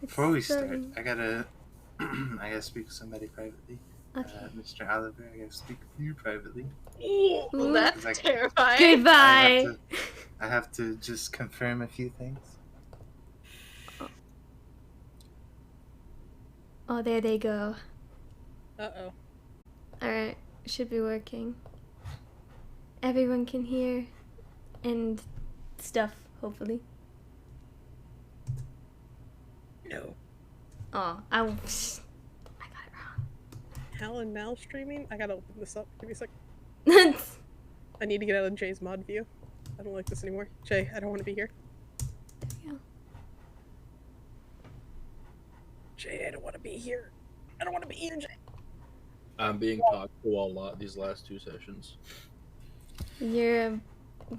Before we start, I gotta speak with somebody privately. Okay. Mr. Oliver, I gotta speak with you privately. Ooh, that's terrifying. Goodbye. I have to just confirm a few things. Oh, there they go. Uh-oh. Alright, should be working. Everyone can hear. And stuff, hopefully. No. Oh, I got it wrong. Hal and Mal streaming? I gotta open this up. Give me a sec. There I need to get out of Jay's mod view. I don't like this anymore. Jay, I don't want to be here. we go. Jay, I don't want to be here. I don't want to be here, Jay. I'm being talked to a lot these last 2 sessions. You're a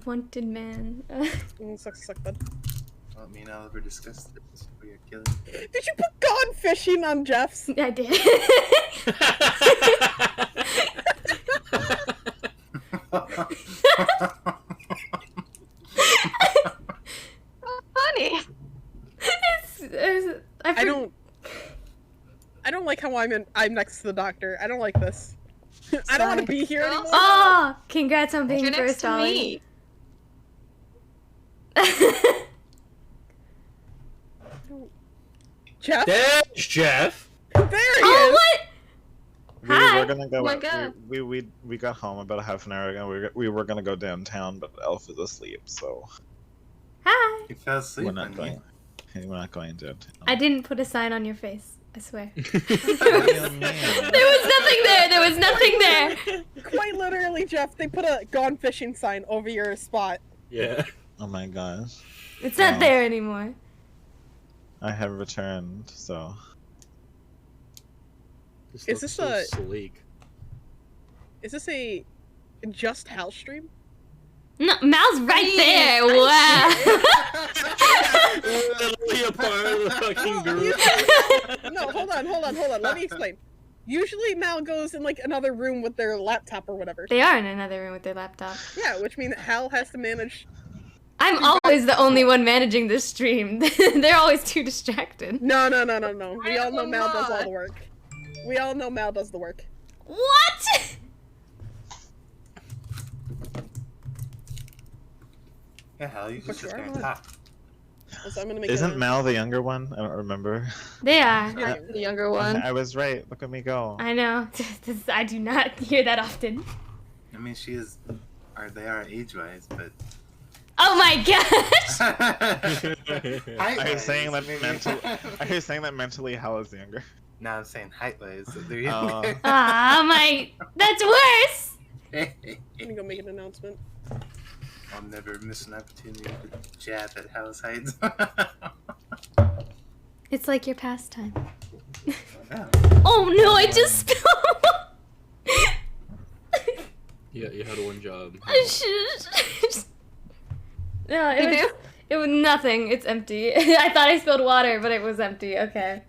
wanted man. Suck, bud. Well, me and Oliver discussed this. We are killing. Did you put gone fishing on Jeff's? I did. Funny. I don't like how I'm next to the doctor. I don't like this. I don't want to be here anymore. Oh, congrats on being You're next first, to Ollie. me. Jeff? There's Jeff! There he is! Oh, what? We Hi. were gonna go. Oh my God. We got home about a half an hour ago. We were gonna go downtown, but Elf is asleep, so Hi. You fell asleep we're not on going. me. Hey, we're not going downtown. I didn't put a sign on your face. I swear. What do you mean? There was nothing there. There was nothing there. Quite literally, Jeff, they put a gone fishing sign over your spot. Yeah. Oh my gosh. It's not Wow. there anymore. I have returned, so This Is looks this so a- sleek. Is this a just Hal stream? No, Mal's right there. Wow. Literally a part of the fucking group. No, hold on. Let me explain. Usually Mal goes in like another room with their laptop or whatever. They are in another room with their laptop. Yeah, which means Hal has to manage. I'm always the only one managing this stream. They're always too distracted. No. We all know I'm Mal does all not. the work. We all know Mal does the work. What? Yeah, hell, you But just you are gonna not. talk. So I'm gonna make isn't a- Mal the younger one? I don't remember. They are. Yeah. The younger one. I was right. Look at me go. I know. I do not hear that often. I mean, she is, or they are age-wise, but. Oh my gosh! Are you saying that mentally Hal is younger? No, I'm saying height-wise. So they're Oh. younger. Ah, my. That's worse! Let me go make an announcement. I'll never miss an opportunity to jab at Hal's height. It's like your pastime. Yeah. Oh no, I just spilled. Yeah, you had one job. No, You do? it was nothing. It's empty. I thought I spilled water, but it was empty. Okay.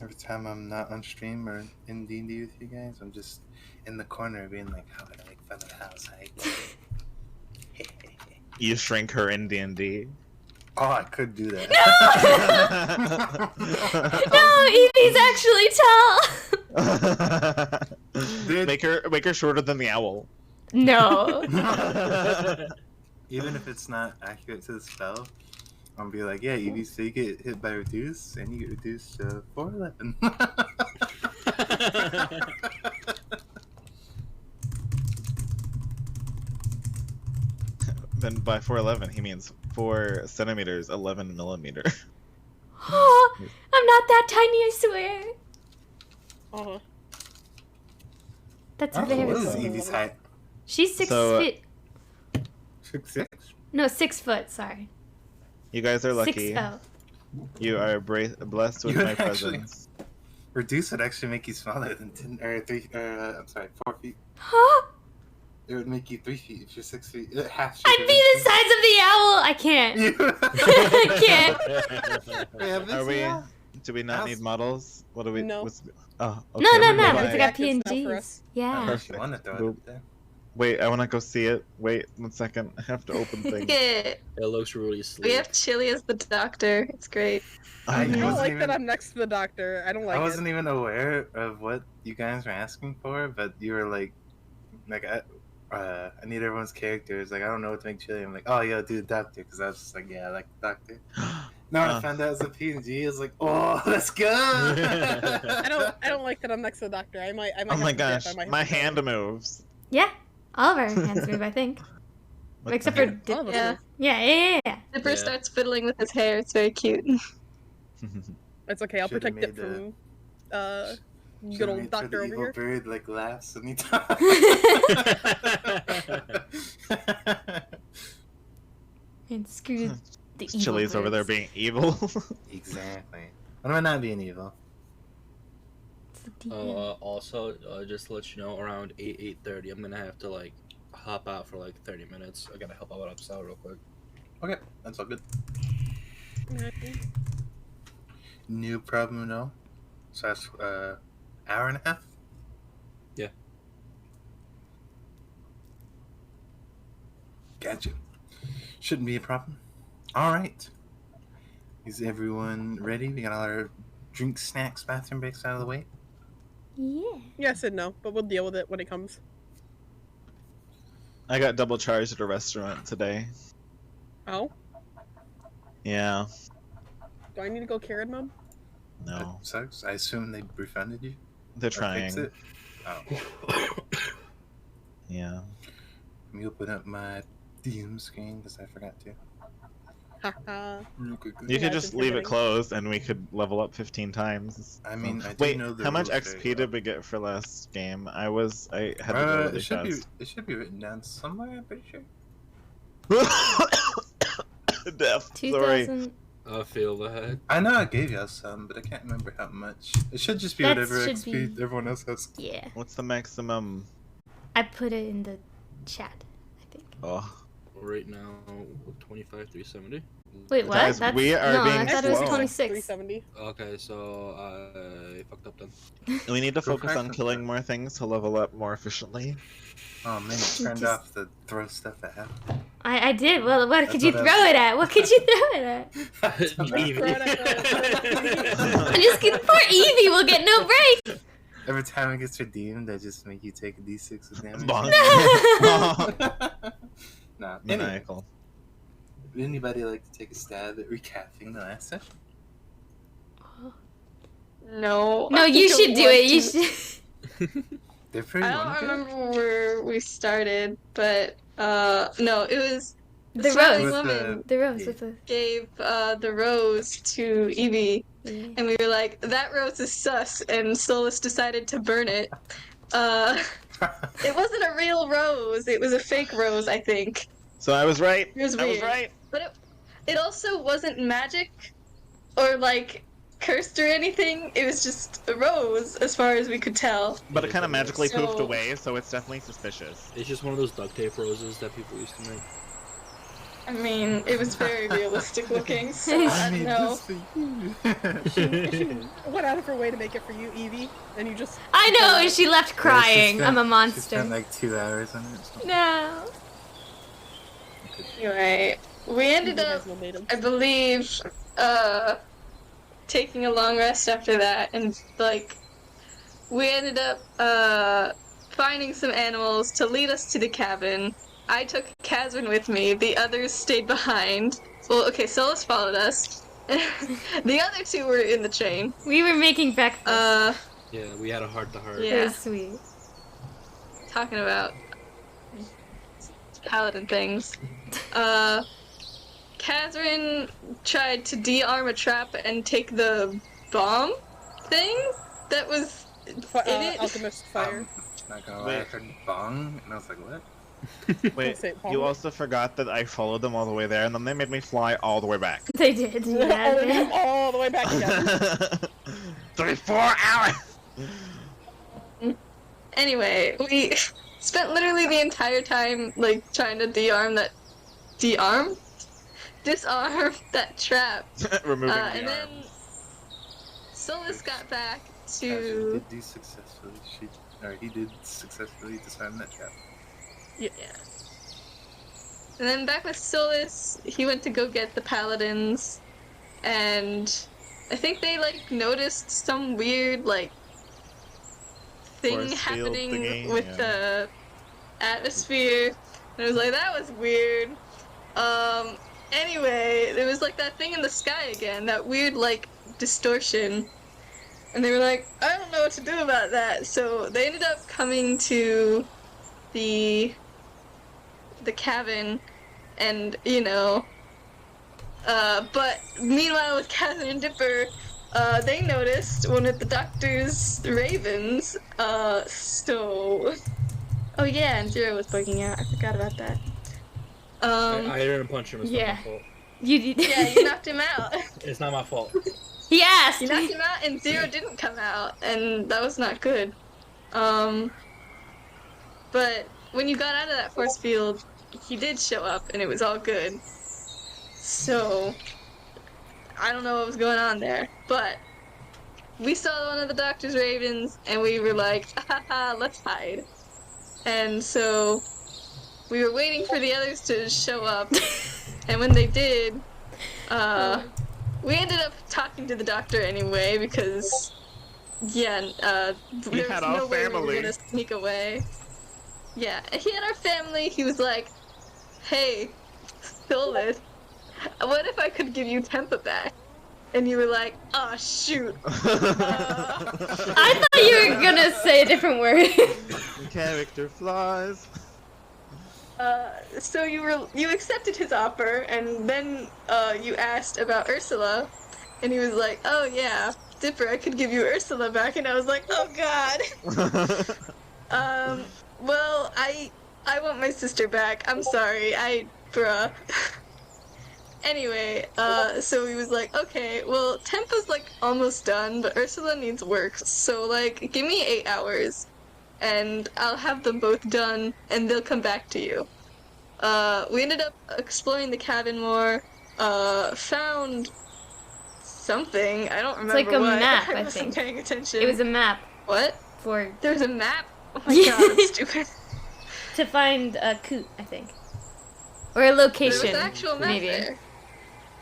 Every time I'm not on stream or in DnD with you guys, I'm just in the corner being like, how would I make fun of Hal's height? You shrink her in D&D. Oh, I could do that. No, Evie's actually tall. Dude. Make her shorter than the owl. No. Even if it's not accurate to the spell, I'll be like, yeah, Evie, so you get hit by reduce, and you get reduced to 411. Then by 411 he means 4 centimeters, 11 millimeter. Oh, I'm not that tiny, I swear. Uh-huh. That's Oh, very what is cool. Evie's height? She's 6 So, feet. 6'6"? No, 6 foot, sorry. You guys are lucky. 6'0". You are blessed with You my actually- presence. Reduce would actually make you smaller than 4 feet. Huh? It would make you 3 feet if you're 6 feet. Half. I'd be the size of the owl. I can't. I can't. Are we? Do we not need models? What do we? No. Oh. Okay, No, bye-bye. we got Access now for PNGs. us. Yeah. If you want to throw it up there. Wait, I want to go see it. Wait 1 second. I have to open things. It looks really We sleek. have Chili as the doctor. It's great. I I don't wasn't like even- that I'm next to the doctor. I don't like I wasn't it. even aware of what you guys were asking for, but you were like I need everyone's characters. Like, I don't know what to make Chili. I'm like, oh, yeah, do the doctor, because I was just like, yeah, I like the doctor. Now when I found out it was a PNG, I was like, oh, let's go. I don't like that I'm next to the doctor. I might. Oh have my to dip. gosh, I might have my to go. hand moves. Yeah, all of our hands move, I think. What Except the for heck? All of us Yeah. move. yeah. Zipper Yeah. starts fiddling with his hair. It's very cute. It's okay. I'll Should've protect it made from good Should've old made sure doctor the over evil here. bird like laughs anytime. And screw the evil Chili's over there birds. being evil. Exactly. When am I not being evil? It's the demon. Also, just to let you know, around 8:30, I'm gonna have to like hop out for like 30 minutes. I gotta help out with Upsal real quick. Okay, that's all good. Mhm. No problem at all. So that's hour and a half. Yeah. Gotcha. Shouldn't be a problem. All right. Is everyone ready? We got all our drinks, snacks, bathroom breaks out of the way. Yeah. Yes and no, but we'll deal with it when it comes. I got double charged at a restaurant today. Oh, Yeah. do I need to go Karen mode? No. That sucks. I assume they refunded you. They're Or fixed trying. it. Oh. Yeah. Let me open up my DM screen because I forgot to. Haha. Real quickly. You Yeah, could it's just leave it intimidating. closed and we could level up 15 times. I mean, I do Wait, know the how much rules very XP did well. we get for last game? I had to go really fast. It should be written down somewhere. I'm pretty sure. Death. Sorry. 2000. I feel that. I know I gave y'all some, but I can't remember how much. It should just be That whatever should XP be- everyone else has. Yeah. What's the maximum? I put it in the chat, I think. Oh. Right now, 25,370. Wait, what? Guys, That's, we are no, being I thought it was slow. 26. 370. Okay, so I fucked up then. We need to Go focus on practice killing that. more things to level up more efficiently. Oh man, you turned Just- off the throw stuff at. I did. Well, what could That's you what throw it at? What could you throw it at? Evie. I'm just kidding. Poor Evie will get no break. Every time it gets redeemed, I just make you take a d6 of damage. Bonk. Nah. Anyway, Maniacal. would anybody like to take a stab at recapping the last session? No. No, I you don't should do want it. You to. should. Different. I don't remember where we started, but no, it was The Smiling rose. Woman The rose with the. gave the rose to Evie, Yeah. and we were like, that rose is sus, and Solus decided to burn it. It wasn't a real rose; it was a fake rose, I think. So I was right. It was I was weird. right. But it also wasn't magic, or like cursed or anything. It was just a rose, as far as we could tell. But it kind of magically So- poofed away, so it's definitely suspicious. It's just one of those duct tape roses that people used to make. I mean, it was very realistic looking, so I don't know. She went out of her way to make it for you, Evie, and you just. I know. And she left crying. I'm a She monster. spent like 2 hours on it. So. No. Anyway, we ended Evie up, has no maidens. I believe, taking a long rest after that, and like, we ended up finding some animals to lead us to the cabin. I took Kazrin with me, the others stayed behind. Well, okay, Solus followed us. The other two were in the train. We were making breakfast. Yeah, we had a heart to heart. It Yeah. was sweet. Talking about paladin things. Kazrin tried to de-arm a trap and take the bomb thing that was in it. Alchemist fire. Not gonna lie, I Wait. heard bong, and I was like, what? Wait, say it, Paul. you also forgot that I followed them all the way there, and then they made me fly all the way back. They did. Yeah. All the way back again. 4 hours! Anyway, we spent literally the entire time like trying to disarm that trap. Removing the And then arms. Solus got back Actually, to did do successfully. He did successfully disarm that trap. Yeah. And then back with Solus, he went to go get the paladins, and I think they like noticed some weird like thing Force field happening thingy, with yeah. the atmosphere. And I was like, that was weird. Anyway, there was like that thing in the sky again, that weird like distortion. And they were like, I don't know what to do about that. So they ended up coming to the cabin, and but meanwhile with Catherine and Dipper, they noticed one of the doctor's ravens. Oh yeah, and Zero was bugging out. I forgot about that. I didn't punch him. It's yeah. not my fault. Yeah, you knocked him out. It's not my fault. He asked. You knocked him out, and Zero didn't come out, and that was not good. But when you got out of that force field, he did show up, and it was all good. So, I don't know what was going on there, but we saw one of the doctor's ravens, and we were like, haha, let's hide. And so, we were waiting for the others to show up, and when they did, we ended up talking to the doctor anyway, because, yeah, there was had no our way we were family. gonna sneak away. Yeah, he had our family. He was like, hey, Solus, what if I could give you Tempa back? And you were like, oh, shoot. I thought you were gonna say a different word. The character flies. So you accepted his offer, and then you asked about Ursula, and he was like, oh yeah, Dipper, I could give you Ursula back, and I was like, oh god. Well, I want my sister back. I'm sorry, bruh. Anyway, so he was like, okay, well, Tempa's like almost done, but Ursula needs work, so like, give me 8 hours, and I'll have them both done, and they'll come back to you. We ended up exploring the cabin more, found something, I don't remember like a what. map, I wasn't think. paying attention. It was a map What? for There was a map? Oh my god, that's stupid. to find a coot, I think, or a location. There was an actual map maybe. there.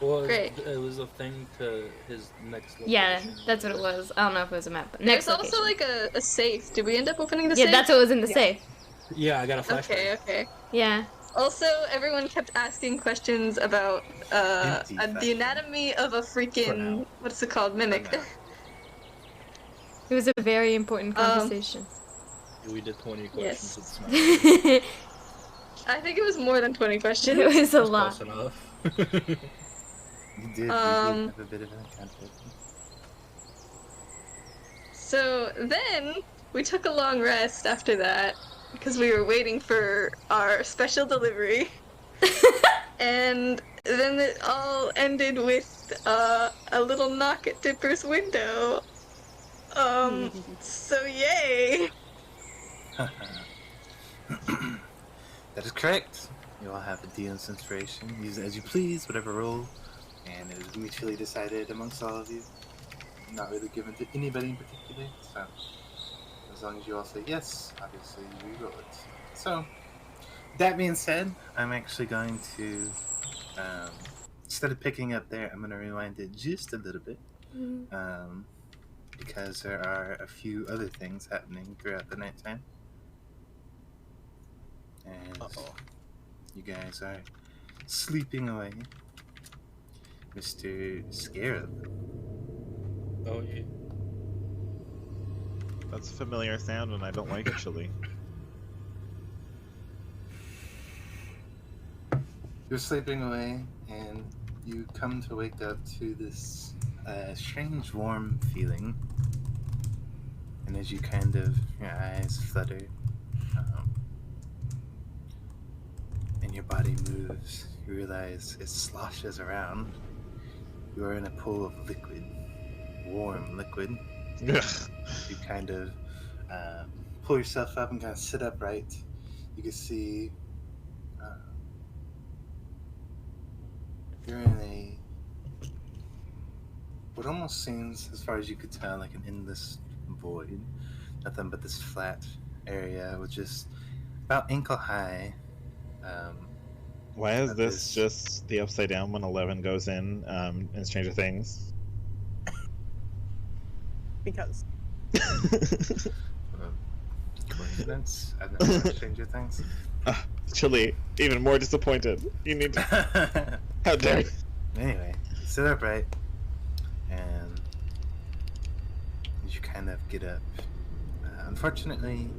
Well, Great. it was a thing to his next location. Yeah, that's what it was. I don't know if it was a map, but There's next location. also like a safe. Did we end up opening the Yeah, safe? that's what was in the safe. Yeah, I got a flashlight. Okay. Yeah. Also, everyone kept asking questions about Empty the flashlight. anatomy of a For freaking now. what's it called? Mimic. For now. It was a very important conversation. We did 20 Yes. questions. It's not I think it was more than 20 questions. It was a that's lot. close enough. You did have a bit of an encounter. So then we took a long rest after that because we were waiting for our special delivery. And then it all ended with a little knock at Dipper's window. So yay! That is correct. You all have a de-incenseration. Use it as you please, whatever role. And it was mutually decided amongst all of you. Not really given to anybody in particular. So, as long as you all say yes, obviously you re-roll it. So, that being said, I'm actually going to, instead of picking up there, I'm going to rewind it just a little bit. Because there are a few other things happening throughout the nighttime. And you guys are sleeping away. Mr. Scarab. Oh, yeah. That's a familiar sound, and I don't like it, Chili. You're sleeping away, and you come to wake up to this strange warm feeling. And as you kind of, your eyes flutter, and your body moves, you realize it sloshes around. You are in a pool of liquid, warm liquid. You kind of pull yourself up and kind of sit upright. You can see you're in a what almost seems, as far as you could tell, like an endless void. Nothing but this flat area with just about ankle high. Why is of this just the upside down when 11 goes in Stranger Things? Because Coincidence? I've never watched Stranger Things. Chili, even more disappointed. You need to. How dare you? Anyway, you sit upright, and you kind of get up. Unfortunately,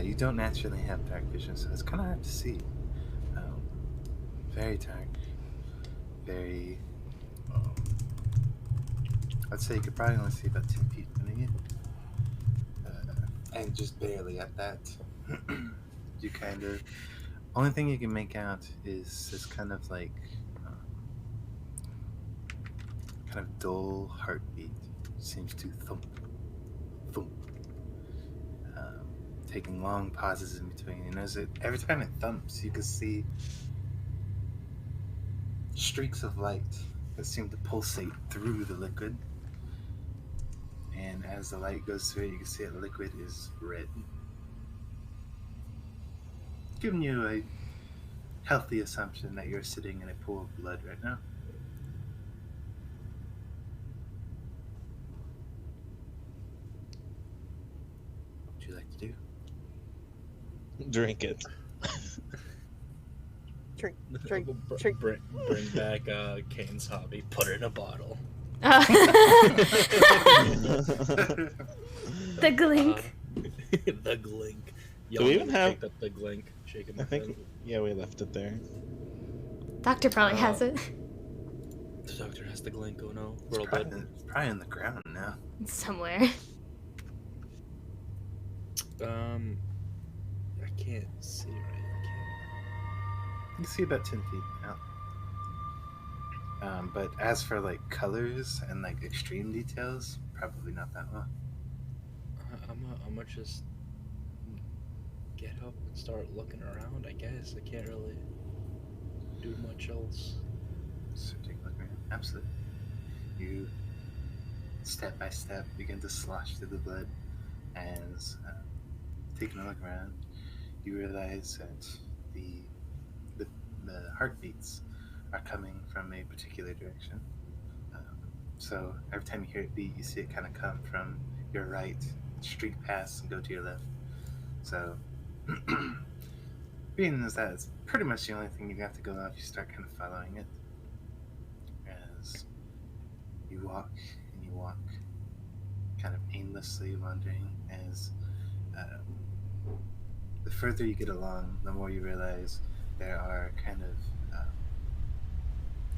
you don't naturally have dark vision, so it's kind of hard to see. Very dark. Very. I'd say you could probably only see about 10 feet in you. And just barely at that. You kind of. Only thing you can make out is this kind of like. Kind of dull heartbeat. Seems to thump. Thump. Taking long pauses in between. And as every time it thumps, you can see streaks of light that seem to pulsate through the liquid. And as the light goes through it, you can see the liquid is red. Giving you a healthy assumption that you're sitting in a pool of blood right now. What would you like to do? Drink it. drink. Bring back Kane's hobby. Put it in a bottle. The glink. The glink. Do we even have? Picked up the glink. Shaking my I think. head. Yeah, we left it there. Doctor probably has it. The doctor has the glink. Oh no. It's We're all probably, dead. it's probably in the ground now. Somewhere. I can't see right. You can see about 10 feet out. But as for like colors and like extreme details, probably not that well. I'm gonna just get up and start looking around. I guess I can't really do much else. So take a look around. Absolutely. You step by step begin to slosh through the blood as taking a look around, you realize that the heartbeats are coming from a particular direction. So every time you hear it beat, you see it kind of come from your right, streak past, and go to your left. So, being as that, it's pretty much the only thing you have to go off. You start kind of following it as you walk and you walk, kind of aimlessly wandering. As the further you get along, the more you realize there are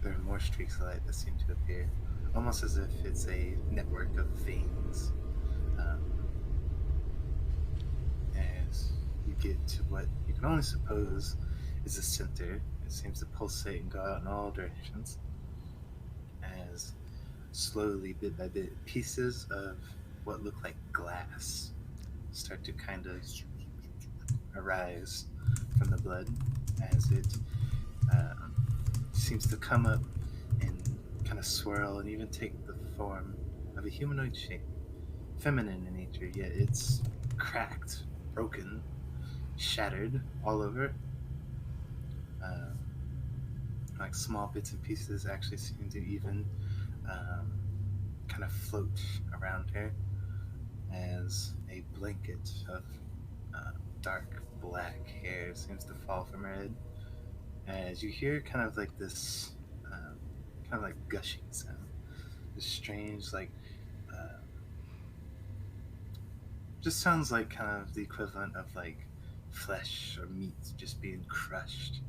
there are more streaks of light that seem to appear, almost as if it's a network of veins. As you get to what you can only suppose is the center, it seems to pulsate and go out in all directions. As slowly, bit by bit, pieces of what look like glass start to kind of arise from the blood as it seems to come up and kind of swirl and even take the form of a humanoid shape. Feminine in nature, yet it's cracked, broken, shattered all over. Like small bits and pieces actually seem to even kind of float around her as a blanket of dark black hair seems to fall from her head. As you hear kind of like this kind of like gushing sound, this strange like just sounds like kind of the equivalent of like flesh or meat just being crushed.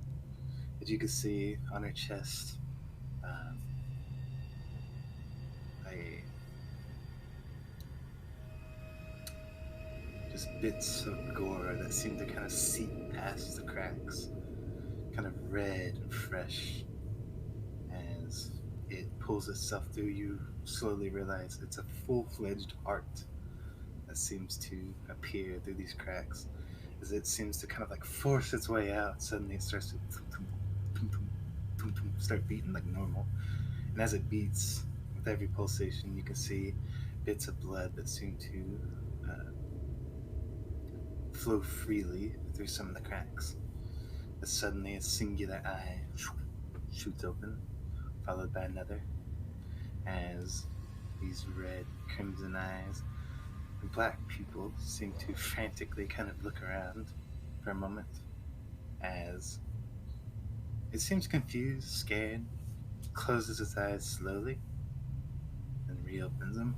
As you can see on her chest, just bits of gore that seem to kind of seep past the cracks, kind of red and fresh. As it pulls itself through, you slowly realize it's a full-fledged heart that seems to appear through these cracks. As it seems to kind of like force its way out, suddenly it starts to start beating like normal. And as it beats, with every pulsation, you can see bits of blood that seem to flow freely through through some of the cracks. But suddenly a singular eye shoots open, followed by another, as these red crimson eyes and black pupils seem to frantically kind of look around for a moment, as it seems confused, scared, closes its eyes slowly, and reopens them.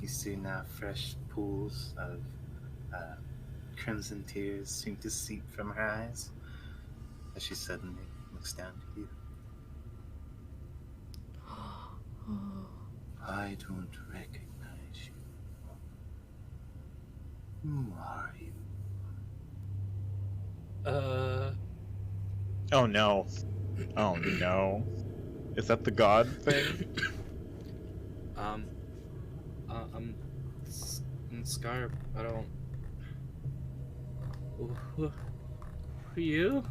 You see now fresh pools of crimson tears seem to seep from her eyes as she suddenly looks down to you. I don't recognize you. Who are you? Oh no. Oh no. Is that the god thing? I'm Scar. I don't. Who are you?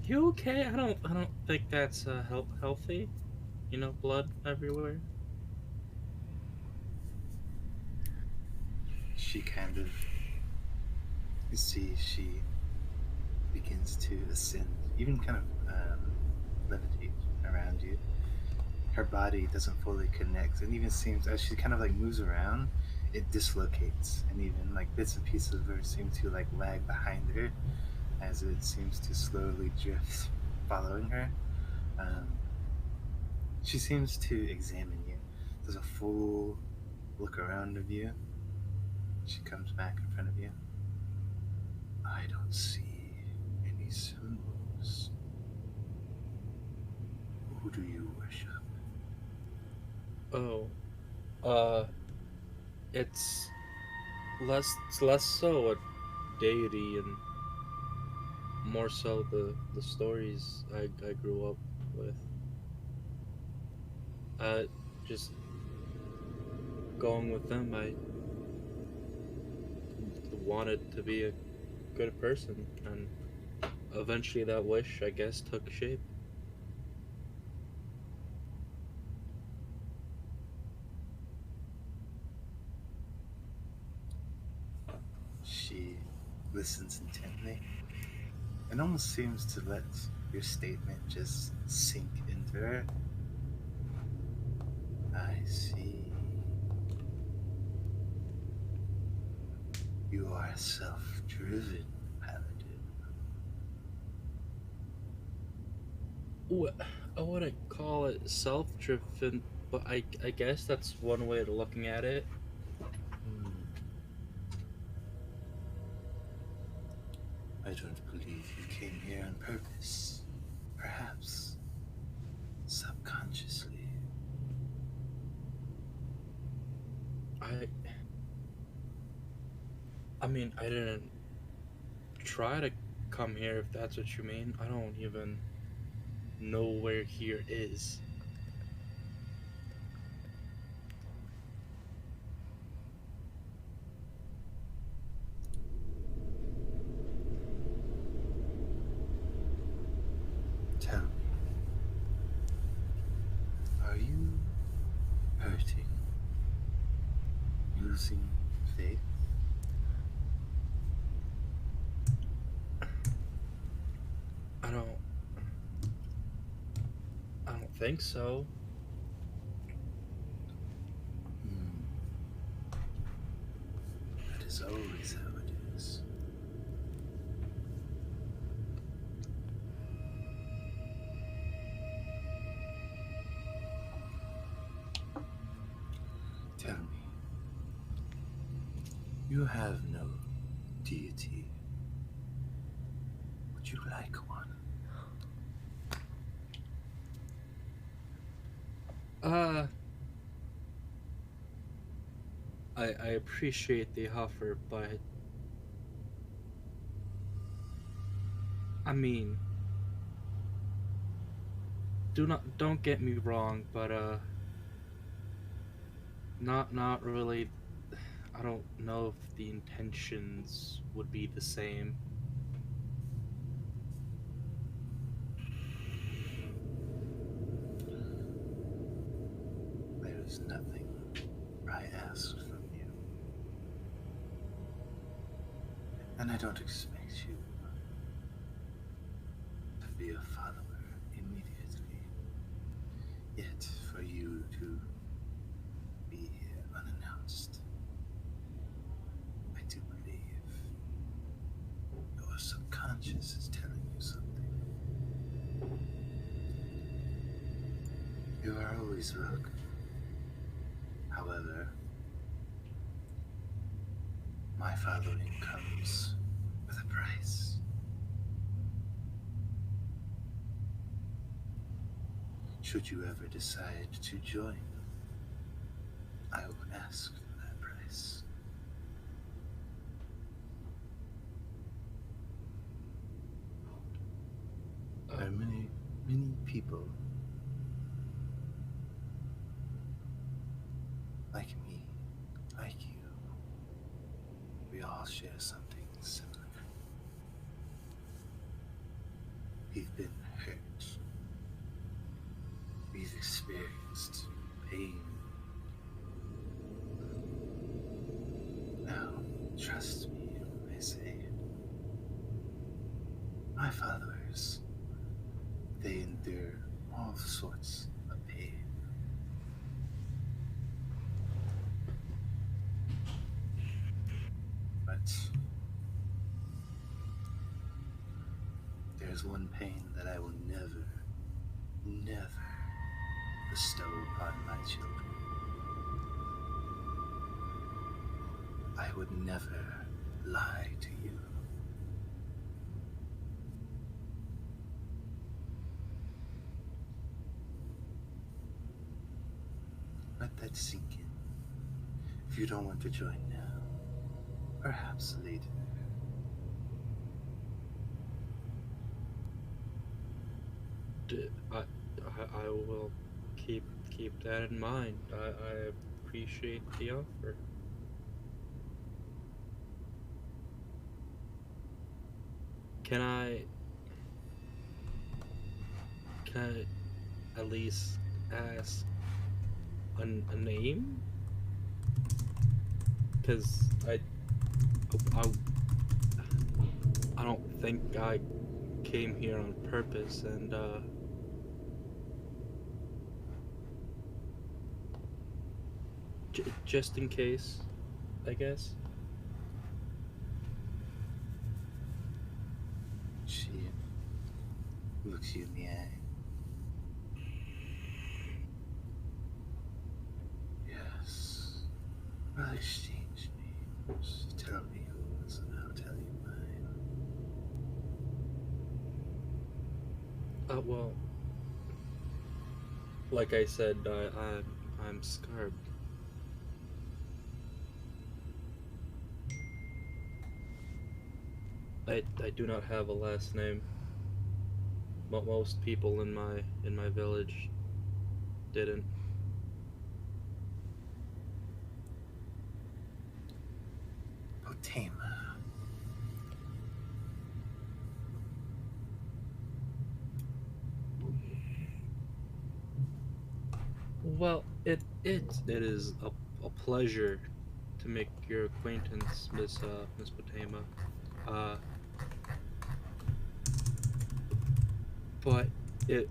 You okay? I don't think that's healthy. You know, blood everywhere. She kind of, you see, she begins to ascend, even kind of levitate around you. Her body doesn't fully connect, and even seems as she kind of like moves around, it dislocates, and even like bits and pieces of her seem to like lag behind her as it seems to slowly drift following her. She seems to examine you. There's a full look around of you. She comes back in front of you. I don't see any symbols. Who do you worship? Oh, it's less so a deity and more so the stories I grew up with. Just going with them, I wanted to be a good person, and eventually that wish, I guess, took shape. She listens intently and almost seems to let your statement just sink into her. I see. You are a self-driven paladin. I wouldn't call it self-driven, but I guess that's one way of looking at it. I don't believe you came here on purpose. Perhaps subconsciously. I mean, I didn't try to come here, if that's what you mean. I don't even know where here is. Tell me, are you hurting? Losing faith? I don't think so. That is always how it is. Tell me, you have no deity. Would you like one? I appreciate the offer, but I mean, don't get me wrong, but not really. I don't know if the intentions would be the same. There is nothing I ask from you. And I don't expect you be a follower immediately. Yet for you to be here unannounced, I do believe your subconscious is telling you something. You are always welcome. However, my following comes with a price. Should you ever decide to join, I will ask for that price. There are many people like me, like you. We all share something similar. We've been hurt. We've experienced pain. Now, trust me when I say, my followers, they endure all sorts of pain. But there's one pain that I will never bestow upon my children. I would never lie to you. Let that sink in. If you don't want to join now, perhaps later. I will keep that in mind. I appreciate the offer. Can I at least ask a name? Because I don't think I came here on purpose, and just in case, I guess. She looks you in the eye. Yes. We'll exchange names. Tell me yours and I'll tell you mine. Well, like I said, I'm Scarb. I do not have a last name. But most people in my village didn't. Potema. Well, it is a pleasure to make your acquaintance, Miss Potema. But if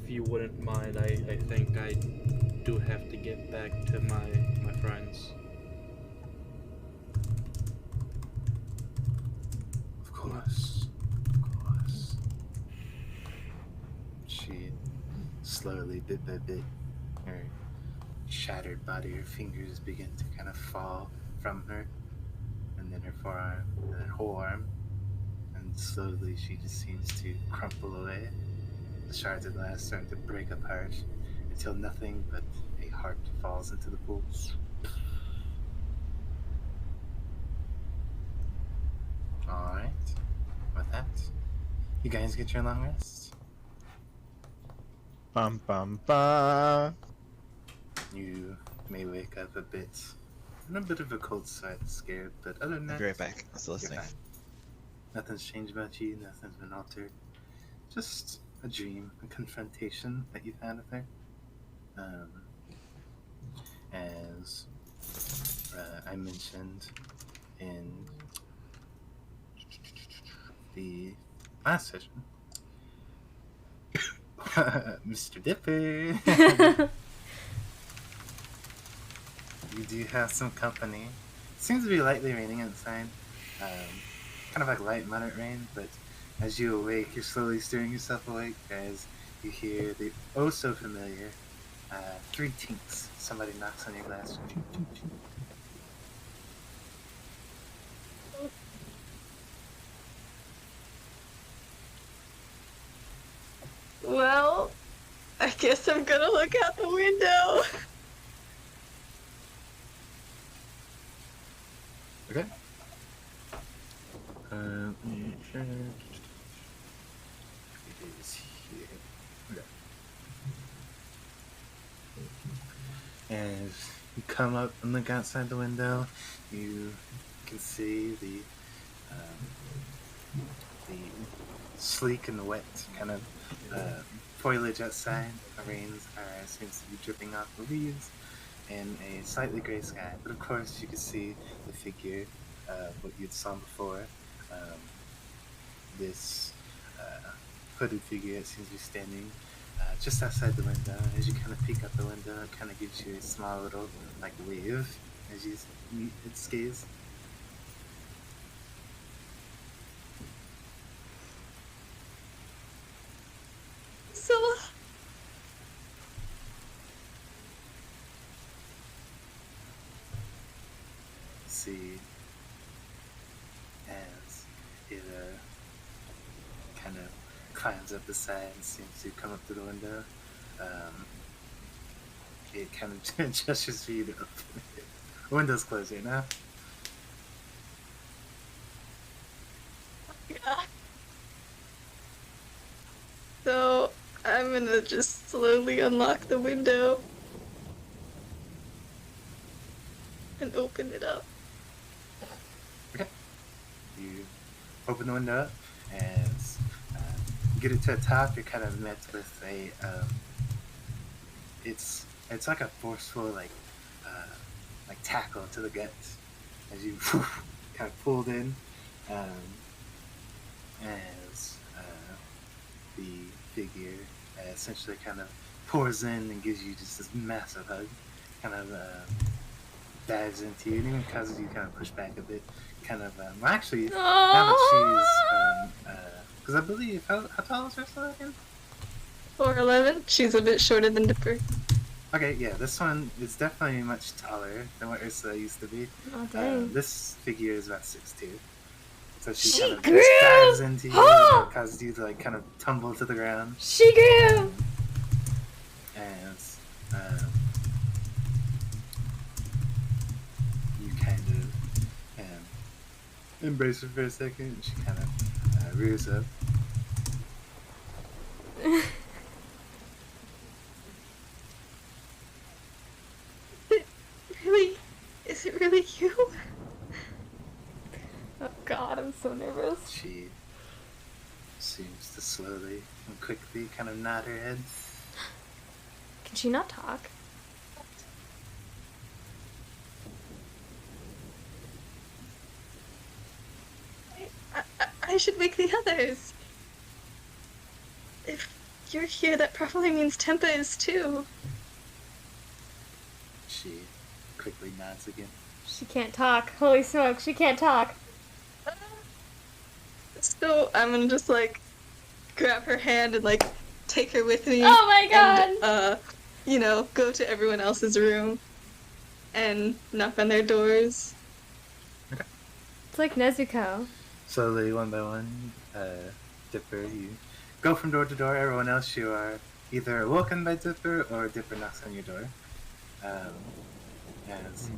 you wouldn't mind, I think I do have to get back to my friends. Of course. Of course. She slowly, bit by bit, her shattered body, her fingers begin to kind of fall from her, and then her forearm, and then her whole arm, and slowly she just seems to crumple away. The shards of glass starting to break apart until nothing but a heart falls into the pool. Alright. With that, you guys get your long rest. Bum bum bum. You may wake up a bit in a bit of a cold sweat, scared, but other than I'll that, be right back. I'm still you're listening. fine. Nothing's changed about you, nothing's been altered. Just a dream, a confrontation that you've had with her. As I mentioned in the last session, Mr. Dipper. You do have some company. Seems to be lightly raining outside. Kind of like light, moderate rain, but as you awake, you're slowly stirring yourself awake as you hear the oh so familiar 3 tinks. Somebody knocks on your glass. Tink, tink, tink. Well, I guess I'm gonna look out the window. Okay. It is here. Okay. As you come up and look outside the window, you can see the sleek and wet kind of foliage outside. The rains seems to be dripping off the leaves, and a slightly gray sky. But of course, you can see the figure of what you'd saw before. This hooded figure that seems to be standing just outside the window. As you kind of peek out the window, it kind of gives you a small little like wave as you meet its gaze. So, See as it kind of climbs up the side and seems to come up to the window. It kind of gestures for you to open it. The window's closed right now. yeah. So, I'm gonna just slowly unlock the window and open it up. You open the window up and get it to the top. You're kind of met with a it's like a forceful like tackle to the gut as you kind of pulled in as the figure essentially kind of pours in and gives you just this massive hug, kind of dives into you and even causes you to kind of push back a bit. Kind of, well, actually, now that she's, because I believe, how tall is Ursula again? 4'11". She's a bit shorter than Dipper. Okay, yeah, this one is definitely much taller than what Ursula used to be. Oh, dang. This figure is about 6'2". So she She kind of grew! just dives into you and causes you to, like, kind of tumble to the ground. She grew! And, you kind of embrace her for a second, and she kind of rears up. Is it really you? Oh god, I'm so nervous. She seems to slowly and quickly kind of nod her head. Can she not talk? I should wake the others. If you're here, that probably means Tempa is too. She quickly nods again. She can't talk. Holy smoke, she can't talk. So I'm gonna just like grab her hand and like take her with me. Oh my god! And, you know, go to everyone else's room and knock on their doors. It's like Nezuko. Slowly, one by one, Dipper, you go from door to door. Everyone else, you are either awoken by Dipper or Dipper knocks on your door. As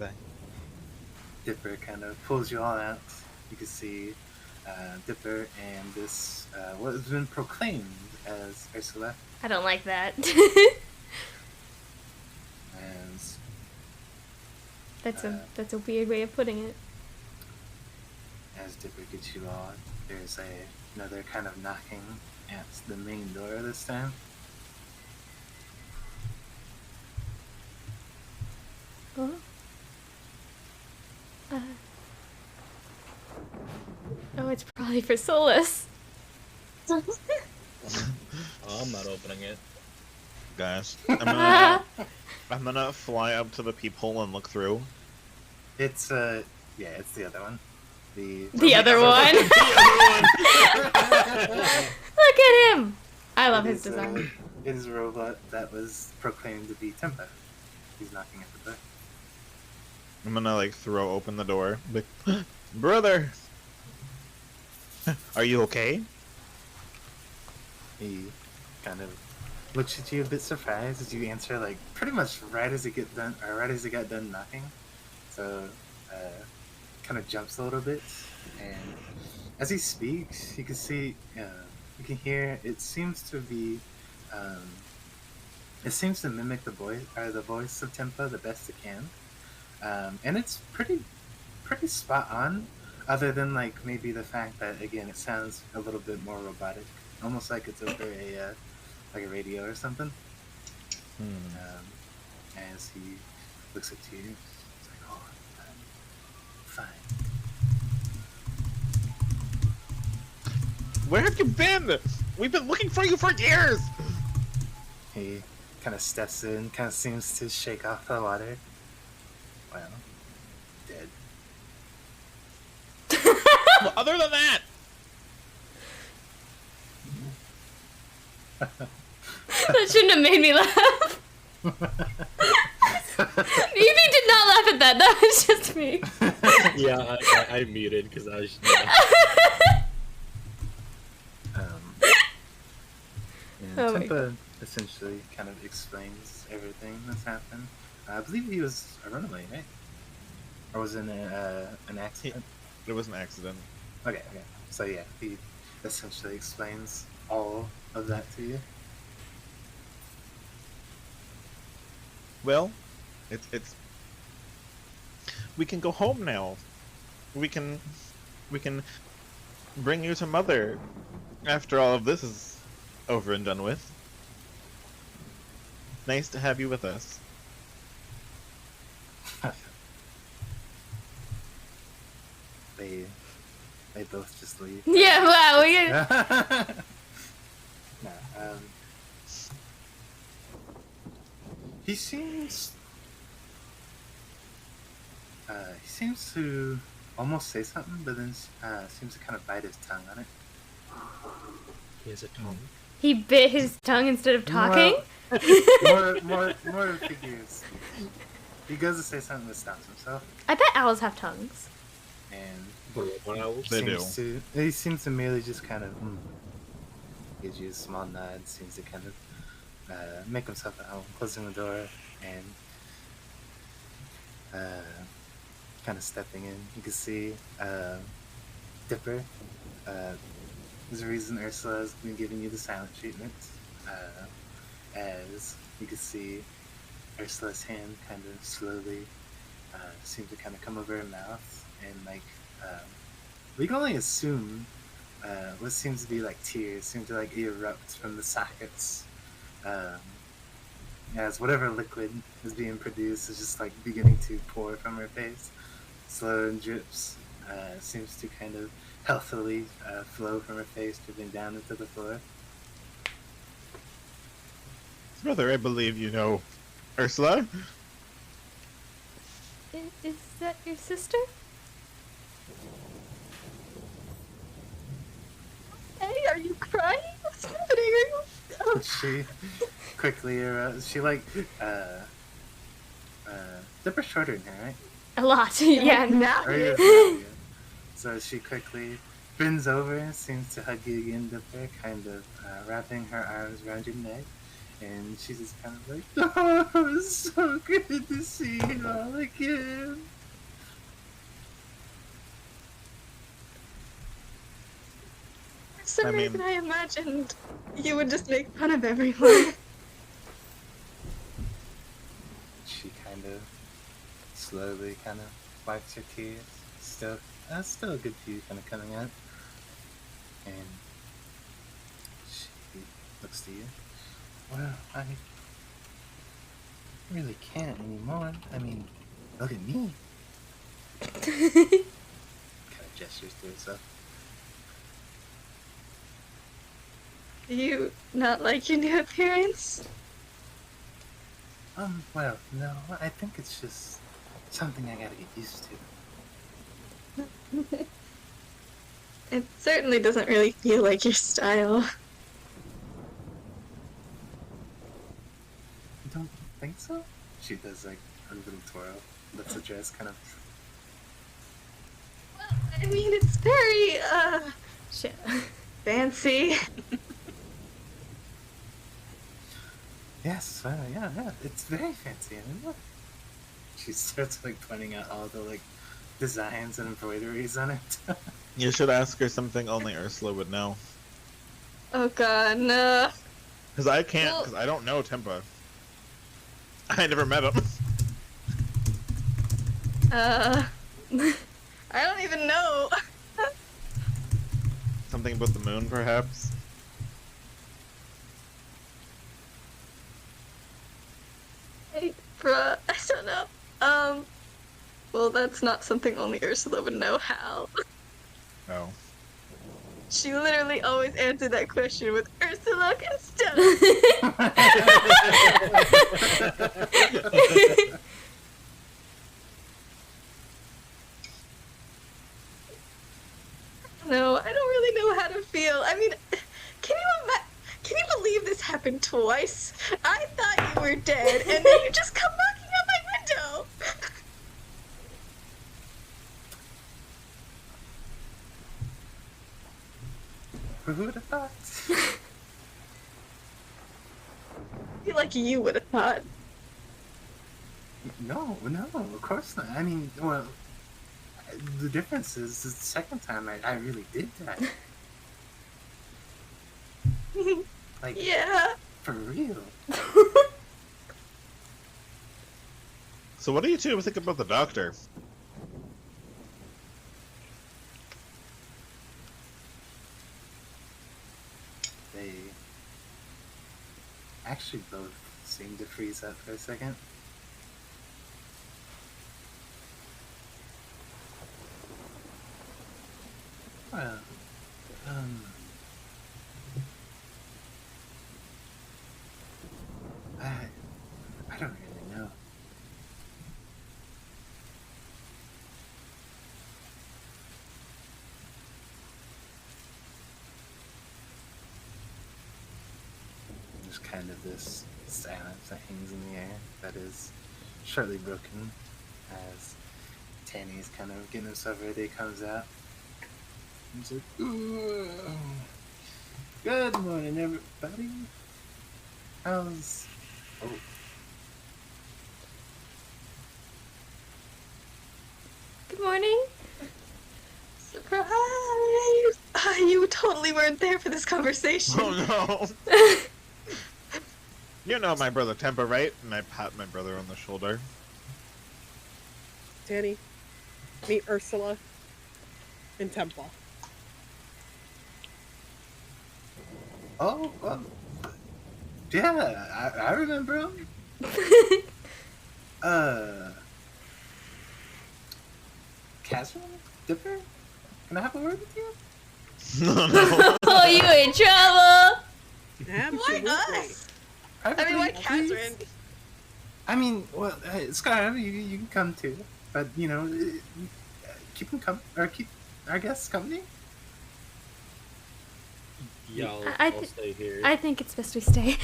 Dipper kind of pulls you all out, you can see Dipper and this, what has been proclaimed as Ursula. I don't like that. As That's a weird way of putting it. as Dipper gets you all, there's another kind of knocking at the main door this time. Oh. Oh, it's probably for Solus. I'm not opening it. Guys, I'm gonna fly up to the peephole and look through. It's yeah, it's the other one. The other one. Look at him. I love his design. It is a robot that was proclaimed to be Tempa. He's knocking at the door. I'm gonna like throw open the door. Like, brother, are you okay? He kind of looks at you a bit surprised as you answer like pretty much right as it got done knocking. So kind of jumps a little bit, and as he speaks, you can see, you can hear. It seems to be, it seems to mimic the voice of Tempa the best it can, and it's pretty spot on. Other than like maybe the fact that again it sounds a little bit more robotic, almost like it's over a like a radio or something. As he looks at you, it's like, oh, fine. Where have you been? We've been looking for you for years. He kind of steps in, kind of seems to shake off the water. Well, dead. Well, other than that, That shouldn't have made me laugh. Evie did not laugh at that. That was just me. Yeah, I muted because I was. Yeah, Oh my Tempa essentially kind of explains everything that's happened. I believe he was a runaway, right? Or was it an accident? it was an accident. Okay. So yeah, he essentially explains all of that to you. Well, it's. We can go home now. We can bring you to Mother after all of this is over and done with. Nice to have you with us. They both just leave. Yeah, wow. No, he seems to almost say something, but then seems to kind of bite his tongue on it. He has a tongue. He bit his tongue instead of talking? More figures. He goes to say something that stops himself, I bet owls have tongues. and They do. he seems to merely just kind of gives you a small nod, seems to kind of make himself at home, closing the door, and kind of stepping in. You can see Dipper. There's a reason Ursula has been giving you the silent treatment. As you can see, Ursula's hand kind of slowly seems to kind of come over her mouth, and like we can only assume what seems to be like tears seem to like erupt from the sockets. As whatever liquid is being produced is just like beginning to pour from her face, slow and drips. Seems to kind of healthily flow from her face, dripping down into the floor. Brother, I believe you know Ursula. Is that your sister? Hey, are you crying? What's happening? Oh, She quickly, she like, Dipper's shorter than her, right? A lot, yeah. now. Or yeah. So she quickly bends over, seems to hug you again, Dipper, kind of wrapping her arms around your neck, and she's just kind of like, oh, it's so good to see you all again. For some I mean- reason, I imagined you would just make fun of everyone. She kind of slowly kind of wipes her tears. Still a good few kind of coming out. And she looks to you. Well, I really can't anymore. I mean, look at me. Kind of gestures to herself. Do you not like your new appearance? Well, no, I think it's just something I gotta get used to. It certainly doesn't really feel like your style. You don't think so? She does like her little twirl, lifts the dress kind of. Well, I mean, it's very, Shit. fancy. Yes, yeah, it's very fancy. I mean, look. She starts like pointing out all the like designs and embroideries on it. You should ask her something only Ursula would know. Oh god, no. Because I can't, Well- because I don't know Tempa. I never met him. I don't even know. Something about the moon, perhaps? Hey, bruh, I don't know. Well, that's not something only Ursula would know how. Oh. She literally always answered that question with Ursula can stop. No, I don't really know how to feel. I mean, can you believe this happened twice? I thought you were dead, and then you just come knocking on my window. Who would have thought? I feel like you would have thought. No, of course not. I mean, well, the difference is the second time I really did that. Like, Yeah. for real. So what do you two think about the doctor? They actually both seem to freeze up for a second. Well, I don't really know. There's kind of this silence that hangs in the air that is shortly broken as Tanny's kind of getting himself ready, comes out. He's like, "Ooh, good morning, everybody. How's... Oh, Good morning. Surprise! You totally weren't there for this conversation. Oh no! You know my brother Tempa, right? And I pat my brother on the shoulder. Danny, meet Ursula and Temple. oh, well, yeah, I remember him. Catherine? Dipper? Can I have a word with you? No. Oh, you in trouble? Absolutely. Why us? I mean, why Catherine? I mean, well, Skylar, you can come too, but you know, keep them keep our guests company. Yeah, I I'll stay here. I think it's best we stay.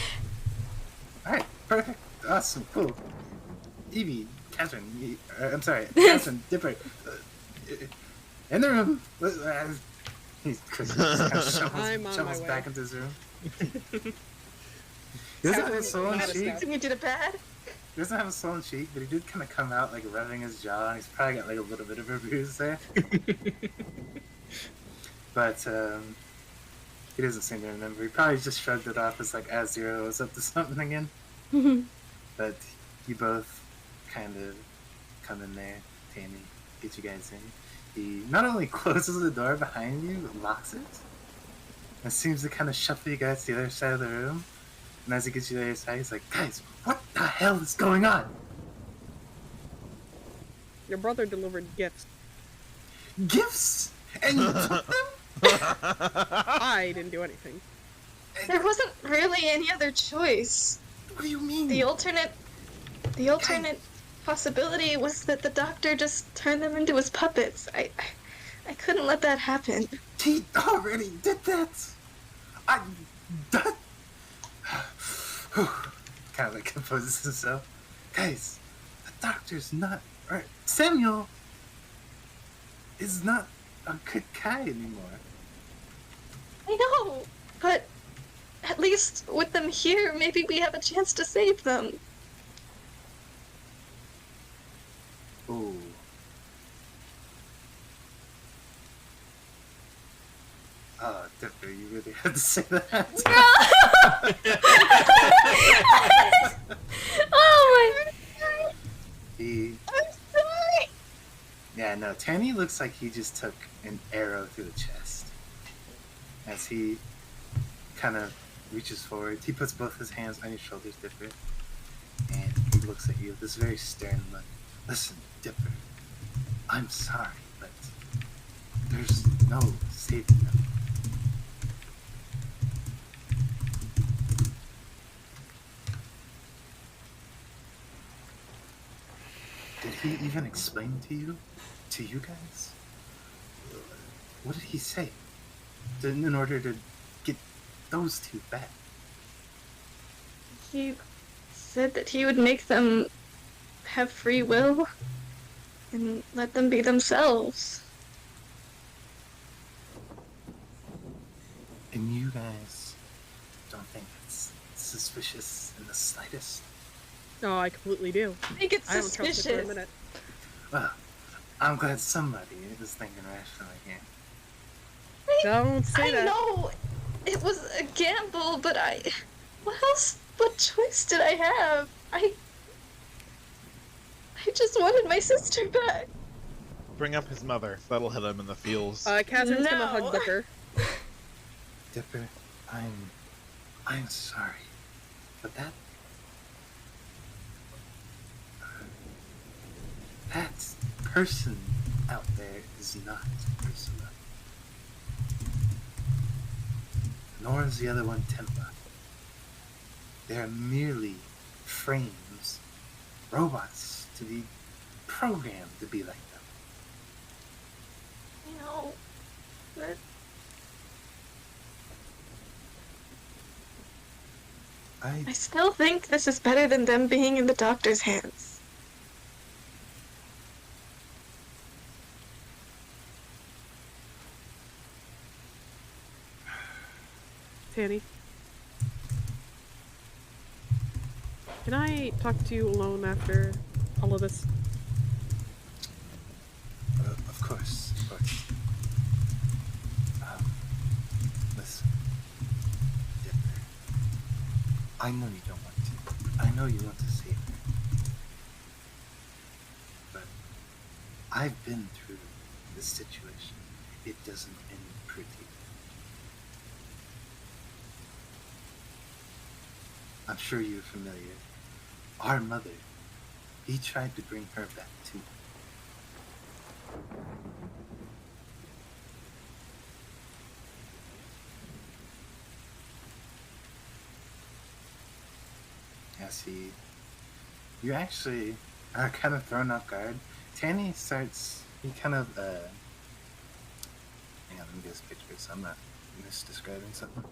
All right, perfect, awesome, cool. Evie, Catherine, I'm sorry, Catherine, Dipper, in the room. He's kind of I'm on shovels my back way. into his room. He doesn't have a sullen Not a cheek. step. You did it bad? He doesn't have a sullen cheek, but he did kind of come out like rubbing his jaw, and he's probably got like a little bit of a bruise there. But he doesn't seem to remember. He probably just shrugged it off as like Azero was up to something again. But you both kind of come in there, Tammy, get you guys in. He not only closes the door behind you, but locks it. And seems to kind of shuffle you guys to the other side of the room. And as he gets you to the other side, he's like, guys, what the hell is going on? Your brother delivered gifts. Gifts? And you took them? I didn't do anything. There wasn't really any other choice. What do you mean? The alternate possibility was that the doctor just turned them into his puppets. I couldn't let that happen. He already did that. That. Kind of like composes himself. Guys, the doctor's not. Or Samuel is not a good guy anymore. I know, but at least with them here, maybe we have a chance to save them. Ooh. Oh, Dipper, you really had to say that. Oh my. He. I'm sorry. Yeah, no, Tanny looks like he just took an arrow through the chest. As he kind of reaches forward, he puts both his hands on your shoulders, Dipper, and he looks at you with this very stern look. Listen, Dipper, I'm sorry, but there's no saving them. Did he even explain to you guys? What did he say? In order to get those two back? He said that he would make them have free will and let them be themselves. And you guys don't think it's suspicious in the slightest? No, I completely do. I think it's I don't trust it for a suspicious. minute. Well, I'm glad somebody is thinking rationally here. Don't say I that. know it was a gamble, but what choice did I have? I just wanted my sister back. Bring up his mother. That'll hit him in the feels. Catherine's gonna No. hug Dipper. Dipper, I'm sorry, but that person out there is not Ursula. Nor is the other one Tempa. They are merely frames, robots to be programmed to be like them. I know, but I still think this is better than them being in the doctor's hands. Tanny. Can I talk to you alone after all of this? Of course, of course. Listen, Dipper, I know you don't want to. I know you want to save her. But I've been through this situation. It doesn't end pretty. I'm sure you're familiar. Our mother, he tried to bring her back too. You actually are kind of thrown off guard. Tanny starts, he kind of, hang on, let me get this picture so I'm not misdescribing something.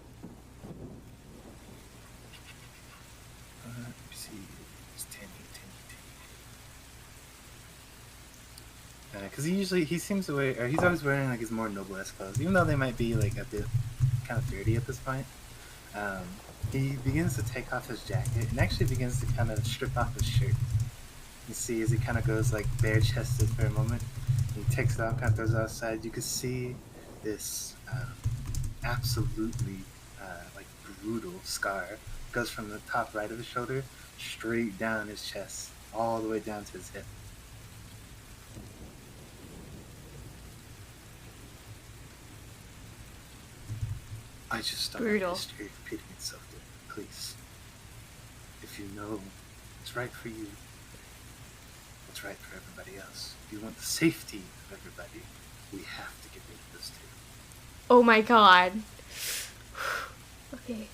Let me see, it's Tanny. Because he seems to wear, or he's always wearing like his more noblesse clothes, even though they might be like a bit kind of dirty at this point. He begins to take off his jacket and actually begins to kind of strip off his shirt. You see as he kind of goes like bare chested for a moment. He takes it off, kind of throws it outside. You can see this absolutely like brutal scar. It goes from the top right of his shoulder straight down his chest, all the way down to his hip. I just don't want history repeating itself. Please, if you know what's right for you, what's right for everybody else, if you want the safety of everybody, we have to get rid of this too. Oh my god. Okay.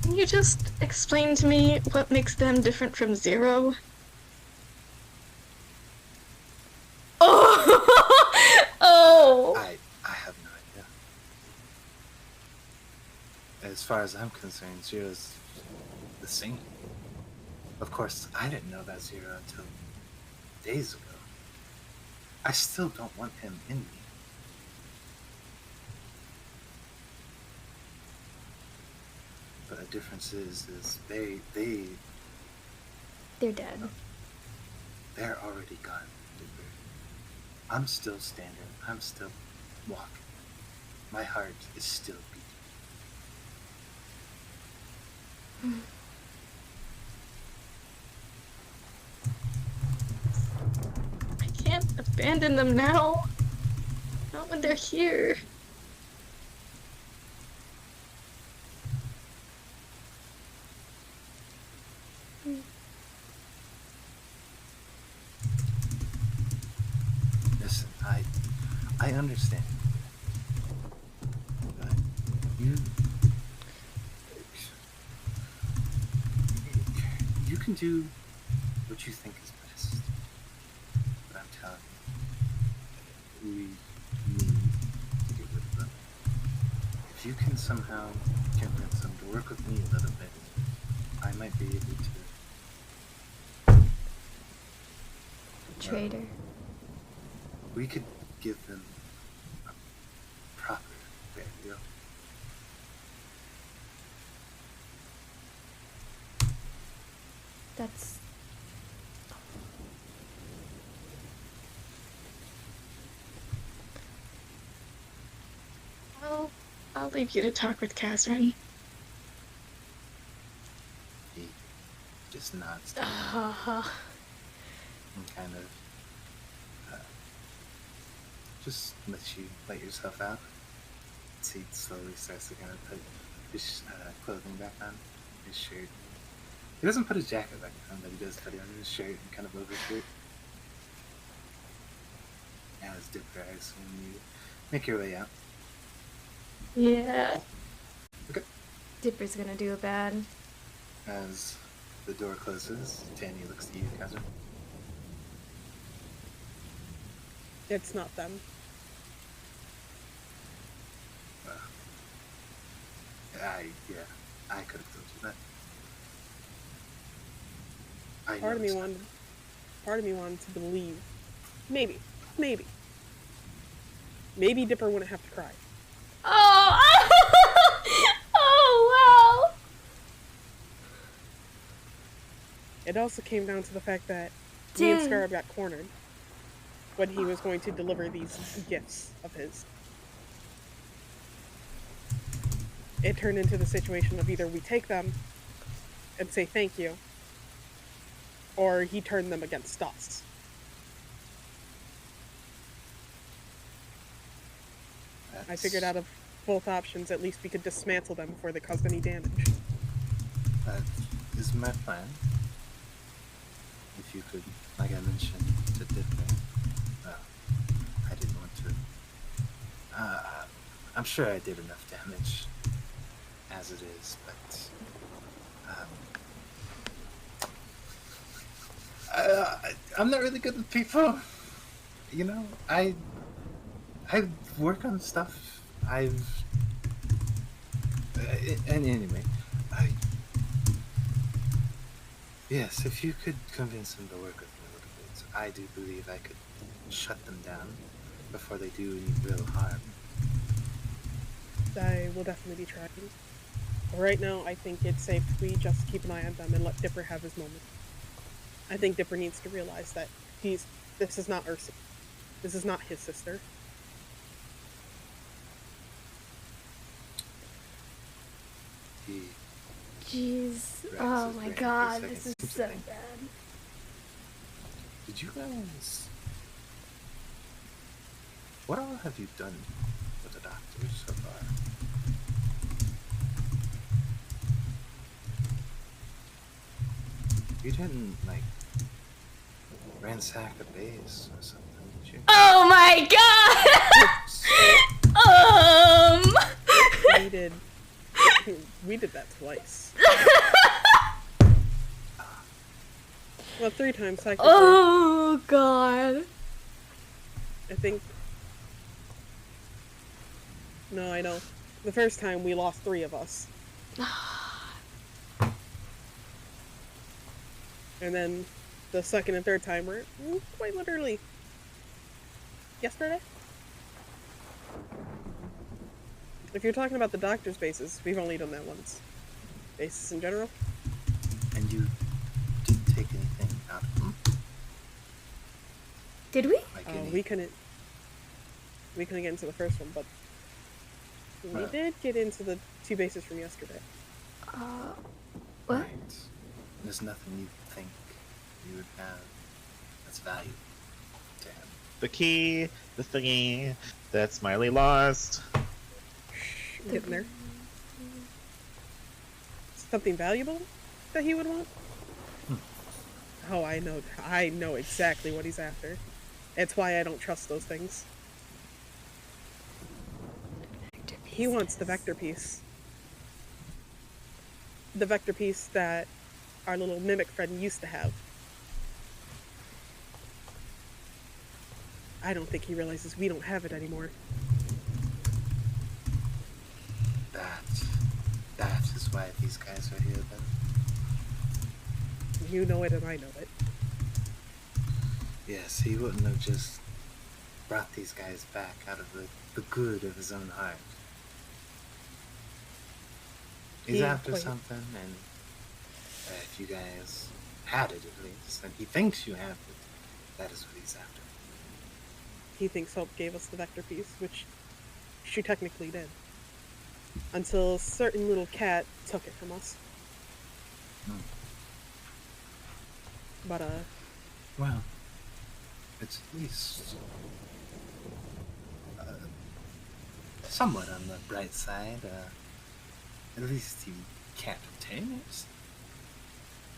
Can you just explain to me what makes them different from Zero? Oh! Oh! I have no idea. As far as I'm concerned, Zero's the same. Of course, I didn't know about Zero until days ago. I still don't want him in me. But the difference is They're dead. they're already gone. I'm still standing. I'm still walking. My heart is still beating. I can't abandon them now. Not when they're here. Listen, I understand. But you can do what you think is best. But I'm telling you, we need to get rid of them. If you can somehow convince them to work with me a little bit, I might be able to. Traitor. We could give them a proper burial. That's... Well, I'll leave you to talk with Catherine. He just nods Uh, and kind of just let yourself out. He slowly starts to kind of put his clothing back on, his shirt. He doesn't put his jacket back on, but he does put it on his shirt and kind of overshirt. Now it's Dipper, I assume you make your way out. Yeah. Okay. Dipper's gonna do it bad. As the door closes, Tanny looks to you, Kazan. It's not them. I could have told you that. I Part of know me wanted to believe. Maybe Dipper wouldn't have to cry. Oh! Oh, wow! It also came down to the fact that me and Damn. Scarab got cornered when he was going to deliver these gifts of his. It turned into the situation of either we take them and say thank you, or he turned them against us. I figured out of both options, at least we could dismantle them before they caused any damage. That is my plan. If you could, like I mentioned to Dipper, I didn't want to. I'm sure I did enough damage as it is, but I'm not really good with people. You know, I work on stuff. And anyway, yes, if you could convince them to work with me a little bit, I do believe I could shut them down before they do any real harm. I will definitely be trying. But right now, I think it's safe we just keep an eye on them and let Dipper have his moment. I think Dipper needs to realize that this is not Ursa. This is not his sister. Jeez. Rex Oh is my brain for a god, second. this is Seems to so think- bad. Did you guys... What all have you done with the doctors so far? You didn't, like, ransack a base or something, did you? Oh my god! We did that twice. Well, 3 times technically. Oh god. I think. No, I know. The first time we lost 3 of us. And then the second and third time were quite literally yesterday. If you're talking about the doctor's bases, we've only done that once. Bases in general. And you didn't take anything out of them? Did we? Like We couldn't get into the first one, but we did get into the 2 bases from yesterday. What? Right. There's nothing you think you would have that's valuable to him. The key, the thingy that Smiley lost. I'm getting there. Something valuable that he would want? Oh, I know exactly what he's after. It's why I don't trust those things. He wants the vector piece. The vector piece that our little mimic friend used to have. I don't think he realizes we don't have it anymore. That is why these guys are here then. You know it and I know it. Yes, he wouldn't have just brought these guys back out of the good of his own heart. He's after something, and if you guys had it at least, and he thinks you have it, that is what he's after. He thinks Hope gave us the vector piece, which she technically did. Until a certain little cat took it from us. But, well, it's at least somewhat on the bright side. At least he can't obtain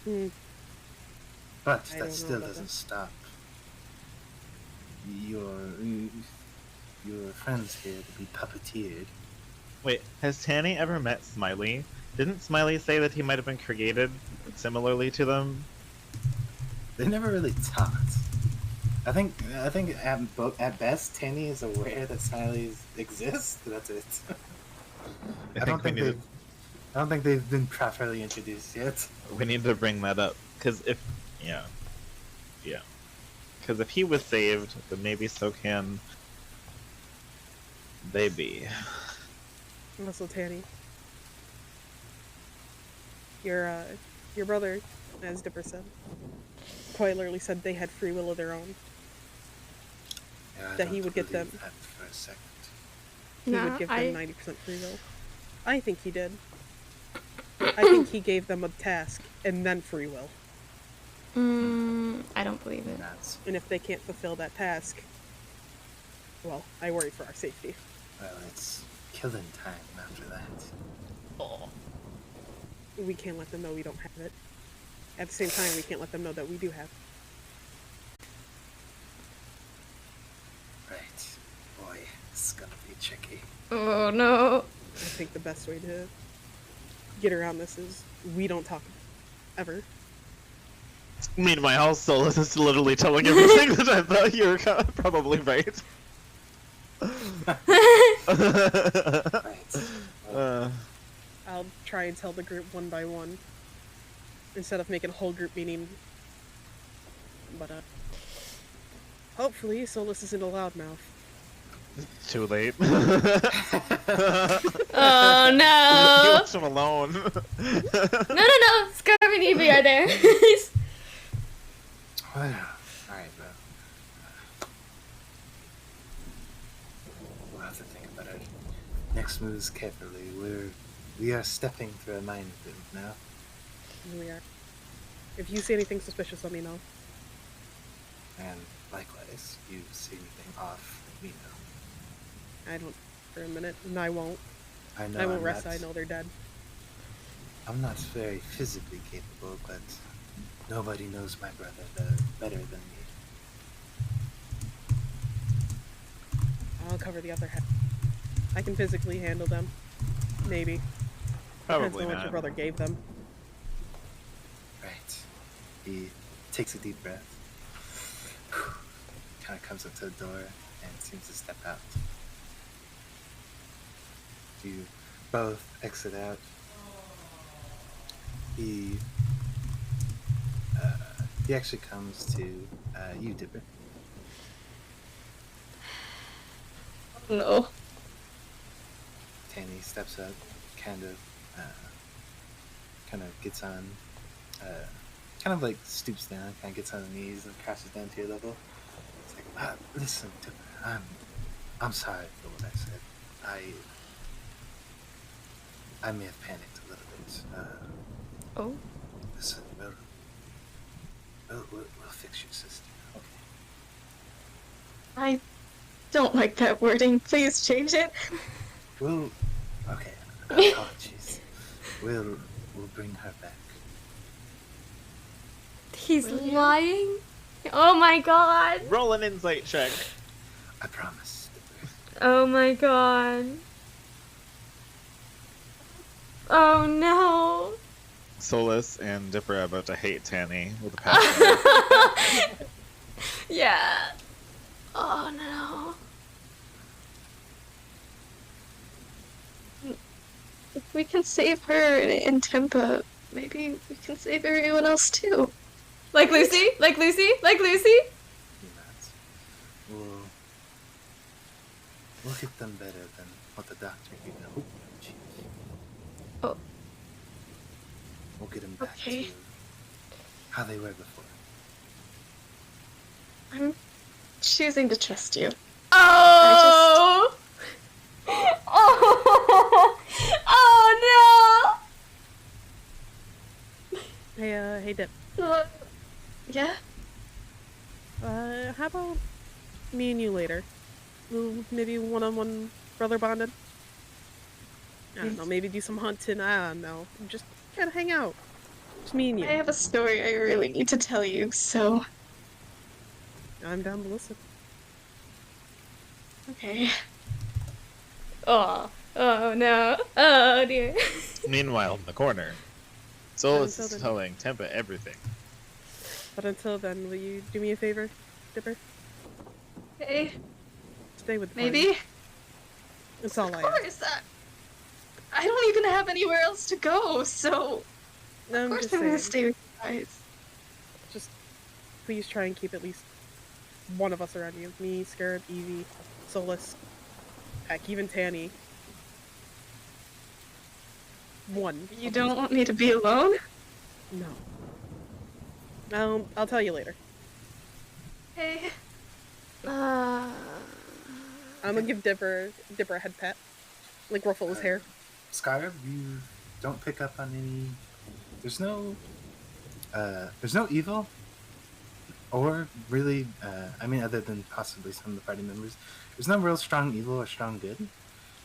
it. But that still doesn't stop your friends here to be puppeteered. Wait, has Tanny ever met Smiley? Didn't Smiley say that he might have been created similarly to them? They never really talked. I think at best Tanny is aware that Smiley exists. That's it. I don't think they've been properly introduced yet. We need to bring that up, because if because if he was saved, then maybe so can they be. Also, Tanny, your brother, as Dipper said, quite literally said they had free will of their own. Yeah, that he would get them. That for a second. He would give them 90% free will. I think he did. I think he gave them a task and then free will. I don't believe it. And if they can't fulfill that task, well, I worry for our safety. Well, it's killing time after that. Oh. We can't let them know we don't have it. At the same time, we can't let them know that we do have it. Right. Boy, this is gonna be tricky. Oh no. I think the best way to get around this is we don't talk ever. Meanwhile, Solus is literally telling everything that I thought you were probably right. Right. I'll try and tell the group one by one instead of making a whole group meeting. But hopefully Solus isn't a loudmouth. Too late. Oh no. You left him alone. No. Scarf and Evie are there. Well, alright, bro. We'll have to think about our next moves carefully. We are stepping through a minefield now. We are. If you see anything suspicious, let me know. And likewise, if you see anything off, let me know. I don't for a minute, and I won't. I know I won't I'm rest. not, I know they're dead. I'm not very physically capable, but nobody knows my brother better than me. I'll cover the other head. I can physically handle them. Maybe. Depends Probably on what your not. brother gave them. Right. He takes a deep breath. Kind of comes up to the door and seems to step out. You both exit out. He actually comes to you, Dipper. No. Tanny steps up, kind of gets on, kind of like stoops down, kind of gets on the knees and crashes down to your level. It's like, listen, Dipper, I'm sorry for what I said. I may have panicked a little bit. Oh. Listen, we'll fix your sister. Okay. I don't like that wording. Please change it. Okay. Apologies. We'll bring her back. He's Will you? lying? Oh my god. Roll an insight check. I promise. Dipper. Oh my god. Oh no. Solus and Dipper are about to hate Tanny with a passion. Yeah. Oh no. If we can save her in Tempa, maybe we can save everyone else too. Like Lucy? Like Lucy? Like Lucy? Do not. We'll get them better than what the doctor gave them. Oh, jeez. Oh. We'll get them back Okay. to how they were before. I'm choosing to trust you. Oh! Oh! Oh Hey, Dip. Yeah? How about me and you later? Maybe one-on-one brother bonded? I don't know, maybe do some hunting, I don't know. Just kind of hang out. Just me and you. I have a story I really need to tell you, so... I'm down to listen. Okay. no. Oh no. Oh dear. Meanwhile, in the corner, Solus Until is then. telling Tempa everything. But until then, will you do me a favor, Dipper? Okay, Stay with the party. maybe? That's all Of I ask. course, I don't even have anywhere else to go, so... Of I'm course just I'm gonna saying. stay with you guys. Just please try and keep at least one of us around you. Me, Scarab, Evie, Solus, heck, even Tanny. One. You don't want me to be alone? No. I'll tell you later. Hey. I'm gonna give Dipper a head pat. Like ruffle his hair. Skyrim, you don't pick up on any. There's no evil, or really, I mean, other than possibly some of the party members, there's no real strong evil or strong good,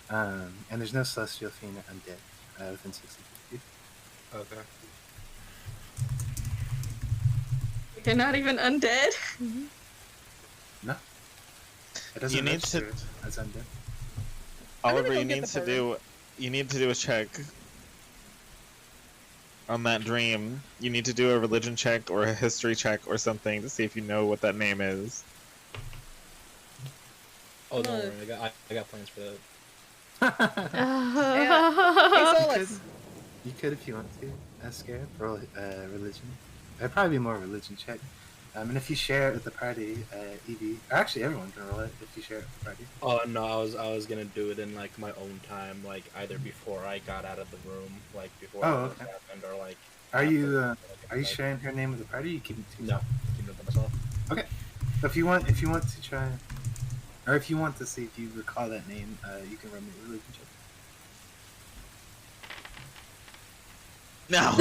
and there's no celestial fiend or undead within 60 feet. Okay. You're not even undead? No, it doesn't You need to- register as undead. Oliver, go you get need the to party. do a check on that dream. You need to do a religion check or a history check or something to see if you know what that name is. Oh, don't Uh. worry. I got plans for that. Hey, You Solus! you could if you want to. Scarab, roll religion. It'd probably be more a religion check. And if you share it with the party, Evie, or actually everyone can roll it if you share it with the party. Oh no, I was gonna do it in like my own time, like either before I got out of the room, like before Oh, all this okay. happened, or like. Are you after, are you like, sharing her name with the party? Or you keep it to No, yourself? keep it to myself. If you want to try, or if you want to see if you recall that name, you can run me a religion check. No.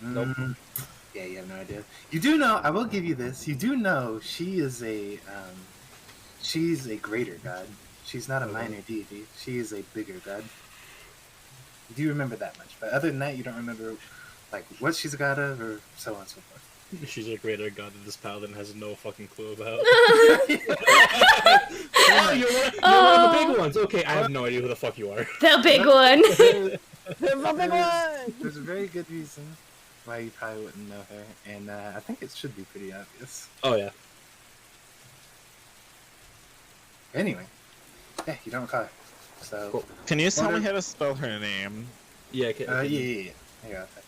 Nope. Yeah, you have no idea. You do know. I will give you this. You do know she's a greater god. She's not a minor deity. She is a bigger god. You do remember that much, but other than that, you don't remember like what she's a god of, or so on and so forth. She's a greater god that this paladin has no fucking clue about. Oh. You're one of the big ones. Okay, I have no idea who the fuck you are. The big one. The big one! There's a very good reason why you probably wouldn't know her, and I think it should be pretty obvious. Oh yeah. Anyway, yeah, you don't recall her. So, Cool. Can you tell me how to spell her name? Yeah. yeah. I got that.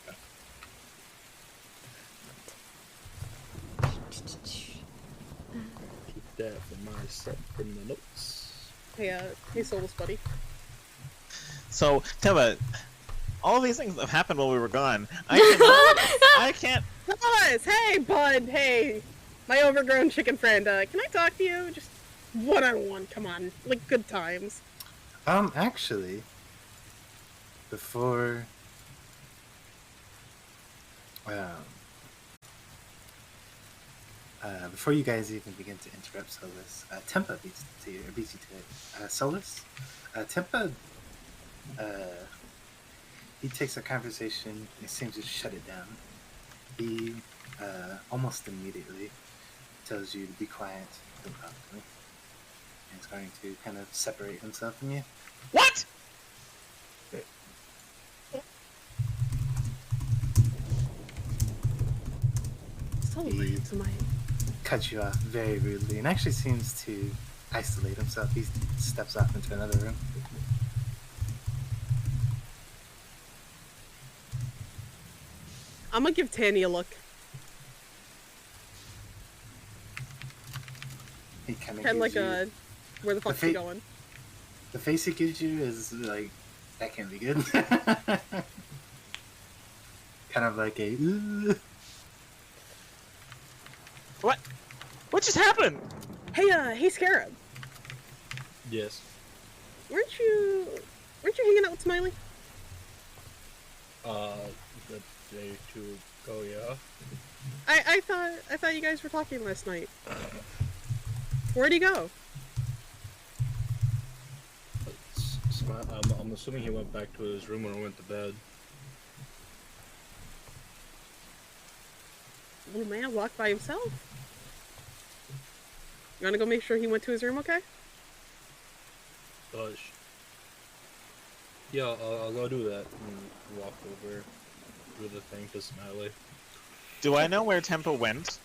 Keep that for myself from the notes. Hey, Solus buddy. So, Teva, all these things have happened while we were gone. I can't. Solus! Hey, bud! Hey! My overgrown chicken friend, can I talk to you? Just one-on-one, come on. Like, good times. Actually, before before you guys even begin to interrupt Solus, Tempa beats you to it. Solus, Tempa, he takes a conversation and he seems to shut it down. He almost immediately tells you to be quiet and talk to me. And he's going to kind of separate himself from you. What? Solus, am I... Cuts you off very rudely and actually seems to isolate himself. He steps off into another room. I'm gonna give Tanny a look. He kind Kind of like you, where the fuck's he going? The face he gives you is like, that can't be good. Kind of like a, ooh. What? What just happened? Hey, Scarab. Yes. Weren't you hanging out with Smiley? The day to go, yeah. I thought you guys were talking last night. Where'd he go? I'm assuming he went back to his room when I went to bed. Little man walked by himself. You wanna go make sure he went to his room, okay? Yeah, I'll go do that and walk over, do the thing to Smiley. Do I know where Tempa went?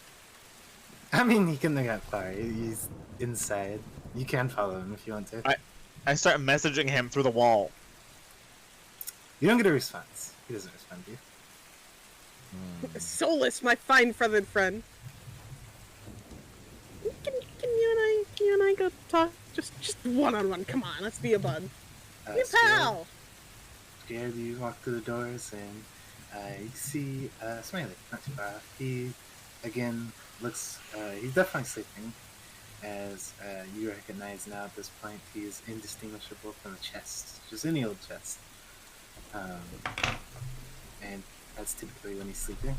I mean, he couldn't have got far. He's inside. You can follow him if you want to. I start messaging him through the wall. You don't get a response. He doesn't respond to you. Solus, my fine feathered friend. Can you and I go talk? Just one-on-one. Come on, let's be a bud. Be a pal. Scared, you walk through the doors and you see Smiley, not too far off. He, again, looks, he's definitely sleeping. As you recognize now at this point, he is indistinguishable from a chest. Just any old chest. And that's typically when he's sleeping.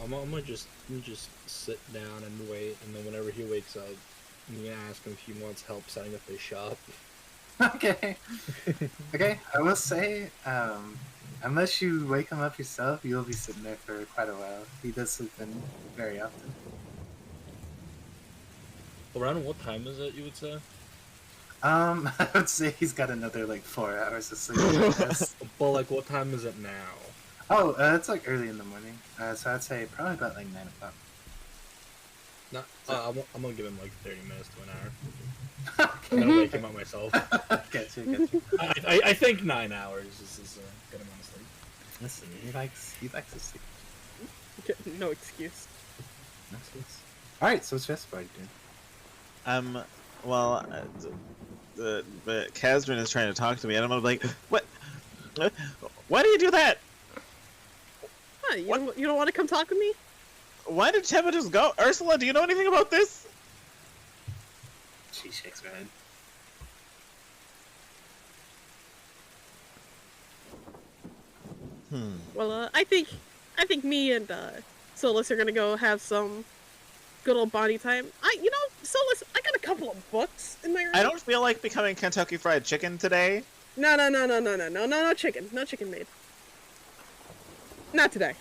I'm gonna just sit down and wait, and then whenever he wakes up, I'm gonna ask him if he wants help setting up his shop. Okay. Okay, I will say, unless you wake him up yourself, you'll be sitting there for quite a while. He does sleep in very often. Around what time is it, you would say? I would say he's got another, like, 4 hours of sleep. I guess. But, like, what time is it now? Oh, it's, like, early in the morning. So I'd say probably about, like, 9 o'clock. Not, I'm gonna give him, like, 30 minutes to an hour. I'm gonna wake him up myself. Gotcha. I think 9 hours is a good amount of sleep. Listen, he likes to sleep. No excuse. No excuse. Alright, so what's Vesparty doing? Well, the Kazrin is trying to talk to me, and I'm like, what? Why do you do that? Huh, you don't want to come talk with me? Why did Tempa just go? Ursula, do you know anything about this? She shakes her head. Well, I think me and Solus are gonna go have some good old body time. Solus, I got a couple of books in my room. I don't feel like becoming Kentucky Fried Chicken today. No chicken. No chicken made. Not today.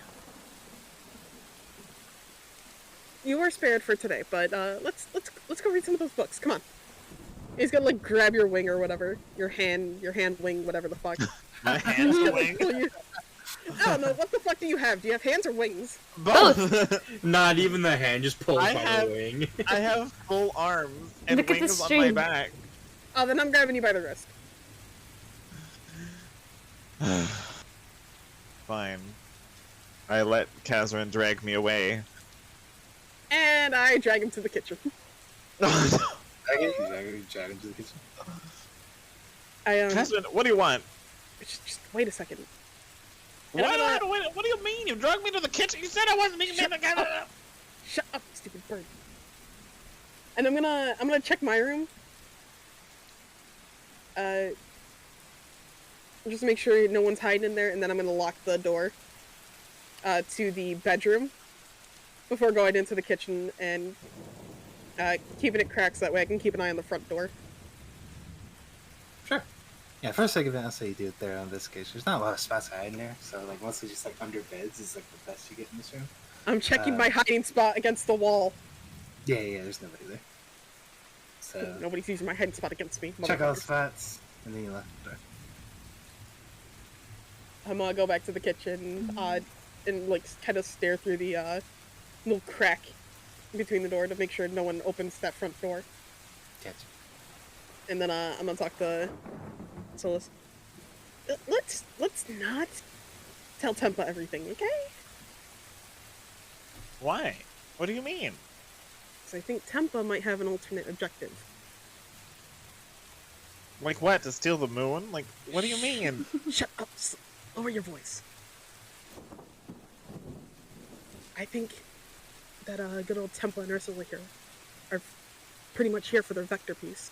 you were spared for today, but let's go read some of those books. Come on. He's gonna like grab your wing or whatever, your hand wing, whatever the fuck. My hands He's are gonna wing. pull you- I don't know, what the fuck do you have? Do you have hands or wings? Both. Not even the hand, just pulls I by have- the wing. I have full arms and Look at the wings on my string. back. Oh, then I'm grabbing you by the wrist. Fine. I let Kazran drag me away. And I drag him to the kitchen. Drag into the kitchen. Kazran, what do you want? Just wait a second. What do you mean? You dragged me to the kitchen? You said I wasn't being Shut up. Shut up, stupid bird. And I'm gonna check my room. Just make sure no one's hiding in there, and then I'm gonna lock the door to the bedroom before going into the kitchen and keeping it cracked so that way I can keep an eye on the front door. Sure. Yeah, first I give it, I'll say you do it there on this case. There's not a lot of spots to hide in there, so like mostly just like under beds is like the best you get in this room. I'm checking my hiding spot against the wall. Yeah, there's nobody there. So Nobody's using my hiding spot against me. check all the motherfuckers. spots, and then you lock the door. I'm gonna go back to the kitchen and like kind of stare through the little crack between the door to make sure no one opens that front door. Catch. And then I'm gonna talk to Solus. Let's not tell Tempa everything, okay? Why? What do you mean? Because I think Tempa might have an alternate objective. Like what? To steal the moon? Like, what do you mean? Shut up! Lower your voice. I think that good old Tempa and Ursula here are pretty much here for their vector piece.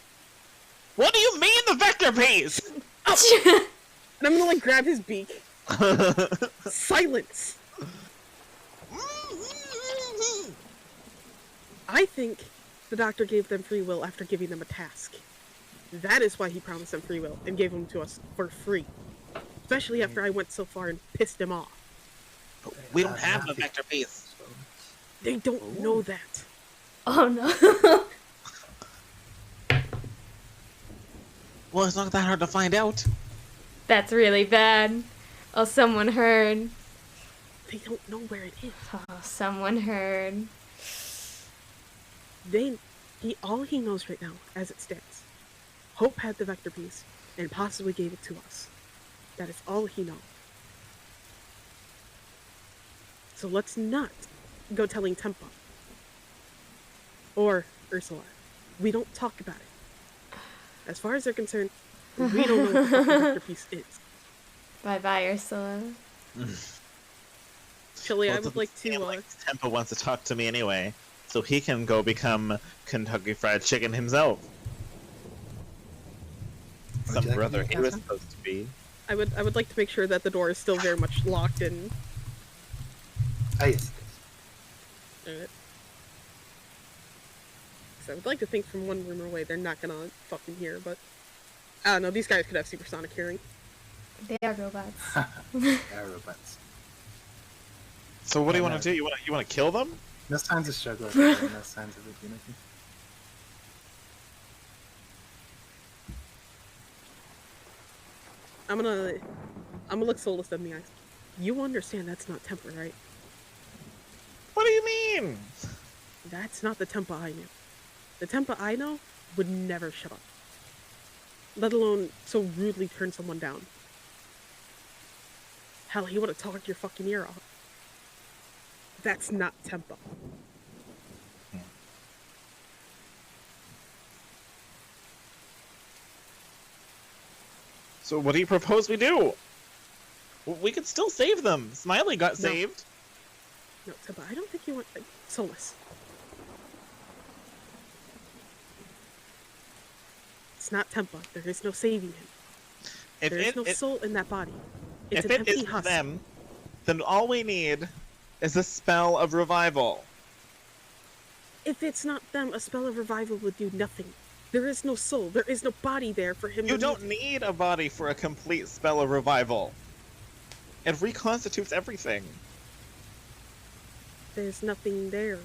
What do you mean the vector piece? And I'm gonna like grab his beak. Silence! I think the doctor gave them free will after giving them a task. That is why he promised them free will and gave them to us for free. Especially after I went so far and pissed him off. We don't have the vector piece. They don't know that. Oh no. Well, it's not that hard to find out. That's really bad. Oh, someone heard. They don't know where it is. Oh, someone heard. All he knows right now, as it stands. Hope had the vector piece and possibly gave it to us. That is all he knows. So let's not go telling Tempa. Or Ursula. We don't talk about it. As far as they're concerned, we don't know what the fucking vector piece is. Bye-bye, Ursula. Actually, Well, I would like to, Tempa wants to talk to me anyway, so he can go become Kentucky Fried Chicken himself. Would you like brother to do he was that? supposed to be. I would like to make sure that the door is still very much locked and... Ah, yes. Because I would like to think from one room away they're not gonna fucking hear, but... I don't know, these guys could have supersonic hearing. They are robots. Yeah, robots. So what do you I want know. to do? You want to kill them? No signs of struggle. No signs of it being anything. I'm gonna look Solus in the eyes. You understand that's not Tempa, right? What do you mean? That's not the Tempa I knew. The Tempa I know would never shut up. Let alone so rudely turn someone down. Hell, he would have talked your fucking ear off. That's not Tempa. So what do you propose we do? We could still save them. Smiley got No. saved. No, Tempa, I don't think you want... Solus. It's not Tempa. There is no saving him. If There is no soul in that body. It's if an it empty is husk. them, then all we need is a spell of revival. If it's not them, a spell of revival would do nothing. There is no soul. There is no body there for him You to don't meet. need a body for a complete spell of revival. It reconstitutes everything. There's nothing there.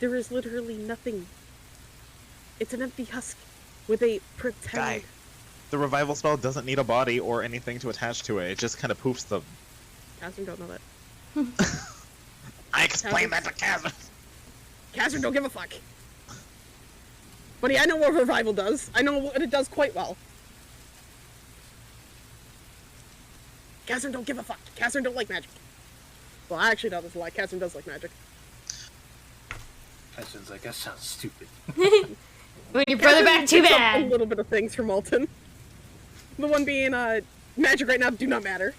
There is literally nothing. It's an empty husk with a pretend. Guy, the revival spell doesn't need a body or anything to attach to it. It just kind of poofs them. Kazrin don't know that. I explained that to Kazrin. Kazrin don't give a fuck. Buddy, I know what revival does. I know what it does quite well. Kazrin don't give a fuck. Kazrin don't like magic. Well, actually, that was a lie. Kazrin does like magic. Kazrin's like, that sounds stupid. When your brother back, too picks up bad. A little bit of things from Alton. The one being, magic right now do not matter.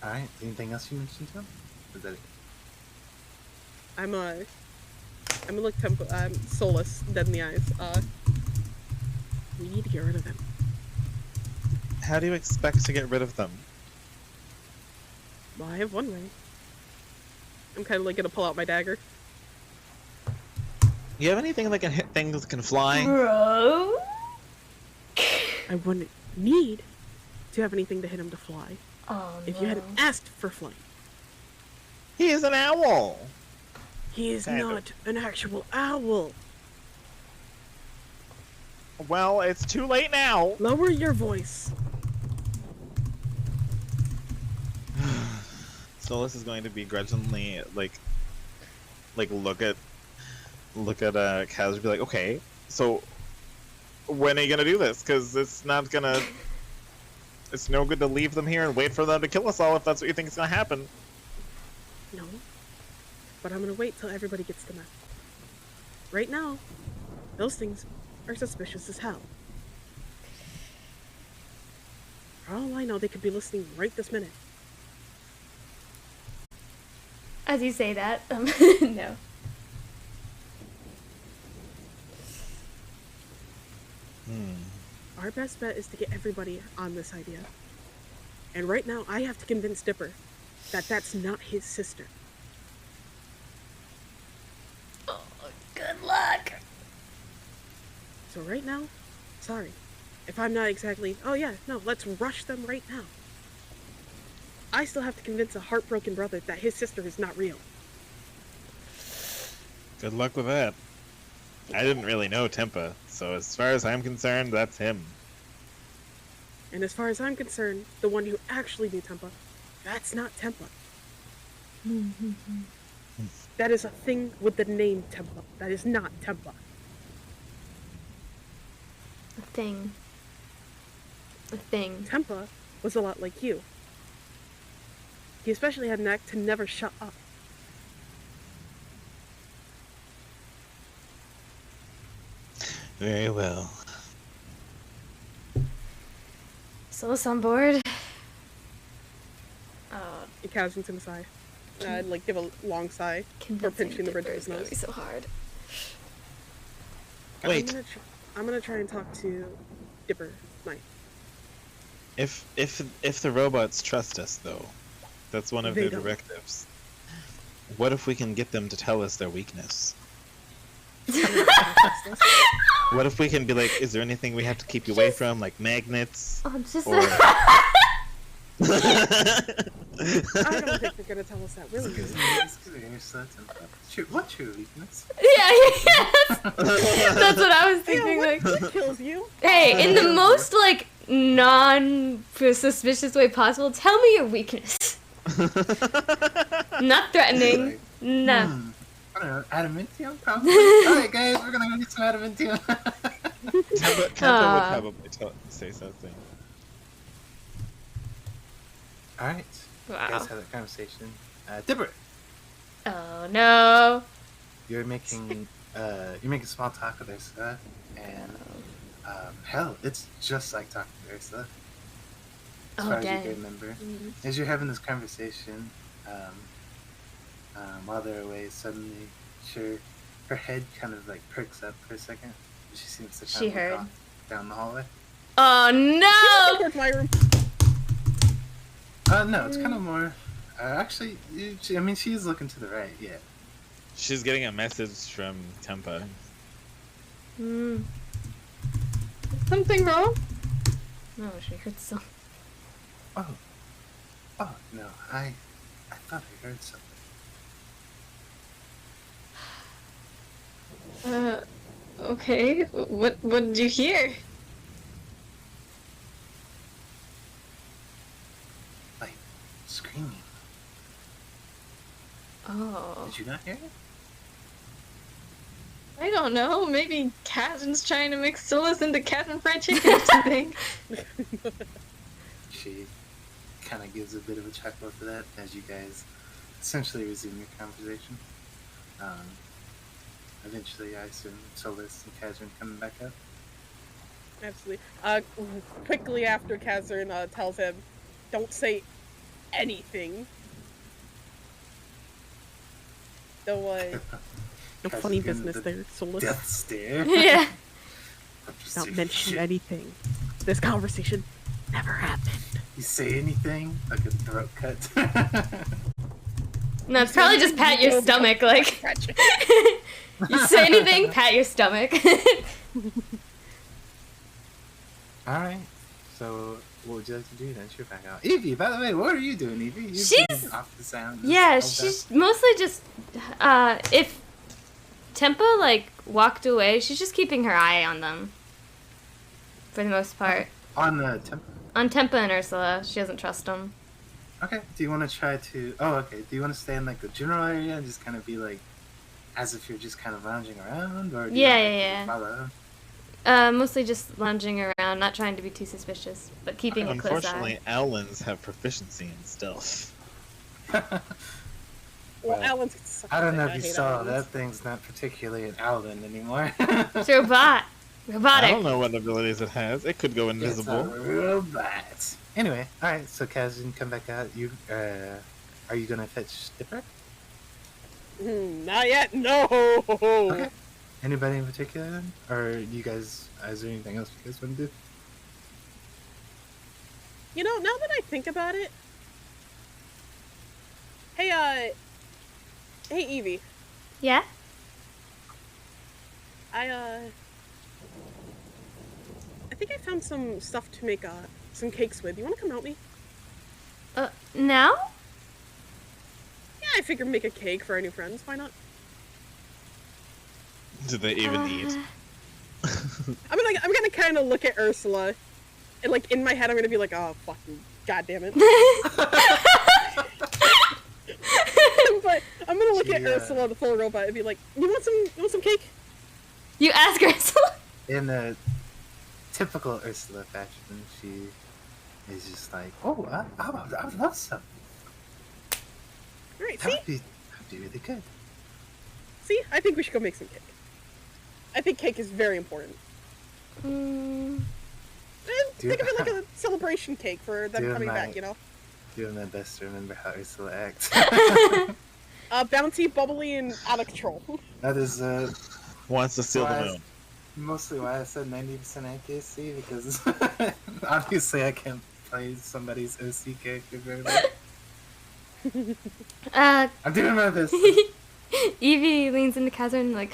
Alright, anything else you mentioned to him? Or is that it? I'm gonna look Solus dead in the eyes. We need to get rid of him. How do you expect to get rid of them? Well, I have one way. I'm kind of like gonna pull out my dagger. You have anything that can hit things that can fly? Bro. I wouldn't need to have anything to hit him to fly Oh, if no. you hadn't asked for flight. He is an owl! He is Kind of. not an actual owl. Well, it's too late now! Lower your voice. Solus is going to begrudgingly, like look at Kaz and be like, okay, so when are you gonna do this? Because it's no good to leave them here and wait for them to kill us all if that's what you think is gonna happen. No. But I'm gonna wait till everybody gets to meth. Right now, those things are suspicious as hell. For all I know, they could be listening right this minute. As you say that, no. Our best bet is to get everybody on this idea. And right now, I have to convince Dipper that that's not his sister. Oh, good luck. So right now, sorry. If I'm not exactly, oh yeah, no, let's rush them right now. I still have to convince a heartbroken brother that his sister is not real. Good luck with that. I didn't really know Tempa, so as far as I'm concerned, that's him. And as far as I'm concerned, the one who actually knew Tempa, that's not Tempa. That is a thing with the name Tempa. That is not Tempa. A thing. A thing. Tempa was a lot like you. He especially had an act to never shut up. Very well. Solus on board. He cows into his eye. I'd like give a long sigh for pinching the bridge of his It's gonna nose. be so hard. Wait, I'm gonna try and talk to Dipper Knight. if the robots trust us, though, that's one of They their don't. directives. What if we can get them to tell us their weakness? What if we can be like, is there anything we have to keep you away from, like magnets? Oh, just Or... I don't think they're gonna tell us that, really. What's your weakness? yeah. That's what I was thinking. Like, What kills you? hey, in the most like non-suspicious way possible, tell me your weakness. Not threatening. No. I don't know, adamantium probably? Alright guys, we're gonna go get some adamantium. Tempa would probably say something. Alright, you Wow. guys have that conversation. Dipper, Oh no. you're making small talk with Ursula, and hell, it's just like talking to Ursula. As Oh, far as dang. you can remember. As you're having this conversation, while they're away, suddenly, her head kind of like perks up for a second. She seems to She kind of heard. look off down the hallway. Oh no. Towards my room. No, it's kind of more. Actually, she's looking to the right. Yeah. She's getting a message from Tempa. Something wrong? No, she heard some. Oh, Oh no, I thought I heard something. Okay. What did you hear? Like screaming. Oh. Did you not hear it? I don't know. Maybe Kazin's trying to mix Solus into Kazin fried chicken or something. She kind of gives a bit of a chuckle to that as you guys essentially resume your conversation. Eventually, I assume Solus and Kazrin coming back up. Absolutely. Quickly after Kazrin tells him, don't say anything. No, no Kazrin funny gives business the there, Solus. Death stare. Yeah. Not mention anything. This conversation never happened. You say anything, like a throat cut. No, it's probably just pat your stomach, like. You say anything, pat your stomach. Alright, so what would you like to do then? Shoot back out. Evie, by the way, what are you doing, Evie? You've She's- been off the sound. Yeah, this whole she's mostly just, if Tempa, like, walked away, she's just keeping her eye on them. For the most part. time. On the tempo. On Tempa and Ursula, she doesn't trust them. Okay, do you want to try to... Oh, okay. Do you want to stay in, like, the general area and just kind of be, like, as if you're just kind of lounging around? Or do Yeah, you yeah. follow? Mostly just lounging around, not trying to be too suspicious, but keeping a close Unfortunately, eye. Owlins have proficiency in stealth. Well, Well, Alan's. I don't know if you hate saw, Alan's. that thing's not particularly an Owlin anymore. It's a robot. I Robotic. don't know what abilities it has. It could go It's invisible. a robot. Anyway, alright, so Kaz didn't come back out. You, are you gonna fetch Dipper? Not yet, no! Okay. Anybody in particular then? Or you guys, is there anything else you guys want to do? You know, now that I think about it... Hey, hey, Evie. Yeah? I think I found some stuff to make, some cakes with. You wanna come help me? Now? Yeah, I figured make a cake for our new friends. Why not? Do they even eat? I'm gonna kind of look at Ursula, and like in my head, I'm gonna be like, "Oh, fucking goddamn it!" But I'm gonna look at Yeah. Ursula, the full robot, and be like, "You want some cake?" You ask Ursula? In a typical Ursula fashion, she is just like, oh, I would love some. All right, That'd see, be really good. I think we should go make some cake. I think cake is very important. Mm, And think of it like a celebration cake for them Doing coming my- back. You know, Doing my best to remember how Ursula acts. bouncy, bubbly, and out of control. That is Wants to steal the why- moon. mostly why I said 90% accuracy, because obviously I can't play somebody's OC character very well. I'm doing my best. Evie leans into Kazrin like,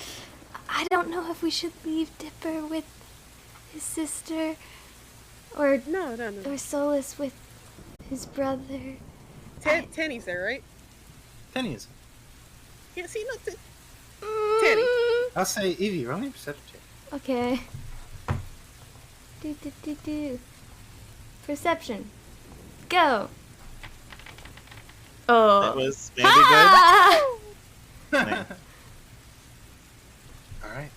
I don't know if we should leave Dipper with his sister, or No. or Solus with his brother. Tanny's there, right? Penny is. Yeah. See, no. Tanny. I'll say Evie, roll me a perception check. Okay. Do. Perception. Go. Oh. That was maybe Ah! good. Alright.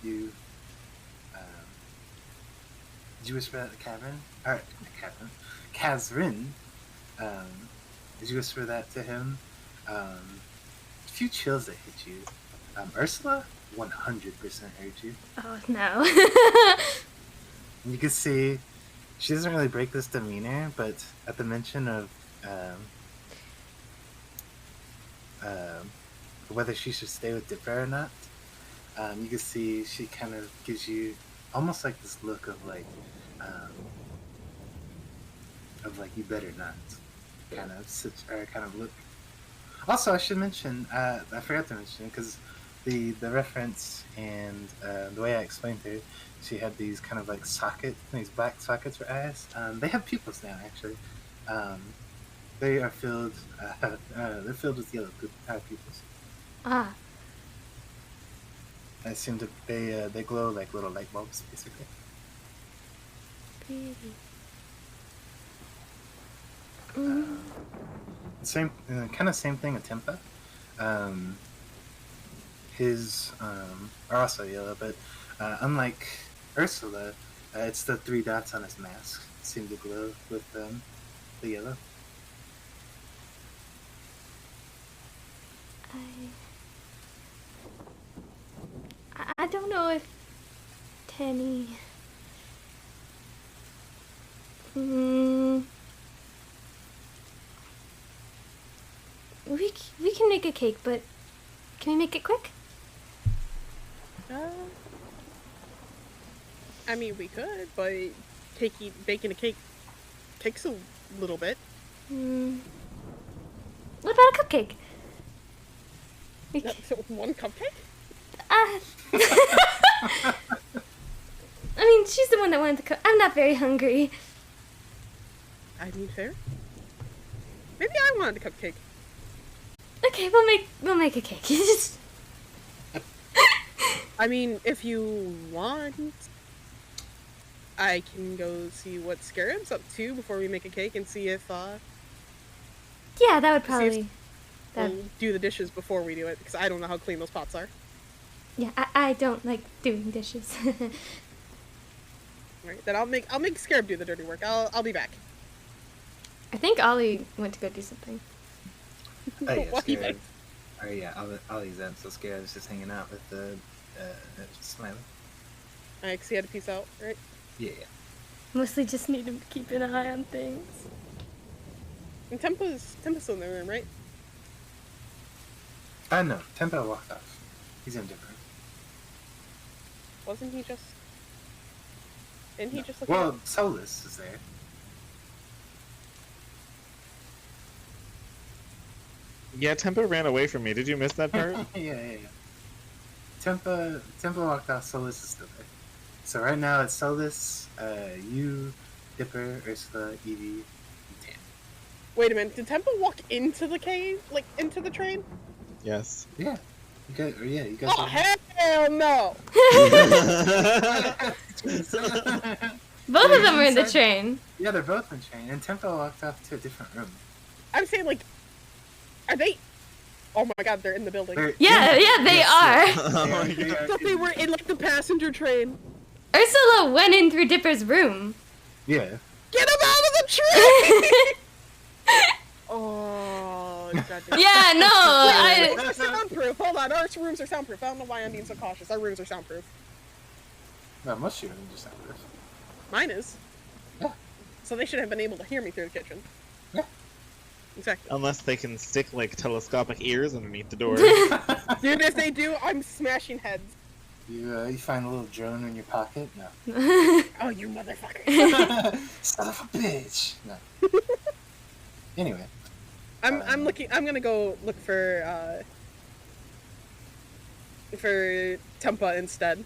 You, did you whisper that to Kazrin? Alright, Kazrin. Did you whisper that to him? A few chills that hit you. Ursula, 100% heard you. Oh no. And you can see, she doesn't really break this demeanor, but at the mention of, whether she should stay with Dipper or not, you can see she kind of gives you almost like this look of like you better not kind of look. Also, I should mention, I forgot to mention, because the reference and the way I explained to her, she had these kind of like sockets, these black sockets for eyes. They have pupils now, actually. They are filled. They're filled with yellow pupils. Ah. I seem to. They glow like little light bulbs, basically. Pretty. Same, kind of same thing with Tempa. His are also yellow, but unlike Ursula, it's the 3 dots on his mask seem to glow with the yellow. I don't know if Tenny. We can make a cake, but can we make it quick? I mean, we could, but baking a cake takes a little bit. What about a cupcake? One cupcake? I mean, she's the one that wanted to cook. I'm not very hungry. I mean, fair. Maybe I wanted a cupcake. Okay, we'll make a cake. I mean, if you want, I can go see what Scarab's up to before we make a cake and see if Yeah, that would probably. we'll do the dishes before we do it, because I don't know how clean those pots are. Yeah, I don't like doing dishes. Alright, then I'll make Scarab do the dirty work. I'll be back. I think Ollie went to go do something. Oh yeah, Why Scarab. not? Oh yeah, Ollie's out, so Scarab's just hanging out with the Smiley. Alright, so you had to peace out, right? Yeah. Mostly just need him to keep an eye on things. And Tempa's still in the room, right? No, Tempo walked off. He's indifferent. Wasn't he just... Didn't he No. just look Well, at Solus is there. Yeah, Tempo ran away from me. Did you miss that part? yeah. Tempo walked off, Solus is still there. So right now it's Solus, you, Dipper, Ursula, Evie, and Tam. Wait a minute, did Tempa walk into the cave? Like, into the train? Yes. Yeah. You guys Oh, hell no! Both of them were in the train. Yeah, they're both in train, and Tempo walked off to a different room. I'm saying, like, are they... Oh my god, they're in the building. Yeah, they are. Oh, They yeah. are I thought they were in, like, the passenger train. Ursula went in through Dipper's room. Yeah. Get him out of the train! Oh, goddamn. Yeah, no, Our I. rooms are soundproof. Hold on, our rooms are soundproof. I don't know why I'm being so cautious. Our rooms are soundproof. No, most of you just have this. Mine is. Yeah. So they should have been able to hear me through the kitchen. Yeah. Exactly. Unless they can stick like telescopic ears underneath the door. Dude, if they do, I'm smashing heads. You find a little drone in your pocket? No. Oh, you motherfucker. Son of a bitch! No. Anyway. I'm gonna go look for Tempa instead.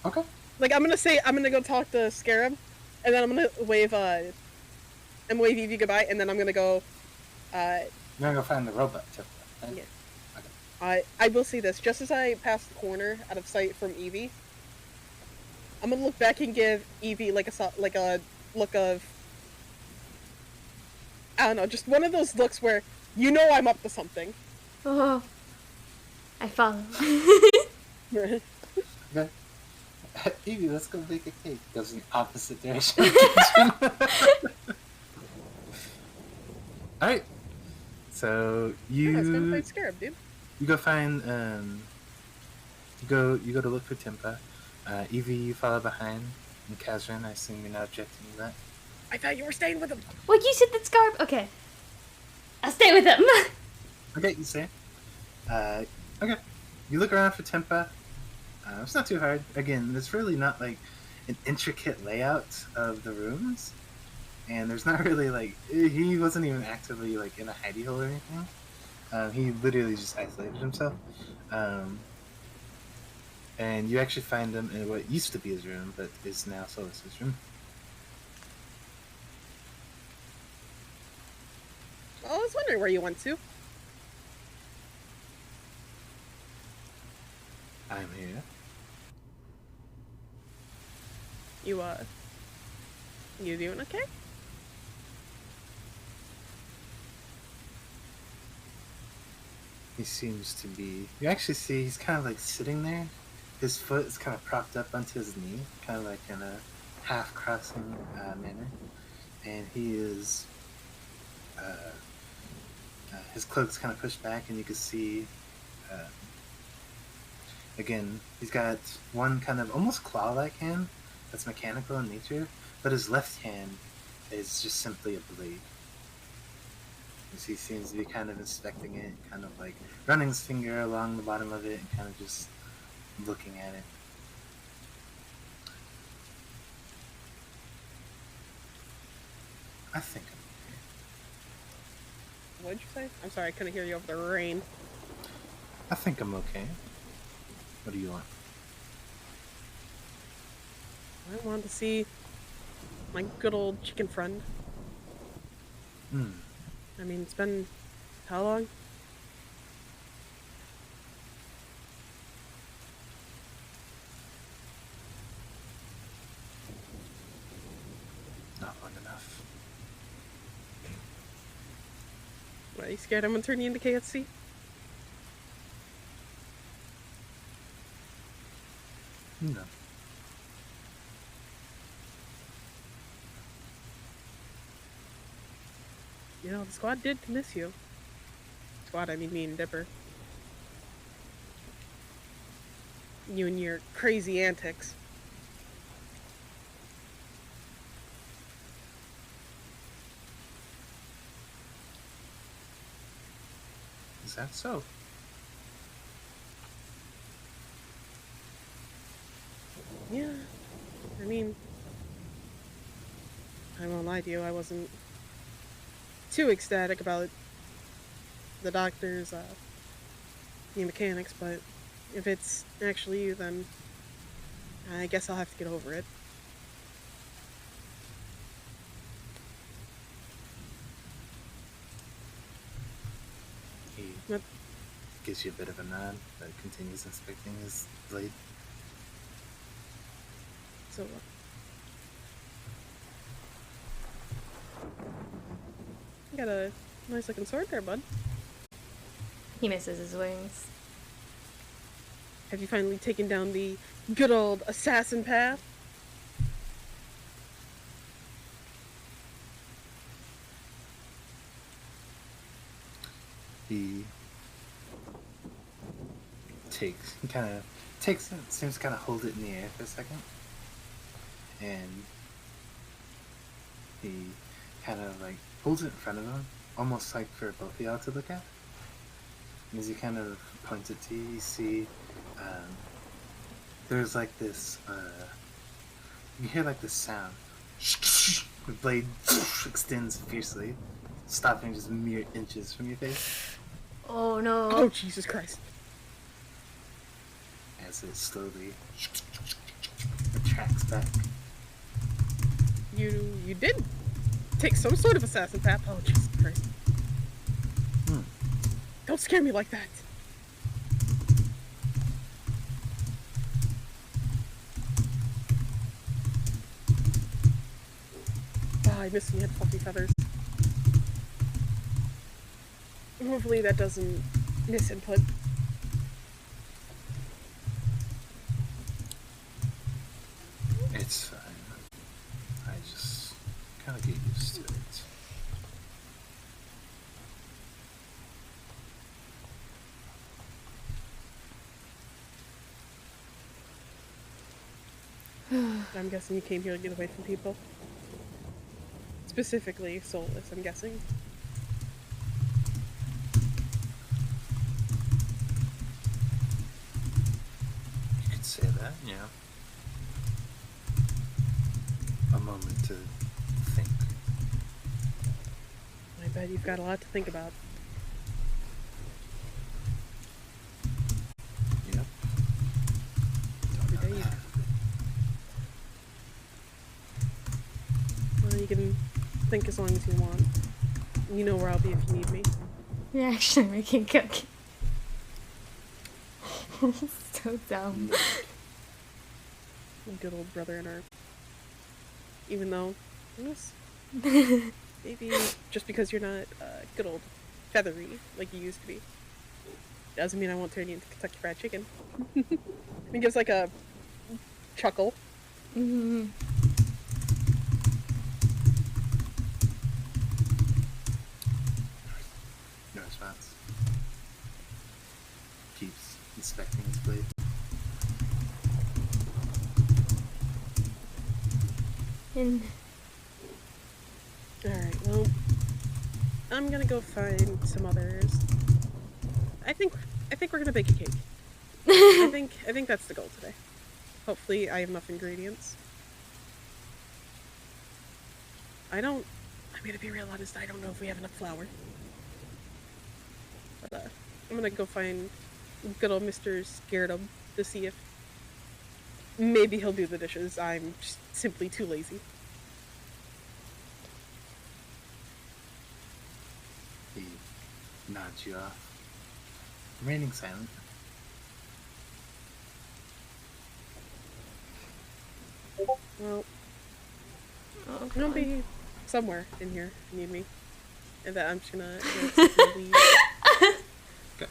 Okay. Like, I'm gonna go talk to Scarab, and then I'm gonna wave Evie goodbye, and then I'm gonna go, You're gonna go find the robot, too. Right? Yeah. Okay. I will see this. Just as I pass the corner out of sight from Evie, I'm gonna look back and give Evie like a look of, I don't know, just one of those looks where you know I'm up to something. Oh, I follow. Okay. Evie, let's go make a cake. Goes in the opposite direction. Alright. So Yeah, let's go you fight Scarab, dude. go find you go to look for Tempa. Evie, you follow behind, and Kazrin, I assume you're not objecting to that. I thought you were staying with him. Well, you said that Scarab. Okay, I'll stay with him. Okay, you say. Okay. You look around for Tempa. It's not too hard. Again, there's really not like an intricate layout of the rooms, and there's not really like he wasn't even actively like in a hidey hole or anything. He literally just isolated himself. And you actually find him in what used to be his room, but is now Solus's room. wondering where you went to. I'm here. You doing okay? He seems to be. You actually see he's kind of like sitting there. His foot is kind of propped up onto his knee, kind of like in a half crossing manner. And he is. His cloak's kind of pushed back, and you can see. Again, he's got one kind of almost claw-like hand that's mechanical in nature, but his left hand is just simply a blade. As he seems to be kind of inspecting it, kind of like running his finger along the bottom of it and kind of just looking at it. I think I'm okay. What'd you say? I'm sorry, I couldn't hear you over the rain. I think I'm okay. What do you want? I wanted to see my good old chicken friend. I mean, it's been how long? Not long enough. What, are you scared I'm gonna turn you into KFC? No. You know, the squad did miss you. Squad, I mean me and Dipper. You and your crazy antics. Is that so? Yeah, I mean, I won't lie to you, I wasn't too ecstatic about the doctor's new mechanics, but if it's actually you, then I guess I'll have to get over it. He What? gives you a bit of a nod, but continues inspecting his blade. So, you got a nice looking sword there, bud. He misses his wings. Have you finally taken down the good old assassin path? He kind of takes it, seems to kind of hold it in the air for a second, and he kind of like holds it in front of him, almost like for both of y'all to look at. And as he kind of points it to you, you see there's like this, you hear like this sound. The blade extends fiercely, stopping just mere inches from your face. Oh no. Oh, Jesus Christ. As it slowly retracts back. You did take some sort of assassin path. Oh, Jesus Christ. Don't scare me like that. Oh, I missed when you had fluffy feathers. Hopefully that doesn't miss input. It's fine. I just kind of get used to it. I'm guessing you came here to get away from people. Specifically, soulless, I'm guessing. You could say that, yeah. A moment to think. I bet you've got a lot to think about. Yep. Every day you... Well, you can think as long as you want. You know where I'll be if you need me. You're actually making cookies. So dumb. Good old brother in arms. Even though, yes, maybe just because you're not good old feathery like you used to be, doesn't mean I won't turn you into Kentucky Fried Chicken. He gives like a chuckle. Mm-hmm. No response. Keeps inspecting his blade. And Alright, well, I'm gonna go find some others. I think we're gonna bake a cake. I think that's the goal today. Hopefully I have enough ingredients. I'm gonna be real honest, I don't know if we have enough flour. But I'm gonna go find good old Mr. Scaredum to see if maybe he'll do the dishes. I'm just simply too lazy. He nods you off, remaining silent. Well, oh, I'll God. be somewhere in here if you need me. And that I'm just gonna take my leave. Okay.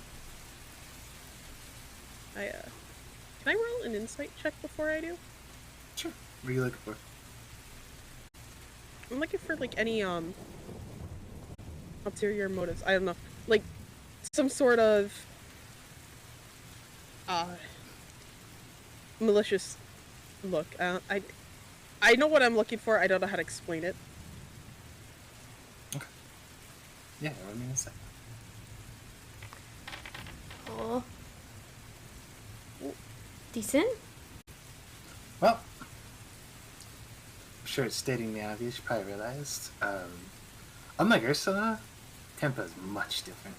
Can I roll an insight check before I do? Sure. What are you looking for? I'm looking for like any ulterior motives. I don't know. Like some sort of malicious look. I know what I'm looking for, I don't know how to explain it. Okay. Yeah, roll me a second. Oh. Decent? Well, I'm sure it's stating the obvious, you probably realized. Unlike Ursula, Tempa is much different.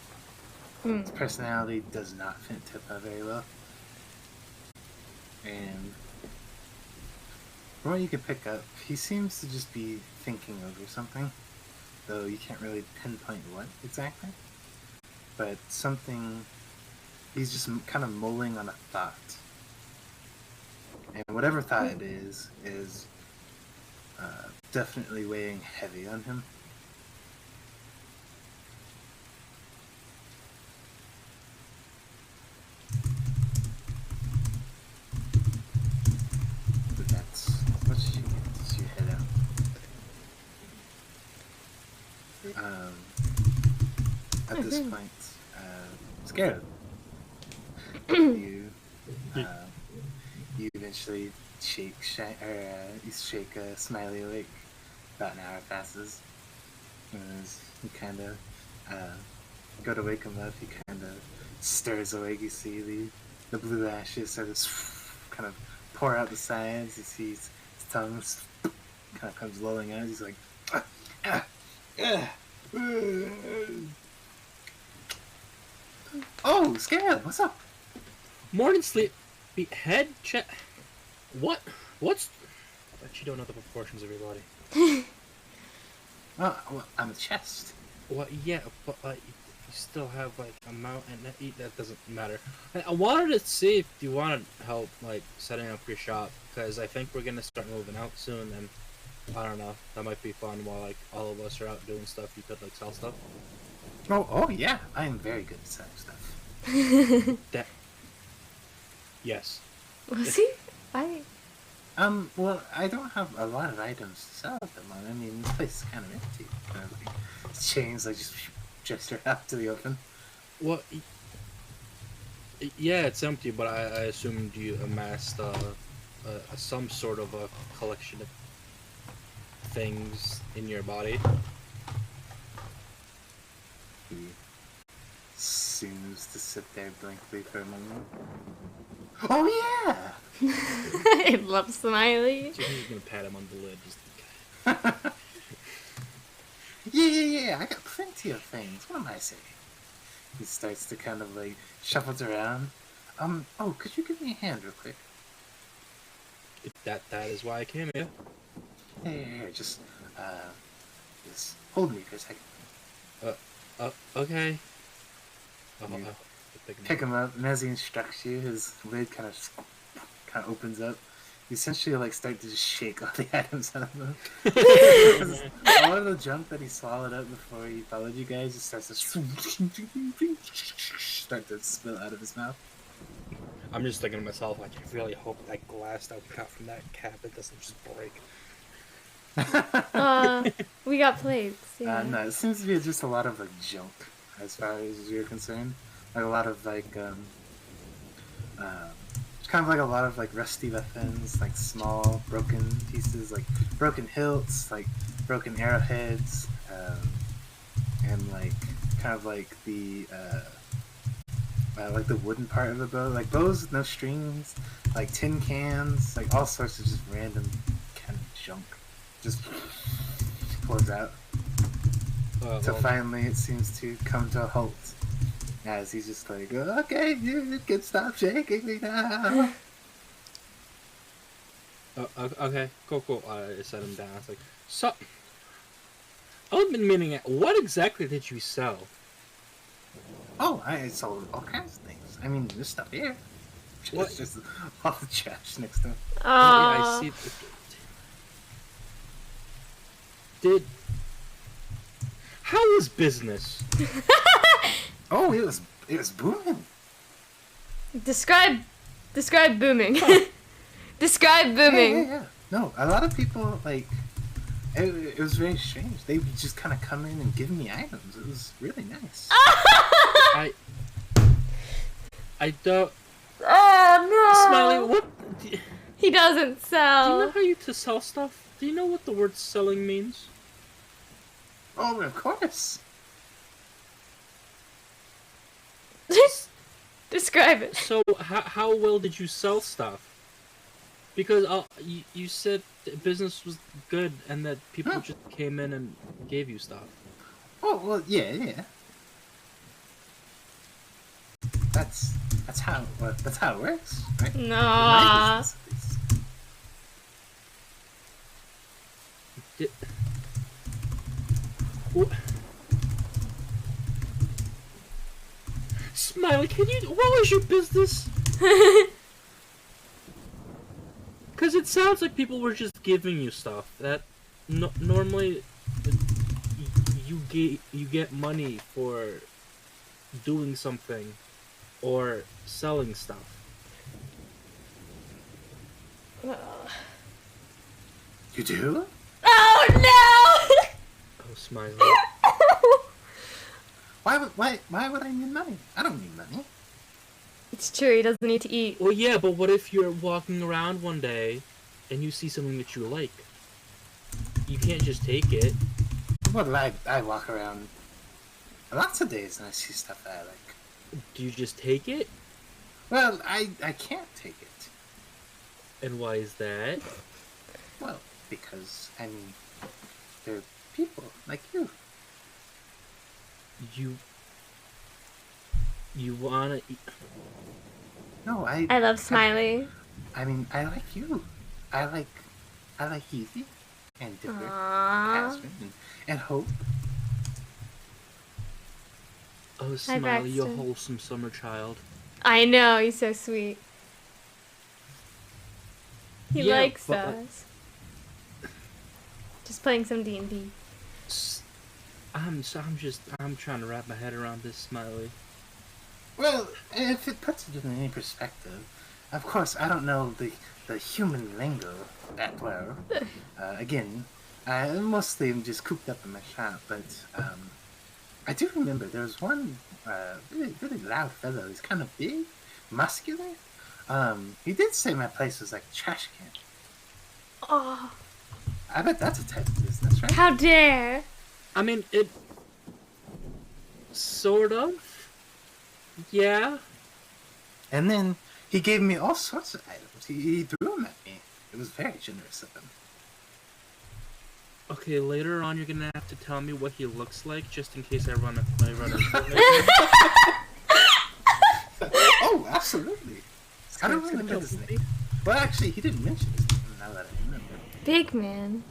His personality does not fit Tempa very well. And from what you can pick up, he seems to just be thinking over something, though you can't really pinpoint what exactly. But something, he's just kind of mulling on a thought. And whatever thought it is definitely weighing heavy on him. But that's what you get as you head out. At this point, Scared. You eventually shake Smiley awake. About an hour passes. And as you kind of go to wake him up, he kind of stirs awake. You see the blue ashes sort of kind of pour out the sides. You see his tongue kind of comes lolling out. He's like, oh, Scared, what's up? Morning sleep. Head check. What's? I bet you don't know the proportions of your body. Oh, well, I'm a chest. Well, yeah, but you still have like a mount and that doesn't matter. I wanted to see if you wanted help like setting up your shop because I think we're gonna start moving out soon and I don't know, that might be fun while like all of us are out doing stuff. You could like sell stuff. Oh yeah, I am very good at selling stuff. That. Yes. Was he? Well, I don't have a lot of items to sell at the moment. I mean, this place is kind of empty. Like, chains like just out to the open. Well, yeah, it's empty, but I assumed you amassed some sort of a collection of things in your body. He seems to sit there blankly for a moment. Oh yeah! I love Smiley. So he's gonna pat him on the lid. Just... Yeah, I got plenty of things. What am I saying? He starts to kind of like shuffles around. Oh, could you give me a hand real quick? That is why I came here. Here, just hold me for a second. Okay. You pick him up, and as he instructs you, his lid kind of opens up. You essentially like start to just shake all the items out of him. All of the junk that he swallowed up before he followed you guys just starts to start to spill out of his mouth. I'm just thinking to myself, like, I really hope that glass that we got from that cabinet doesn't just break. We got plates. Yeah. No, it seems to be just a lot of like junk as far as you're concerned. Like a lot of like it's kind of like a lot of like rusty weapons, like small broken pieces, like broken hilts, like broken arrowheads, and like kind of like the wooden part of the bow, like bows with no strings, like tin cans, like all sorts of just random kind of junk just pours out. So finally it seems to come to a halt as he's just like, okay, you can stop shaking me now. Okay, cool. I set him down. I was like, so, I've been meaning, what exactly did you sell? Oh, I sold all kinds of things. I mean, this stuff here. What? It's just all the trash next to him. Oh, yeah, I see. How was business? Oh, it was booming. Describe booming. Describe booming. Yeah. No, a lot of people like. It was very strange. They would just kind of come in and give me items. It was really nice. I don't. Oh no! Smiley, what? He doesn't Do sell. you know how you to sell stuff? Do you know what the word selling means? Oh, of course. Describe it. So how well did you sell stuff? Because you said business was good and that people just came in and gave you stuff. Oh well, yeah. That's how it works, right? No. My business, at least. Smiley, what was your business? Because it sounds like people were just giving you stuff. That normally you get money for doing something or selling stuff. You do? Oh no! Oh, Smiley. Why would I need money? I don't need money. It's true. He doesn't need to eat. Well, yeah, but what if you're walking around one day and you see something that you like? You can't just take it. Well, I walk around lots of days and I see stuff that I like. Do you just take it? Well, I can't take it. And why is that? Well, because, I mean, they're people like you. You wanna eat... No, I love Smiley. I mean, I like you. I like Easy and Dipper, Aww. Catherine, and Hope. Oh, Smiley, you Braxton. wholesome summer child. I know. He's so sweet. He Yeah, likes but, us. Just playing some D&D. I'm trying to wrap my head around this, Smiley. Well, if it puts it in any perspective, of course, I don't know the human lingo that well. Again, I mostly am just cooped up in my shop, but I do remember there was one really loud fellow. He's kind of big, muscular. He did say my place was like a trash can. Oh, I bet that's a type of business, right? how dare! I mean, it... Sort of. Yeah. And then he gave me all sorts of items. He threw them at me. It was very generous of him. Okay, later on you're gonna have to tell me what he looks like, just in case I run into him. Oh, absolutely. I don't remember his name. Well, actually, he didn't mention his name, now that I remember. Big man.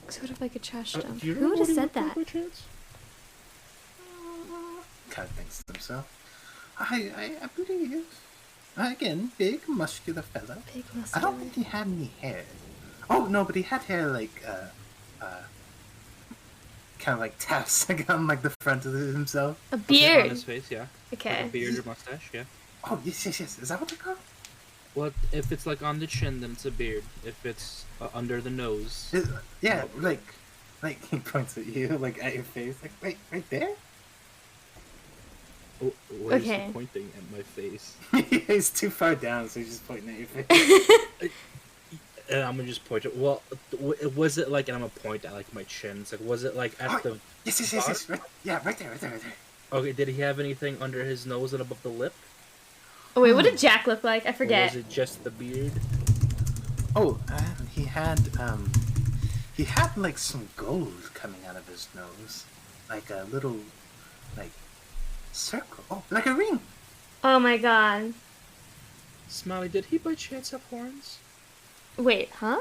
Sort of like a trash dump. Do you Who would have know said what he that? looked like by chance? kind of thinks to himself. I believe. Again, big, muscular fellow. Big I muscular. don't think he had any hair. Oh, no, but he had hair, like, kind of like taps like, on, like, the front of himself. A Okay, on beard. his face, yeah. Like Okay. a beard or mustache, yeah. Oh, yes. Is that what they're called? Well, if it's like on the chin, then it's a beard. If it's under the nose, Yeah, like, he points at you, like, at your face. Like, right there? where is Okay. he pointing at my face? He's too far down, so he's just pointing at your face. And I'm gonna just point it. Well, was it like? And I'm gonna point at like my chin. It's like, was it like at the? Yes. Right, yeah, right there. Okay, did he have anything under his nose and above the lip? Oh wait, what did Jack look like? I Or forget. was it just the beard? Oh, he had like some gold coming out of his nose, like a little, like, circle. Oh, like a ring. Oh my god. Smiley, did he by chance have horns? Wait, huh?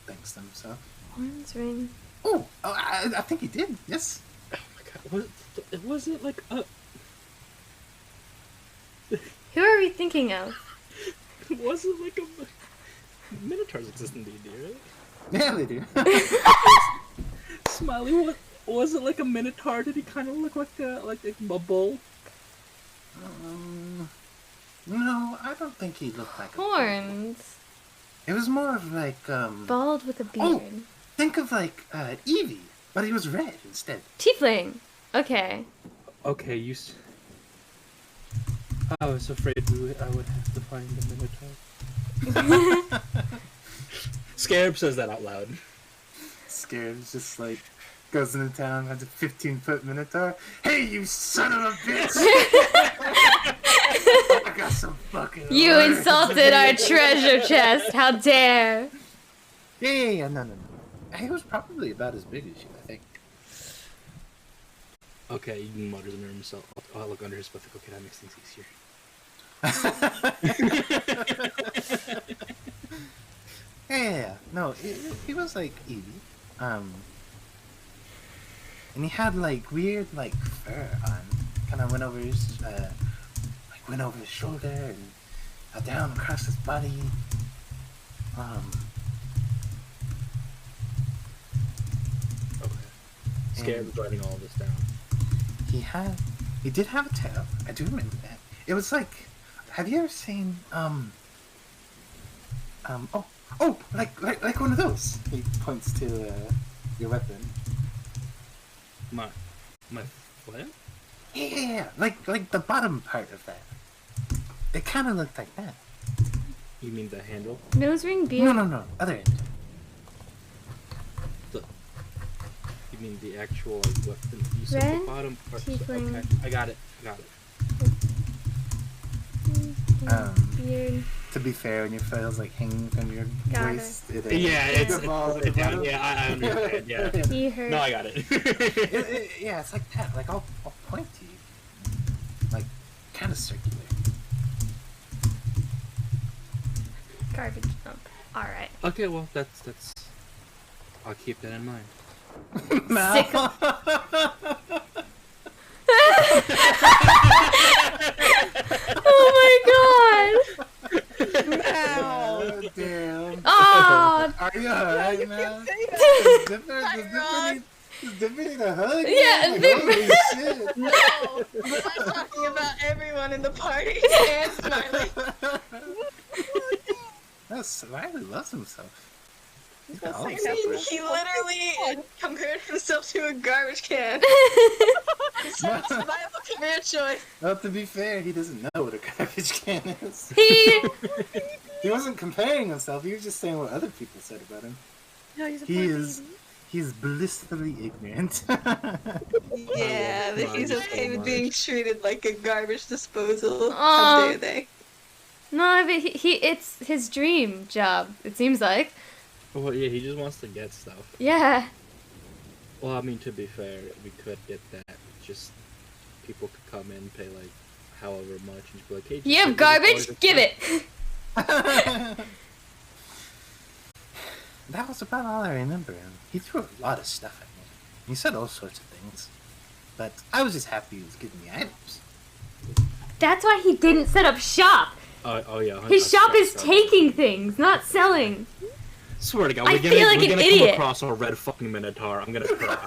Thanks to himself. Horns ring. Oh, I think he did. Yes. Oh my god, was it like a? Who are we thinking of? Was it like a? Minotaurs exist in D&D, right? Yeah, they do. Smiley, what was it like a minotaur? Did he kind of look like a bull? No, I don't think he looked like a Horns. It was more of like Bald with a Oh. beard. think of like Eevee, but he was red instead. Tiefling. Okay. Okay, I was afraid I would have to find the minotaur. Scarab says that out loud. Scared, just like goes into town, has a 15-foot minotaur. Hey, you son of a bitch! I got some fucking. You words. insulted our treasure chest. How dare? Yeah, no. He was probably about as big as you, I think. Okay, he mutters under himself. I'll look under his foot. Okay, that makes things easier. Yeah, no, he was like Eevee. And he had like weird like fur on. Kind of went over his shoulder and down across his body. Okay. Scarab is writing all this down. He did have a tail. I do remember that. It was like, have you ever seen like one of those? He points to your weapon. My what? Yeah, like the bottom part of that. It kind of looked like that. You mean the handle? Nose ring, beard. No, other end. You mean the actual like weapon? You said Red the bottom part. tiefling. Okay, I got it. Beard. To be fair, when your flail's like hanging from your Got waist, it Yeah, it's- the balls at the bottom. Yeah, I understand. Yeah. He hurt. No, I got it. Yeah, it's like that. Like I'll point to you, like kind of circular. Garbage dump. Alright. Okay, well that's. I'll keep that in mind. Sick of- Oh my god! Oh, damn. Oh! Are you alright, man? Does Dipper need a hug? Yeah, Like, Dipper- holy shit. No, I'm talking about everyone in the party and Smiley. No, Smiley loves himself. He's got all Say the that. stuff. He literally compared himself to a garbage can. So it's my career choice. Well, to be fair, he doesn't know what a garbage can is. He wasn't comparing himself. He was just saying what other people said about him. No, he's a He poor is. baby. He's blissfully ignorant. Yeah, that he's okay with being treated like a garbage disposal. Aw. How dare they? No, but it's his dream job, it seems like. Well, yeah, he just wants to get stuff. Yeah. Well, I mean, to be fair, we could get that. Just people could come in, pay like however much, and just be like, "Hey, just You take have these garbage? toys." Give it! That was about all I remember him. He threw a lot of stuff at me. He said all sorts of things. but I was just happy he was giving me items. That's why he didn't set up shop. Oh yeah. His shop is taking things, not selling. Swear to God, I we're feel like gonna an come idiot. across a red fucking Minotaur. I'm gonna cry.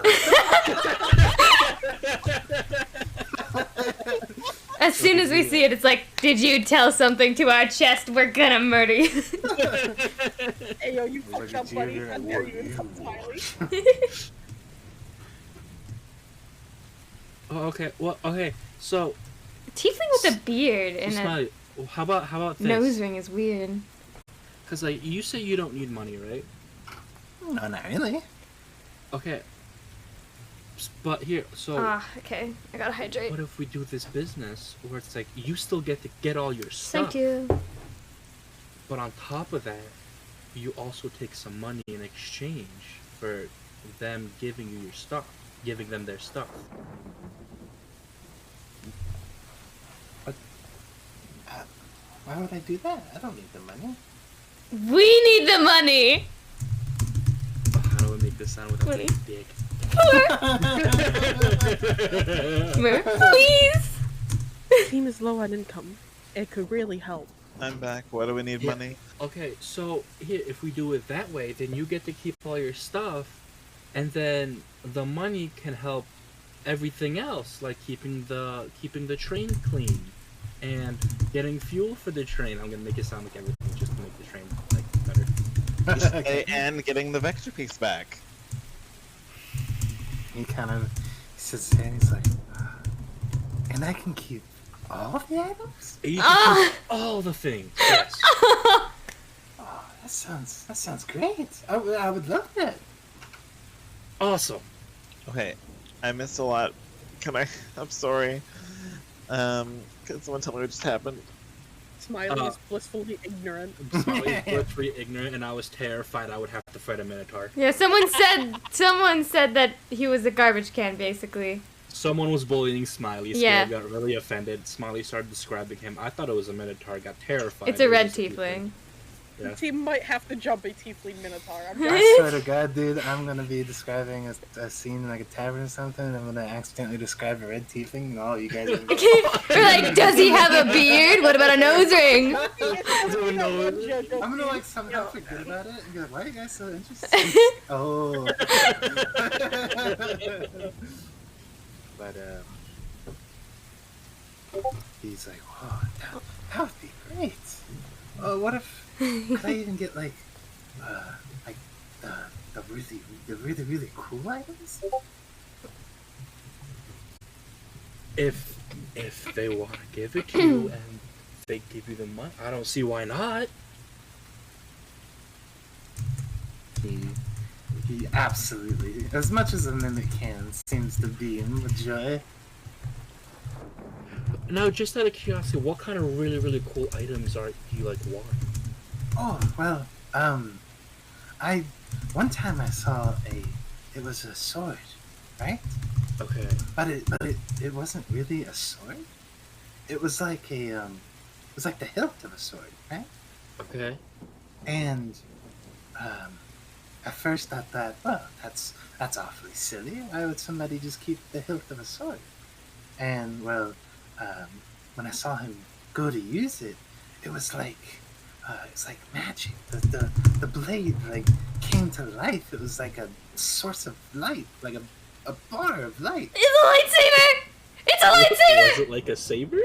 As soon as we see it, it's like, did you tell something to our chest? We're gonna murder you. Hey yo, you Look fucked at up, you, buddy. you're How a dare you warrior. insult Smiley? Oh, okay. Well, okay. So, Tiefling with a beard and a Smiley, how about this? nose ring is weird. Because like you say you don't need money, right? No, not really. Okay. But here, so Okay. I gotta hydrate. what if we do this business where it's like you still get to get all your stuff, Thank you. but on top of that, you also take some money in exchange for them giving you your stuff, giving them their stuff. Why would I do that? I don't need the money. We need the money. Oh, how do I make this sound without being big? Please. Team is low on income. It could really help. I'm back. Why do we need Yeah. money? Okay, so here, if we do it that way, then you get to keep all your stuff, and then the money can help everything else, like keeping the train clean, and getting fuel for the train. I'm gonna make it sound like everything just to make the train like better. Okay. And getting the vector piece back. He kind of sits there and he's like, and I can keep all the items? You can keep all the things. Yes. Oh, that sounds great. I would love that. Awesome. Okay, I missed a lot. I'm sorry. Can someone tell me what just happened? Smiley is blissfully ignorant. Smiley was pretty ignorant, and I was terrified I would have to fight a Minotaur. Yeah, someone said that he was a garbage can, basically. Someone was bullying Smiley, so Yeah. I got really offended. Smiley started describing him. I thought it was a Minotaur. I got terrified. It's a It red was tiefling. Yeah. The team might have to jump a tiefling minotaur. I'm I just swear to God, dude, I'm gonna be describing a scene in like a tavern or something, and I'm gonna accidentally describe a red tiefling, and all you guys are gonna Okay, we're like, does he have a beard? What about a nose ring? I'm gonna like somehow forget about it and be like, why are you guys so interested? Oh. But he's like, whoa, that would be great. Oh, what if could I even get like the really cool items? If they want to give it to you and they give you the money, I don't see why not. He absolutely, as much as a mimic can, seems to beam with joy. Now, just out of curiosity, what kind of really cool items do you like want? Oh, well, one time I saw it was a sword, right? Okay. But it wasn't really a sword. It was like it was like the hilt of a sword, right? Okay. And, at first I thought, well, that's awfully silly. Why would somebody just keep the hilt of a sword? And, well, when I saw him go to use it, it was like magic. The blade like came to life. It was like a source of light, like a bar of light. It's a lightsaber! It's a lightsaber! Was it like a saber?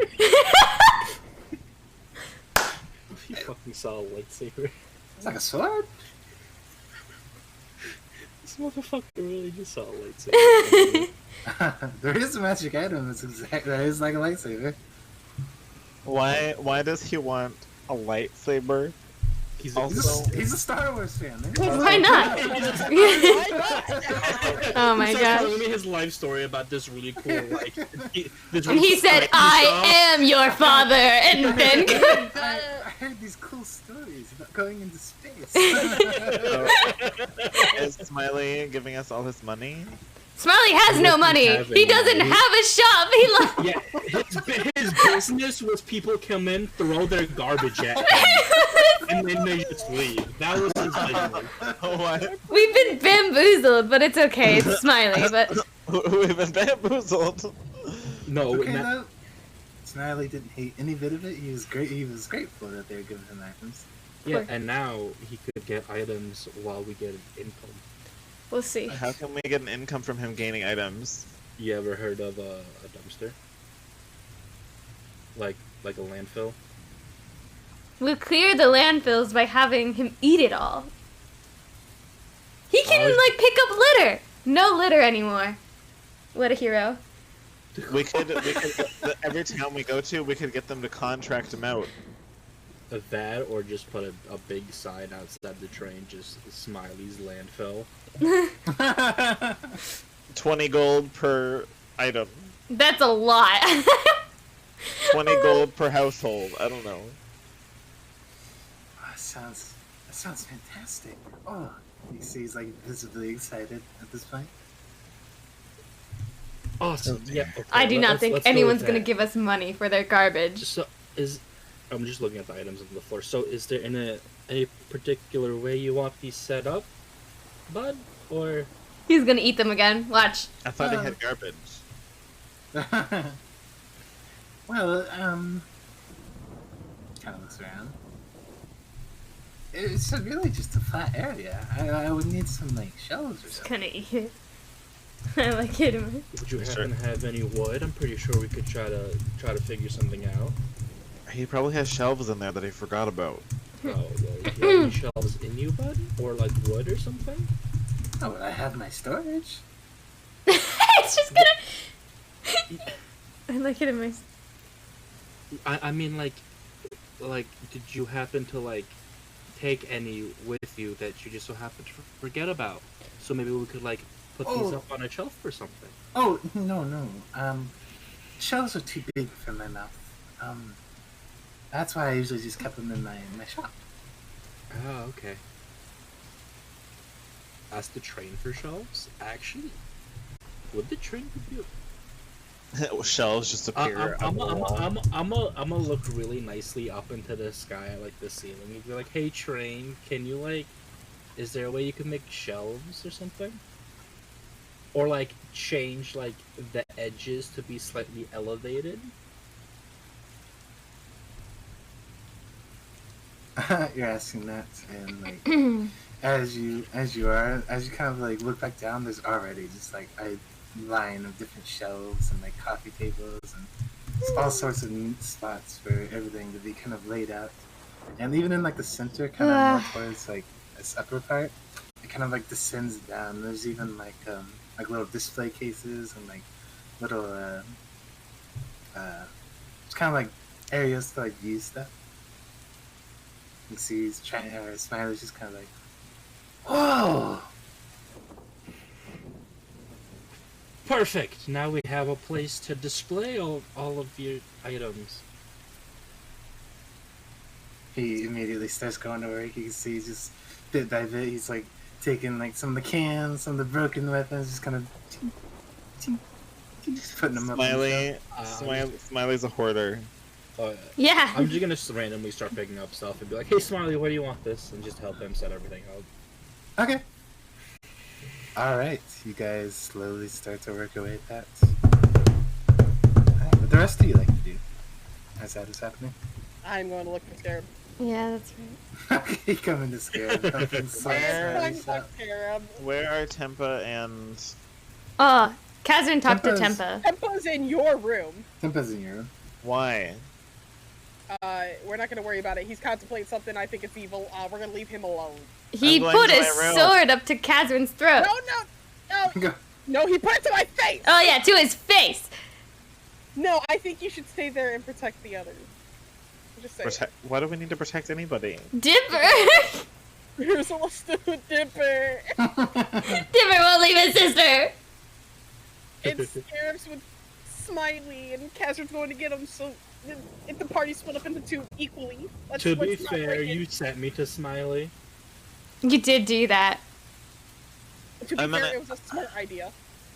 You fucking saw a lightsaber. It's like a sword. This motherfucker really just saw a lightsaber. There is a magic item that is like a lightsaber. Why does he want a lightsaber? He's He's a Star Wars fan. Why not? Oh my He's gosh. telling me his life story about this really cool, like. And he said, I am your father, and then... I heard these cool stories about going into space. Is Smiley giving us all his money? Smiley has no money. He doesn't have a shop. He Yeah, his business was people come in, throw their garbage at him, and then they just leave. That was his business. What? We've been bamboozled, but it's okay. It's Smiley, but We've been bamboozled. No, Okay, though. Smiley didn't hate any bit of it. He was great. He was grateful that they were giving him items. yeah, and now he could get items while we get income. We'll see. How can we get an income from him gaining items? You ever heard of a dumpster? Like a landfill? We'll clear the landfills by having him eat it all. He can, like, pick up litter! No litter anymore. What a hero. We could every town we go to, we could get them to contract him out. That, or just put a big sign outside the train, just Smiley's landfill. 20 gold per item. That's a lot. 20 gold per household. I don't know. Oh, that sounds fantastic. Oh, you see, he's like visibly excited at this point. Awesome. Yeah. Okay, I do not think let's go anyone's with gonna that. give us money for their garbage. So I'm just looking at the items on the floor. So is there any particular way you want these set up, bud? Or He's gonna eat them again. Watch. I thought he had garbage. Well, kind of looks around. It's really just a flat area. I would need some, like, shelves or He's something. gonna eat it. I like it. would you happen to have any wood? I'm pretty sure we could try to figure something out. He probably has shelves in there that he forgot about. Oh, well, do you have any shelves in you, bud? Or like wood or something? Oh, but I have my storage. It's just gonna. I like it in my. I mean, like, did you happen to, like, take any with you that you just so happened to forget about? So maybe we could, like, put these up on a shelf or something. Oh, no. Shelves are too big for my mouth. That's why I usually just kept them in my shop. Oh, okay. Ask the train for shelves? Actually, would the train be... Shelves just appear. I'm gonna look really nicely up into the sky, like the ceiling, and be like, "Hey, train, can you, like, is there a way you can make shelves or something? Or, like, change, like, the edges to be slightly elevated?" You're asking that, and like as you kind of like look back down, there's already just like a line of different shelves and like coffee tables and all sorts of neat spots for everything to be kind of laid out. And even in like the center, kind of more towards like this upper part, it kind of like descends down. There's even like little display cases and like little it's kind of like areas to like use stuff. You see, he's trying. Smiley's just kind of like, whoa. Perfect. Now we have a place to display all of your items. He immediately starts going to work. You can see just bit by bit, he's like taking like some of the cans, some of the broken weapons, just kind of just putting them up. Smiley's a hoarder. Yeah. I'm just gonna just randomly start picking up stuff and be like, "Hey, Smiley, where do you want this?" and just help him set everything up. Okay. Alright, you guys slowly start to work away at that. Alright, what the rest of you like to do as that is happening? I'm going to look for Scarab. Yeah, that's right. Okay, coming to scare him. Where are Tempa and... Oh, Kazrin talked to Tempa's- Tempa. Tempa's in your room. Tempa's in your room. Why? We're not going to worry about it. He's contemplating something. I think it's evil. We're going to leave him alone. He I'm going put to his my room. sword up to Kazrin's throat. No. Go. No, he put it to my face! Oh yeah, to his face. No, I think you should stay there and protect the others. Just say Why do we need to protect anybody? Dipper. Here's a list of Dipper. Dipper won't leave his sister. It's Scarabs with Smiley, and Kazrin's going to get him, so if the party split up into two equally. To be let's not fair, break it. you sent me to Smiley. You did do that. To be I'm fair, gonna- it was a smart idea.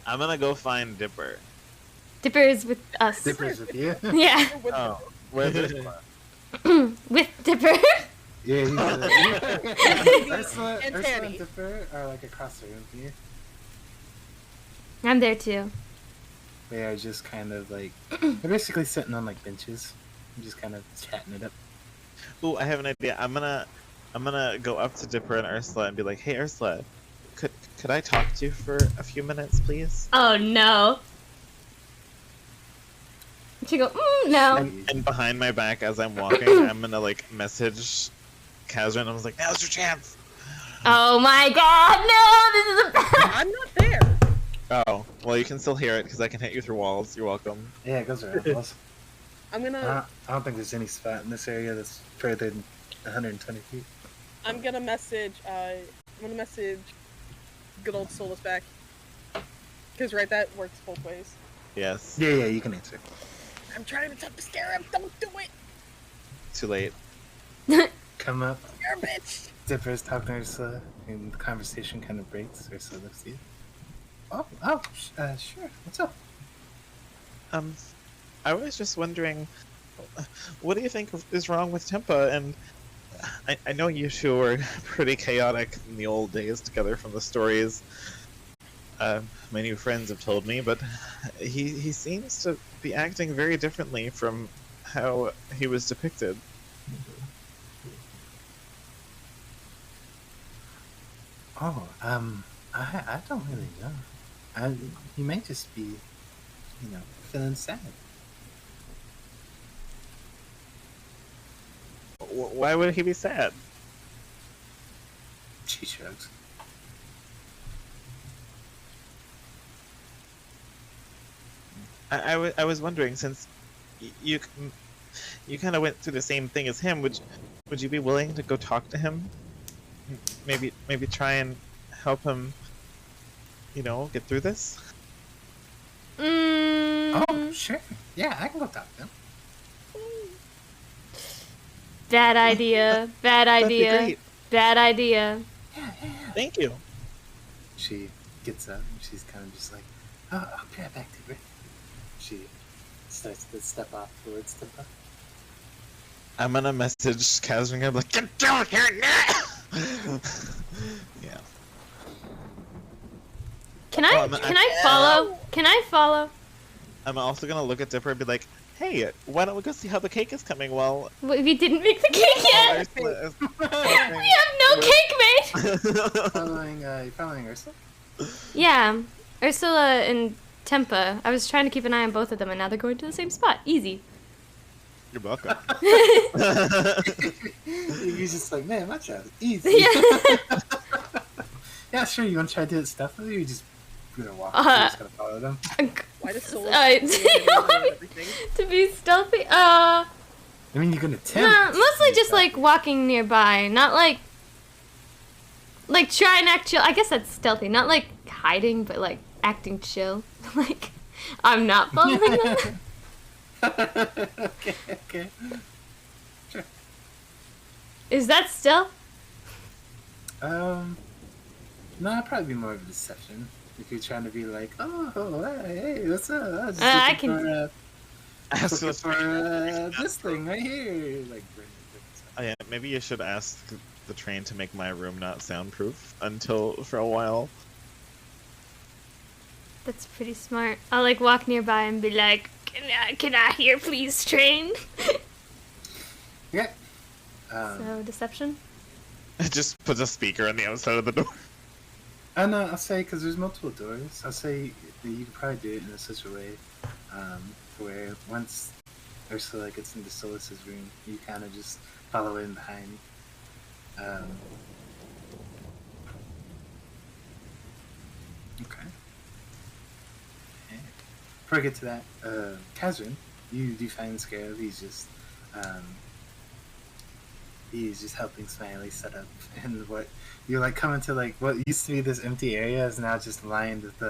I'm gonna go find Dipper. Dipper is with us. Dipper's with you? Yeah, With Oh, where's this? with Dipper. Yeah, he's Ursula And and Tanny. Dipper are like across the room from you. I'm there too. They are just kind of like they're basically sitting on like benches, and just kind of chatting it up. Ooh, I have an idea. I'm gonna go up to Dipper and Ursula and be like, "Hey, Ursula, could I talk to you for a few minutes, please?" Oh no. She go, no. And behind my back, as I'm walking, I'm gonna like message Kazran. I was like, "Now's your chance." Oh my god, no! This is a bad. I'm not there. Oh, well, you can still hear it because I can hit you through walls. You're welcome. Yeah, it goes around walls. I'm gonna I don't think there's any spot in this area that's further than 120 feet. I'm gonna message good old Solus back. Cause right, that works both ways. Yes. Yeah, you can answer. I'm trying to scare him. Don't do it. Too late. Come up. You're a bitch. Dipper's talking to Ursula, and the conversation kind of breaks. Ursula looks at you. Sure. What's up? I was just wondering, what do you think is wrong with Tempa? And I know you two were pretty chaotic in the old days together from the stories my new friends have told me, but he seems to be acting very differently from how he was depicted. Oh, I don't really know. He may just be, feeling sad. Why would he be sad? She shrugs. I was wondering, since you kind of went through the same thing as him, would you be willing to go talk to him? Maybe try and help him, get through this? Oh, sure. Yeah, I can go talk to him. Bad idea. Bad That'd be idea. great. Bad idea. Yeah. Thank you. She gets up and she's kind of just like, oh, I'll be right back, Dipper. She starts to step off towards Dipper. I'm gonna message Kazran. I'm like, get down here now! Yeah. Can I follow? Can I follow? I'm also gonna look at Dipper and be like, hey, why don't we go see how the cake is coming while We didn't make the cake yet. Ursula is We have no cake made. Following Ursula? Yeah, Ursula and Tempa. I was trying to keep an eye on both of them, and now they're going to the same spot. Easy. You're welcome. He's just like, man, my job is easy. Yeah. Yeah, sure. You want to try to do it stealthily, or you just gonna walk? Uh, You're just gonna follow them. Why does Solus everything? To be stealthy. I mean, you're gonna attempt. Nah, mostly just stealthy. like walking nearby, not like try and act chill. I guess that's stealthy, not like hiding, but like acting chill. Like I'm not following them. Okay. Sure. Is that stealth? No, it'd probably be more of a deception. If you're trying to be like, oh, hey, what's up? I was just I looking can- for this thing right here. Like, Oh, yeah, maybe you should ask the train to make my room not soundproof for a while. That's pretty smart. I'll like walk nearby and be like, can I hear please, train? yeah. So deception. Just put a speaker on the outside of the door. And I'll say, because there's multiple doors, I'll say that you could probably do it in such a way where once Ursula gets into Solus's room, you kind of just follow in behind. Okay. Before I get to that, Kazran, you do find Scarab. He's just helping Smiley set up, and what you're like coming to like what used to be this empty area is now just lined with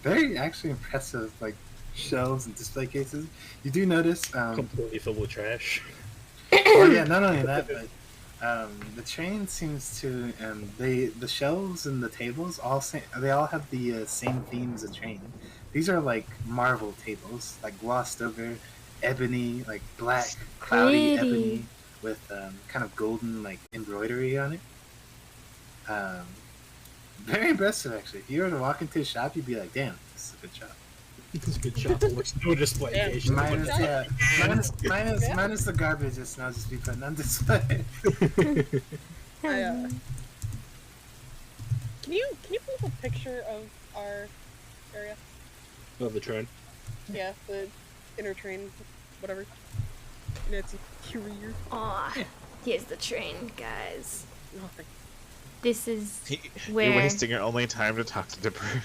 very actually impressive like shelves and display cases. You do notice Completely filled with trash. oh yeah, not only that, but the train seems to the shelves and the tables they all have the same theme as a train. These are like marble tables, like glossed over ebony, like black cloudy Pretty. ebony with kind of golden like embroidery on it. Very impressive, actually. If you were to walk into a shop, you'd be like, "Damn, this is a good shop." It's a good shop. There's no display Damn. case. just a bunch Minus, of yeah, Yeah. minus the garbage just now just be putting on display. I, Can you pull up a picture of our area? Of the train. Yeah, the inner train, whatever. And it's interior. Aw, here's the train, guys. Nothing. This is You're where. wasting your only time to talk to Dipper.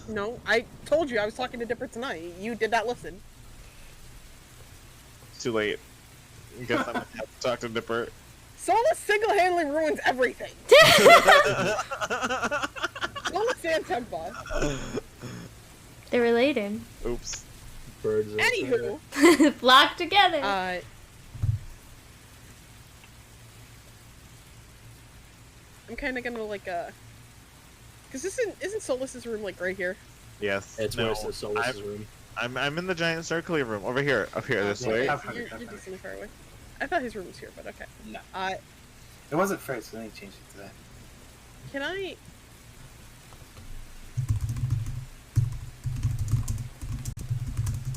No, I told you I was talking to Dipper tonight. You did not listen. It's too late. I guess I'm gonna have to talk to Dipper. Solus single-handedly ruins everything. Solus and Tempa. They're related. Oops. Birds. of a feather. Anywho, Flock together. I'm kind of gonna like cause isn't Solus's room like right here? Yes. It's no, worse than Solus's room. I'm in the giant circular room over here, up here this Yeah, way. I've You're heard it. decently far away. I thought his room was here, but okay. No. Uh, It wasn't first, so they changed it to that. can I?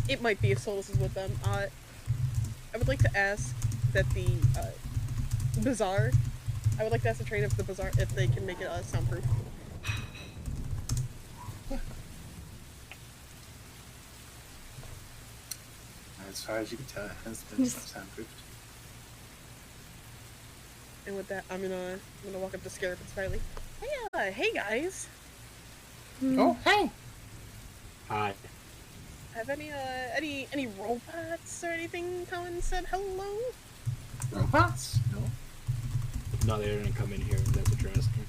It might be if Solus is with them. I would like to ask that the bazaar. I would like to ask the train if the bazaar if they can make it soundproof. As far as you can tell, it has been soundproofed. And with that, I'm gonna walk up to Scarab and Smiley. Hey guys. Oh, hey! Hi. Have any robots or anything come and said hello? Robots? No. No, they didn't come in here. That's what you're asking.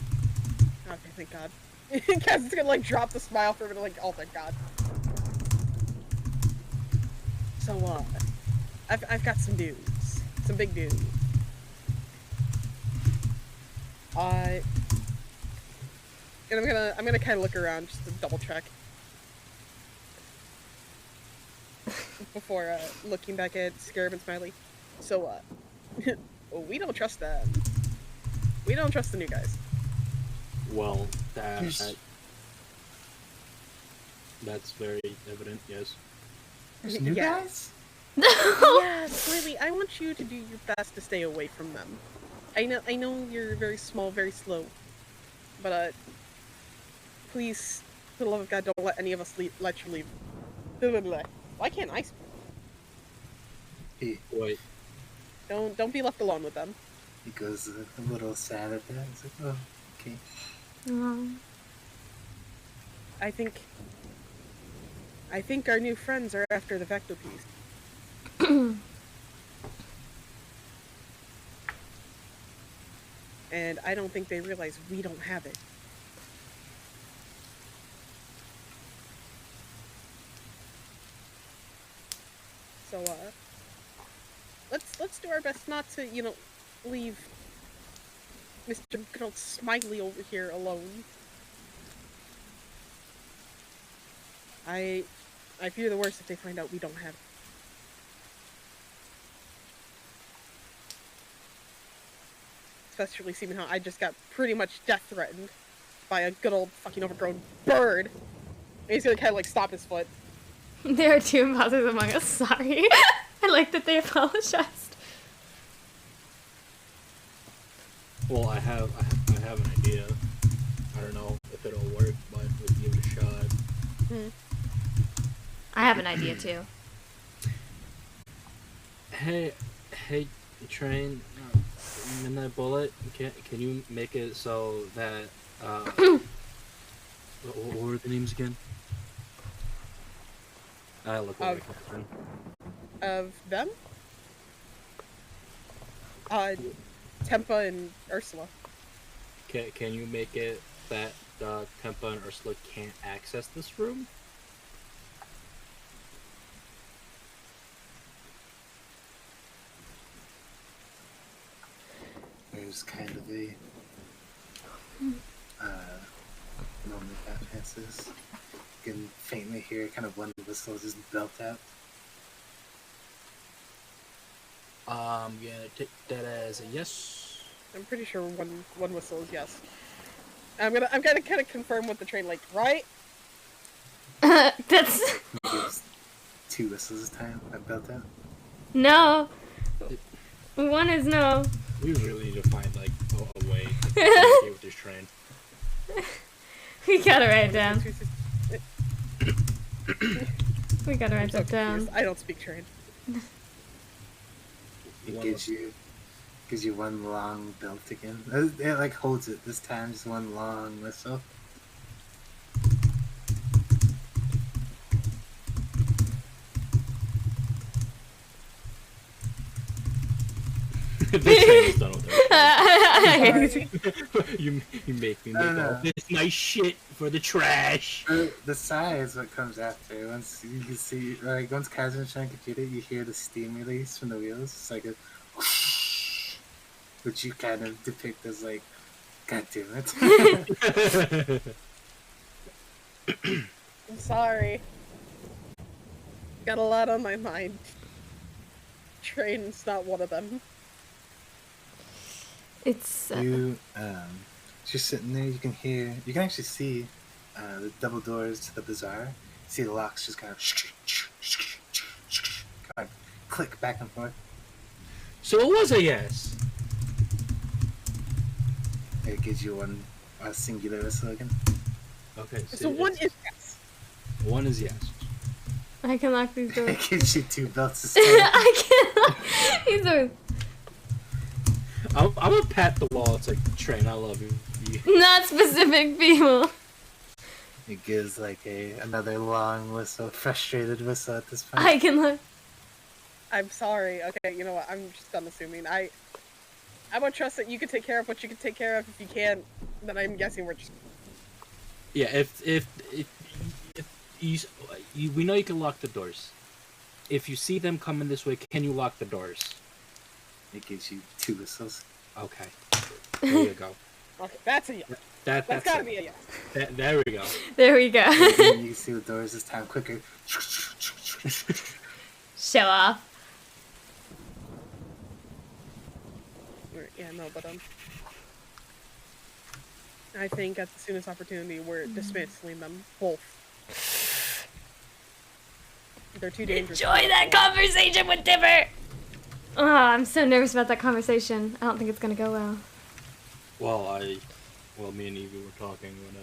Okay, thank God. Kaz is gonna like drop the smile for a minute, like, oh thank God. So I've got some news, some big news. And I'm gonna kind of look around just to double check before looking back at Scarab and Smiley. So we don't trust them. We don't trust the new guys. Well, that's very evident. Yes. There's new Yeah. guys? Yeah, Smiley, I want you to do your best to stay away from them. I know you're very small, very slow, but please, for the love of God, don't let any of us let you leave. Why can't I speak? Wait. Don't be left alone with them. He goes a little sad at that. He's like, oh, okay. Aw. I think our new friends are after the Vecto piece. And I don't think they realize we don't have it. So let's do our best not to, leave Mr. Good old Smiley over here alone. I fear the worst if they find out we don't have it. Especially seeing how I just got pretty much death threatened by a good old fucking overgrown bird. And he's gonna kind of like stop his foot. There are two imposters among us. Sorry. I like that they apologized. Well, I have an idea. I don't know if it'll work, but we can give it a shot. I have an idea too. Hey, train. Midnight Bullet. Can you make it so that what were the names again? I look like Catherine. Of them? Tempa and Ursula. Can you make it that Tempa and Ursula can't access this room? There's kind of a moment that passes. You can faintly hear kind of one whistle just belt out. I'm gonna take that as a yes. I'm pretty sure one whistle is yes. I'm gonna kind of confirm with the train, like, right? That's Gives 2 whistles this time. I built that. no. One is no. We really need to find like a way to communicate with this train. We gotta write it down. We gotta write that down. I don't speak train. It gives you one long belt again. It like holds it this time, just one long whistle. The train is done with it. You make me make all this nice shit for the trash. The sigh is what comes after. Once you can see, like once Kazan's trying to compute it, you hear the steam release from the wheels. It's like a whoosh, which you kind of depict as like, God damn it. I'm sorry. Got a lot on my mind. Train's not one of them. It's Just sitting there, you can actually see the double doors to the bazaar. You see the locks just kind of click back and forth. So it was a yes. It gives you one singular whistle again. Okay. So one is yes. One is yes. I can lock these doors. It gives you 2 belts this time. I can lock these doors. I'm gonna pat the wall. It's like, train, I love you. Not specific people. It gives like another long whistle, frustrated whistle at this point. I can look. I'm sorry. Okay, you know what? I'm just unassuming. I would trust that you can take care of what you can take care of. If you can't, then I'm guessing we're just. Yeah, if you, we know you can lock the doors. If you see them coming this way, can you lock the doors? It gives you 2 whistles. Okay. There you go. Okay, that's a yes. That's gotta it. be a yes. There we go. There we go. And you see the doors this time quicker. Show off. Yeah, no, but I think at the soonest opportunity, we're dismantling them both. They're too dangerous. Enjoy that conversation with Dipper. Oh, I'm so nervous about that conversation. I don't think it's gonna go well. Well, me and Evie were talking when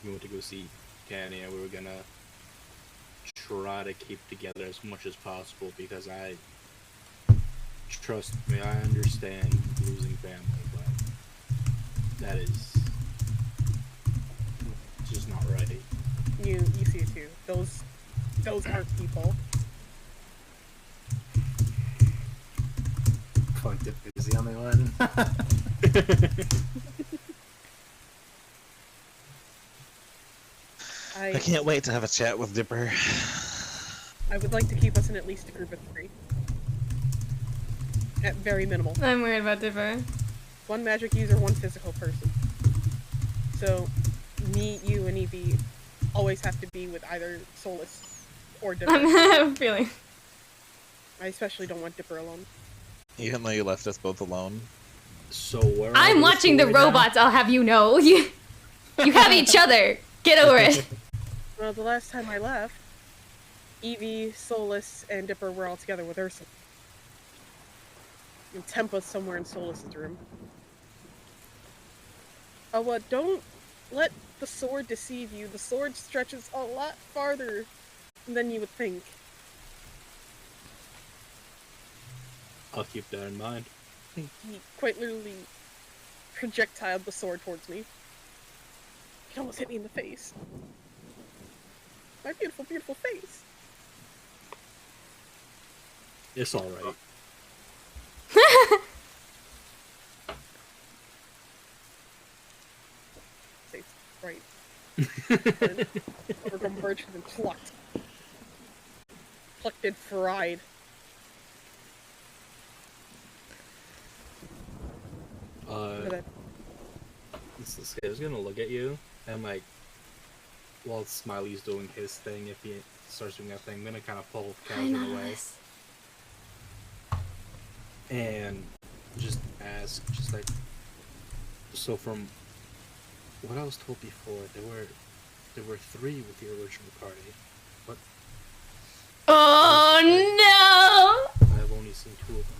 we went to go see Canny, and we were gonna try to keep together as much as possible because trust me, I understand losing family, but that is just not right. You see it too. Those aren't people. Point Dipper is the only one. I can't wait to have a chat with Dipper. I would like to keep us in at least a group of 3. At very minimal. I'm worried about Dipper. 1 magic user, 1 physical person. So, me, you, and Evie always have to be with either Solus or Dipper. I'm feeling. I especially don't want Dipper alone. Even though you left us both alone. So where I'm watching the robots, I'll have you know. You have each other. Get over it. Well, the last time I left, Evie, Solus, and Dipper were all together with Ursa. And Tempa's somewhere in Solus's room. Oh, don't let the sword deceive you. The sword stretches a lot farther than you would think. I'll keep that in mind. He quite literally projectiled the sword towards me. He almost hit me in the face. My beautiful, beautiful face. It's alright. Face right. We're converged and plucked. Plucked and fried. This guy's gonna look at you and like, while Smiley's doing his thing, if he starts doing that thing, I'm gonna kind of pull Calvin away and just ask, just like, so from what I was told before, there were 3 with the original party. What? Oh no! I've only seen 2 of them.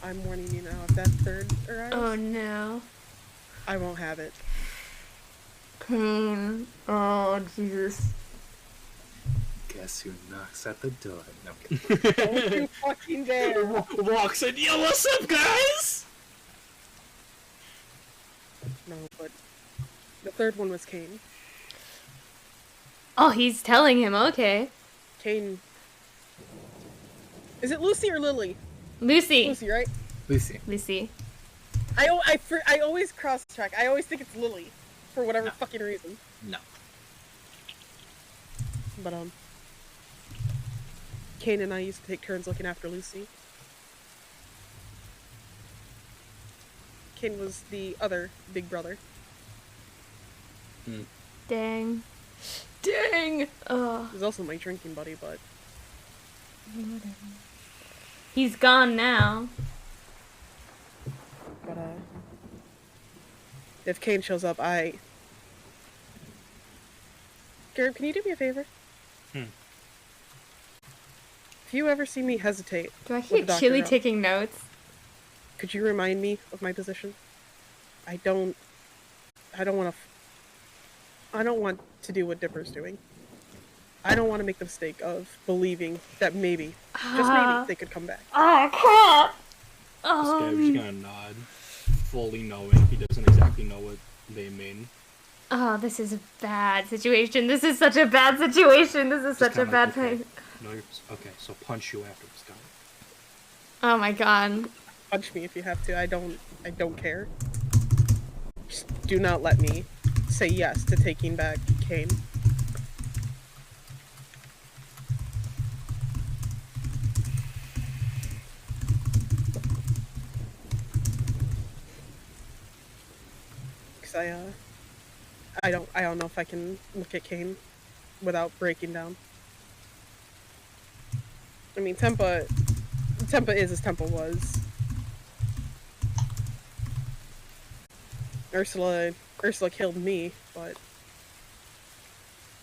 I'm warning you now, if that third arrives, Oh no. I won't have it. Pain. Oh Jesus. Guess who knocks at the door? No, I'm kidding. Don't you fucking dare! Walks in, yo, what's up, guys? No, but the third one was Kane. Oh, he's telling him, okay. Kane. Is it Lucy or Lily? Lucy. Lucy, right? Lucy. Lucy. I always cross track. I always think it's Lily, for whatever No. fucking reason. No. But Kane and I used to take turns looking after Lucy. Kane was the other big brother. Dang. Dang. Oh. He was also my drinking buddy, but He's gone now. if Kane shows up, Garrett, can you do me a favor? If you ever see me hesitate, Do I with the hear doctor Chili out, taking notes? could you remind me of my position? I don't want to do what Dipper's doing. I don't want to make the mistake of believing that maybe, just maybe, they could come back. Oh crap! This guy was just gonna nod, fully knowing he doesn't exactly know what they mean. Oh, this is a bad situation. This is such a bad situation. This is such a kinda bad like, okay. thing. No, okay, so punch you afterwards, got it. Oh my god. Punch me if you have to. I don't care. Just do not let me say yes to taking back Kane. Cause I don't know if I can look at Kane without breaking down. I mean, Tempa is as Tempa was. Ursula killed me, but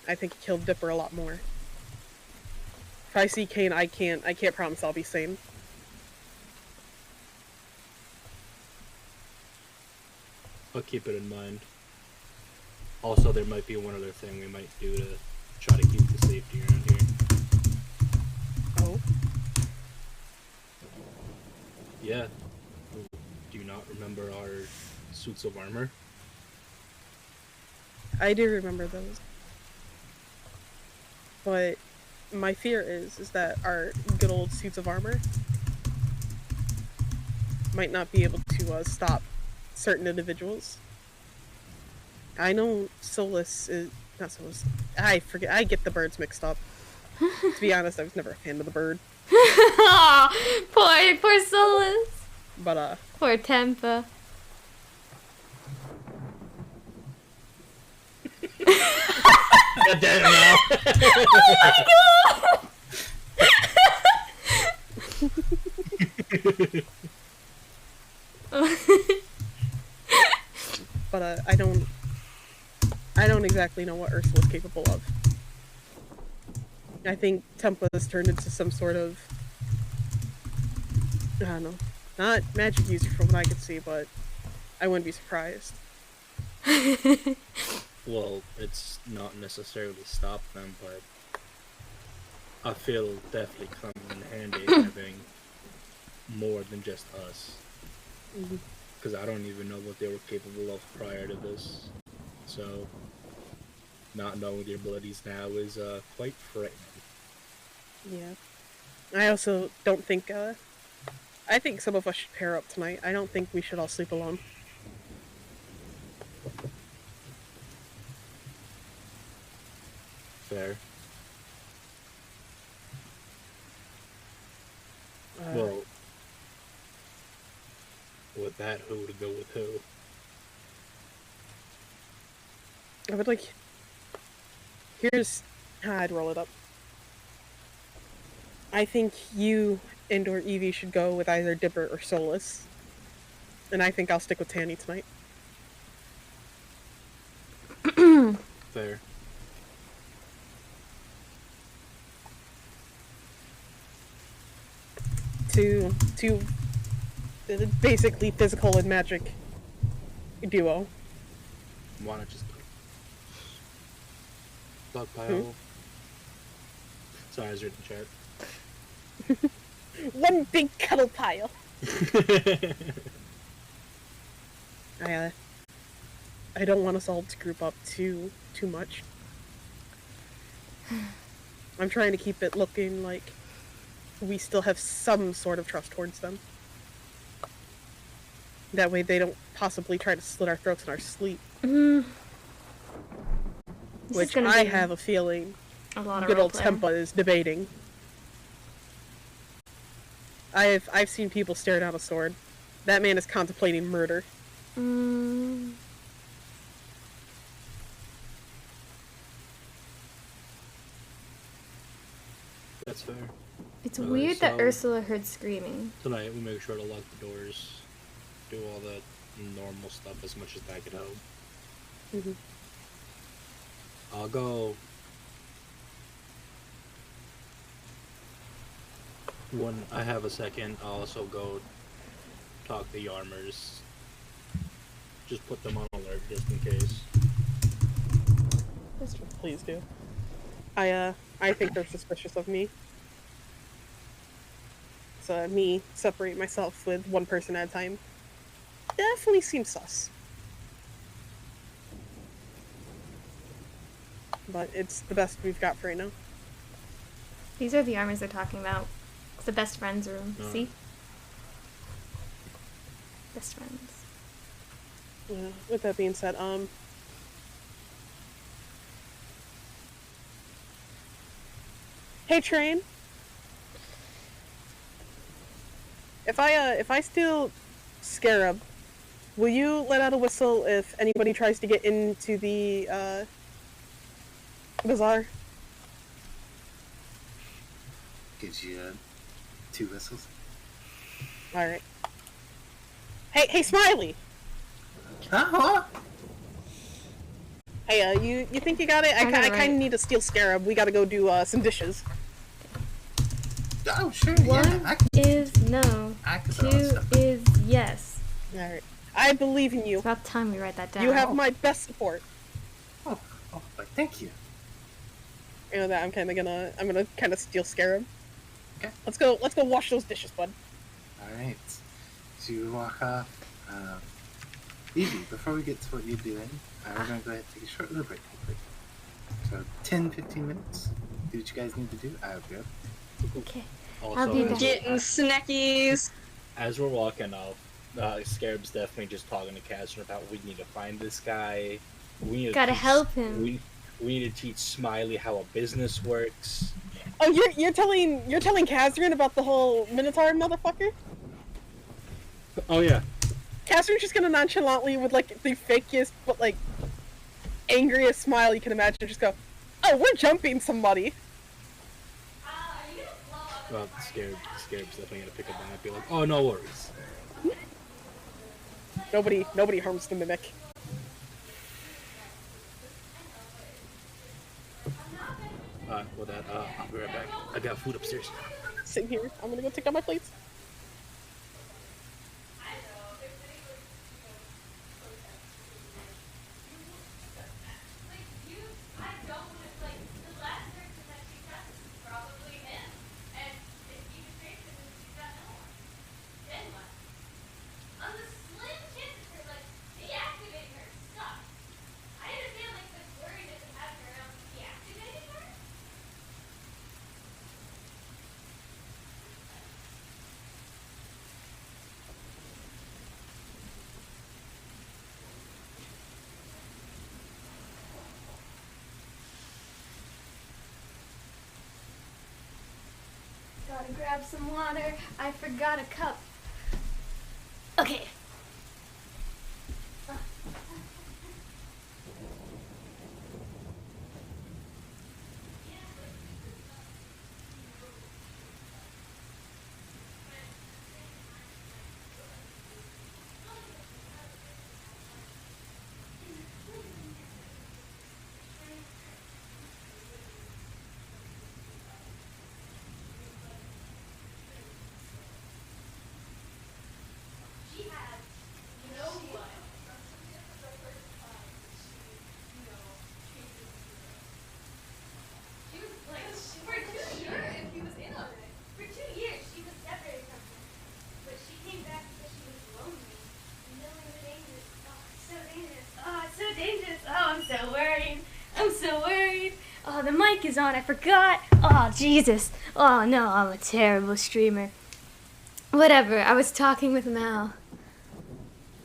I think it killed Dipper a lot more. If I see Kane, I can't promise I'll be sane. I'll keep it in mind. Also, there might be one other thing we might do to try to keep the safety around here. Oh, Yeah. Do you not remember our suits of armor? I do remember those. But my fear is that our good old suits of armor might not be able to stop certain individuals. I know Solus is not Solus. I forget. I get the birds mixed up. To be honest, I was never a fan of the bird. Poor Solus. But Poor Tempa. God damn it now! but I don't exactly know what Ursula's capable of. I think Tempa has turned into some sort of, I don't know, not magic user from what I could see, but I wouldn't be surprised. Well, it's not necessarily stop them, but I feel it'll definitely come in handy having more than just us. Because I don't even know what they were capable of prior to this. So, not knowing their abilities now is quite frightening. Yeah. I also don't think, I think some of us should pair up tonight. I don't think we should all sleep alone. Fair. Uh, Well, with that, who to go with who? I would like, here's how I'd roll it up. I think you and or Evie should go with either Dipper or Solus. And I think I'll stick with Tanny tonight. fair. To basically physical and magic duo. Wanna just dog pile? Sorry, I was reading chat. One big cuddle pile. I don't want us all to group up too much. I'm trying to keep it looking like we still have some sort of trust towards them. That way they don't possibly try to slit our throats in our sleep. Which I have a feeling good old Tempa is debating. I've seen people stare down a sword. That man is contemplating murder. That's fair. It's weird that Ursula heard screaming. Tonight we make sure to lock the doors, do all the normal stuff as much as I could help. I'll go. When I have a second, I'll also go talk to Yarmers. Just put them on alert just in case. Please do. I think they're suspicious of me. So me separate myself with one person at a time definitely seems sus. But it's the best we've got for right now. These are the armors they're talking about. It's the best friends room. See? Best friends. Yeah, with that being said, hey Train. If I steal Scarab, will you let out a whistle if anybody tries to get into the bazaar? Gives you 2 whistles. Alright. Hey Smiley! Huh? Hey, you think you got it? I kind of need to steal Scarab. We gotta go do some dishes. Oh, sure, One is no. I can 2 is yes. Alright. I believe in you. It's about time we write that down. You have my best support. Oh, thank you. You know that I'm gonna kind of steal Scarab. Okay. Let's go wash those dishes, bud. Alright. So you walk off. Evie, before we get to what you're doing, we're gonna go ahead and take a short little break. So 10-15 minutes. Do what you guys need to do. I'll be up. Okay. Also, I'll be back. Getting snackies. As we're walking off, Scarab's definitely just talking to Catherine about we need to find this guy. We need Gotta to help him. We need to teach Smiley how a business works. Oh, you're telling Kazrin about the whole Minotaur motherfucker? Oh yeah. Kazrin's just gonna nonchalantly, with like the fakest but like angriest smile you can imagine, just go, "Oh, we're jumping somebody." Well, Scarab's definitely gonna pick up on that and be like, "Oh, no worries." Nobody harms the mimic. With that, I'll be right back. I got food upstairs. Sitting here, I'm gonna go take out my plates. Gotta grab some water. I forgot a cup. Okay. Oh, the mic is on. I forgot. Oh, Jesus. Oh, no, I'm a terrible streamer. Whatever. I was talking with Mal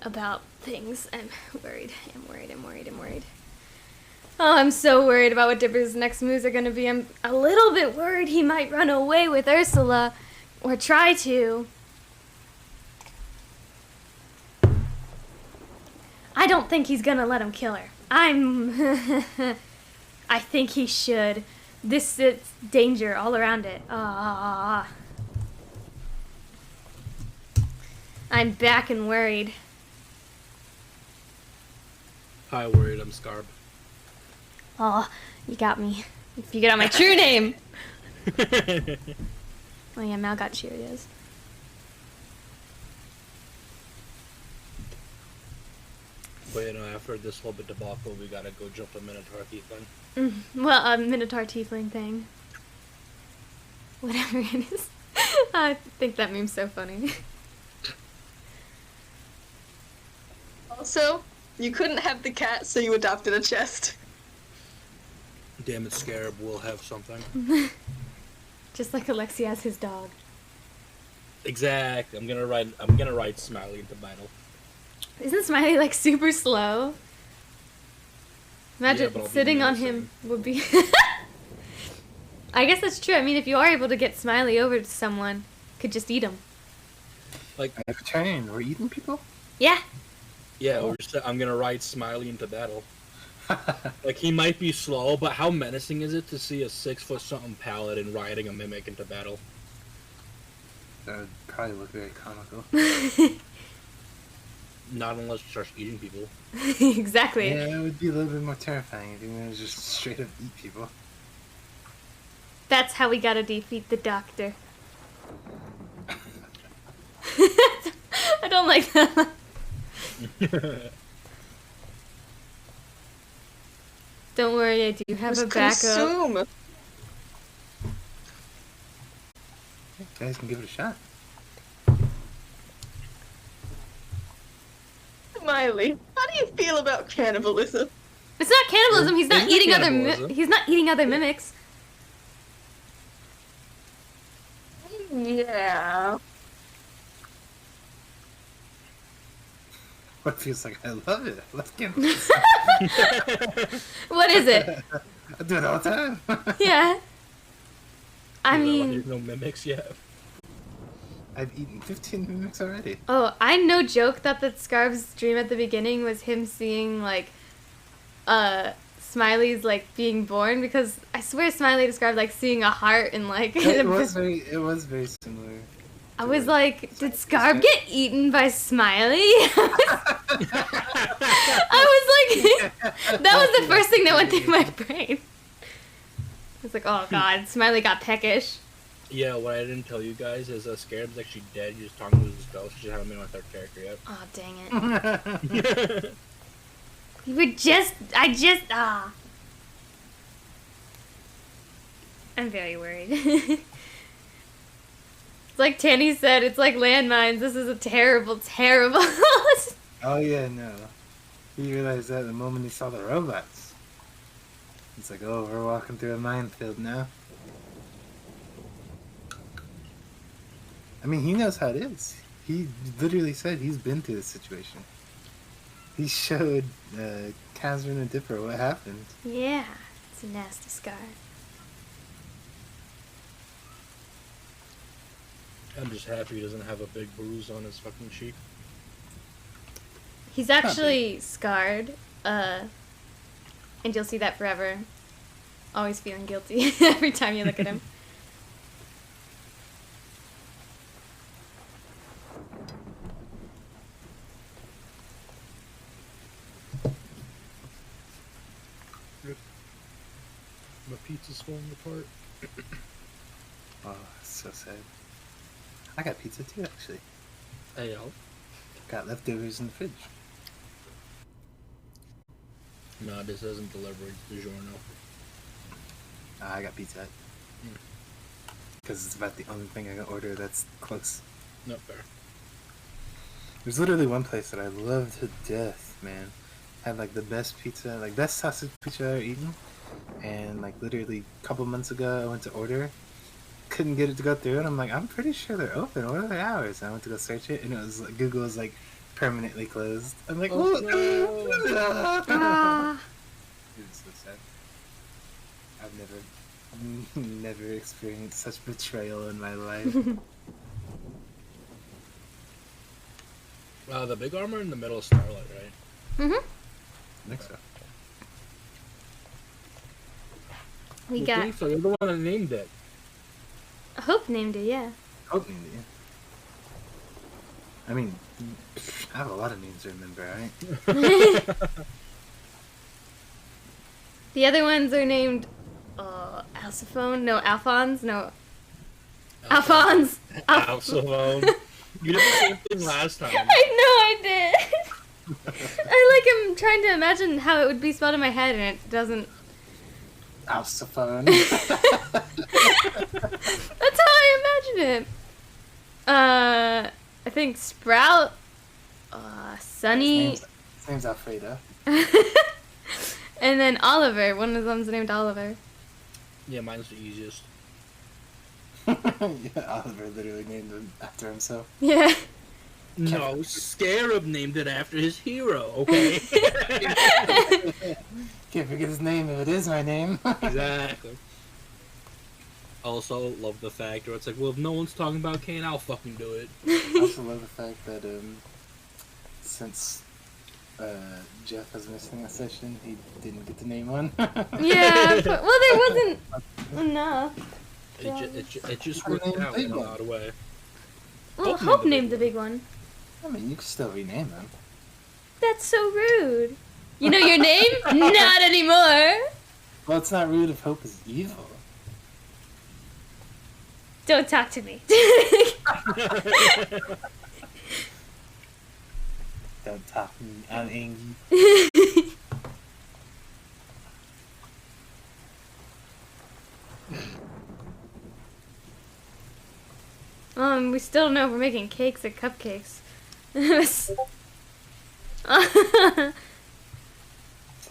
about things. I'm worried. I'm worried. Oh, I'm so worried about what Dipper's next moves are going to be. I'm a little bit worried he might run away with Ursula. Or try to. I don't think he's going to let him kill her. I think he should. This is danger all around it. I'm back and worried. Hi, worried. I'm Scarb. Oh, you got me. You figured out my true name. Oh yeah, Mal got Cheerios. But you know, after this whole bit debacle, we gotta go jump a Minotaur Tiefling. Well, a Minotaur Tiefling thing. Whatever it is. I think that meme's so funny. Also, you couldn't have the cat, so you adopted a chest. Damn it, Scarab, we'll have something. Just like Alexi has his dog. Exactly. I'm gonna ride Smiley into battle. Isn't Smiley like super slow? Imagine Yeah, but I'll be sitting on menacing. him would be. I guess that's true. I mean, if you are able to get Smiley over to someone, could just eat him. Like, I've turned. We're eating people? Yeah. yeah, I'm gonna ride Smiley into battle. Like, he might be slow, but how menacing is it to see a 6-foot-something paladin riding a mimic into battle? That would probably look very comical. Not unless you start eating people. Exactly. Yeah, it would be a little bit more terrifying if you were to just straight up eat people. That's how we gotta defeat the doctor. I don't like that. Don't worry, I do have a backup. Consume. You guys can give it a shot. Miley, how do you feel about cannibalism? It's not cannibalism. He's not It's not eating other. cannibalism. He's not eating other mimics. Yeah. What feels like I love it. Let's get What is it? I do it all the time. Yeah. I There's mean, no mimics yet. I've eaten 15 mimics already. oh, I no joke that the Scarves dream at the beginning was him seeing like, Smiley's like being born, because I swear Smiley described like seeing a heart and like. It was very similar. I was like, did Scarb get eaten by Smiley? I was like, that was the first thing that went through my brain. I was like, oh god, Smiley got peckish. Yeah, what I didn't tell you guys is Scarab's actually dead. You're just talking to his ghost. She haven't been with our character yet. Oh, dang it. You were I'm very worried. It's like Tanny said, it's like landmines. This is a terrible, terrible. Oh yeah, no. He realized that the moment he saw the robots. It's like, oh, we're walking through a minefield now. I mean, he knows how it is. He literally said he's been through this situation. He showed Catherine and Dipper what happened. Yeah, it's a nasty scar. I'm just happy he doesn't have a big bruise on his fucking cheek. He's actually scarred, and you'll see that forever. Always feeling guilty every time you look at him. My pizza's falling apart. Oh, that's so sad. I got pizza too, actually. Hey, yo. Got leftovers in the fridge. No, this isn't delivered. DiGiorno. I got pizza Hut. Because it's about the only thing I can order that's close. Not fair. There's literally one place that I love to death, man. Had like the best pizza, like best sausage pizza I've ever eaten. and like literally a couple months ago I went to order, couldn't get it to go through, and I'm like, I'm pretty sure they're open. What are their hours? And I went to go search it, and it was like, Google was like permanently closed. I'm like, Oh, what? no. Ah. It was so sad. I've never experienced such betrayal in my life. The big armor in the middle is Starlight, right? Mhm. I think so. We You got think so? You're the one that named it. Hope named it. Yeah. Hope named it, yeah. I mean, I have a lot of names to remember, right? The other ones are named Alphonse. No, Alphonse. No, Alphonse. Alphonse. You did the same thing last time. I know I did. I'm trying to imagine how it would be spelled in my head, and it doesn't. Alsaphone. That's how I imagine it. I think Sprout, Sunny, His name's Alfredo. and then Oliver. One of them's named Oliver. Yeah, mine's the easiest. Yeah, Oliver literally named him after himself. Yeah. No, Scarab named it after his hero, okay? Can't forget his name if it is my name. Exactly. Also, love the fact where it's like, well, if no one's talking about Kane, I'll fucking do it. I also love the fact that since Jeff was missing a session, he didn't get to name one. Yeah. Well, there wasn't enough. It just worked out in a lot of way. Well, Hope named the big one. I mean, you can still rename them. That's so rude. You know your name? Not anymore. Well, it's not rude if Hope is evil. Don't talk to me. Don't talk to me. I'm angry. We still don't know if we're making cakes or cupcakes.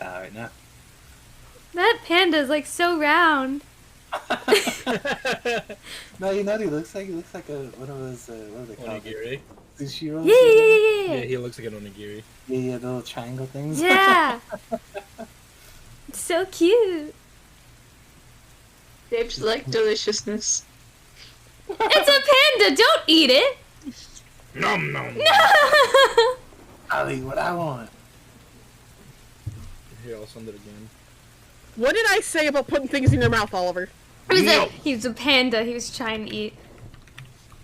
Alright, now. That panda's like so round. No, you know what he looks like? He looks like a, what are those, what are they called? Onigiri. Sushi rolls? Yeah. Yeah, he looks like an onigiri. Yeah, the little triangle things. Yeah. It's so cute. Shaped like deliciousness. It's a panda. Don't eat it. Nom nom. No. I'll eat what I want. Here, I'll send it again. What did I say about putting things in your mouth, Oliver? He was a panda. He was trying to eat.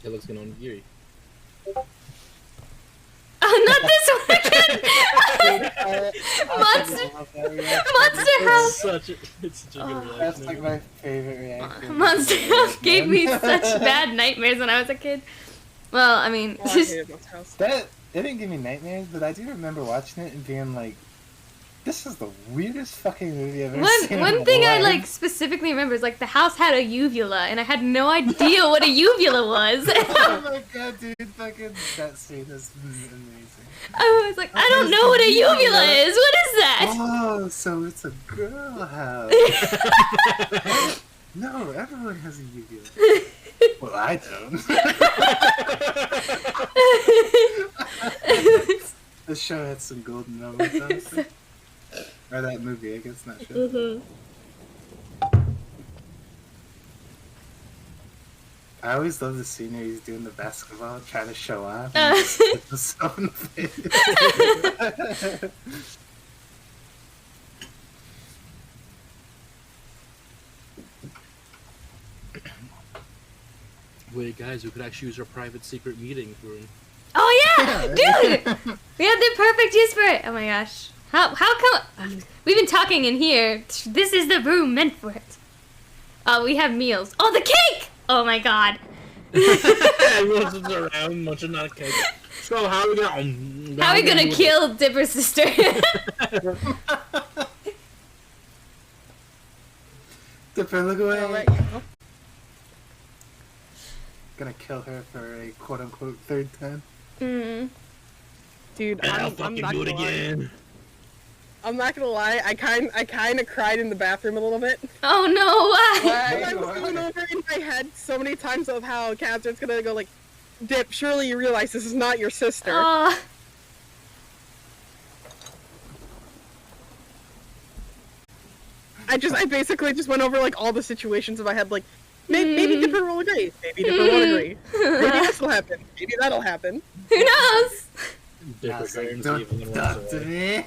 It looks like an onigiri. Oh, not this one again. Monster House. It's such a good reaction. That's like my favorite reaction. Monster House gave me such bad nightmares when I was a kid. Well, I mean, Oh, I hated Monster House. That, it didn't give me nightmares, but I do remember watching it and being like, this is the weirdest fucking movie I've ever seen. one in my thing I life. like specifically remember is like the house had a uvula, and I had no idea what a uvula was. Oh my god, dude, fucking that scene is amazing. I was like, I don't know what a uvula is. What is that? Oh, so it's a girl house. No, everyone has a uvula. Well, I don't. The show had some golden moments, honestly. Or that movie, I guess, not sure. Mhm. I always love the scene where he's doing the basketball, trying to show off. And he just hits himself in the face. Wait, guys, we could actually use our private secret meeting room. Oh yeah, dude! We had the perfect use for it. Oh my gosh. How come we've been talking in here? This is the room meant for it. We have meals. Oh, the cake! Oh my god. Everyone's just around munching on a cake. So how are we gonna Kill Dipper's sister? Dipper, look away. I'll let you know. Gonna kill her for a quote-unquote third time. Mm. Dude, And I'll I'm fucking not do it gonna lie. again. I'm not gonna lie, I kind of cried in the bathroom a little bit. Oh no, why? I was going over in my head so many times of how Catherine's gonna go like, Dip, surely you realize this is not your sister. Oh, I basically just went over like all the situations in my head, like, maybe Dipper will agree, maybe Dipper won't agree. Maybe this will happen, maybe that'll happen. who knows? Different games Don't even in talk one's to way. me.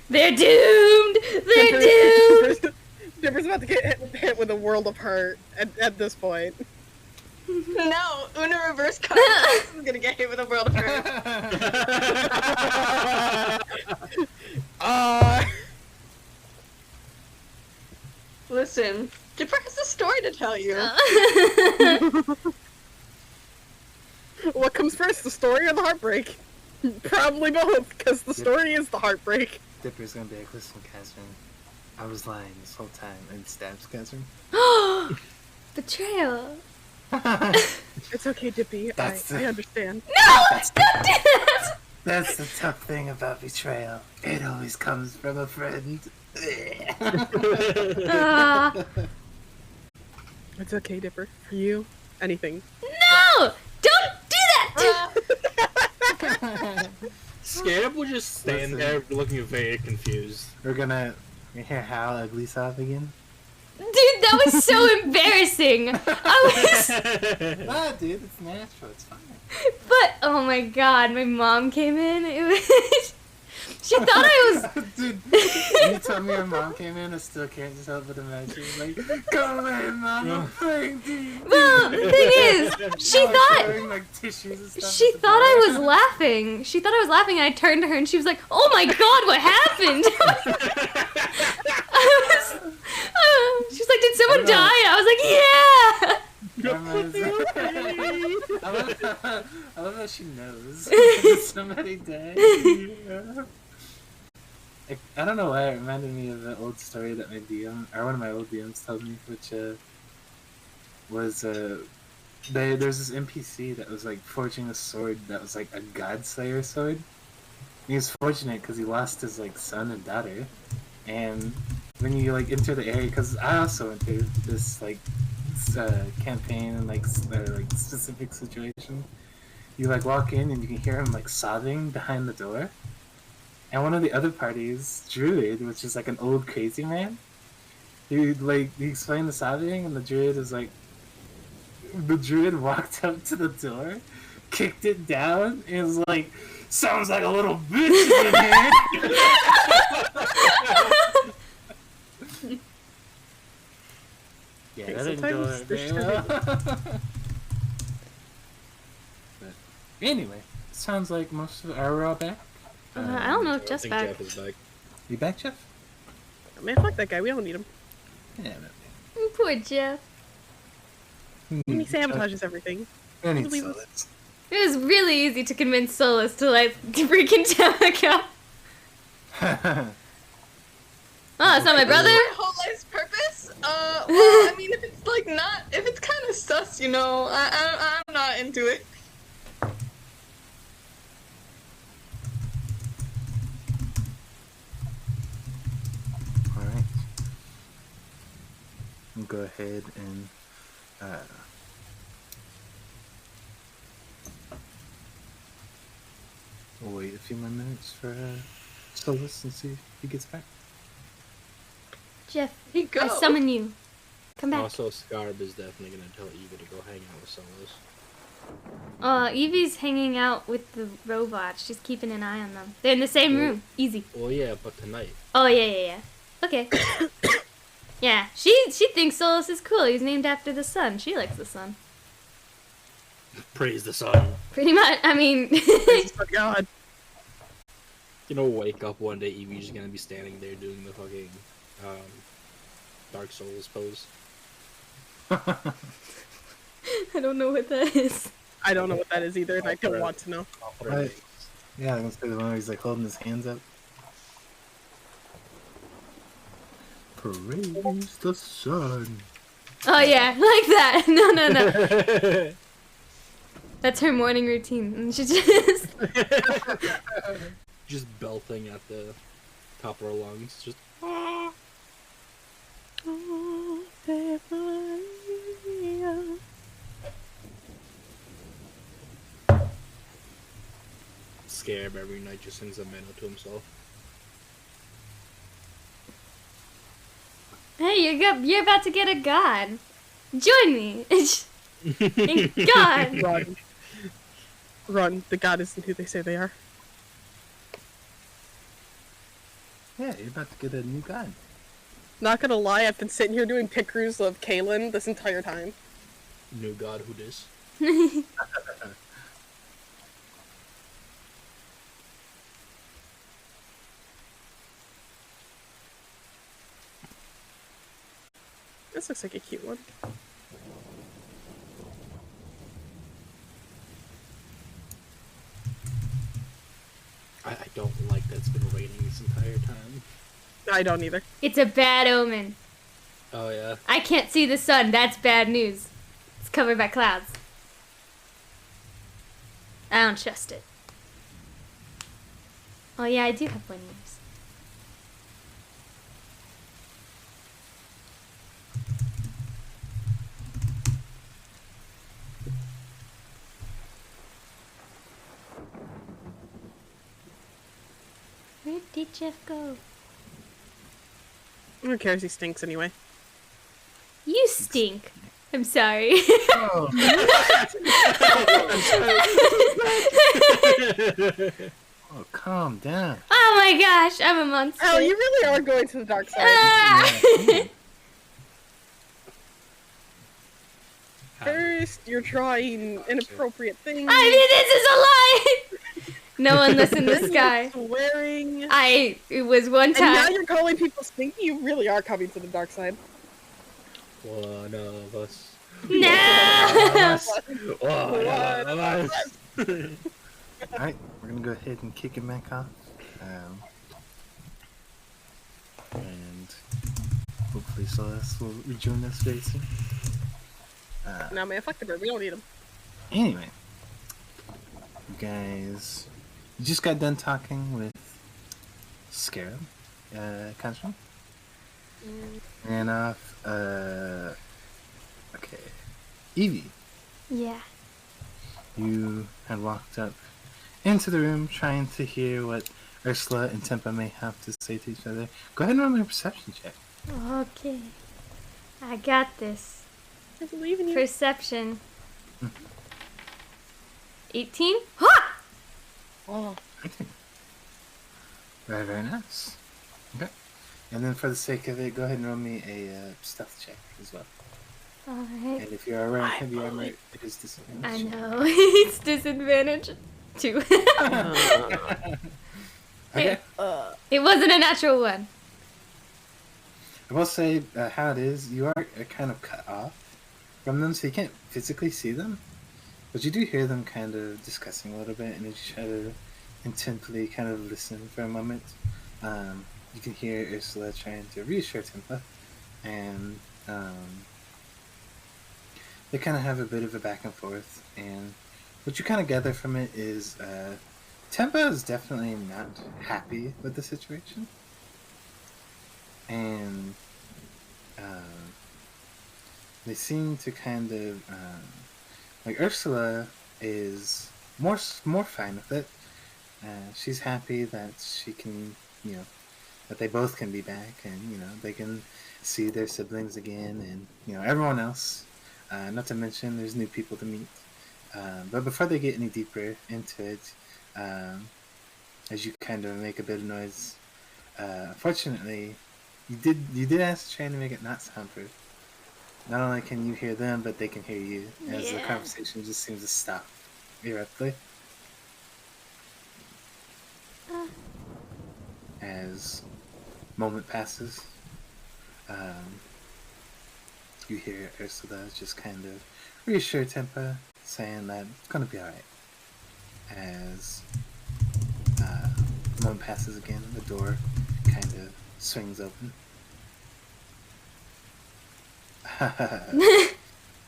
They're doomed! They're doomed! Dipper's about to get hit with a world of hurt at this point. No, Una reverse card is gonna get hit with a world of hurt. Listen, Dipper has a story to tell you. What comes first, the story or the heartbreak? Probably both, because the story is the heartbreak. Dipper's gonna be like, listen, Catherine, I was lying this whole time, and stabs Catherine. Betrayal. It's okay, Dippy. I understand. No! Don't do that! That's the tough thing about betrayal. It always comes from a friend. It's okay, Dipper. For you, anything. No! Don't do that! Scarab will just stand there looking very confused. We're gonna hear how ugly sob again. Dude, that was so embarrassing. I was, Ah, dude, it's natural. It's fine. but oh my god, my mom came in. It was. She thought I was. Dude, you told me your mom came in, I still can't just help but imagine. Like, go away, mom, I'm playing D. Well, the thing is, she thought. Throwing, like, tissues and stuff She at the thought I door. was laughing. She thought I was laughing, and I turned to her, and she was like, "Oh my god, what happened?" She was like, "Did someone die?" I was like, "Yeah." I love how she knows. Did somebody die? I don't know why it reminded me of an old story that my DM, or one of my old DMs told me, which was there's this NPC that was like forging a sword that was like a Godslayer sword. He was fortunate because he lost his like son and daughter, and when you like enter the area, because I also went through this like campaign and like specific situation, you like walk in and you can hear him like sobbing behind the door, and one of the other parties, Druid, which is like an old crazy man, he explained the sobbing, and the Druid walked up to the door, kicked it down, and was like, "Sounds like a little bitch in here." Yeah, that didn't go very well. But anyway, sounds like most of are we all back? I don't know if I Jeff's think back. Jeff is back. You back, Jeff? Man, fuck that guy. We don't need him. Yeah, Poor Jeff. He sabotages everything. I need Leave solids. It was really easy to convince Solus to like freaking Tamika. Oh, it's not my brother? My whole life's purpose? Well, I mean, if it's like not, if it's kind of sus, you know, I'm not into it. Alright. I'll go ahead and we'll wait a few more minutes for Solus and see if he gets back. Jeff, He go. I summon you. Come back. Also, Scarab is definitely gonna tell Eva to go hang out with Solus. Evie's hanging out with the robots. She's keeping an eye on them. They're in the same room. Easy. Well, yeah, but tonight. Oh, yeah. Okay. Yeah, she thinks Solus is cool. He's named after the sun. She likes the sun. Praise the sun. Pretty much. I mean... Oh God. You know, wake up one day, Evie's just gonna be standing there doing the fucking Dark Souls pose. I don't know what that is. I don't know what that is either, and I don't want to know. Right. Yeah, I'm gonna say the one where he's like holding his hands up. Praise the sun. Oh, yeah, like that. No. That's her morning routine. And she just... belting at the top of our lungs. Just scare him every night. Just sings a minnow to himself. Hey, you're about to get a god. Join me. God. Run. Run. The god isn't who they say they are. Yeah, you're about to get a new god. Not gonna lie, I've been sitting here doing pictures of Kaylin this entire time. New god, who dis? This looks like a cute one. I don't like that it's been raining this entire time. I don't either. It's a bad omen. Oh yeah. I can't see the sun. That's bad news. It's covered by clouds. I don't trust it. Oh yeah, I do have wingers. Where did Jeff go? Who cares? He stinks anyway. You stink. I'm sorry. Oh, oh, calm down. Oh my gosh, I'm a monster. Oh, you really are going to the dark side. Ah! First, you're trying inappropriate things. I mean, this is a lie. No one listened to Sky. Swearing. It was one And now time. you're calling people stinky. You really are coming to the dark side. One of us. No. One of us. Alright, we're gonna go ahead and kick it back off. And hopefully Celeste will rejoin us very soon. Now, man, fuck the bird. We don't need him. Anyway, you guys, you just got done talking with Scarab, Constable. Ran off, okay. Evie, Yeah. you had walked up into the room trying to hear what Ursula and Tempa may have to say to each other. Go ahead and roll me a perception check. Okay. I got this. I believe in you. Perception. 18? Ha! Oh, Okay. Very, very nice. Okay. And then for the sake of it, go ahead and roll me a stealth check as well. Alright. And if you're around heavy armor, it is disadvantage. I know. It's disadvantage. 2. Okay. It wasn't a natural one. I will say how it is, you are kind of cut off from them, so you can't physically see them. But you do hear them kind of discussing a little bit, and as you try to intently kind of listen for a moment, you can hear Ursula trying to reassure Tempa, and they kind of have a bit of a back and forth, and what you kind of gather from it is Tempa is definitely not happy with the situation, and they seem to kind of like Ursula is more fine with it. She's happy that she can, that they both can be back, and they can see their siblings again, and everyone else. Not to mention, there's new people to meet. But before they get any deeper into it, as you kind of make a bit of noise, unfortunately, you did ask to try to make it not soundproof. Not only can you hear them, but they can hear you, as the Yeah. conversation just seems to stop abruptly. As moment passes, you hear Ursula just kind of reassure Tempa, saying that it's gonna be alright. As moment passes again, the door kind of swings open.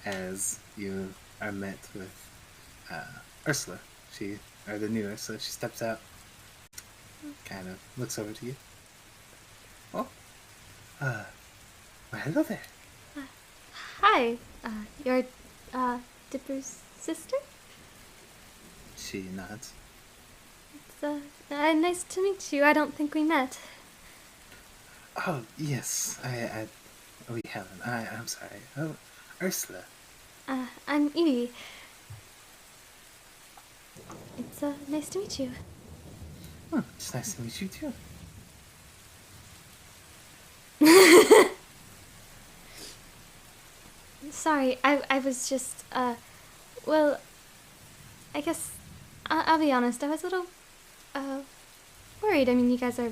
As you are met with Ursula, the new Ursula, she steps out, kind of looks over to you. Oh, well, hello there. Hi, you're, Dipper's sister? She nods. It's, nice to meet you. I don't think we met. Oh, yes, we haven't. I'm sorry. Oh, Ursula. I'm Evie. It's, nice to meet you. It's nice to meet you, too. Sorry, I was just, well, I guess, I'll be honest, I was a little, worried. I mean, you guys are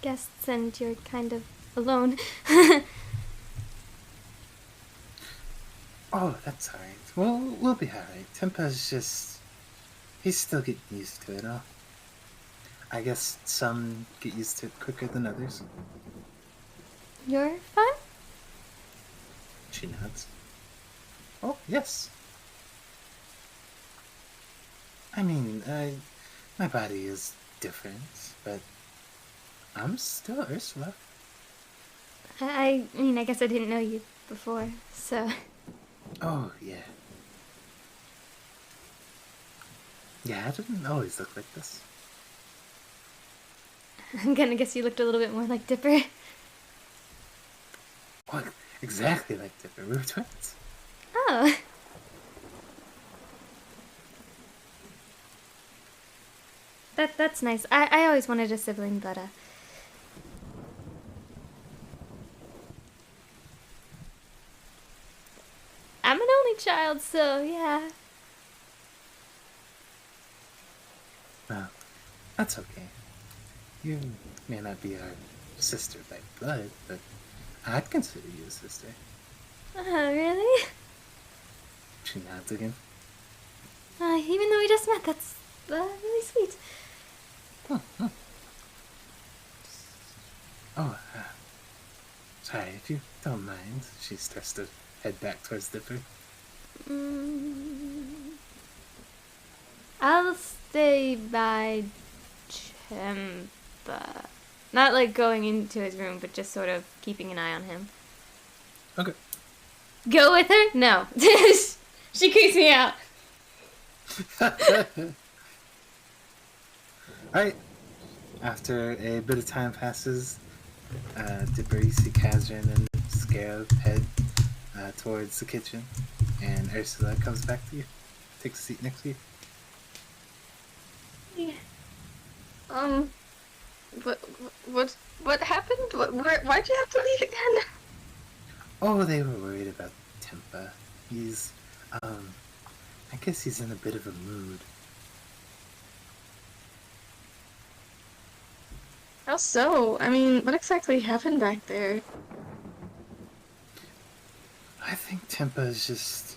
guests and you're kind of alone. Oh, that's alright. Well, we'll be alright. Tempa's just... He's still getting used to it all. I guess some get used to it quicker than others. You're fine? She nods. Oh, yes. I mean, my body is different, but I'm still Ursula. I mean, I guess I didn't know you before, so... Oh, yeah. Yeah, I didn't always look like this. I'm gonna guess you looked a little bit more like Dipper. Well, exactly like Dipper. We were twins. Oh. That's nice. I always wanted a sibling, but, I'm an only child, so yeah. Well, that's okay. You may not be our sister by blood, but I'd consider you a sister. Really? She nods again. Even though we just met, that's, really sweet. Oh, sorry, if you don't mind. She starts to head back towards Dipper. I'll stay by Chemba. Not like going into his room, but just sort of keeping an eye on him. Okay. Go with her? No. She creeps me out. Alright. After a bit of time passes, Dipper, you see Kazrin and Scarab head towards the kitchen, and Ursula comes back to you, takes a seat next to you. Yeah. What happened? Why'd you have to leave again? Oh, they were worried about Tempa. He's, I guess he's in a bit of a mood. How so? I mean, what exactly happened back there? I think Tempa is just,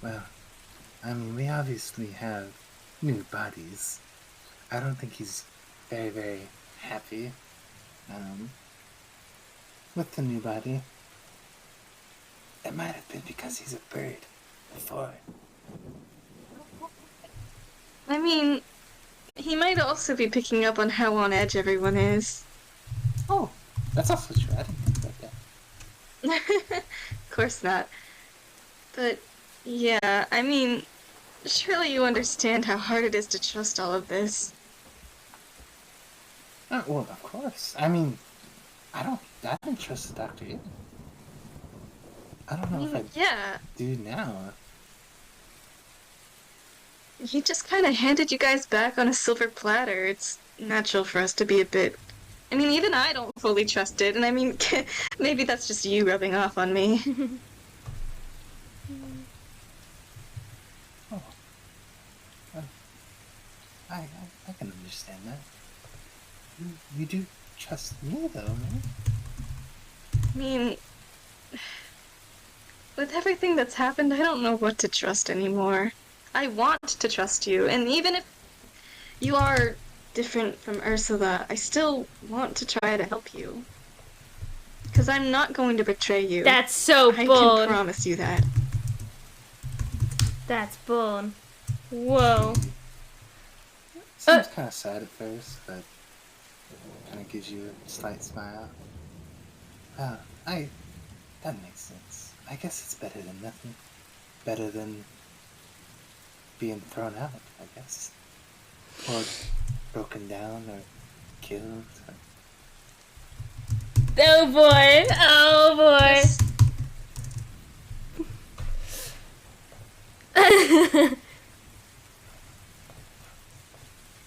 well, I mean, we obviously have new bodies. I don't think he's very, very happy, with the new body. It might have been because he's a bird before. I mean, he might also be picking up on how on edge everyone is. Oh, that's also true. I didn't think about that. Of course not. But, yeah, I mean, surely you understand how hard it is to trust all of this. Well, of course. I mean, I didn't trust the doctor either. I don't know if I Yeah, do now. he just kind of handed you guys back on a silver platter. It's natural for us to be a bit... I mean, even I don't fully trust it, and I mean, maybe that's just you rubbing off on me. Oh. I can understand that. You do trust me, though, man. I mean, with everything that's happened, I don't know what to trust anymore. I want to trust you, and even if you are different from Ursula, I still want to try to help you. Because I'm not going to betray you. That's so I bold. can promise you that. That's bold. Whoa. Seems kind of sad at first, but kind of gives you a slight smile. That makes sense. I guess it's better than nothing. Better than being thrown out, I guess. Or broken down, or killed. Or... Oh boy! Oh boy!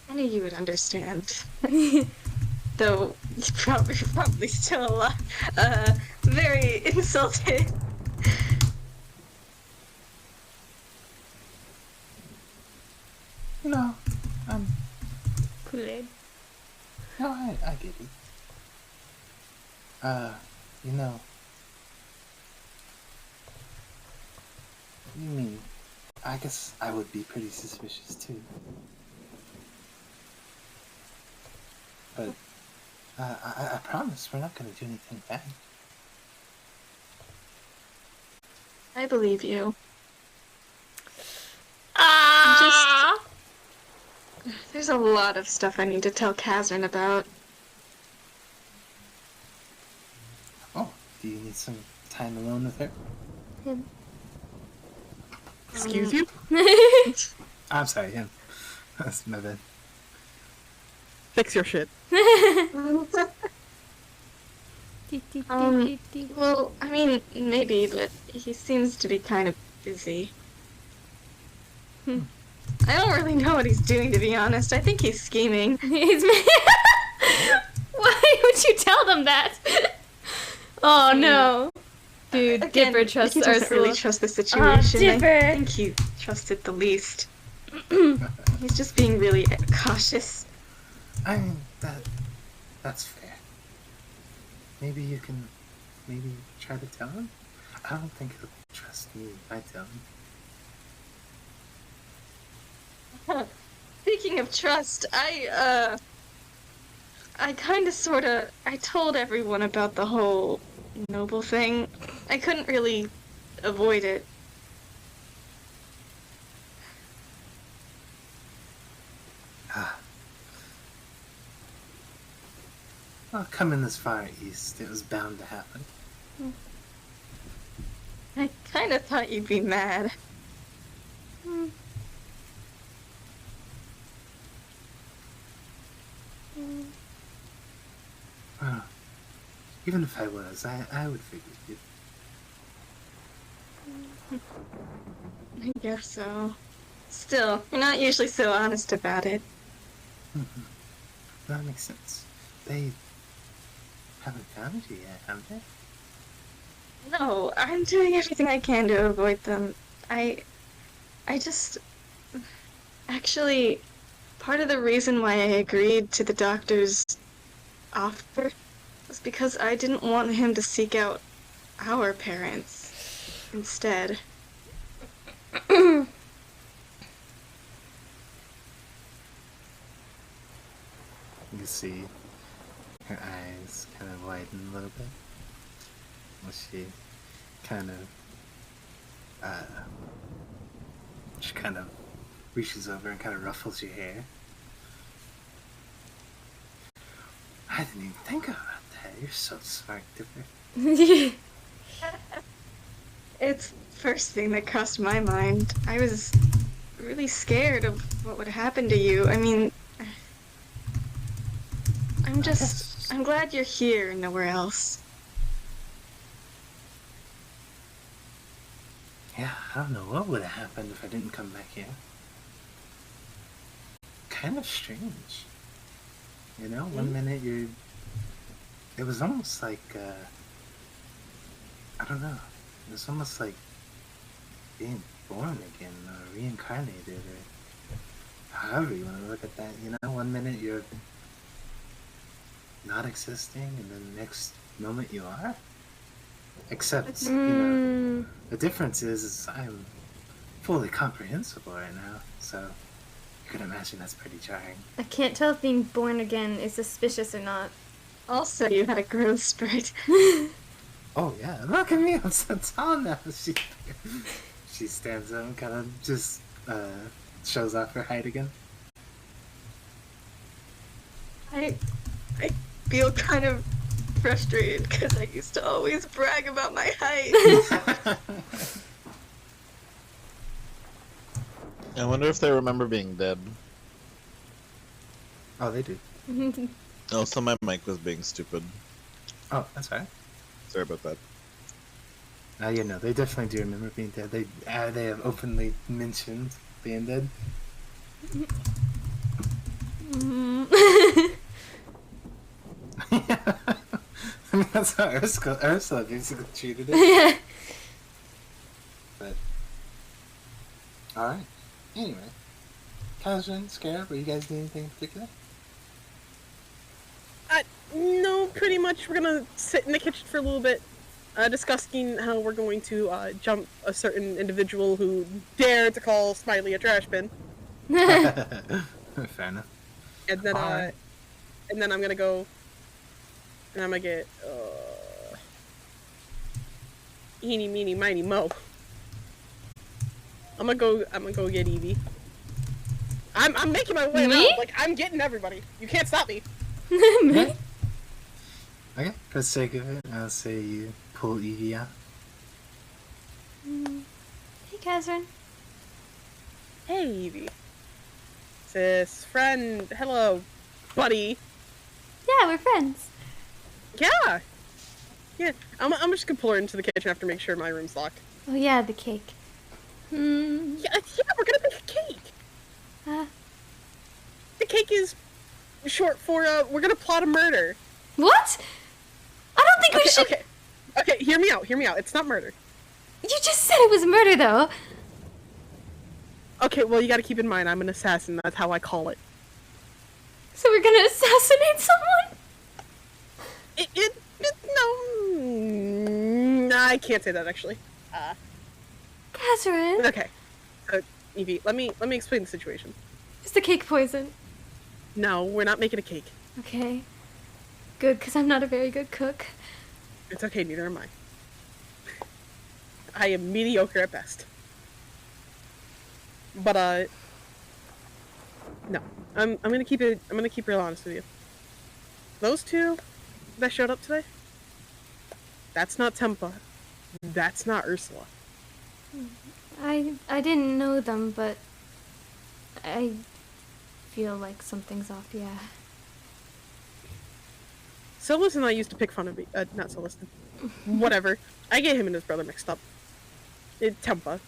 I knew you would understand. Though you're probably still a lot, very insulted. No, Kool-Aid. no, I get it. You know, you mean, I guess I would be pretty suspicious too. But, I promise we're not gonna do anything bad. I believe you. Ah! There's a lot of stuff I need to tell Kazrin about. Oh, do you need some time alone with her? Him. Excuse you? I'm sorry, him. That's my bad. Fix your shit. Well, I mean, maybe, but he seems to be kind of busy. I don't really know what he's doing, to be honest. I think he's scheming. Why would you tell them that? Oh no. Dude, Again, Dipper trusts he doesn't Ursula. really trust the situation. Dipper. I think he trusted the least. He's just being really cautious. I mean, that's fair. Maybe you can, try to tell him? I don't think he'll trust me if I tell him. Speaking of trust, I kinda sorta, I told everyone about the whole noble thing. I couldn't really avoid it. Well, coming this far east, it was bound to happen. I kinda thought you'd be mad. Well, even if I was, I would forgive you. I guess so. Still, you're not usually so honest about it. That makes sense. They haven't found you yet, have they? No, I'm doing everything I can to avoid them. I just... Actually, part of the reason why I agreed to the doctor's offer was because I didn't want him to seek out our parents instead. You see her eyes kind of widen a little bit. She kind of reaches over and kind of ruffles your hair. I didn't even think about that. You're so smart, Dipper. It's the first thing that crossed my mind. I was really scared of what would happen to you. I mean, I'm glad you're here and nowhere else. Yeah, I don't know what would have happened if I didn't come back here. Kind of strange. You know, one minute you're... It was almost like, I don't know. It was almost like being born again, or reincarnated, or however you want to look at that. You know, one minute you're not existing, and then the next moment you are. Except, you know, the difference is I'm fully comprehensible right now, so you can imagine that's pretty jarring. I can't tell if being born again is suspicious or not. Also, you had a growth spurt. Oh yeah, look at me, I'm so tall now. She stands up and kind of just shows off her height again. I feel kind of frustrated because I used to always brag about my height. I wonder if they remember being dead. Oh, they do. Oh, so my mic was being stupid. Oh, that's all right. Sorry about that. Yeah, no, they definitely do remember being dead. They have openly mentioned being dead. I mean, that's how Ursula basically treated it. But alright. Anyway. Kazrin, Scarab, were you guys doing anything in particular? No, pretty much we're gonna sit in the kitchen for a little bit, discussing how we're going to jump a certain individual who dared to call Smiley a trash bin. Fair enough. And then Alright. and then I'm gonna go and I'm gonna get eeny meeny miny mo. I'm gonna go get Evie. I'm making my way Me? around. Like, I'm getting everybody. You can't stop me. Me? Okay, for the sake of it, I'll say you pull Evie out. Hey, Kazrin. Hey, Evie. Sis, friend, hello, buddy. Yeah, we're friends. Yeah. Yeah, I'm just gonna pull her into the kitchen after make sure my room's locked. Oh yeah, the cake. Yeah, we're gonna make a cake. The cake is short for, we're gonna plot a murder. What? I don't think we should. Okay, hear me out. It's not murder. You just said it was murder, though. Okay, well, you gotta keep in mind, I'm an assassin. That's how I call it. So we're gonna assassinate someone? No, I can't say that, actually. Kazrin, Okay. Evie, let me explain the situation. is the cake poison? No, we're not making a cake. Okay. Good, because I'm not a very good cook. It's okay, neither am I. I am mediocre at best. But no. I'm gonna keep it real honest with you. Those two that showed up today, that's not Tempa. That's not Ursula. I didn't know them, but I feel like something's off, yeah. Silas and I used to pick fun of not Silas. Whatever. I get him and his brother mixed up. Tempa.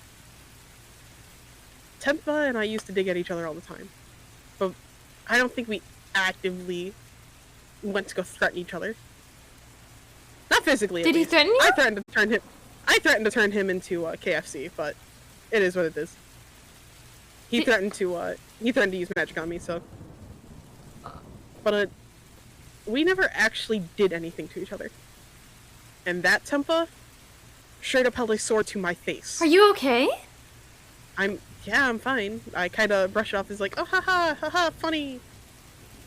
Tempa and I used to dig at each other all the time. But I don't think we actively went to go threaten each other. Not physically, at Did he least. threaten you? I threatened to turn him into KFC, but it is what it is. He threatened to use magic on me, so. But we never actually did anything to each other. And that Tempa straight up held a sword to my face. Are you okay? I'm fine. I kind of brush it off as like, oh, haha, funny.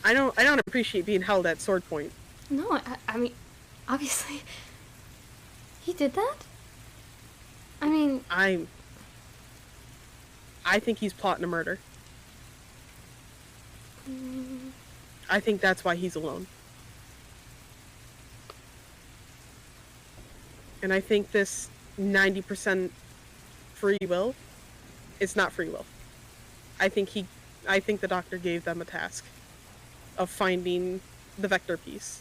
I don't appreciate being held at sword point. No, I mean, obviously. He did that? I mean... I think he's plotting a murder. I think that's why he's alone. And I think this 90% free will is not free will. I think the doctor gave them a task of finding the vector piece.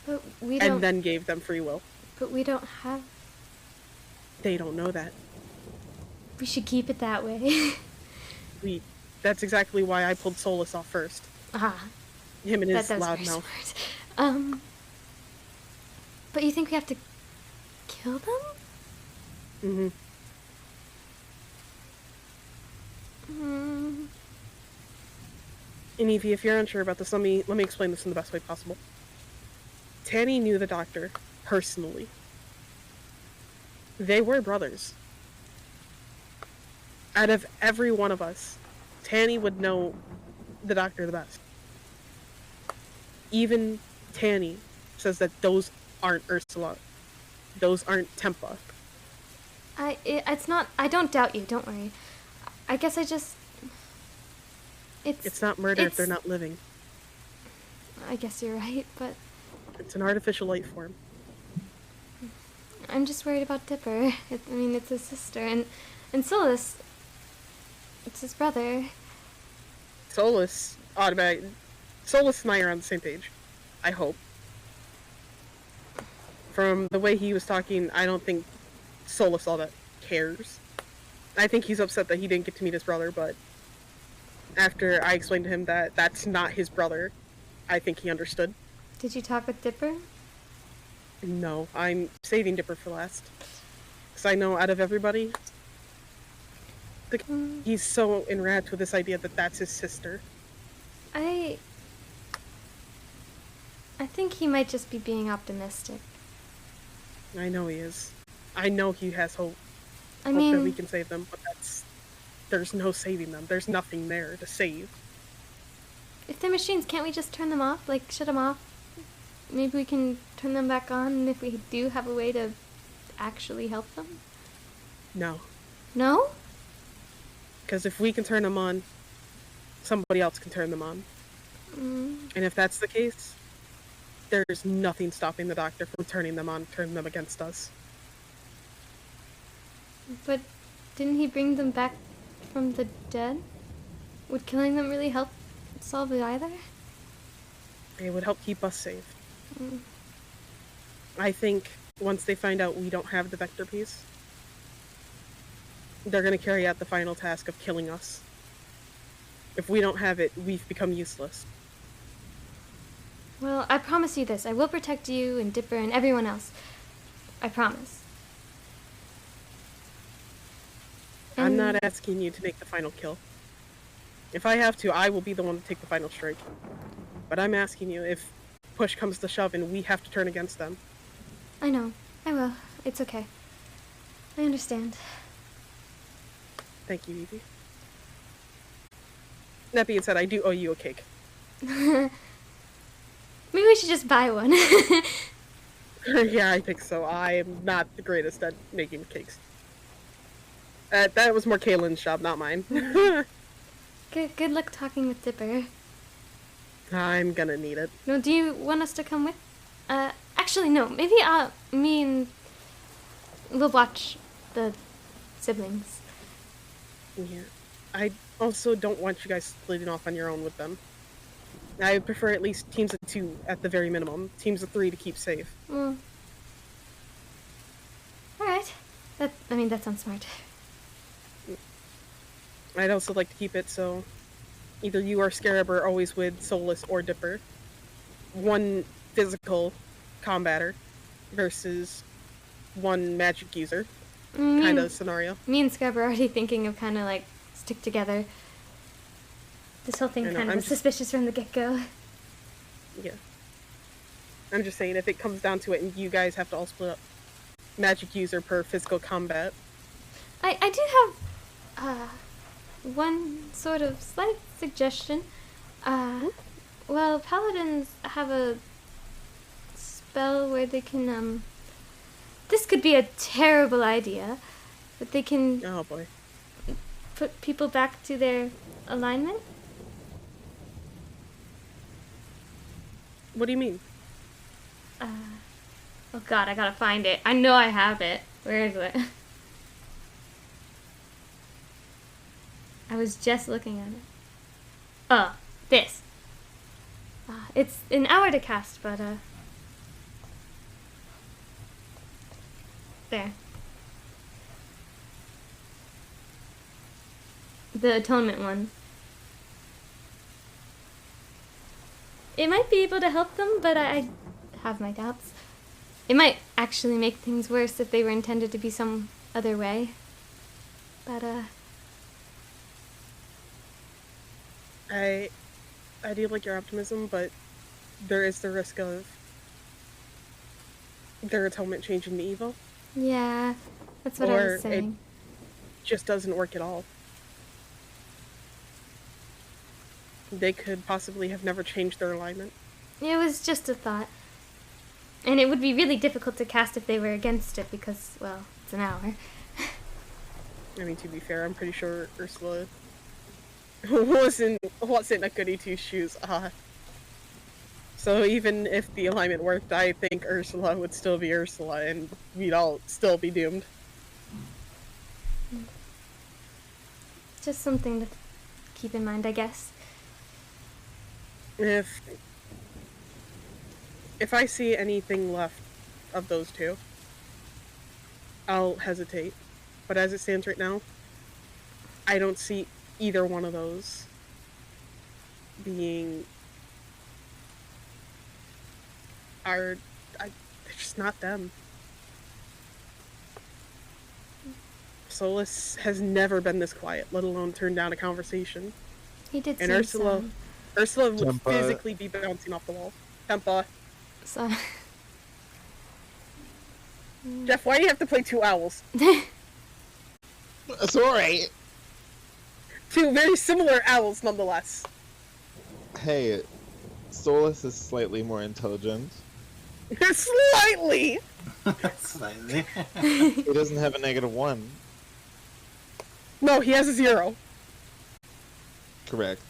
But we don't... And then gave them free will. But we don't have... They don't know that. We should keep it that way. That's exactly why I pulled Solus off first. Him and his that was loud very mouth. smart. But you think we have to kill them? Mm-hmm. And Evie, if you're unsure about this, let me explain this in the best way possible. Tanny knew the doctor personally. They were brothers. Out of every one of us, Tanny would know the doctor the best. Even Tanny says that those aren't Ursula. Those aren't Tempa. It's not... I don't doubt you, don't worry. I guess I just... It's not murder if they're not living. I guess you're right, but It's an artificial life form. I'm just worried about Dipper. I mean, it's his sister, and Solus, it's his brother. Solus and I are on the same page. I hope. From the way he was talking, I don't think Solus all that cares. I think he's upset that he didn't get to meet his brother, but after I explained to him that that's not his brother, I think he understood. Did you talk with Dipper? No, I'm saving Dipper for last. Because I know out of everybody, he's so enwrapped with this idea that that's his sister. I think he might just be being optimistic. I know he is. I know he has hope. I Hope mean, that we can save them, but there's no saving them. There's nothing there to save. if they're machines, can't we just turn them off? Like, shut them off? Maybe we can turn them back on if we do have a way to actually help them? No. No? Because if we can turn them on, somebody else can turn them on. And if that's the case, there's nothing stopping the doctor from turning them on, turning them against us. But didn't he bring them back from the dead? Would killing them really help solve it either? It would help keep us safe. I think once they find out we don't have the vector piece, they're going to carry out the final task of killing us. If we don't have it, we've become useless. Well, I promise you this. I will protect you and Dipper and everyone else. I promise. I'm not asking you to make the final kill. If I have to, I will be the one to take the final strike. But I'm asking you, if push comes to shove and we have to turn against them. I know. I will. It's okay. I understand. Thank you, Evie. That being said, I do owe you a cake. Maybe we should just buy one. Yeah, I think so. I am not the greatest at making cakes. That was more Kaylin's job, not mine. Good luck talking with Dipper. I'm gonna need it. No, do you want us to come with? Actually, no. Maybe me and we'll watch the siblings. Yeah. I also don't want you guys splitting off on your own with them. I prefer at least teams of 2 at the very minimum. Teams of 3 to keep safe. Well, alright. That sounds smart. I'd also like to keep it so either you or Scarab are always with Solus or Dipper. One physical combatter versus one magic user kind of scenario. Me and Scrub are already thinking of kind of like stick together. This whole thing kind of was suspicious from the get-go. Yeah. I'm just saying, if it comes down to it and you guys have to all split up magic user per physical combat. I do have one sort of slight suggestion. Well, paladins have a spell where they can, this could be a terrible idea, but they can Oh boy. put people back to their alignment. What do you mean? Oh god, I gotta find it. I know I have it. Where is it? I was just looking at it. Oh, this. It's an hour to cast, but, there. The atonement one. It might be able to help them, but I have my doubts. It might actually make things worse if they were intended to be some other way. But, I do like your optimism, but there is the risk of their atonement changing to evil. yeah, that's what I was saying. It just doesn't work at all. They could possibly have never changed their alignment. It was just a thought. And it would be really difficult to cast if they were against it because, well, it's an hour. I mean, to be fair, I'm pretty sure Ursula wasn't a goody two shoes. So even if the alignment worked, I think Ursula would still be Ursula, and we'd all still be doomed. Just something to keep in mind, I guess. If I see anything left of those two, I'll hesitate. But as it stands right now, I don't see either one of those being they're just not them. Solus has never been this quiet, let alone turn down a conversation. He did. And Ursula would physically be bouncing off the wall. Tempa. So. Jeff, why do you have to play two owls? It's alright. Two very similar owls, nonetheless. Hey, Solus is slightly more intelligent. Slightly! Slightly. He doesn't have a -1. No, he has a 0. Correct.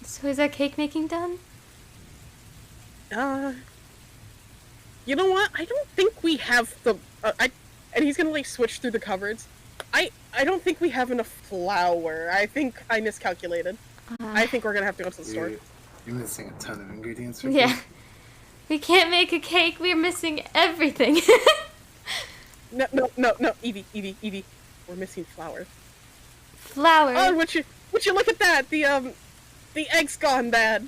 So is that cake making done? You know what? I don't think we have the. And he's gonna like switch through the cupboards. I don't think we have enough flour. I think I miscalculated. I think we're gonna have to go to the store. You're missing a ton of ingredients. For Yeah. cake. We can't make a cake. We're missing everything. No, Evie. We're missing flour. Flour. Oh, would you look at that? The egg's gone bad.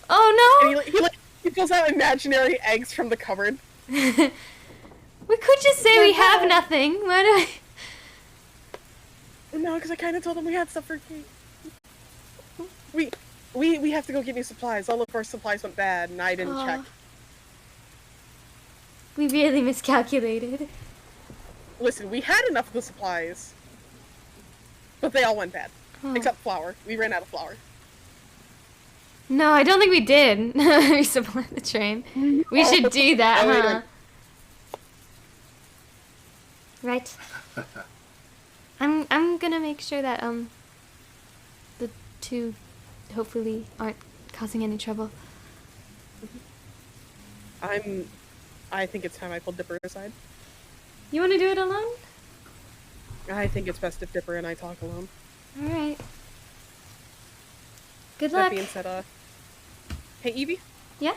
Oh And he pulls out imaginary eggs from the cupboard. no! We could just say we have nothing. Why do I... No, because I kind of told him we had stuff for cake. We have to go get new supplies. All of our supplies went bad, and I didn't check. We really miscalculated. Listen, we had enough of the supplies, but they all went bad. Except flour. We ran out of flour. No, I don't think we did. Resupply the train. We should do that, huh? Right. I'm gonna make sure that the two hopefully aren't causing any trouble. I think it's time I pulled Dipper aside. You want to do it alone? I think it's best if Dipper and I talk alone. All right. Good That luck. being said, hey Evie. Yeah.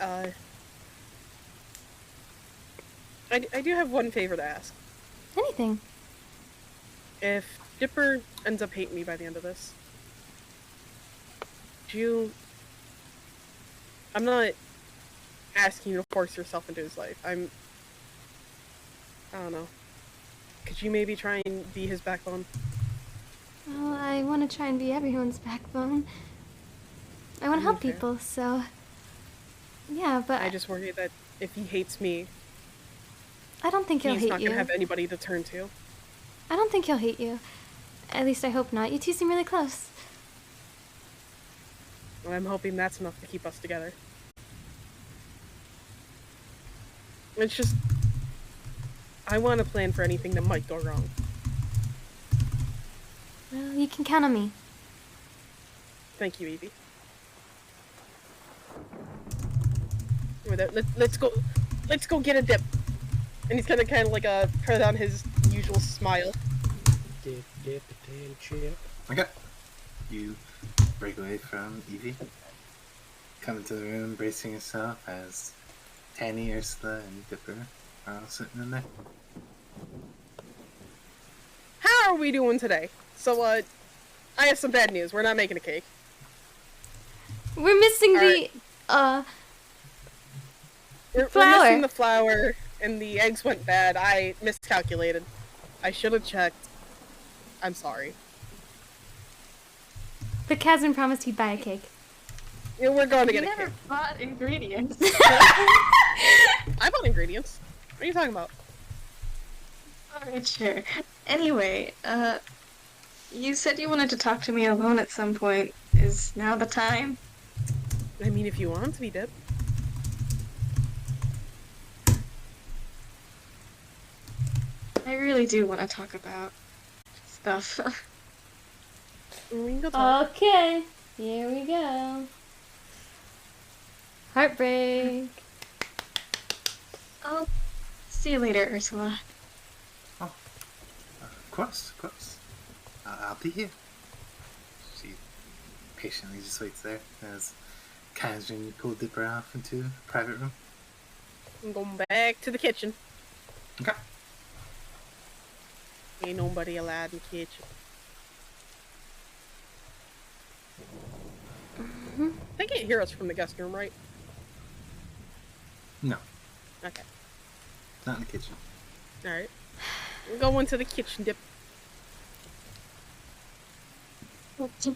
I do have one favor to ask. Anything. If Dipper ends up hating me by the end of this, I'm not asking you to force yourself into his life. I don't know. Could you maybe try and be his backbone? Well, I want to try and be everyone's backbone. I want to help Okay. people, so... Yeah, but I just worry that if he hates me, I don't think he'll he's hate not you. going to have anybody to turn to. I don't think he'll hate you. At least I hope not. You two seem really close. And I'm hoping that's enough to keep us together. It's just... I want to plan for anything that might go wrong. Well, you can count on me. Thank you, Evie. Let's go get a dip. And he's gonna kind of like put on his usual smile. Dip, potato chip. Okay. You break away from Evie. Come into the room, bracing yourself as Tanny, Ursula, and Dipper are all sitting in there. How are we doing today? So, I have some bad news. We're not making a cake. We're missing Alright. We're Flour. missing the flour, and the eggs went bad. I miscalculated. I should have checked. I'm sorry. But Kazan promised he'd buy a cake. Yeah, we're going to You get a never cake. bought ingredients. I bought ingredients. What are you talking about? Alright, sure. Anyway, you said you wanted to talk to me alone at some point. Is now the time? I mean, if you want to be Dip. I really do want to talk about stuff. We can go talk. Okay, here we go. Heartbreak. I'll see you later, Ursula. Of course, of course. I'll be here. She patiently just waits there as Kazrin pull Dipper off into a private room. I'm going back to the kitchen. Okay. Ain't nobody allowed in the kitchen. They can't hear us from the guest room, right? No, Okay. not in the kitchen. Alright. We'll go into the kitchen, Dip. But,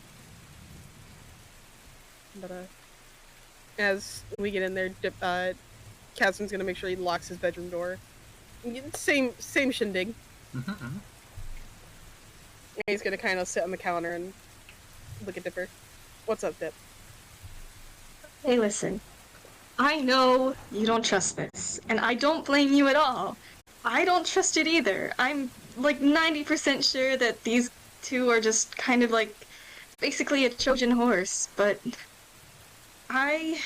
as we get in there, Dip, Kazman's gonna make sure he locks his bedroom door. Same shindig. Mm-hmm. And he's gonna kind of sit on the counter and look at Dipper. What's up, Dip? Hey, listen. I know you don't trust this, and I don't blame you at all. I don't trust it either. I'm like 90% sure that these two are just kind of like basically a Trojan horse, but I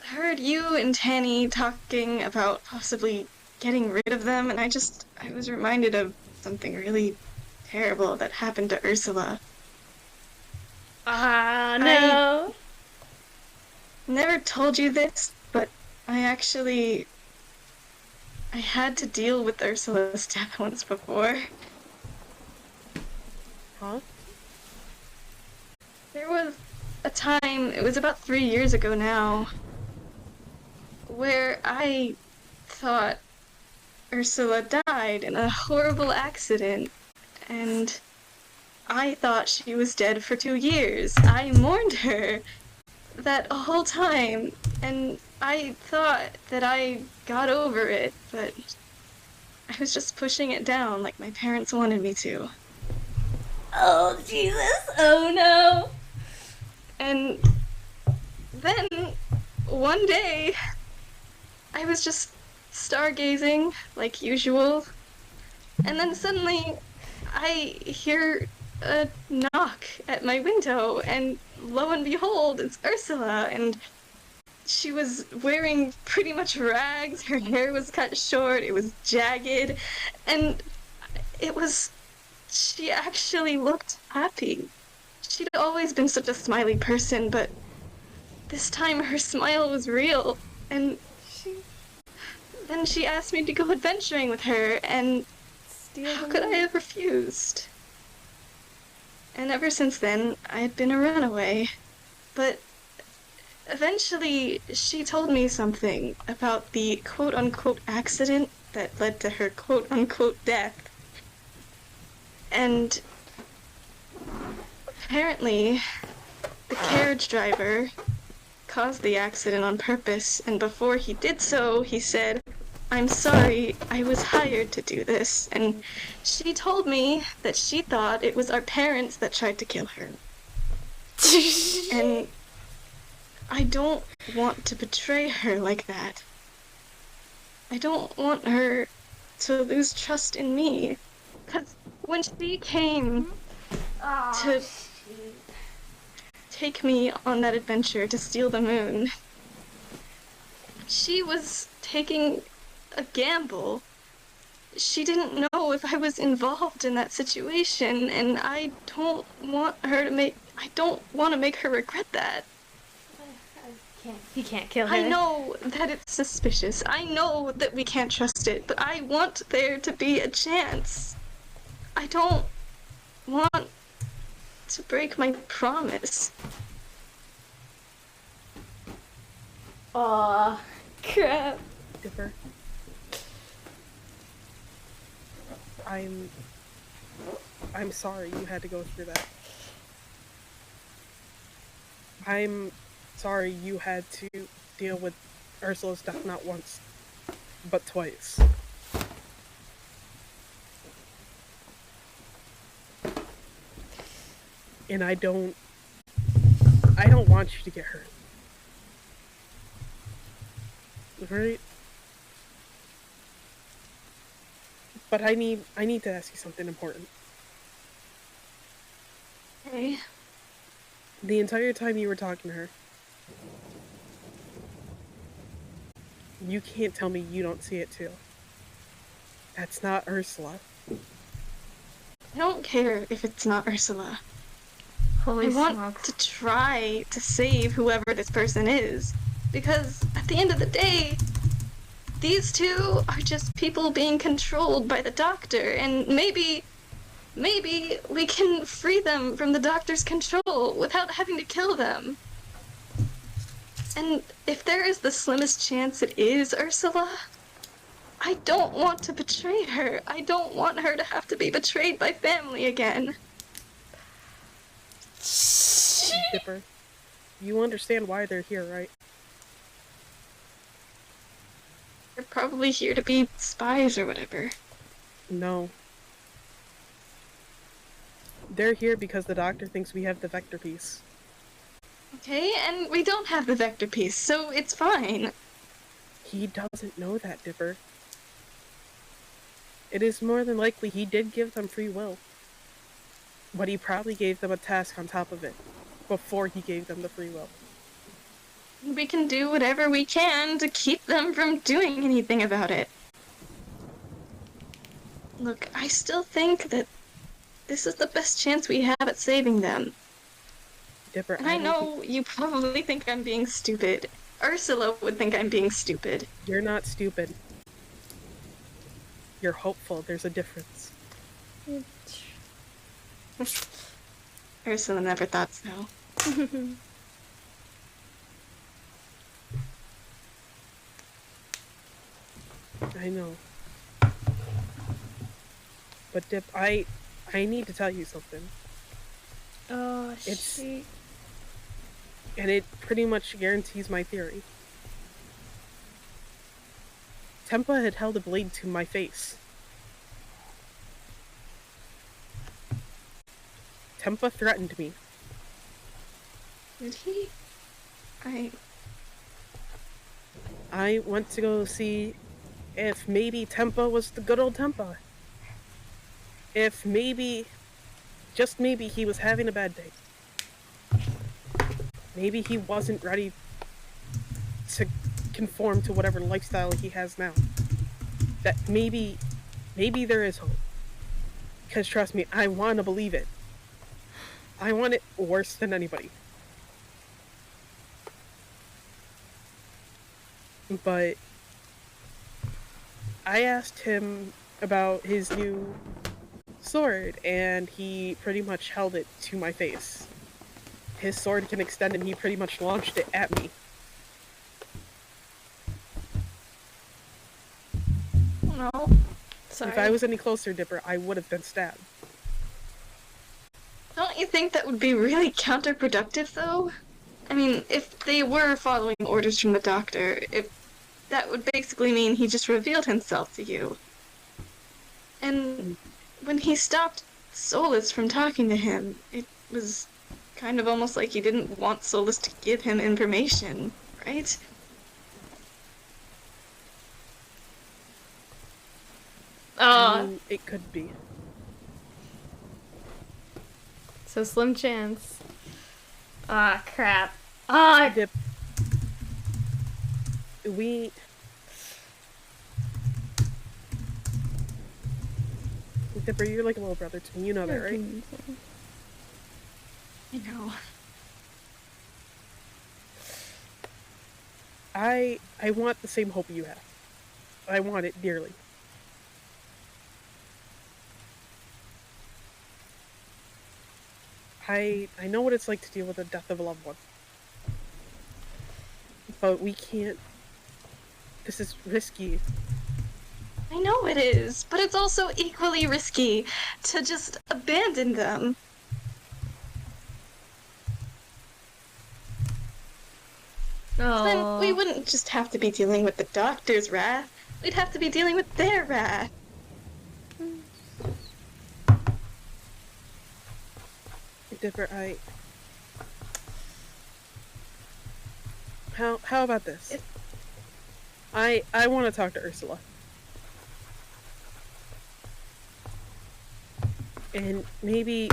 heard you and Tanny talking about possibly getting rid of them, and I was reminded of something really terrible that happened to Ursula. Ah, no. Never told you this, but I had to deal with Ursula's death once before. Huh? There was a time, it was about 3 years ago now, where I thought Ursula died in a horrible accident, and I thought she was dead for 2 years. I mourned her that whole time, and I thought that I got over it, but I was just pushing it down like my parents wanted me to. Oh, Jesus. Oh, no. And then, one day, I was just stargazing, like usual, and then suddenly, I hear a knock at my window, and lo and behold, it's Ursula, and she was wearing pretty much rags, her hair was cut short, it was jagged, and she actually looked happy. She'd always been such a smiley person, but this time her smile was real, and then she asked me to go adventuring with her, and how could I have refused? And ever since then, I had been a runaway. But eventually, she told me something about the quote-unquote accident that led to her quote-unquote death. And apparently, the carriage driver caused the accident on purpose, and before he did so, he said, "I'm sorry, I was hired to do this," and she told me that she thought it was our parents that tried to kill her. And I don't want to betray her like that. I don't want her to lose trust in me, because when she came to take me on that adventure to steal the moon, she was taking a gamble. She didn't know if I was involved in that situation, and I don't want to make her regret that. You can't kill her. I know that it's suspicious. I know that we can't trust it, but I want there to be a chance. I don't want to break my promise. Aw, crap. Dipper. I'm sorry you had to go through that. I'm sorry you had to deal with Ursula's death not once, but twice. And I don't want you to get hurt. Right? But I need to ask you something important. Okay. The entire time you were talking to her, you can't tell me you don't see it too. That's not Ursula. I don't care if it's not Ursula. Holy I want smokes. to try to save whoever this person is. Because at the end of the day, these two are just people being controlled by the doctor, and maybe we can free them from the doctor's control without having to kill them. And if there is the slimmest chance it is Ursula, I don't want to betray her. I don't want her to have to be betrayed by family again. Dipper, you understand why they're here, right? They're probably here to be spies or whatever. No. They're here because the doctor thinks we have the vector piece. Okay, and we don't have the vector piece, so it's fine. He doesn't know that, Dipper. It is more than likely he did give them free will. But he probably gave them a task on top of it, before he gave them the free will. We can do whatever we can to keep them from doing anything about it. Look, I still think that this is the best chance we have at saving them. Dipper, And I know you probably think I'm being stupid. Ursula would think I'm being stupid. You're not stupid. You're hopeful. There's a difference. Ursula never thought so. I know. But Dip, I need to tell you something. Oh, It's- shit. And it pretty much guarantees my theory. Tempa had held a blade to my face. Tempa threatened me. Did he? I went to go see if maybe Tempa was the good old Tempa. If maybe, just maybe, he was having a bad day. Maybe he wasn't ready to conform to whatever lifestyle he has now. That maybe there is hope. Because trust me, I want to believe it. I want it worse than anybody. But I asked him about his new sword, and he pretty much held it to my face. His sword can extend, and he pretty much launched it at me. No. Sorry. If I was any closer, Dipper, I would have been stabbed. Don't you think that would be really counterproductive, though? I mean, if they were following orders from the doctor, that would basically mean he just revealed himself to you. And when he stopped Solus from talking to him, it was kind of almost like he didn't want Solus to give him information, right? I Oh, mean, it could be. so slim chance. Ah, crap. Ah, Dip. We... Dipper, you're like a little brother to me, you know that, right? I know. I want the same hope you have. I want it dearly. I know what it's like to deal with the death of a loved one. But we can't... This is risky. I know it is, but it's also equally risky to just abandon them. Then we oh. wouldn't just have to be dealing with the doctor's wrath, we'd have to be dealing with their wrath. Dipper, How about this? I want to talk to Ursula. And maybe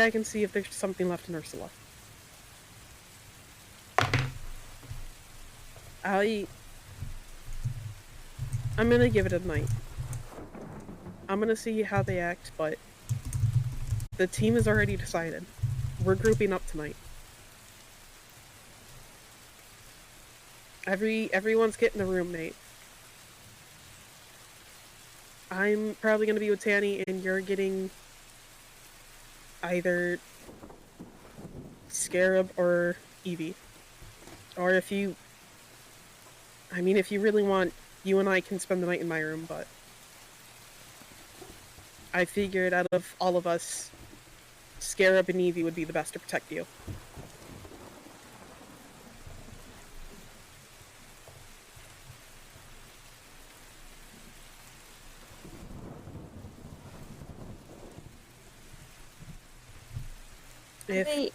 I can see if there's something left in Ursula. I'm gonna give it a night. I'm gonna see how they act, but the team is already decided. We're grouping up tonight. Everyone's getting a roommate. I'm probably gonna be with Tanny, and you're getting either Scarab or Evie. Or if you really want, you and I can spend the night in my room, but I figured out of all of us, Scarab and Evie would be the best to protect you. Wait.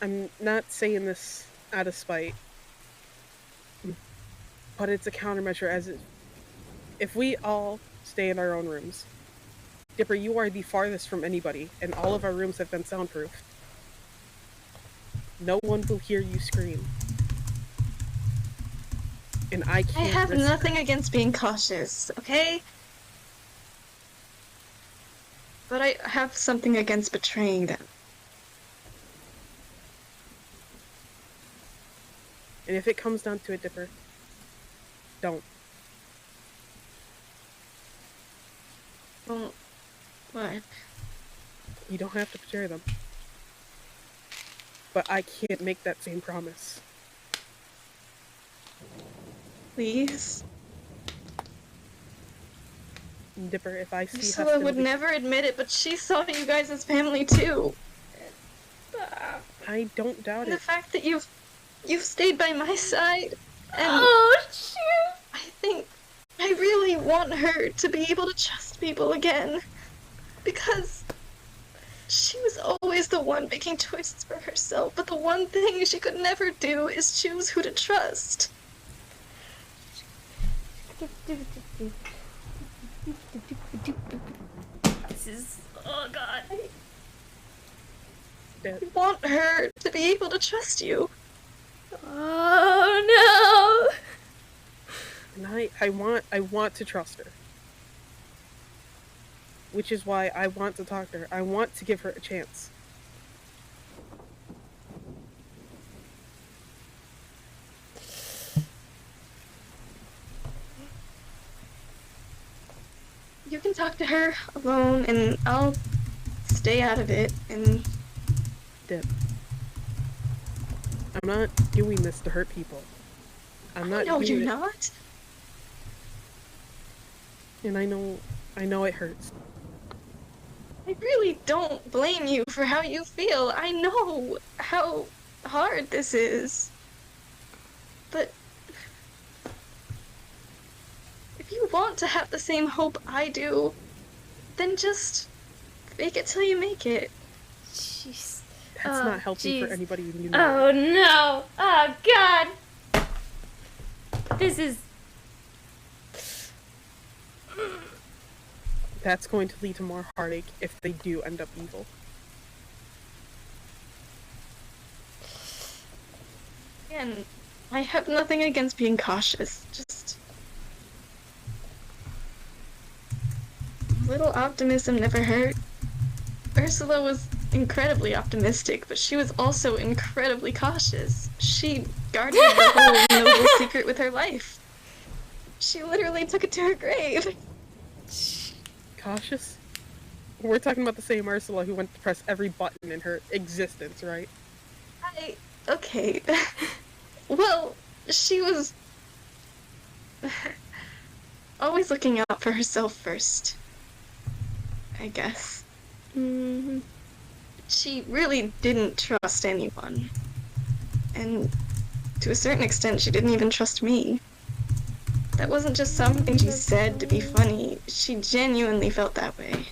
I'm not saying this out of spite, but it's a countermeasure, as if we all stay in our own rooms. Dipper, you are the farthest from anybody, and all of our rooms have been soundproofed. No one will hear you scream. And I can't I have risk nothing against being cautious, okay? But I have something against betraying them. And if it comes down to it, Dipper, don't. Well, what? You don't have to betray them. But I can't make that same promise. Please? Dipper, if I see Ursula would hostility, never admit it, but she saw you guys as family too. I don't doubt And the it. fact that you've stayed by my side, and Oh, shoot! I think I really want her to be able to trust people again. Because she was always the one making choices for herself, but the one thing she could never do is choose who to trust. This is... Oh, God. I want her to be able to trust you. Oh, no! And I want to trust her. Which is why I want to talk to her. I want to give her a chance. You can talk to her alone, and I'll stay out of it, and... Dip. I'm not doing this to hurt people. I'm not No, doing you're it, not. and I know it hurts. I really don't blame you for how you feel. I know how hard this is. But if you want to have the same hope I do, then just fake it till you make it. Jeez. That's Oh, not healthy for jeez. anybody you know. Oh, no! Oh, God! This is... That's going to lead to more heartache if they do end up evil. And I have nothing against being cautious, just... a little optimism never hurt. Ursula was incredibly optimistic, but she was also incredibly cautious. She guarded the whole noble secret with her life. She literally took it to her grave. Cautious? We're talking about the same Ursula who went to press every button in her existence, right? Okay. Well, she was... always looking out for herself first. I guess. Mm-hmm. She really didn't trust anyone. And to a certain extent, she didn't even trust me. That wasn't just something she said to be funny. She genuinely felt that way.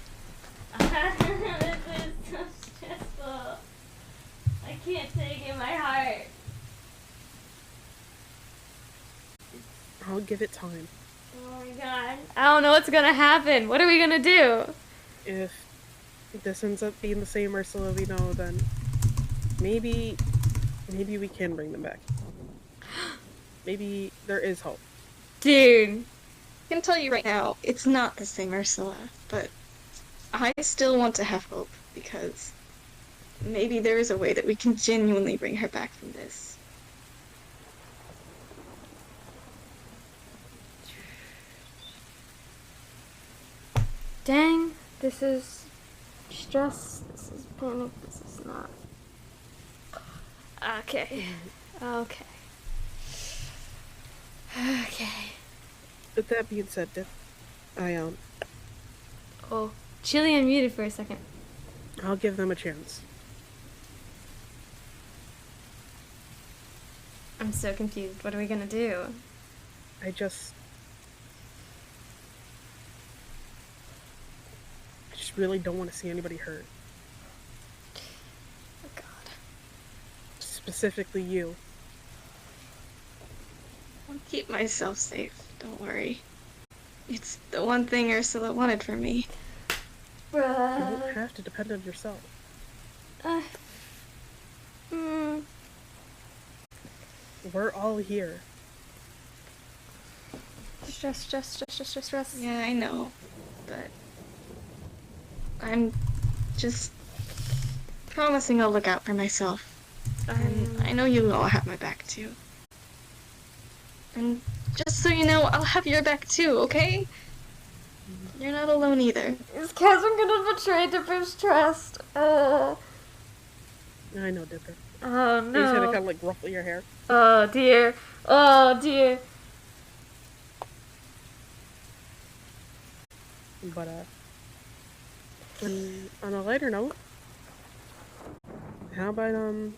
This is so stressful. I can't take it in my heart. I'll give it time. Oh, god. I don't know what's gonna happen. What are we gonna do? If this ends up being the same Ursula we know, then maybe we can bring them back. Maybe there is hope. Dude. I can tell you right now, it's not the same Ursula, but I still want to have hope, because maybe there is a way that we can genuinely bring her back from this. Dang, this is stress, this is panic, this is not. Okay. Okay. With that being said, Oh, Chili unmuted for a second. I'll give them a chance. I'm so confused. What are we gonna do? I just really don't want to see anybody hurt. Oh god. Specifically you. I'll keep myself safe, don't worry. It's the one thing Ursula wanted from me. You don't have to depend on yourself. We're all here. Stress. Yeah, I know, but I'm just promising I'll look out for myself. And I know you all have my back too. And just so you know, I'll have your back too, okay? You're not alone either. Is Kazan gonna betray Dipper's trust? I know, Dipper. Oh no. He's gonna kind of like ruffle your hair. Oh dear. Oh dear. But, on a lighter note, how about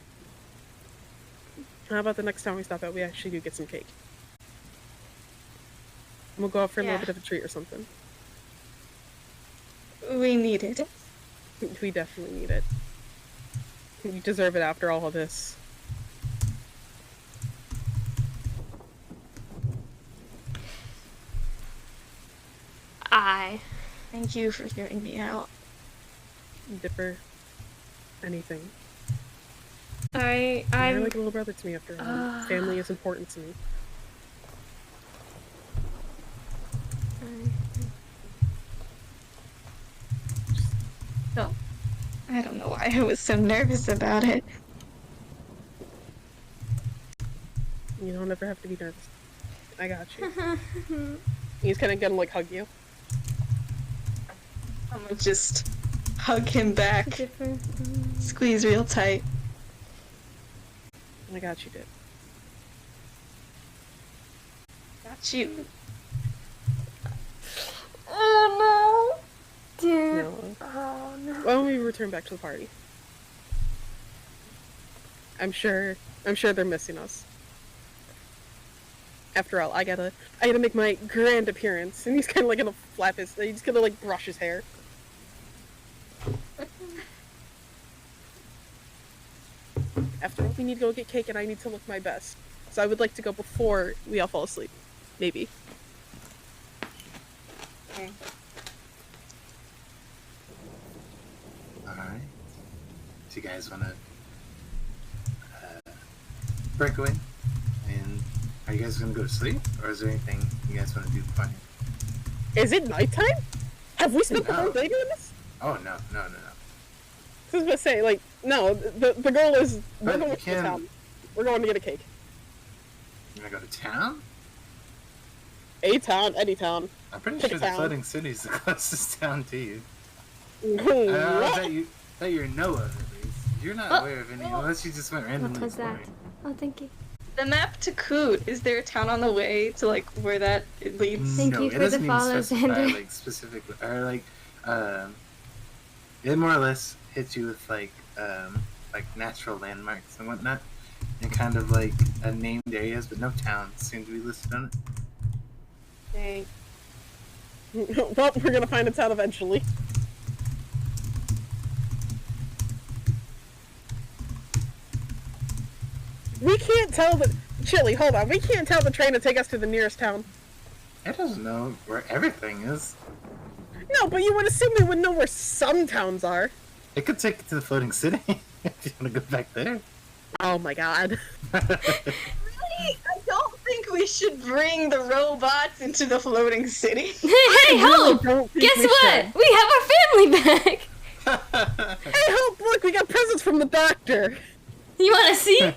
the next time we stop out, we actually do get some cake? We'll go out for a little bit of a treat or something. We need it. We definitely need it. You deserve it after all of this. Thank you for hearing me out. Dipper. Anything. I'm You're like a little brother to me after all. Family is important to me. No. I don't know why I was so nervous about it. You don't ever have to be nervous. I got you. He's kind of gonna like hug you. I'm gonna just hug him back. Squeeze real tight. I got you, Dip. Got you. Oh no. Dude. No. Oh no. Why don't we return back to the party? I'm sure they're missing us. After all, I gotta make my grand appearance, and he's kind of like gonna flap he's gonna like brush his hair. After all, we need to go get cake, and I need to look my best. So I would like to go before we all fall asleep, maybe. Okay. Alright. So you guys wanna break away? And are you guys gonna go to sleep? Or is there anything you guys wanna do fun? Is it nighttime? Have we spent the No. whole day doing this? Oh no. I was gonna say, like, no, the goal is we're But going you to can- town. We're going to get a cake. You wanna go to town? A town, any town. I'm pretty Pick a sure the town. floating city's the closest town to you. That you know of, at least. You're not aware of any, unless you just went randomly. What was that? exploring. Oh, thank you. The map to Coot, is there a town on the way to like where that it leads? Thank No, you it for the doesn't even follow, specify, Xander. like, specifically, or like, it more or less hits you with like natural landmarks and whatnot, and kind of like named areas, but no towns seem to be listed on it. Dang. Well, we're gonna find a town eventually. We can't tell the Chili. Hold on, we can't tell the train to take us to the nearest town. It doesn't know where everything is. No, but you would assume it would know where some towns are. It could take you to the floating city if you want to go back there. Oh my god. Really? I don't think we should bring the robots into the floating city. Hey, Hope! Don't think Guess we what? should. We have our family back! Hey, Hope, look, we got presents from the doctor. You wanna see?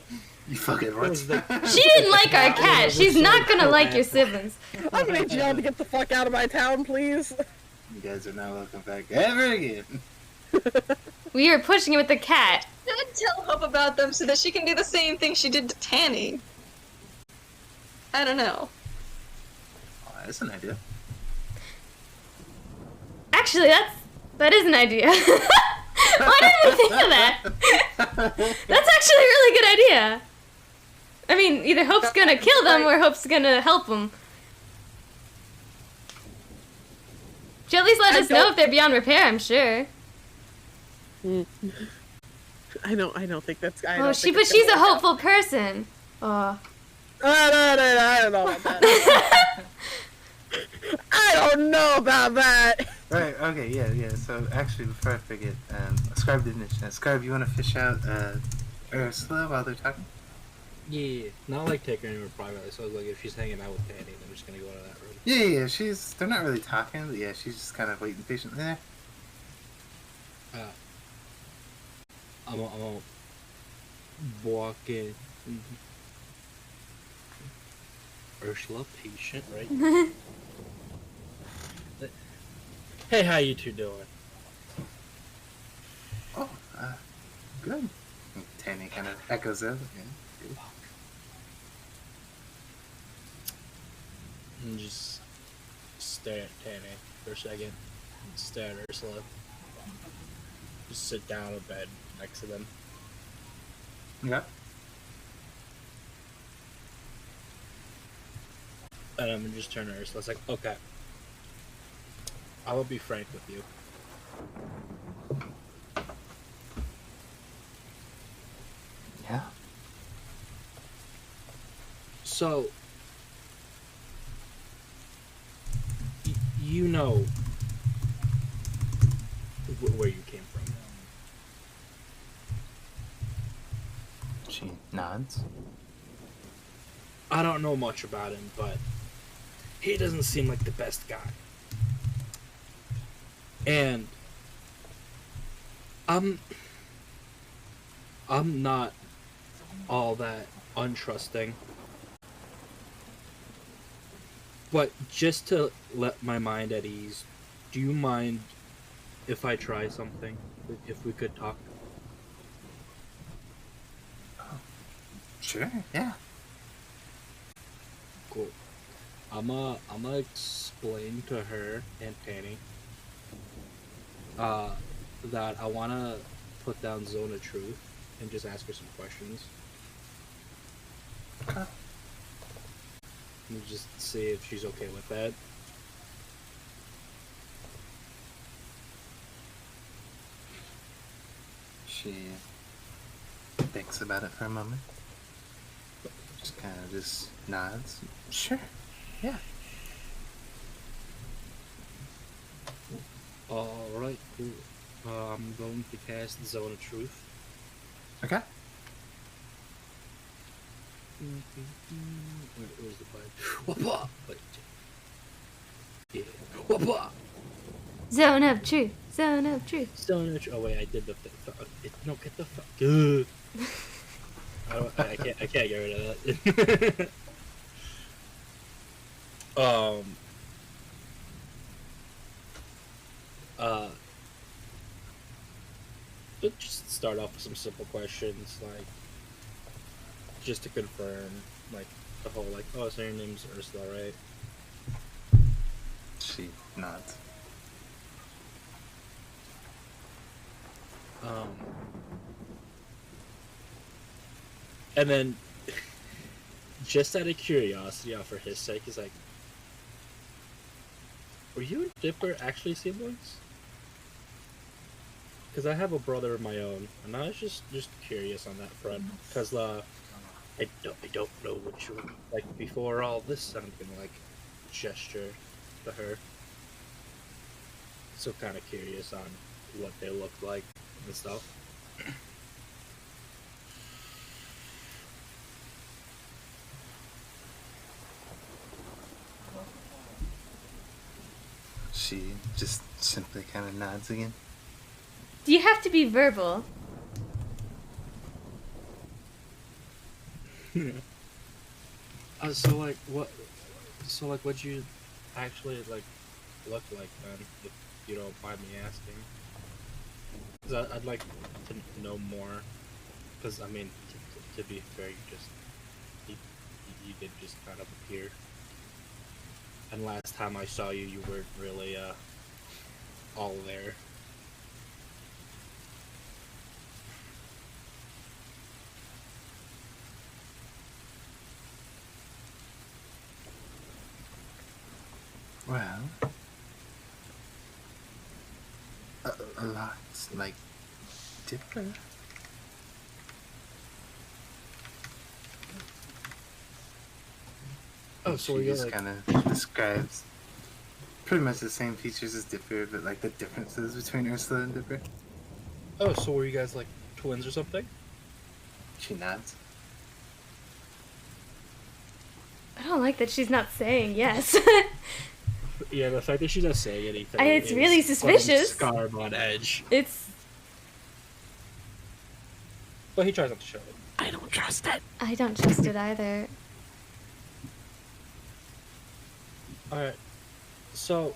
You fucking what? She didn't like our cat. She's not gonna like your siblings. I'm gonna need y'all to get the fuck out of my town, please. You guys are not welcome back ever again. We were pushing it with the cat. Should tell Hope about them so that she can do the same thing she did to Tanny. I don't know. Oh, that's an idea. Actually, that is an idea. Why didn't we think of that? That's actually a really good idea. I mean, either Hope's gonna kill them or Hope's gonna help them. She'll at least let us know if they're beyond repair, I'm sure. I don't think that's. But she's a hopeful person. Oh. I don't know about that. I don't know about that. Right, okay, yeah. So, actually, before I forget, Scribe didn't mention that. Scribe, you want to fish out Ursula while they're talking? Yeah, not like take her anywhere privately. So I was like, if she's hanging out with Danny, then we're just gonna go to that room. Yeah, they're not really talking, but yeah, she's just kind of waiting patiently there. I'm gonna walk in. Ursula, patient, right? Hey, how you two doing? Oh, good. Tanny kind of echoes that. Yeah, good. And just stare at Tanny for a second. And stare at Ursula. Just sit down on bed next to them. Yeah. And I'm gonna just turn to Ursula. It's like, okay. I will be frank with you. Yeah. So, you know where you came from. She nods. I don't know much about him, but he doesn't seem like the best guy. And I'm not all that untrusting. But just to let my mind at ease, do you mind if I try something? If we could talk? Sure, yeah. Cool. I'm gonna explain to her and Tanny that I wanna put down Zone of Truth and just ask her some questions. Okay. And just see if she's okay with that. She thinks about it for a moment. Just kind of just nods. Sure. Yeah. Alright, cool. I'm going to cast Zone of Truth. Okay. Where's the button? Whoop-ah! Wait. Yeah. Whoop-ah! Zone of truth. Zone of truth. Zone of Truth. Oh wait, I did the no, get the fuck. I can't get rid of that. But just start off with some simple questions, like just to confirm, like the whole like, oh, so your name's Ursula, right? She nods. And then, just out of curiosity, for his sake, he's like, were you and Dipper actually siblings? Because I have a brother of my own, and I was just curious on that front. Because I don't know what you were like before all this. I'm gonna like gesture to her. So kind of curious on what they look like and stuff. She just simply kind of nods again. Do you have to be verbal? So like what? So like what'd you actually like look like then, if you don't mind me asking? 'Cause I'd like to know more. Because I mean, to be fair, you, you did just kind of appear. And last time I saw you, you weren't really all there. Well, a lot like Dipper. Oh, so she you're just like kind of describes pretty much the same features as Dipper, but like the differences between Ursula and Dipper. oh, so were you guys like twins or something? She nods. I don't like that she's not saying yes. Yeah, the fact that she's not saying anything. It's is really suspicious. putting Scarb on edge. It's. But he tries not to show it. I don't trust it either. Alright. So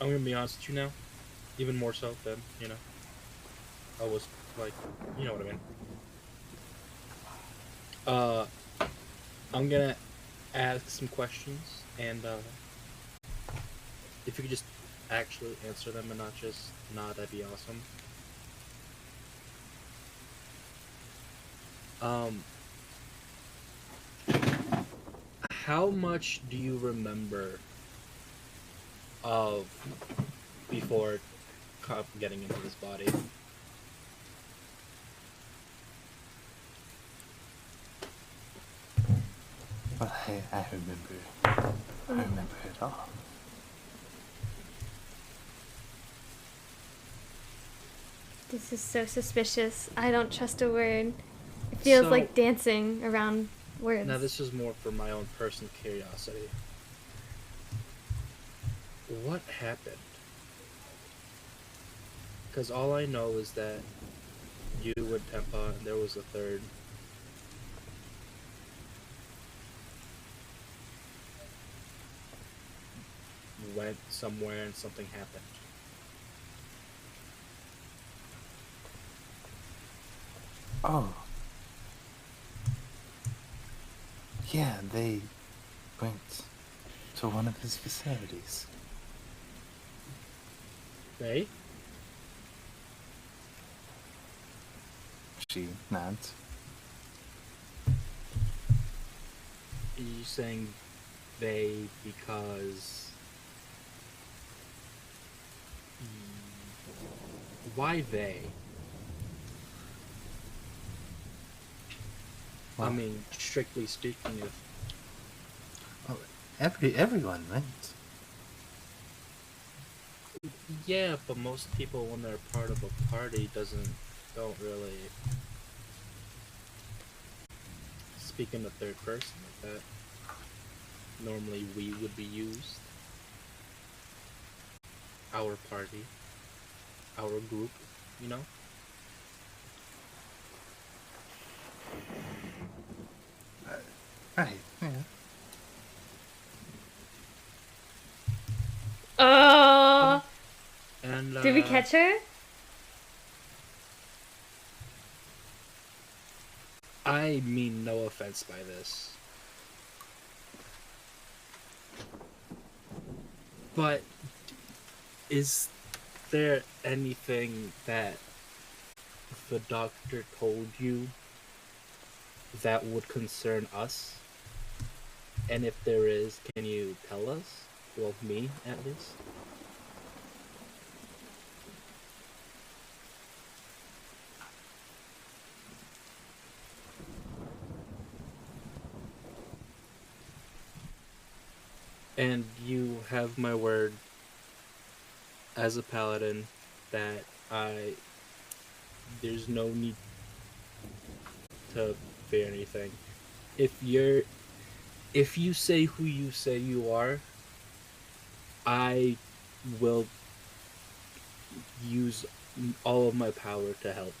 I'm gonna be honest with you now. Even more so than, you know. I was like, you know what I mean. I'm gonna ask some questions, and if you could just actually answer them and not just nod, that'd be awesome. How much do you remember of before getting into this body? Well, I remember it all. This is so suspicious. I don't trust a word. It feels So- like dancing around words. Now this is more for my own personal curiosity. What happened? Because all I know is that you and Tempa, and there was a third. Went somewhere and something happened. Oh. Yeah, they went to one of his facilities. They? She nods. Are you saying they because... Why they? Well, I mean, strictly speaking, if well, everyone went. yeah, but most people when they're part of a party don't really speak in the third person like that. Normally we would be used. Our party. Our group, you know? Right, yeah. Oh! And Did we catch her? I mean no offense by this. But is there anything that the doctor told you that would concern us? And if there is, can you tell us? Well, me, at least. And you have my word as a paladin that there's no need to fear anything. If you say who you say you are, I will use all of my power to help.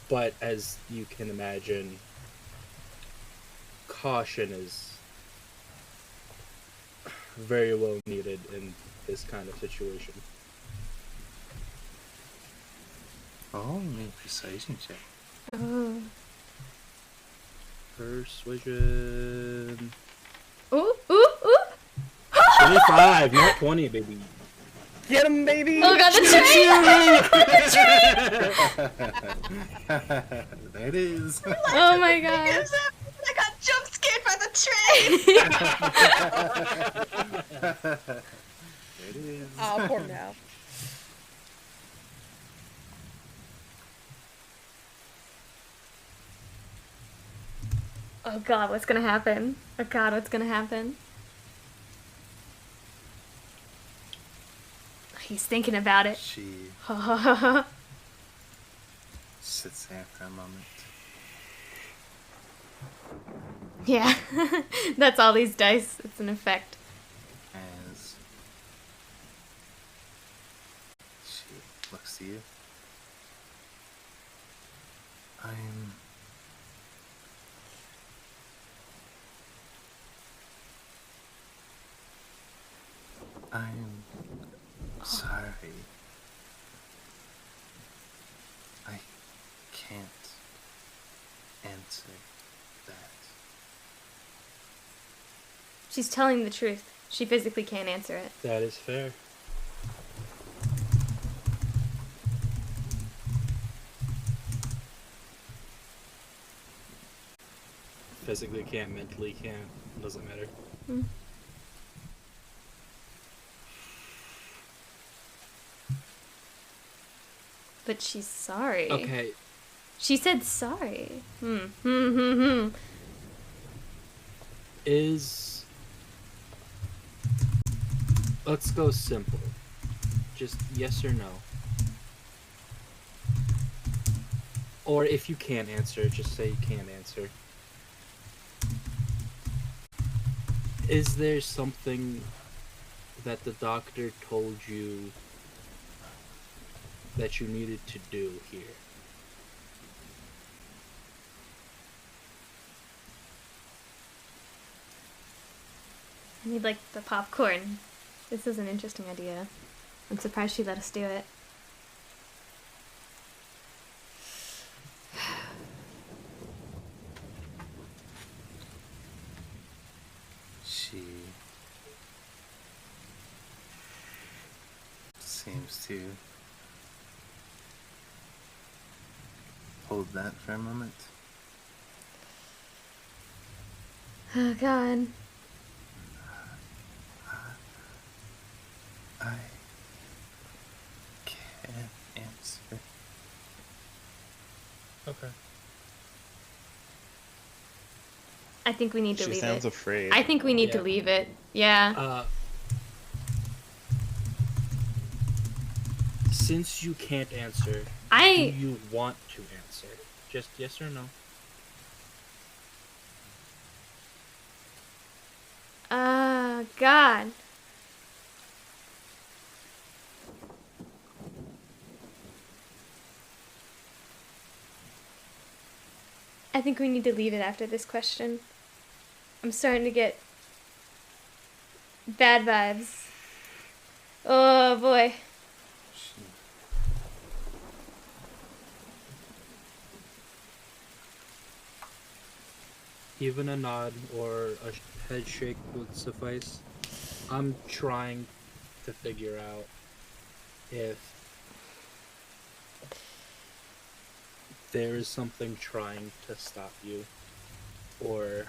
But as you can imagine, caution is very well needed in this kind of situation. Oh, you mean persuasion check. Oh. Persuasion. Ooh, ooh, ooh. 25, not 20, baby. Get him, baby! Oh god, the train! There it is. Oh my god. I got jump scared by the train! There it is. Oh, poor Mal. Oh god, what's gonna happen? Oh god, what's gonna happen? He's thinking about it. She sits there for a moment. Yeah, that's all these dice. It's an effect. As she looks to you. I'm sorry. I can't answer that. She's telling the truth. She physically can't answer it. That is fair. Physically can't, mentally can't. Doesn't matter. Mm. But she's sorry. Okay, She said sorry. let's go simple. Just yes or no. Or if you can't answer, just say you can't answer. Is there something that the doctor told you that you needed to do here? I need, like, the popcorn. This is an interesting idea. I'm surprised she let us do it. She seems to hold that for a moment. Oh, God. I can't answer. Okay. I think we need to She leave sounds it. afraid. I think we need to Yeah. leave it. Yeah. Since you can't answer, do I... you want to answer? Just yes or no. God. I think we need to leave it after this question. I'm starting to get bad vibes. Oh boy. She Even a nod or a head shake would suffice. I'm trying to figure out if there is something trying to stop you, or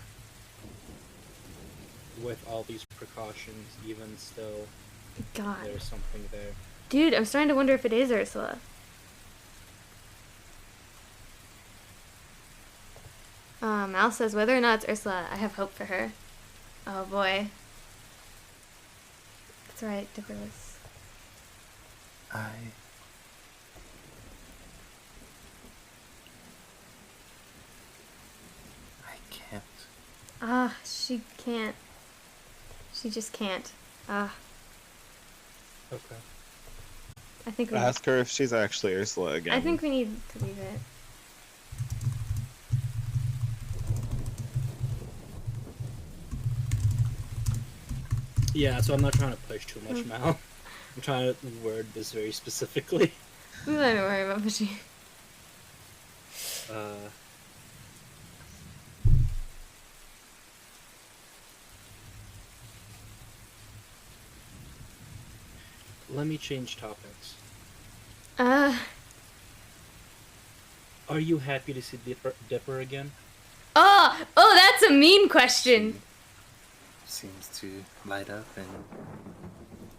with all these precautions, even still, God. there's something there. Dude, I'm starting to wonder if it is Ursula. Mal says, whether or not it's Ursula, I have hope for her. Oh boy. That's right, Dipperless. I can't. Ah, she can't. She just can't. Ah, Okay. I think we. Ask her if she's actually Ursula again. I think we need to leave it. Yeah, so I'm not trying to push too much, Mal. I'm trying to word this very specifically. Don't worry about pushing. Let me change topics. Uh. Are you happy to see Dipper again? Oh, that's a mean question. She seems to light up and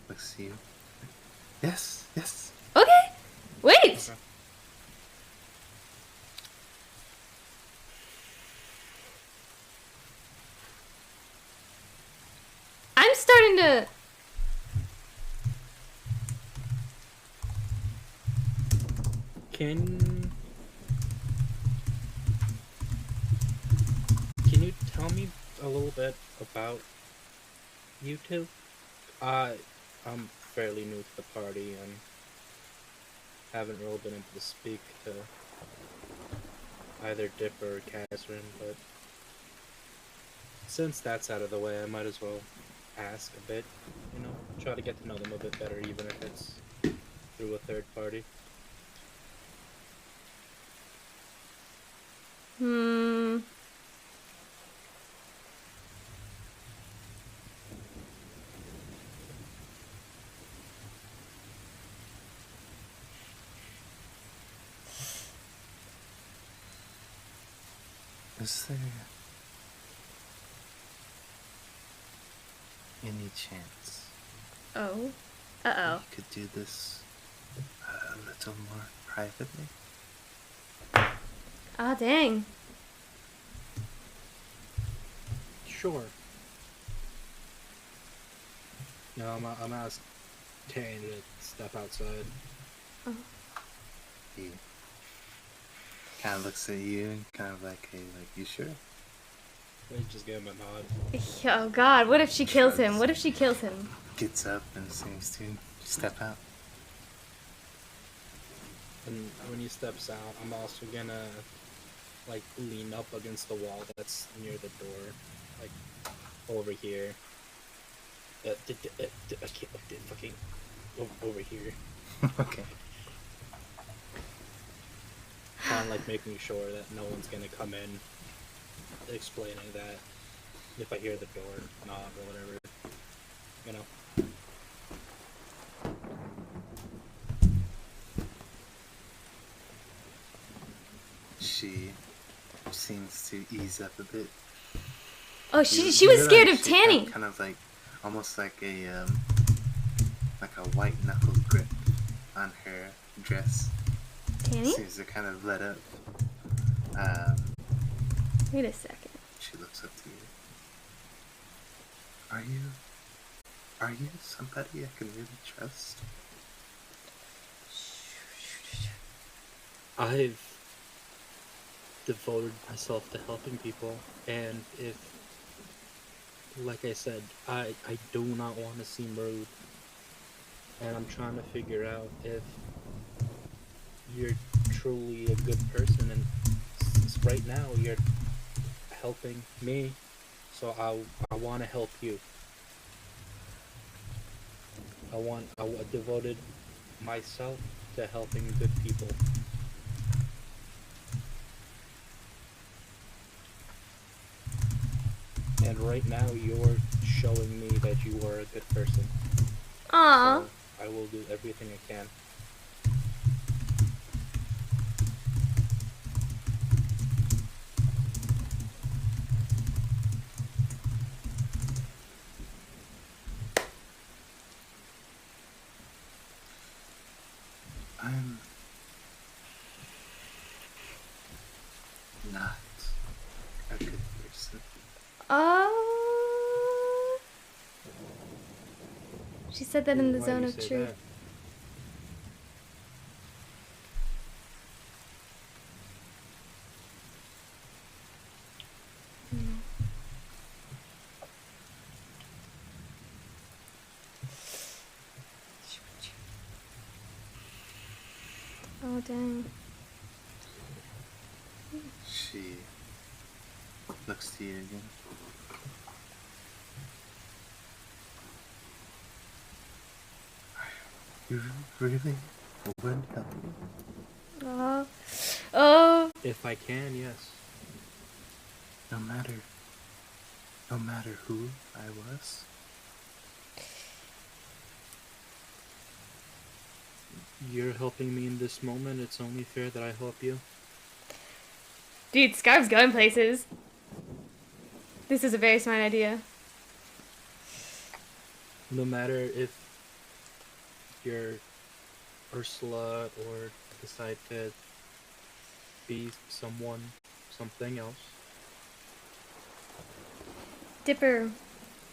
looks to you. Yes, yes. Okay. Wait. Okay. I'm starting to. Can you tell me a little bit about you two? I'm fairly new to the party and haven't really been able to speak to either Dipper or Catherine, but since that's out of the way, I might as well ask a bit, try to get to know them a bit better, even if it's through a third party. Is there any chance Oh. you could do this a little more privately? Ah, dang. Sure. No, I'm asked Tane to step outside. He kind of looks at you and kind of like, hey, like, you sure? I just gave him a nod. Oh God, what if she kills him? Shrugs. What if she kills him? Gets up and seems to step out. And when he steps out, I'm also gonna like lean up against the wall that's near the door, like over here. I can't fucking over here. Okay. Kind of like making sure that no one's gonna come in, explaining that if I hear the door knock or whatever, She seems to ease up a bit. Oh, she was scared of Tanny. Kind of like, almost like a white knuckle grip on her dress. Tanny? Seems to kind of let up. Wait a second. She looks up to you. Are you somebody I can really trust? I've devoted myself to helping people, and if, like I said, I do not want to seem rude, and I'm trying to figure out if you're truly a good person, and since right now you're helping me, so I want to help you. I devoted myself to helping good people. And right now you're showing me that you are a good person. Aww. So I will do everything I can. I'm not a good person. She said that in the Why zone do you of say truth. that? Oh, dang. She looks to you again. You really wouldn't help me? Oh. Oh. If I can, yes. No matter who I was? You're helping me in this moment. It's only fair that I help you. Dude, Scarf's going places. This is a very smart idea. No matter if you're Ursula or decide to be something else. Dipper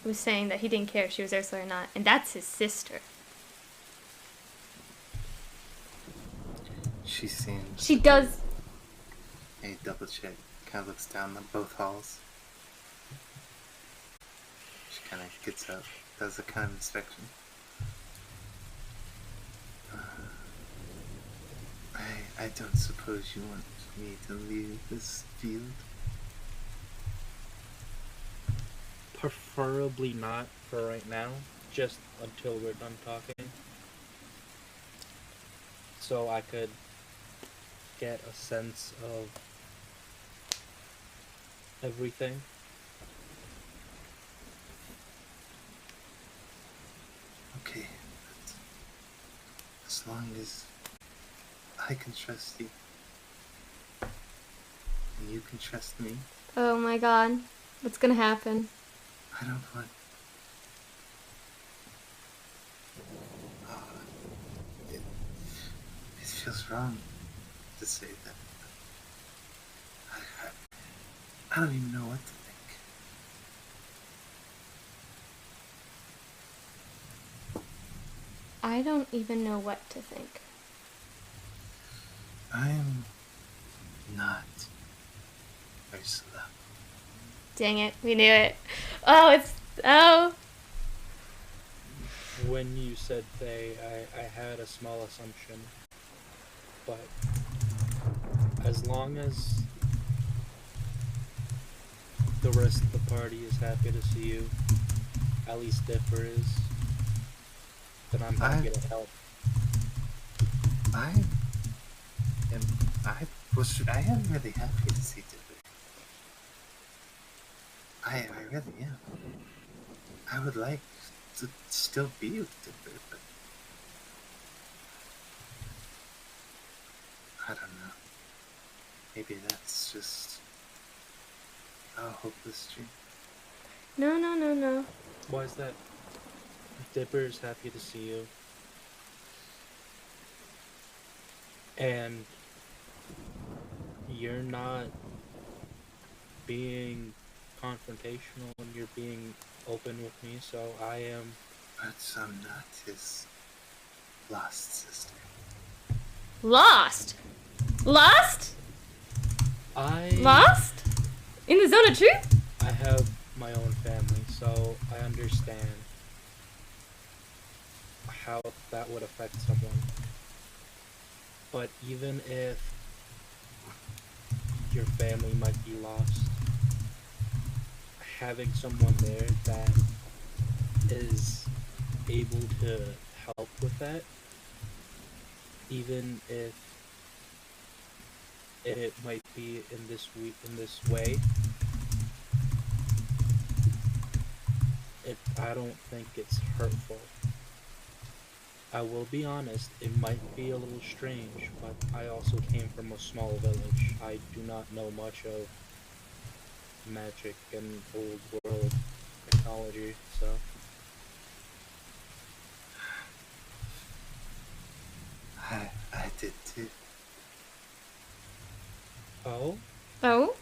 was saying that he didn't care if she was Ursula or not, and that's his sister. She seems... She does. A double check. Kind of looks down on both halls. She kind of gets up, does a kind of inspection. I don't suppose you want me to leave this field? Preferably not for right now, just until we're done talking. So I could get a sense of everything. Okay, but as long as I can trust you, and you can trust me, Oh my god. What's gonna happen? I don't want... it feels wrong to say that. I don't even know what to think. I don't even know what to think. I'm not Ursula. Dang it, we knew it. Oh, it's... Oh. When you said they, I had a small assumption. But as long as the rest of the party is happy to see you, at least Dipper is, then I'm happy to help. I am really happy to see Dipper. I really am. I would like to still be with Dipper, but I don't know. Maybe that's just a hopeless dream. No, no, no, no. Why is that? Dipper is happy to see you. And you're not being confrontational and you're being open with me, so I am. But I'm not his lost sister. Lost? Lost? I Lost? In the zone of truth? I have my own family, so I understand how that would affect someone. But even if your family might be lost, having someone there that is able to help with that, even if it might be in this way, I don't think it's hurtful. I will be honest, it might be a little strange, but I also came from a small village. I do not know much of magic and old world technology, so. I did too. Oh? Oh?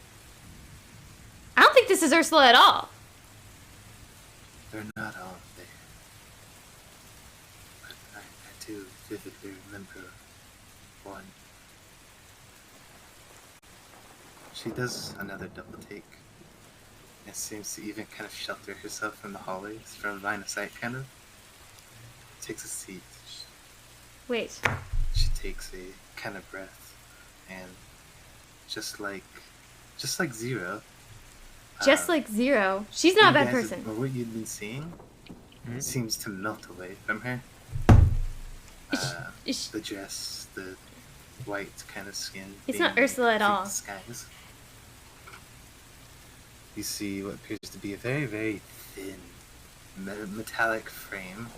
I don't think this is Ursula at all. They're not all there. vividly remember one. She does another double take and seems to even kind of shelter herself from the hallways, from line of sight, kind of. Takes a seat. Wait. She takes a kind of breath, and just like Zero. Just like Zero. She's not a bad person. Or what you've been seeing seems to melt away from her. The dress, the white kind of skin. It's not Ursula at all. Skies. You see what appears to be a very, very thin metallic frame.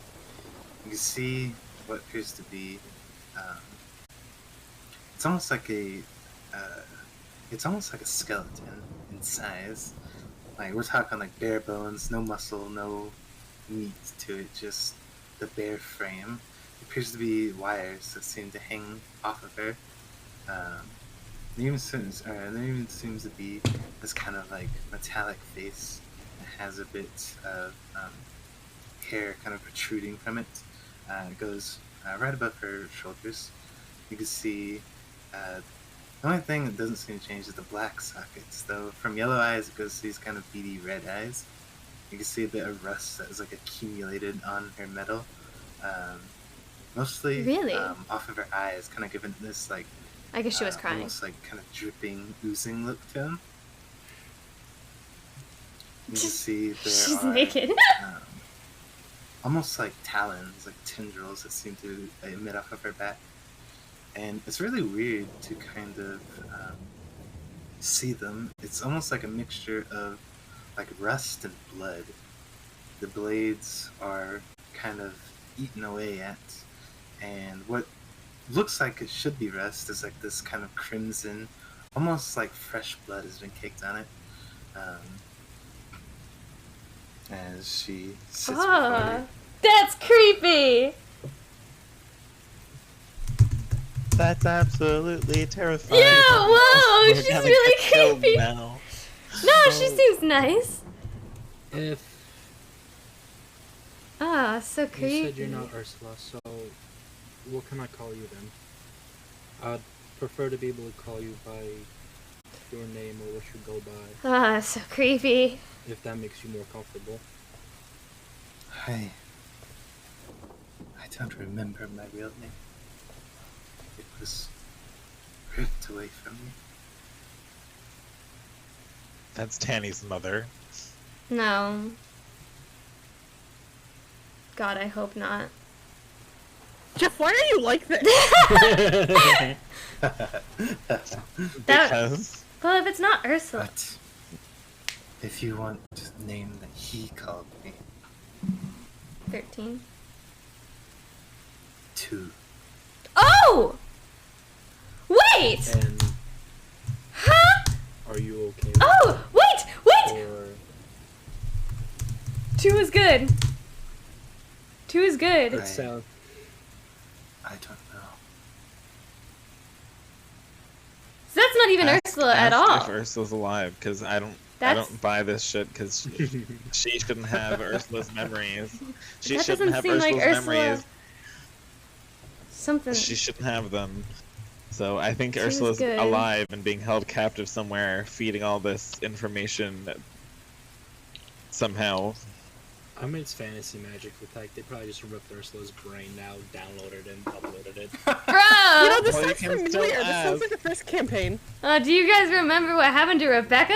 You can see what appears to be. It's almost like a skeleton in size. Like, we're talking like bare bones, no muscle, no meat to it, just the bare frame. It appears to be wires that seem to hang off of her. There even seems to be this kind of like metallic face that has a bit of hair kind of protruding from it. It goes right above her shoulders. You can see the only thing that doesn't seem to change is the black sockets, though from yellow eyes it goes to these kind of beady red eyes. You can see a bit of rust that is like accumulated on her metal. Mostly Really? Off of her eyes, kind of giving this like I guess she was crying. almost like kind of dripping, oozing look to him. You can see there She's are naked. almost like talons, like tendrils that seem to emit off of her back. And it's really weird to kind of see them. It's almost like a mixture of like rust and blood. The blades are kind of eaten away at, and what looks like it should be rust is like this kind of crimson, almost like fresh blood has been caked on it. As she sits before you. That's creepy! That's absolutely terrifying. Yeah, whoa, We're she's gonna really get killed creepy. now. No, she seems nice. If So you creepy. said you're not Ursula, so what can I call you then? I'd prefer to be able to call you by your name or what you go by, So creepy. if that makes you more comfortable. I don't remember my real name. It was ripped away from me. That's Tanny's mother. No. God, I hope not. Jeff, why are you like this? Because Well, if it's not Ursula. But if you want the name that he called me, 13. 2. Oh! Wait! And Huh? are you okay with Oh! Wait! or 2 is good. 2 is good. Right. it sound I don't know. So that's not even Ursula at ask all. if Ursula's alive, because I That's- don't buy this shit, because she shouldn't have Ursula's memories. She That shouldn't doesn't have seem like Ursula's Ursula. memories. Something. She shouldn't have them. So I think Seems Ursula's good. alive and being held captive somewhere, feeding all this information somehow. I mean, it's fantasy magic with like they probably just ripped Ursula's brain out, downloaded it, and uploaded it. Bro! You know, this Well, you sounds can familiar. still This sounds ask. like the first campaign. Do you guys remember what happened to Rebecca?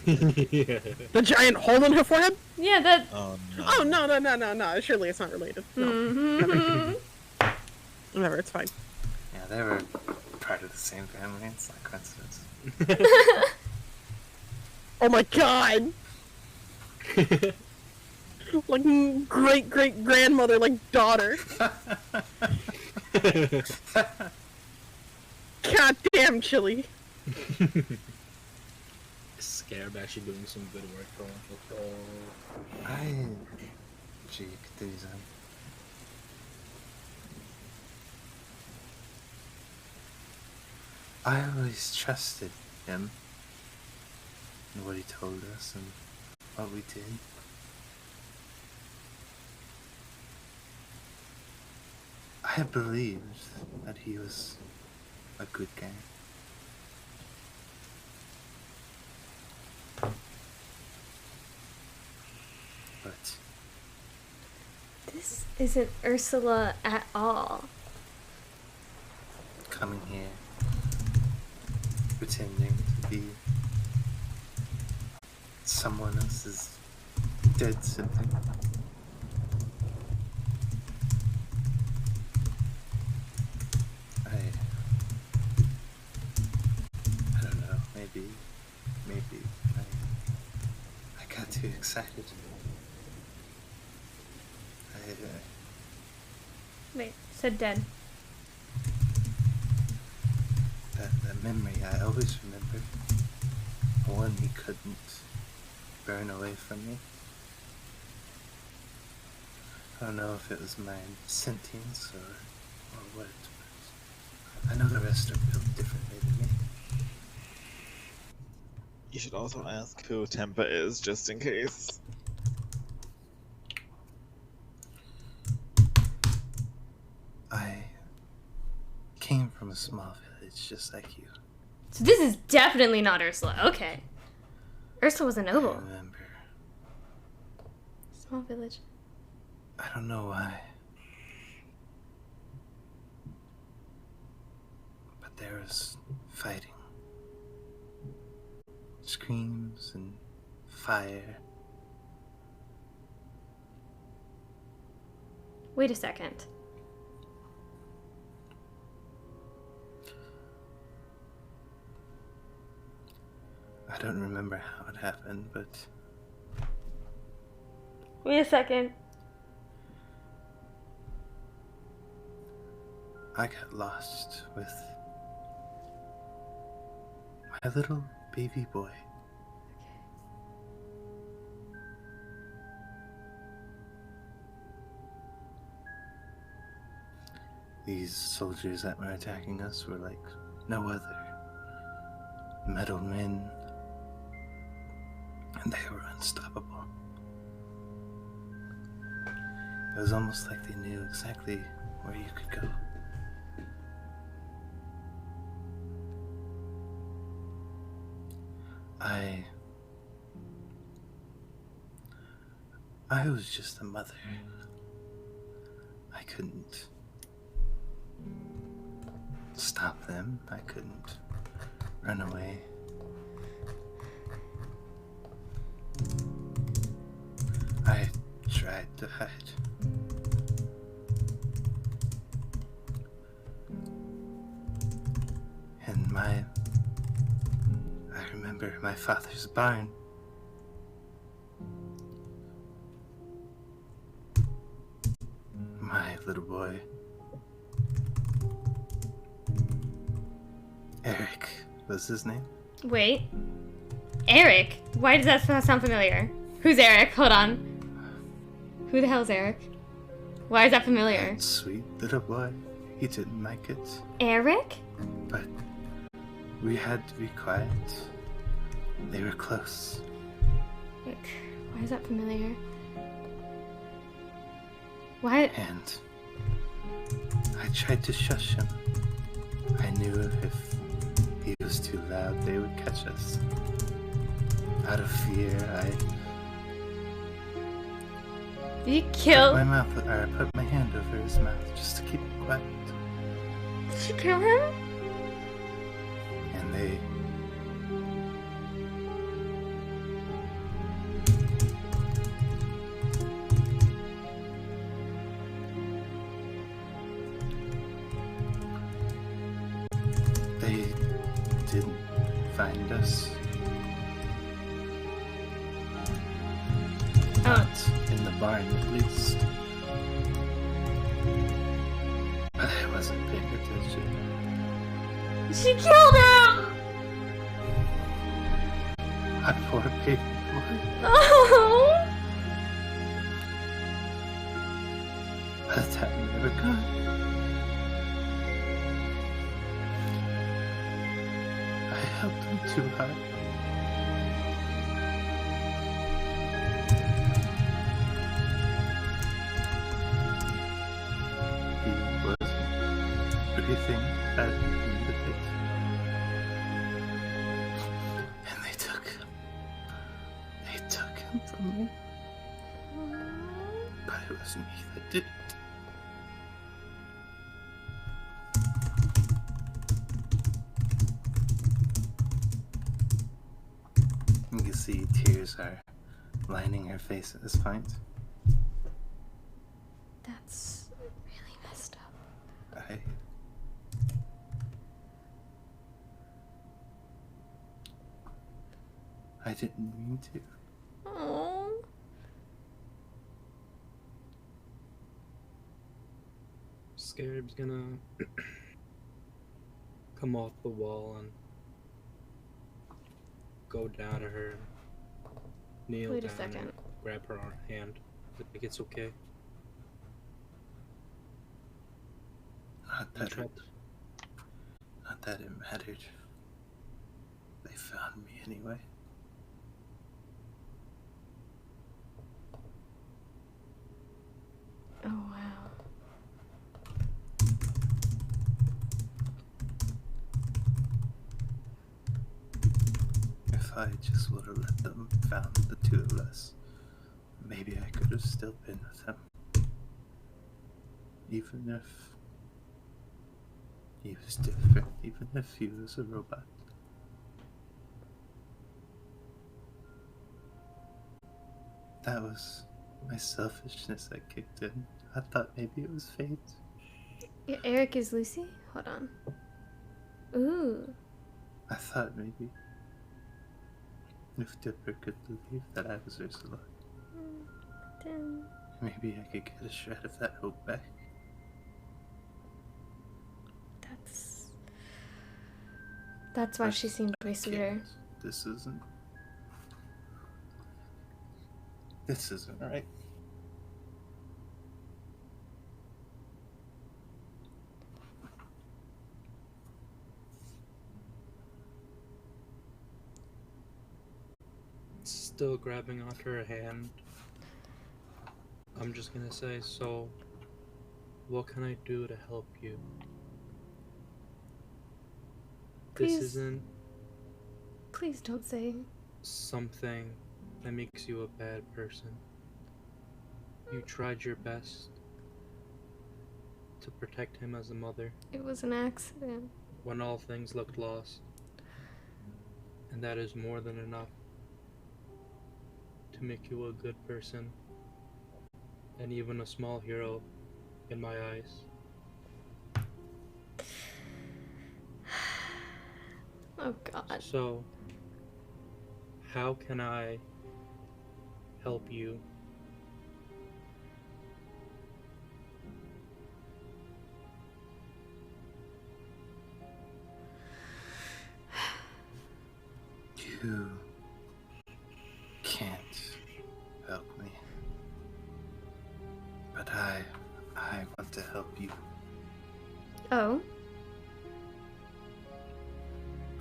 Yeah. The giant hole in her forehead? Yeah, that. Oh no. Oh, no. Surely it's not related. No. Mhm. Whatever, it's fine. Yeah, they were part of the same family. It's not coincidence. Oh my god! Like great grandmother, like daughter. God damn, Chili. Scarab actually doing some good work for him. Gee, could do that. I always trusted him and what he told us and what we did. I I believed that he was a good guy. But This isn't Ursula at all. coming here, pretending to be someone else's dead sibling. I don't know, maybe I got too excited. Wait, said dead. That memory I always remembered. The one he couldn't burn away from me. I don't know if it was my sentience or what, but I know the rest are built differently than me. You should also ask who Tempa is, just in case. I came from a small village just like you. So this is definitely not Ursula. Okay. Ursula was a I noble. remember. Small village. I don't know why. But there was fighting. Screams and fire. Wait a second. I don't remember how it happened, but Wait a second. I got lost with my little baby boy. These soldiers that were attacking us were like no other. Metal men. And they were unstoppable. It was almost like they knew exactly where you could go. I was just a mother. I couldn't stop them. I couldn't run away. I tried to hide. And I remember my father's barn. My little boy, Eric was his name. Wait. Eric? Why does that sound familiar? Who's Eric? Hold on. Who the hell's Eric? Why is that familiar? That sweet little boy, he didn't like it, Eric? but we had to be quiet. They were close. Why is that familiar? Why? And I tried to shush him. I knew if he was too loud, they would catch us. Out of fear, I Did you kill? put my hand over his mouth just to keep him quiet. Did you kill him? And they didn't find us. Not in the barn, at least. But I wasn't paying attention. She killed him! My poor baby boy. Oh! By the time we were gone, I helped him too hard. He was them from me. But it was me that did it. You can see tears are lining her face at this point. That's really messed up. I didn't mean to. Oh. Scarab's gonna come off the wall and go down to her, kneel Wait a down, second. and grab her hand. I think it's okay. Not that it mattered. They found me anyway. Oh, wow. If I just would have let them found the two of us, maybe I could have still been with him. Even if he was different, even if he was a robot. That was my selfishness that kicked in. I thought maybe it was fate. Yeah, Eric is Lucy? Hold on. Ooh. I thought maybe if Dipper could believe that I was Ursula, Damn. maybe I could get a shred of that hope back. That's why she seemed way sweeter. This isn't right. Still grabbing onto her hand. I'm just gonna say, so what can I do to help you? Please. This isn't Please don't say. something that makes you a bad person. You tried your best to protect him as a mother It was an accident. when all things looked lost. And that is more than enough to make you a good person and even a small hero in my eyes. Oh god. So, how can I help you? You can't help me. But I want to help you. Oh?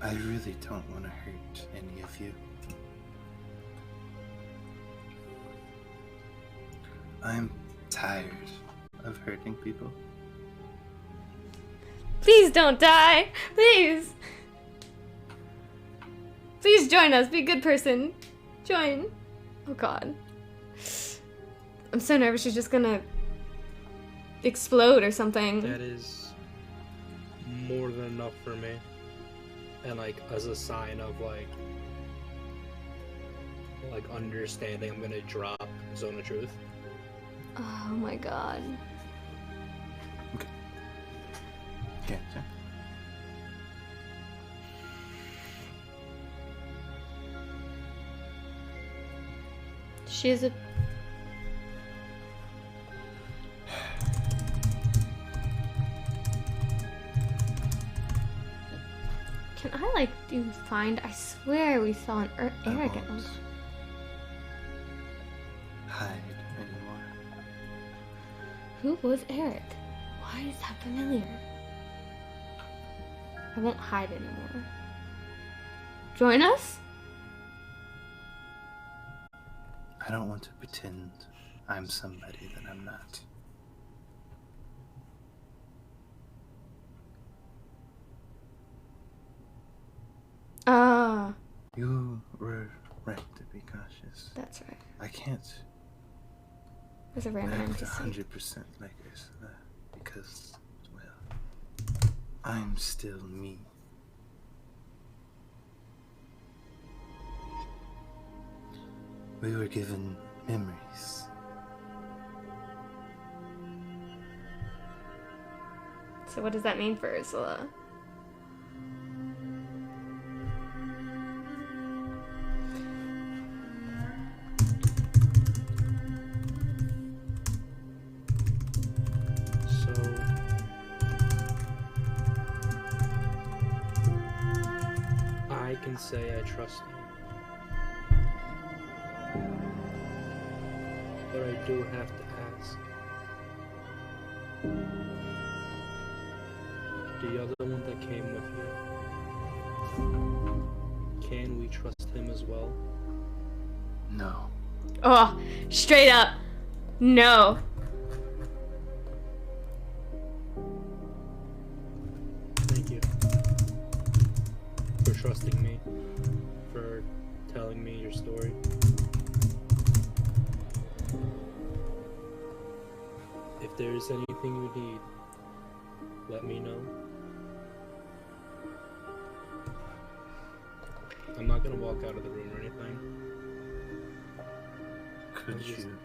I really don't want to hurt any of you. I'm tired of hurting people. Please don't die! Please! Please join us. Be a good person. Join. Oh god. I'm so nervous she's just gonna explode or something. That is more than enough for me. And like as a sign of like understanding, I'm gonna drop Zone of Truth. Oh my god. Yeah. She's a... Can I, like, find... I swear we saw an Eric at one. Hide anymore. Who was Eric? Why is that familiar? I won't hide anymore. Join us? I don't want to pretend I'm somebody that I'm not. Ah. You were right to be cautious. That's right. I can't There's a random act NPC. 100% like Ursula because, well, I'm still me. We were given memories. So what does that mean for Ursula? So I can say I trust you. But I do have to ask. The other one that came with you, can we trust him as well? No. Oh, straight up. No. Thank you for trusting me, for telling me your story. If there's anything you need, let me know. I'm not gonna walk out of the room or anything. Could I'm just- you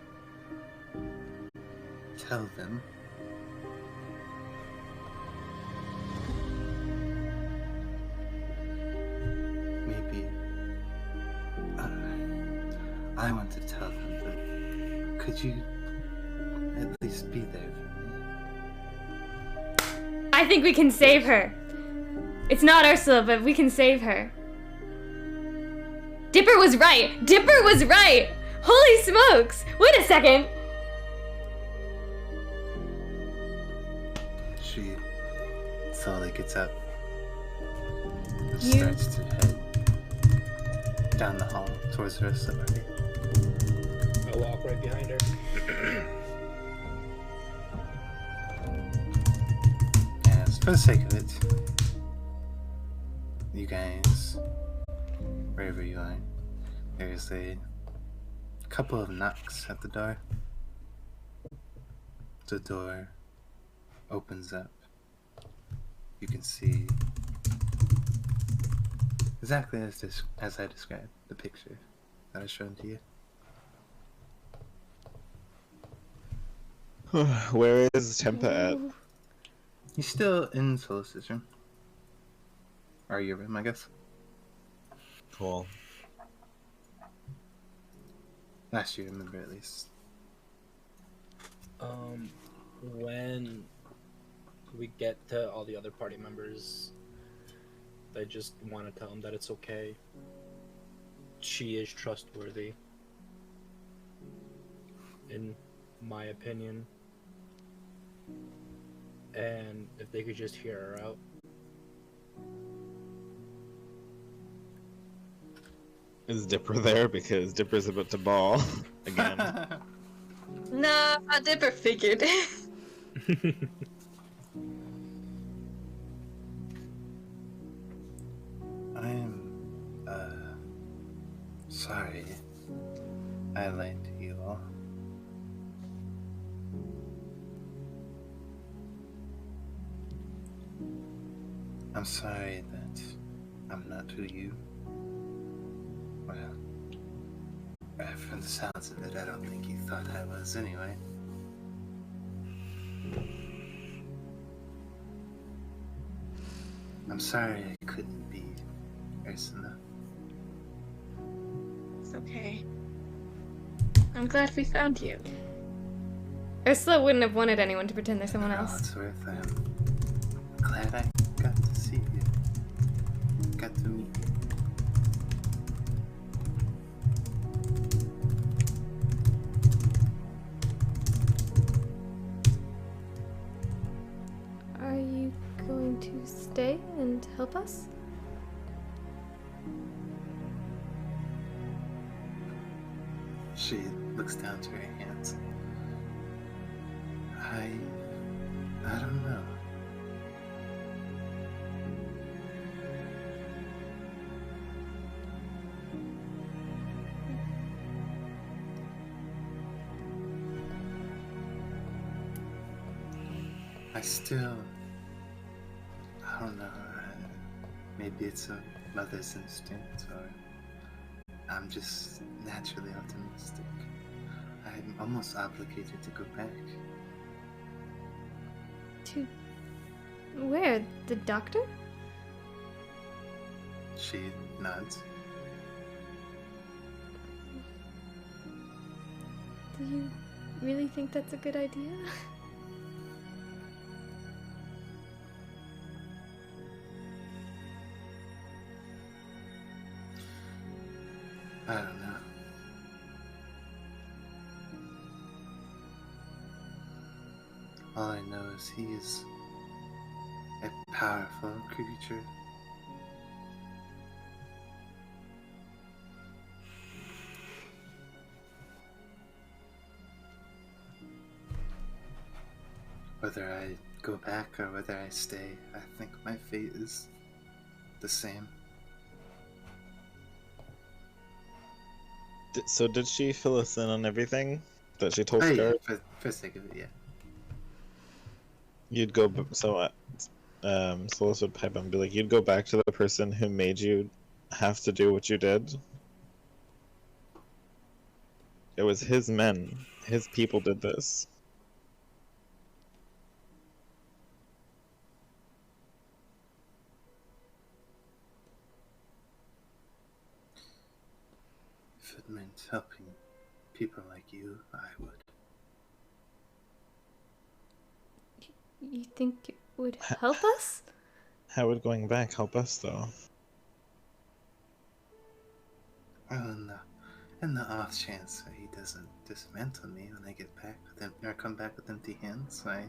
tell them? Maybe I want to tell them, but could you at least be there for me? I think we can save her. It's not Ursula, but we can save her. Dipper was right. Dipper was right. Holy smokes. Wait a second. She slowly gets up and You- starts to head down the hall towards the rest of the party. I'll walk right behind her. Yes, for the sake of it, you guys, wherever you are, there's a couple of knocks at the door. The door opens up. You can see exactly as I described the picture that I showed to you. Where is Tempa at? He's still in Solis's room. Or your room, I guess. Cool. Last you remember, at least. When we get to all the other party members, I just want to tell them that it's okay. She is trustworthy, in my opinion. And if they could just hear her out. Is Dipper there? Because Dipper's about to ball again. Nah, Dipper figured. I am, sorry I lied to you all. I'm sorry that I'm not who you, well, from the sounds of it, I don't think you thought I was anyway. I'm sorry I couldn't be Ursula. It's okay. I'm glad we found you. Ursula wouldn't have wanted anyone to pretend they're someone For all else. it's worth, I'm glad I got to see you. Got to meet you. Are you going to stay and help us? She looks down to her hands. I don't know. I still, I don't know. Maybe it's a mother's instinct, or I'm just naturally optimistic. I'm almost obligated to go back. To where? The doctor? She nods. Do you really think that's a good idea? I don't know. All I know is he is a powerful creature. Whether I go back or whether I stay, I think my fate is the same. So did she fill us in on everything that she told Oh, yeah, Scar? for sake of it, yeah. You'd go, Solus would pipe up and be like, you'd go back to the person who made you have to do what you did? It was his men. His people did this. If it meant helping people like you, I would. You think it would help us? How would going back help us, though? Well, in the off chance that he doesn't dismantle me when I get back with him, or come back with empty hands, I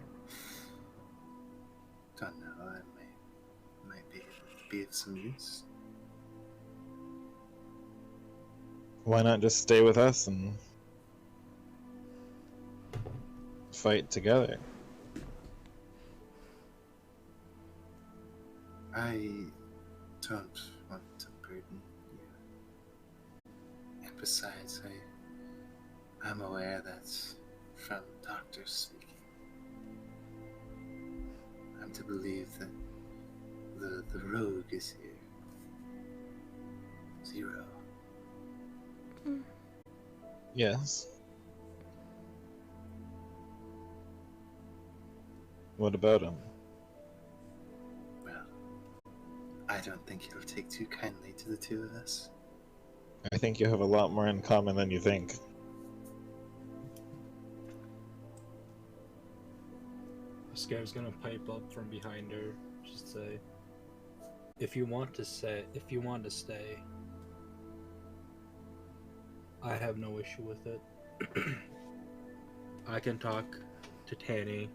don't know. I might be able to be of some use. Why not just stay with us and fight together? I don't want to burden you. And besides, I'm aware that from doctors speaking, I'm to believe that the rogue is here. Zero. Yes. What about him? Well, I don't think he'll take too kindly to the two of us. I think you have a lot more in common than you think. Scare's gonna pipe up from behind her, just say, if you want to stay, I have no issue with it. I can talk to Tanny,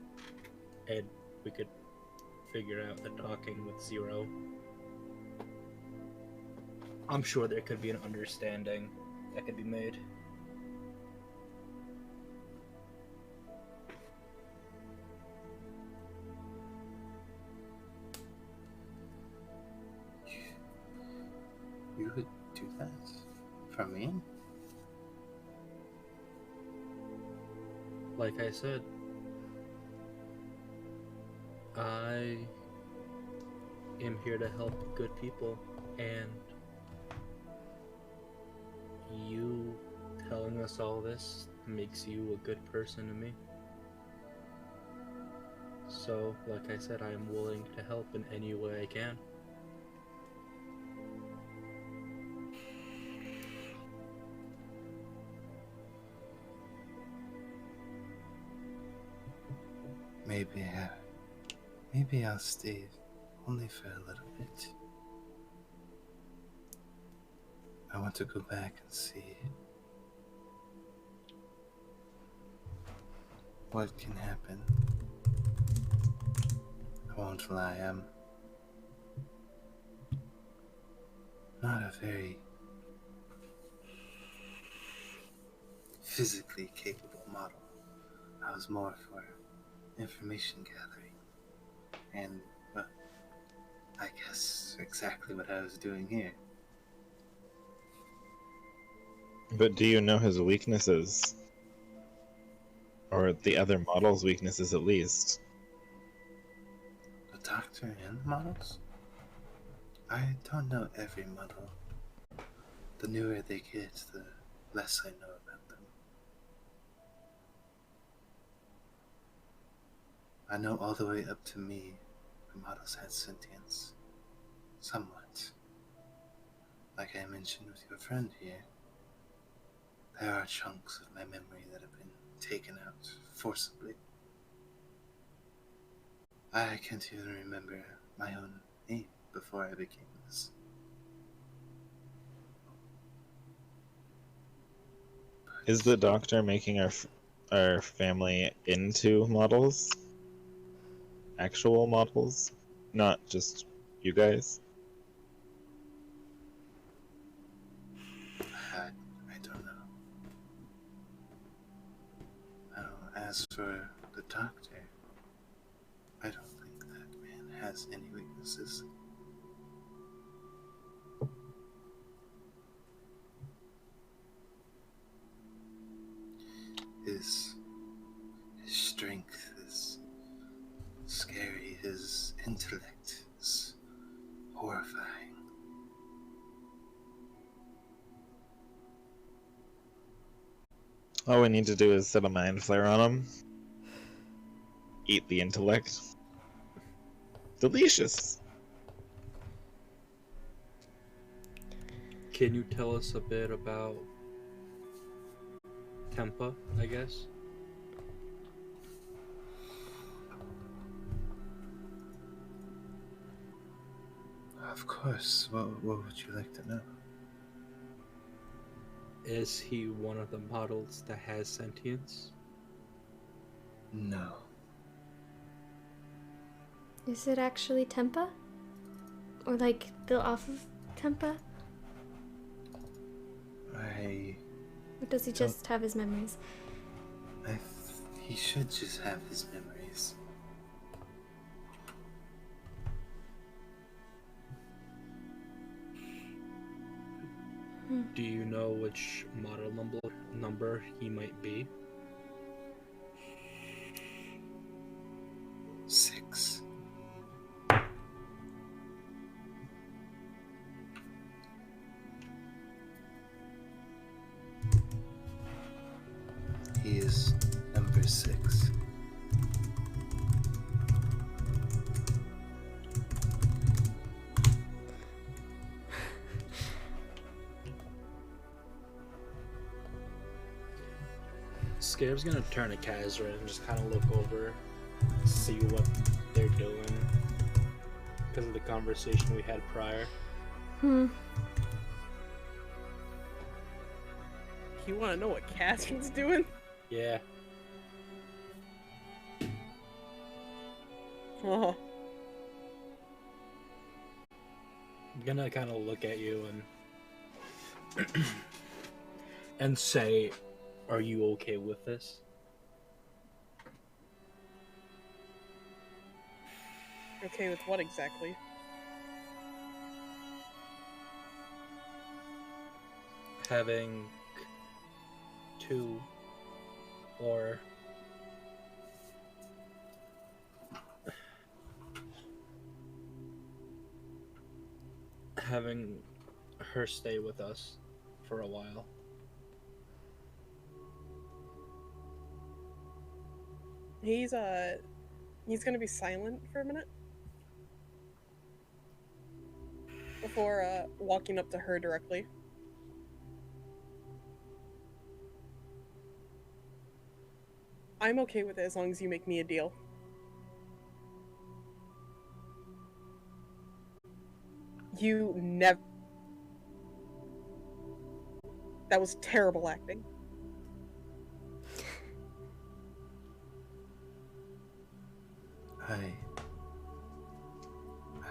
and we could figure out the talking with Zero. I'm sure there could be an understanding that could be made. You would do that? For me? Like I said, I am here to help good people, and you telling us all this makes you a good person to me. So, like I said, I am willing to help in any way I can. Maybe I'll stay only for a little bit. I want to go back and see what can happen. I won't lie, I'm not a very physically capable model. I was more for information gathering. And, well, I guess exactly what I was doing here. But do you know his weaknesses? Or the other model's weaknesses, at least? doctor and models? I don't know every model. The newer they get, the less I know about them. I know all the way up to me, the models had sentience. Somewhat. Like I mentioned with your friend here, there are chunks of my memory that have been taken out forcibly. I can't even remember my own name before I became this. Is the doctor making our family into models? Actual models? Not just you guys? I don't know. As for the doctor, I don't think that man has any weaknesses. His strength is scary, his intellect is horrifying. All we need to do is set a mind flare on him. Eat the intellect. Delicious! Can you tell us a bit about Tempa, I guess? Of course. What would you like to know? Is he one of the models that has sentience? No. Is it actually Tempa? Or like built off of Tempa? Or does he just have his memories? He should just have his memories. Do you know which model number he might be? 6. He is number 6. Scare's gonna turn to Kazra and just kind of look over, see what they're doing, because of the conversation we had prior. You want to know what Catherine's doing? Yeah. Oh. I'm gonna kind of look at you and and say, are you okay with this? Okay, with what exactly? Having 2 or having her stay with us for a while. He's gonna be silent for a minute before walking up to her directly. I'm okay with it as long as you make me a deal. You never. That was terrible acting.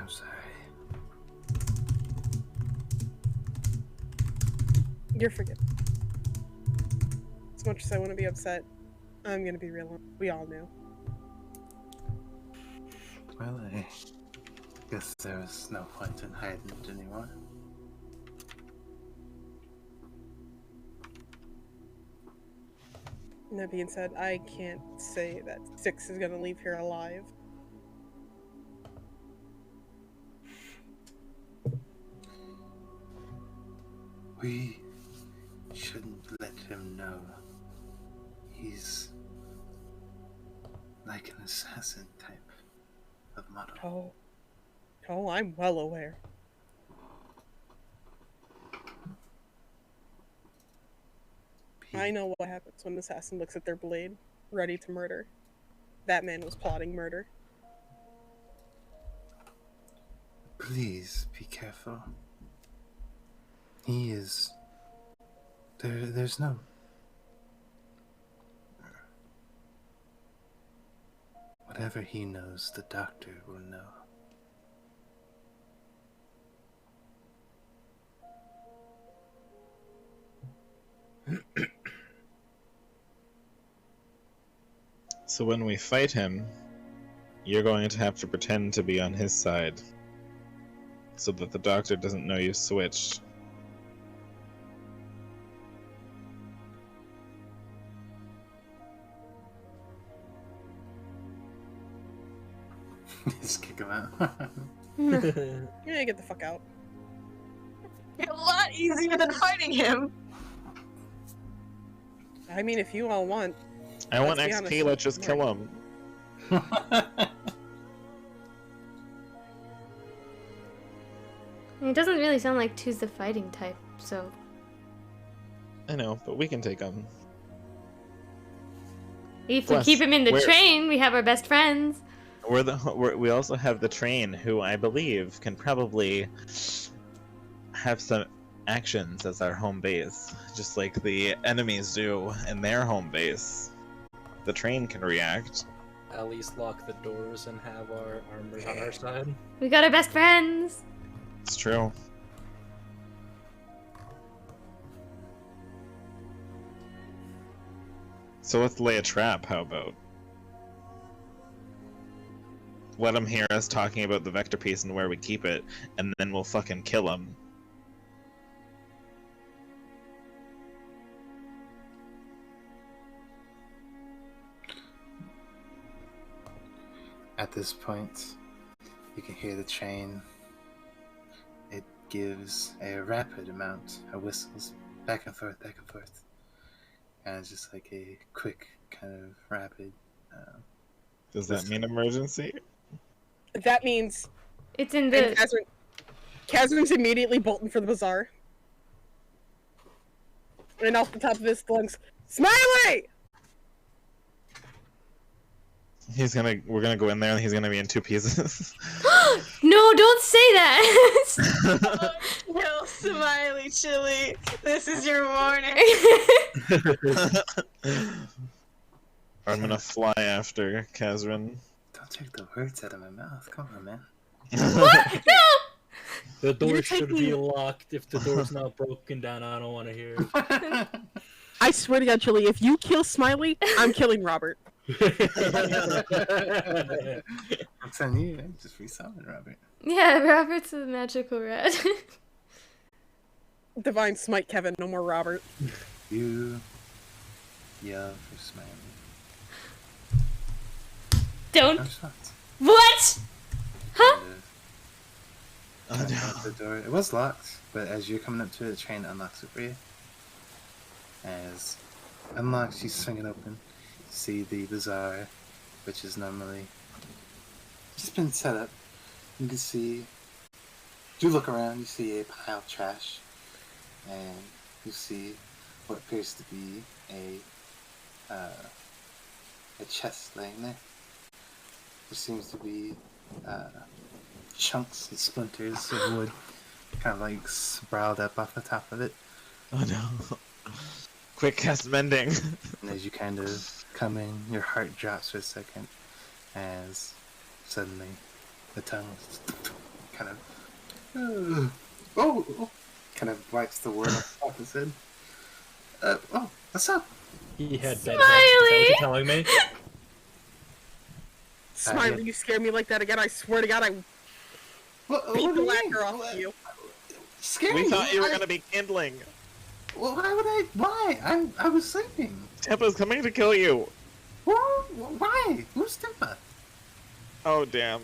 I'm sorry. You're forgiven. As much as I want to be upset, I'm gonna be real. We all knew. Well, I guess there was no point in hiding it anymore. That being said, I can't say that 6 is gonna leave here alive. We shouldn't let him know. He's like an assassin type of model. Oh, I'm well aware. I know what happens when an assassin looks at their blade, ready to murder. That man was plotting murder. Please be careful. He is... There's no... Whatever he knows, the doctor will know. So when we fight him, you're going to have to pretend to be on his side, so that the doctor doesn't know you switched. Just kick him out. Yeah, get the fuck out. A lot easier than fighting him. I mean, if you all want. I want Let's be XP, honest, let's just kill him. It doesn't really sound like two's the fighting type, so... I know, but we can take him. If we Plus, keep him in the we're- train, we have our best friends. We also have the train, who I believe can probably have some actions as our home base, just like the enemies do in their home base. The train can react. At least lock the doors and have our armors on our side. We got our best friends. It's true. So let's lay a trap, how about? Let him hear us talking about the vector piece and where we keep it, and then we'll fucking kill him. At this point, you can hear the train. It gives a rapid amount of whistles, back and forth, back and forth. And it's just like a quick, kind of rapid. Does that mean emergency? That means. It's in And the... Kazrin's immediately bolting for the bazaar. And off the top of his lungs, Smiley! We're gonna go in there and he's gonna be in two pieces. No, don't say that! Kill Smiley Chili. This is your warning. I'm gonna fly after Kazrin. Don't take the words out of my mouth. Come on, man. What? No! The door You're should taking- be locked. If the door's not broken down, I don't want to hear it. I swear to God, Chili, if you kill Smiley, I'm killing Robert. It's on you. Man. Just resummon Robert. Yeah, Robert's a magical red. Divine smite Kevin, no more Robert. You yell for Smiley. Don't... I'm shocked. What? Huh? Oh, Kind of no. opened the door. It was locked, but as you're coming up to it, the train unlocks it for you. As unlocks, you swing it open. You see the bazaar, which is normally just been set up. You can see. You look around. You see a pile of trash, and you see what appears to be a chest laying there. There seems to be chunks and splinters of wood kind of like sprawled up off the top of it. Oh no. Quick cast mending. And as you kind of come in, your heart drops for a second as suddenly the tongue kind of kind of wipes the word off his head. Oh, what's up? He had bed. Is Smiley! that what you're telling me? Smiley, yeah. you scare me like that again, I swer to God, I What beat do the you lacquer mean? off of you. Scary. We thought you were gonna be kindling. Well, why would I? Why? I was sleeping. Tempa's coming to kill you. Well, why? Who's Timpa? Oh damn.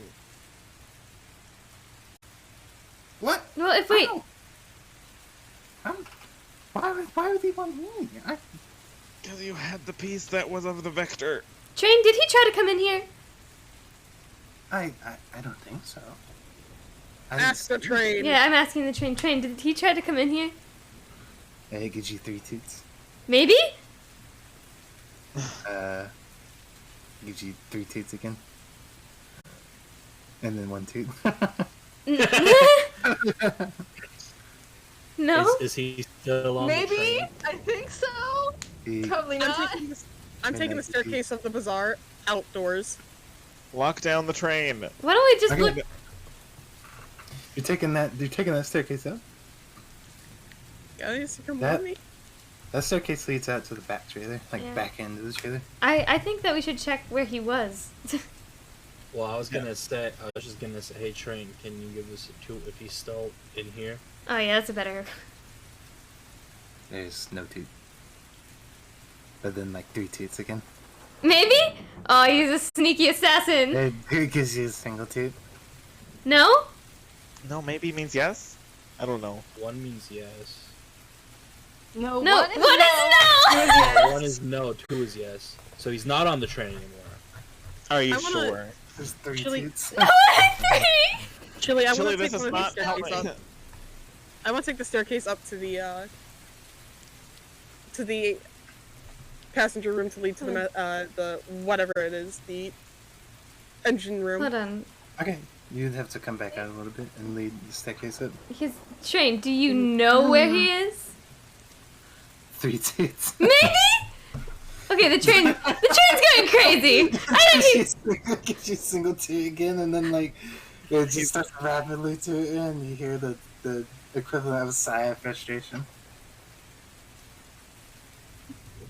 What? Well, if we... How? Why would he want me? Because you had the piece that was of the vector. Train, did he try to come in here? I don't think so. I Ask the didn't see train. Yeah, I'm asking the train. Train, did he try to come in here? it. It gives you 3 toots. Maybe? Gives you 3 toots again. And then 1 toot. No? Is he still on the Maybe? train? I think so. Probably I'm not. taking the staircase of the bazaar outdoors. Lock down the train. Why don't we just Okay. look... You're taking that staircase up? Guys, come That- on me. That staircase leads out to the back trailer, like Yeah. back end of the trailer. I think that we should check where he was. Well, I was just gonna say, hey train, can you give us a toot if he's still in here? Oh yeah, that's a better... There's no toot. But then like 3 toots again. Maybe? Oh, he's a sneaky assassin. It gives you a single toot. No? No, maybe means yes? I don't know. 1 means yes. No, No, one is one is no! 1 is no, 2 is yes. So he's not on the train anymore. Are you I wanna- sure? There's 3 Actually- toots. No, three! Chili, I want Chili, to this take is one of the not staircase helping. up. I want to take the staircase up to the passenger room to lead to the whatever it is, the engine room. Hold on. Okay, you'd have to come back out a little bit and lead the staircase up. His train, do you know where he is? 3 toots. Maybe? Okay, the train's going crazy. I didn't even... Gives you a single toot again, and then like it just starts rapidly tooting, and you hear the equivalent of a sigh of frustration.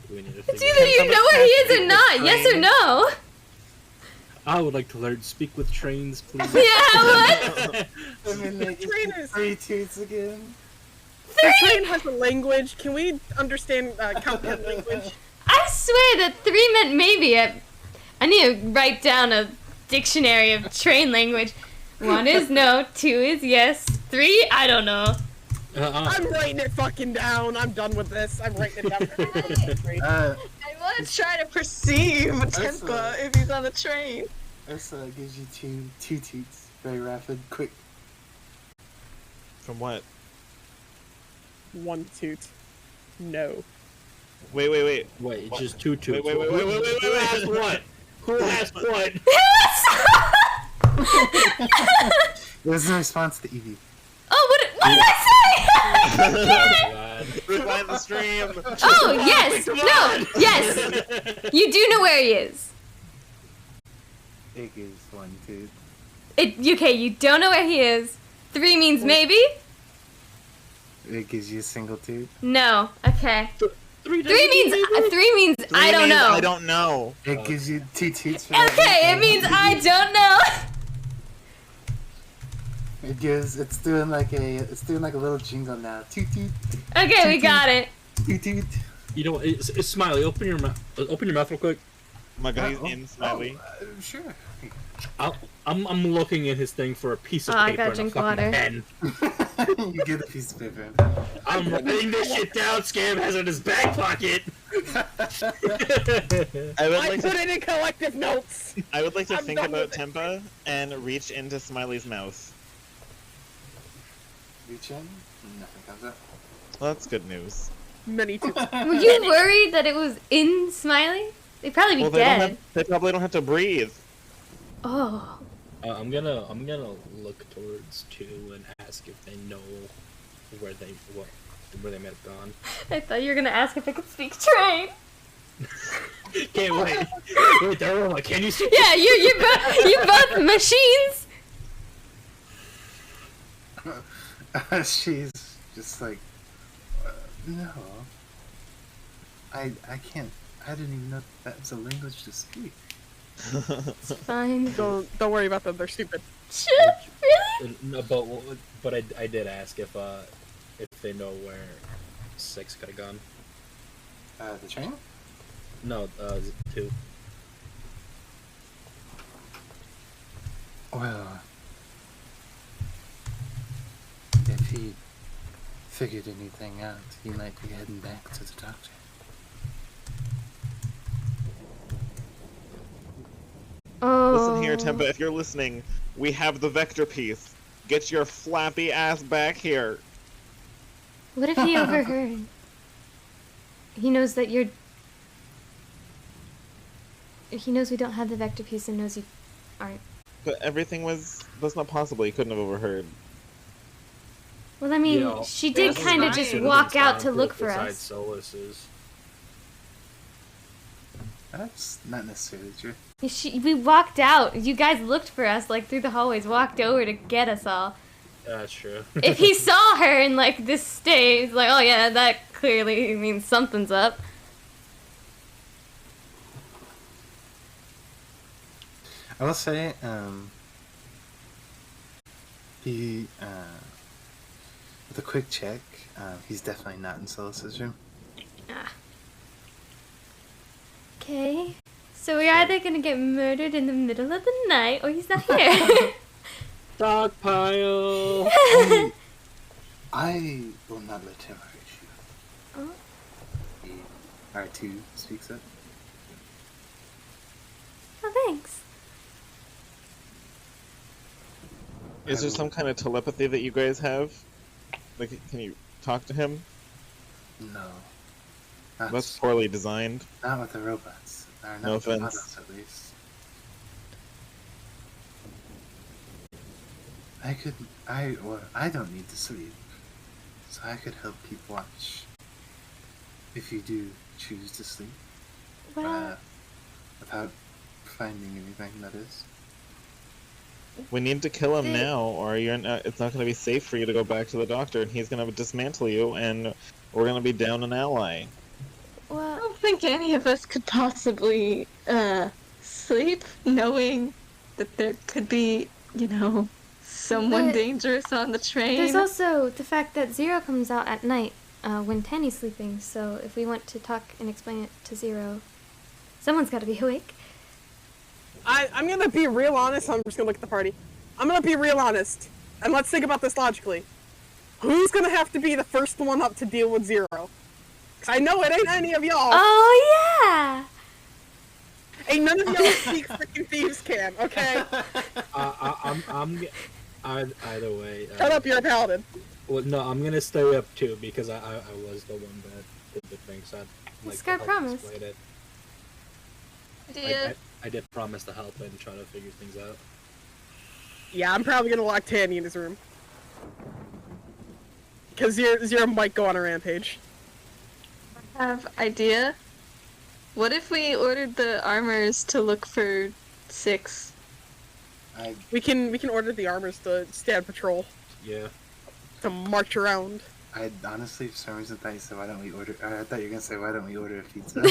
Do we need to It's figure either you know where he is or not, yes or no. I would like to learn to speak with trains, please. Yeah, what? And then they give Train you is- 3 toots again. The train has a language. Can we understand comprehend language? I swear that 3 meant maybe. I need to write down a dictionary of train language. 1 is no, 2 is yes, 3, I don't know. I'm writing it fucking down. I'm done with this. I'm writing it down. Uh, I want to try to perceive Tempa if he's on the train. Ursula gives you two toots, very rapid, quick. From what? 1 toot. No. Wait. Wait, it's just 2 toots. Wait. Who asked what? Who asked what? It was in response to Evie. Oh, what did I say? God. Rewind the stream. Oh, yes, no, yes. You do know where he is. It gives 1 toot. Okay, you don't know where he is. 3 means maybe? It gives you a single toot. No. Okay. 3 3 means I don't know. I don't know. It gives you 2 toots for that. Okay, it means I don't know. It's doing like a little jingle now. Toot toot. Okay, we got it. Toot toot. You know, it's Smiley. Open your mouth. Open your mouth real quick. Oh my god, he's in Smiley. Sure. I'm looking at his thing for a piece of Oh, I paper gotta and a drink fucking water. pen. You get a piece of paper. I'm writing this shit down. Scam has it in his back pocket. I would I like put to. it in collective notes. I would like to I'm think done about with it. Tempa and reach into Smiley's mouth. Reach in. Nothing comes up. Well, that's good news. Many toots. Were you worried that it was in Smiley? They'd probably be Well, dead. they probably don't have to breathe. Oh. I'm gonna look towards 2 and ask if they know where they might have gone. I thought you were gonna ask if I could speak train. Okay, wait, Darla, can you see? Yeah, you're both machines. She's just like, no. I can't. I didn't even know that was a language to speak. It's fine. Don't worry about them. They're stupid. Shit, really? No, but I did ask if they know where 6 could have gone. The train? No, 2. Well, if he figured anything out, he might be heading back to the doctor. Oh. Listen here, Tempa, if you're listening, we have the vector piece. Get your flappy ass back here. What if he overheard? He knows that you're... He knows we don't have the vector piece and knows you aren't. But everything was... That's not possible. He couldn't have overheard. Well, I mean, Yeah, she did that's kind of fine. just Should've walk out to look for us. Solaces. That's not necessarily true. We walked out. You guys looked for us, like, through the hallways, walked over to get us all. That's true. If he saw her in, like, this state, he's like, oh yeah, that clearly means something's up. I will say, with a quick check, he's definitely not in Solus's room. Ah. Okay. So we're either gonna get murdered in the middle of the night, or he's not here. Dogpile! I will not let him hurt you. Oh. The R2 speaks up. Oh, thanks. Is there some kind of telepathy that you guys have? Like, can you talk to him? No. That's poorly designed. Not with the robots. Or not No with the offense. models, at least. I don't need to sleep. So I could help keep watch. If you do choose to sleep. Well, Without finding anything, that is. We need to kill him They- now, or it's not going to be safe for you to go back to the doctor, and he's going to dismantle you, and we're going to be down an ally. I well, don't think any of us could possibly sleep knowing that there could be, someone But dangerous on the train. there's also the fact that Zero comes out at night when Tanny's sleeping, so if we want to talk and explain it to Zero, someone's got to be awake. I'm gonna be real honest. I'm just gonna look at the party. I'm gonna be real honest, and let's think about this logically. Who's gonna have to be the first one up to deal with Zero? 'Cause I know it ain't any of y'all. Oh, yeah! Ain't none of y'all speak freaking thieves can, okay? Either way. Shut up, you're a paladin. Well, no, I'm gonna stay up too because I was the one that did the thing, so I'd like This to guy help promised. explain it. Yeah. I did promise to help and try to figure things out. Yeah, I'm probably gonna lock Tanny in his room. Because Zero might go on a rampage. Have idea. What if we ordered the armors to look for 6? We can order the armors to stand patrol, Yeah. to march around. I honestly, for some reason, thought you said, why don't we order... I thought you were going to say, why don't we order a pizza?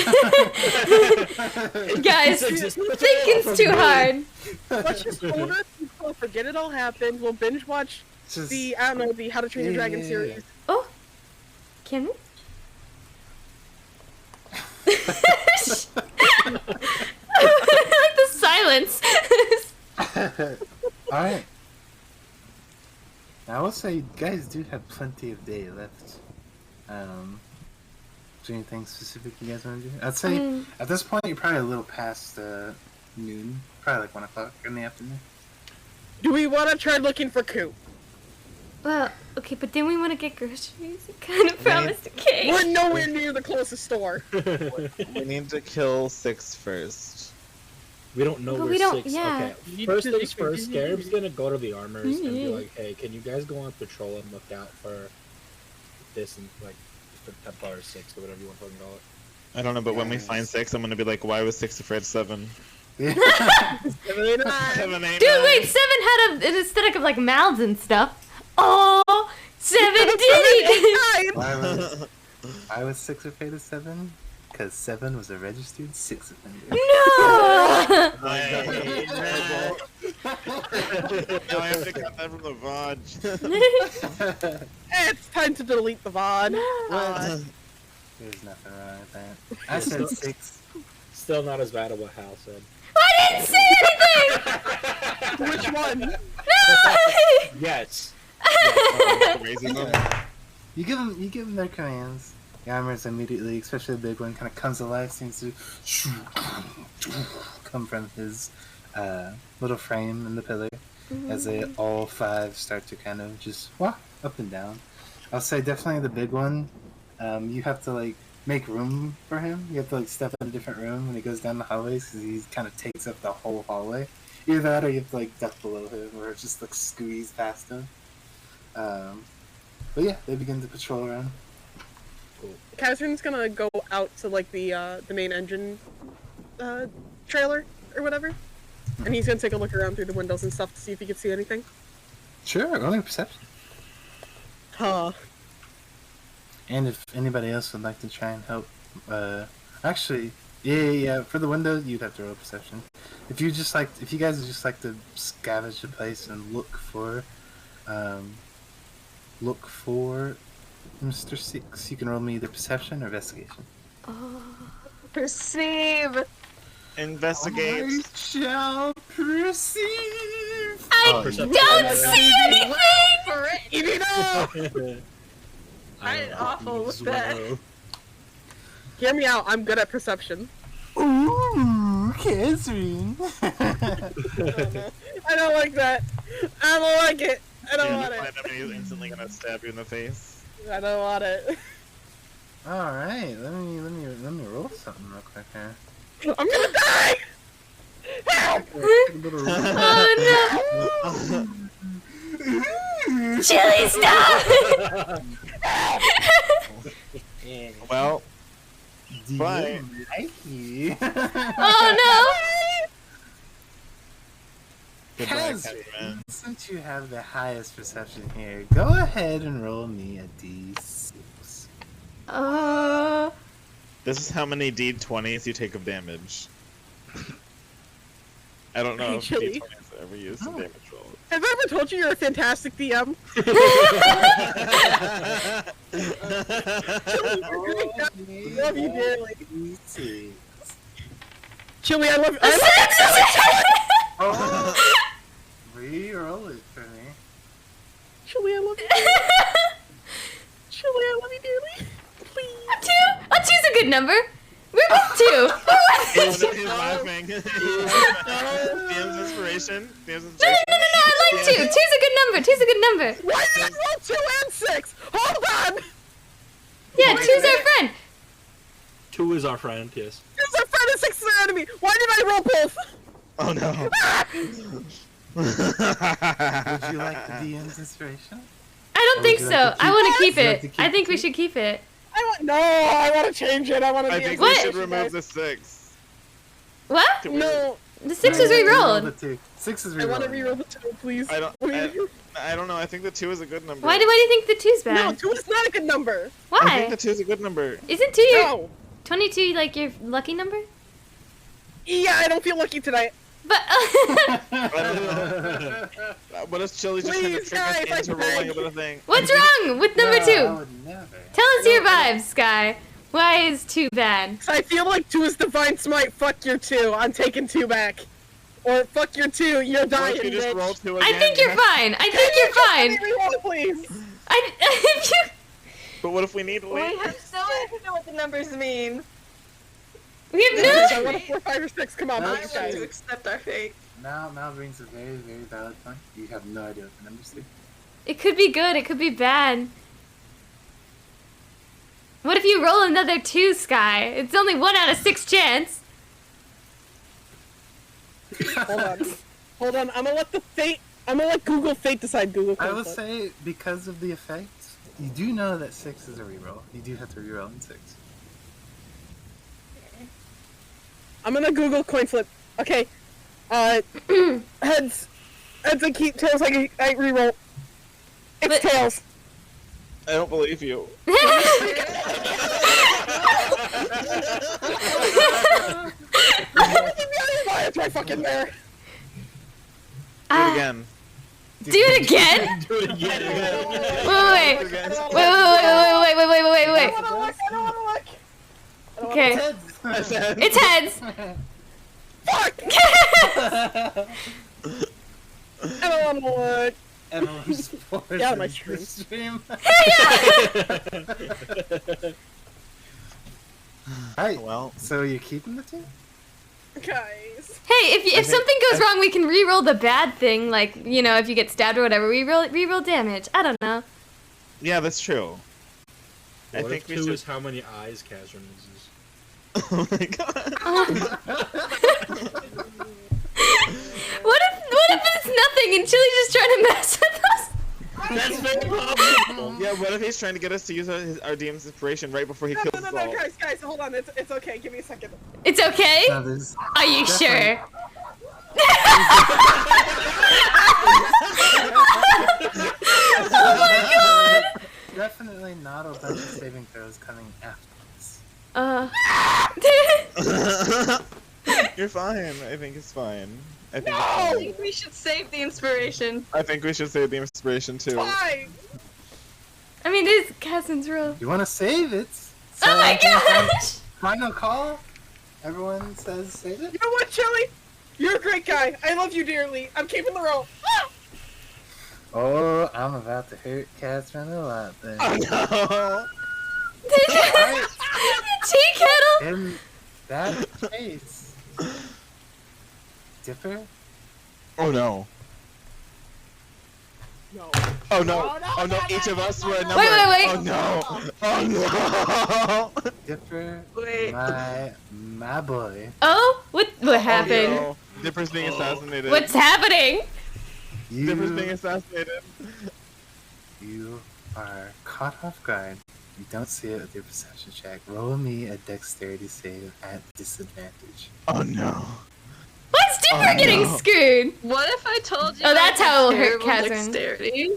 Guys, thinking's too hard. Let's just order a pizza, forget it all happened, we'll binge watch Just- the How to Train Your Dragon Yeah. series. Oh, can we? I like the silence. Alright. I will say, you guys do have plenty of day left. Is there anything specific you guys want to do? I'd say, at this point, you're probably a little past noon. Probably like 1 o'clock in the afternoon. Do we want to try looking for Coop? Well, okay, but then we want to get groceries. You kind of promised a cake. We're nowhere near the closest store. We need to kill 6 first. We don't know But where we don't- 6. yeah. Okay. First things first, Scarab's gonna go to the armors and be like, "Hey, can you guys go on patrol and look out for this and like for Templar 6 or whatever you want to call it?" I don't know, but when we Yes. find 6, I'm going to be like, why was 6 afraid of 7? Yeah. 7, 8, 9. Dude, wait, 7 had an aesthetic of like mouths and stuff. Oh, 7 did! I was 6 afraid of 7? Because 7 was a registered 6 offender. No! Now I have to cut that from the VOD. It's time to delete the VOD. There's nothing wrong with that. I said 6. Still not as bad as what Hal said. I didn't say anything! Which one? No! Yes. Racism. you give them their commands. The armors immediately, especially the big one, kind of comes alive. Seems to come from his little frame in the pillar as they all 5 start to kind of just walk up and down. I'll say definitely the big one. You have to like make room for him. You have to like step in a different room when he goes down the hallways because he kind of takes up the whole hallway. Either that or you have to like duck below him or just like squeeze past him. But yeah, they begin to patrol around. Catherine's gonna go out to like the main engine trailer or whatever, and he's gonna take a look around through the windows and stuff to see if he can see anything. Sure, only perception. Huh. And if anybody else would like to try and help, actually, yeah, for the window, you'd have to roll perception. If you guys would just like to scavenge the place and look for Mr. Six, you can roll me either perception or investigation. Perceive. Investigate. I shall perceive. I don't see anything! I'm awful with that. Hear me out. I'm good at perception. Ooh, Catherine. I don't like that. I don't like it. I don't want it. He's instantly gonna stab you in the face. I don't want it. All right, let me roll something real quick here. I'm gonna die. Help! Oh no! Chili, stop! Well, Do bye. you like me? Oh Goodbye, Catherine, Catherine. since you have the highest perception here, go ahead and roll me a d6. no! This is how many D20s you take of damage. I don't know Hey, if Chili. D20s ever used a damage roll. Have I ever told you you're a fantastic DM? Love you dearly. Chili, I love you. Oh, re-roll it for me. Chili, I love you. Chili, I love you dearly. Please. A 2? A 2's a good number. We're both 2. He's laughing. DM's inspiration. DM's No, inspiration. I like 2. 2's a good number. 2's a good number. Why did I roll 2 and 6? Hold on! Yeah, 2's our friend. 2 is our friend, yes. 2's our friend and 6 is our enemy. Why did I roll both? Oh no. Would you like the DM's inspiration? I don't Or think would you so. like to I keep- want to keep Would you like it. to keep I think we it? should keep it. I want to change it. I want to I be think a we What? should remove the 6. What? No, The 6 was No, re-roll re-rolled. the 2. 6 is I re-rolled. want to reroll the 2, please. I don't know. I think the 2 is a good number. Why do you think the 2's No, bad? 2 is not a good number. I think Why? the 2 is a good number. Isn't 2 your... No. 22 like your lucky number? Yeah, I don't feel lucky tonight. But... What if Chili just trying to Please, trick us guys, I into rolling beg. a bit of thing? What's wrong with number 2? I would never. Tell us your vibes, Sky. Why is 2 bad? I feel like 2 is divine smite. Fuck your 2. I'm taking 2 back. Or fuck your 2. You're What dying, if you just bitch. roll 2 again? I think you're fine. I think you're fine. Reroll it, please. If you... But what if we need to We leave? have no idea what the numbers mean. We have I no... want a 4, 5, or 6. Come on, No, I please, want guys. to accept our fate. Now brings a very, very valid point. You have no idea what the numbers do. It could be good. It could be bad. What if you roll another 2, Sky? It's only 1 out of 6 chance. Hold on. Hold on. I'm gonna let Google Fate decide Google I will Conflict. say, because of the effects, you do know that 6 is a reroll. You do have to reroll in 6. I'm gonna Google coin flip. Okay. Heads. Heads I keep, tails I reroll. It's But- tails. I don't believe you. It's right fucking there. Do it again. Do it again? Do it again. Wait. I don't wanna look. Okay. It's heads. Fuck! I don't wanna look. Everyone's forced Get out of my into the stream. Alright, Well, so you're keeping the team? Guys. Hey, if I think- something goes wrong, we can re-roll the bad thing. Like, you know, if you get stabbed or whatever, re-roll damage. I don't know. yeah, that's true. I What think if we 2 should. is how many eyes Kazran uses? Oh my god. What if it's nothing and Chili's just trying to mess with us? That's very possible. Yeah, what if he's trying to get us to use our DM's inspiration right before he No, kills no, us no, all? guys, hold on. It's okay. Give me a second. It's okay? No, there's Are you definitely- sure? Definitely not a bunch of saving throws coming after this. You're fine. I think it's fine. I think, I think we should save the inspiration. I think we should save the inspiration too. Why? I mean, it is Cassin's rule. You want to save it? So Oh my gosh! Final call. Everyone says save it. You know what, Chili? You're a great guy. I love you dearly. I'm keeping the rope. Oh, I'm about to hurt Catherine a lot then. Oh no! Alright, Tea kettle! in that case, Dipper, Oh no! No. Oh no! Oh no! Each of us were a number. Wait. Oh no! Oh no! Dipper, Wait. my boy. Oh, what happened? Oh, no. Dipper's being assassinated. What's happening? Dipper's being You, assassinated. you are caught off guard. You don't see it with your perception check. Roll me a dexterity save at disadvantage. Oh no! Why's Dipper Oh, getting no. screwed? What if I told you? Oh, that's I had how it'll hurt terrible Catherine. dexterity?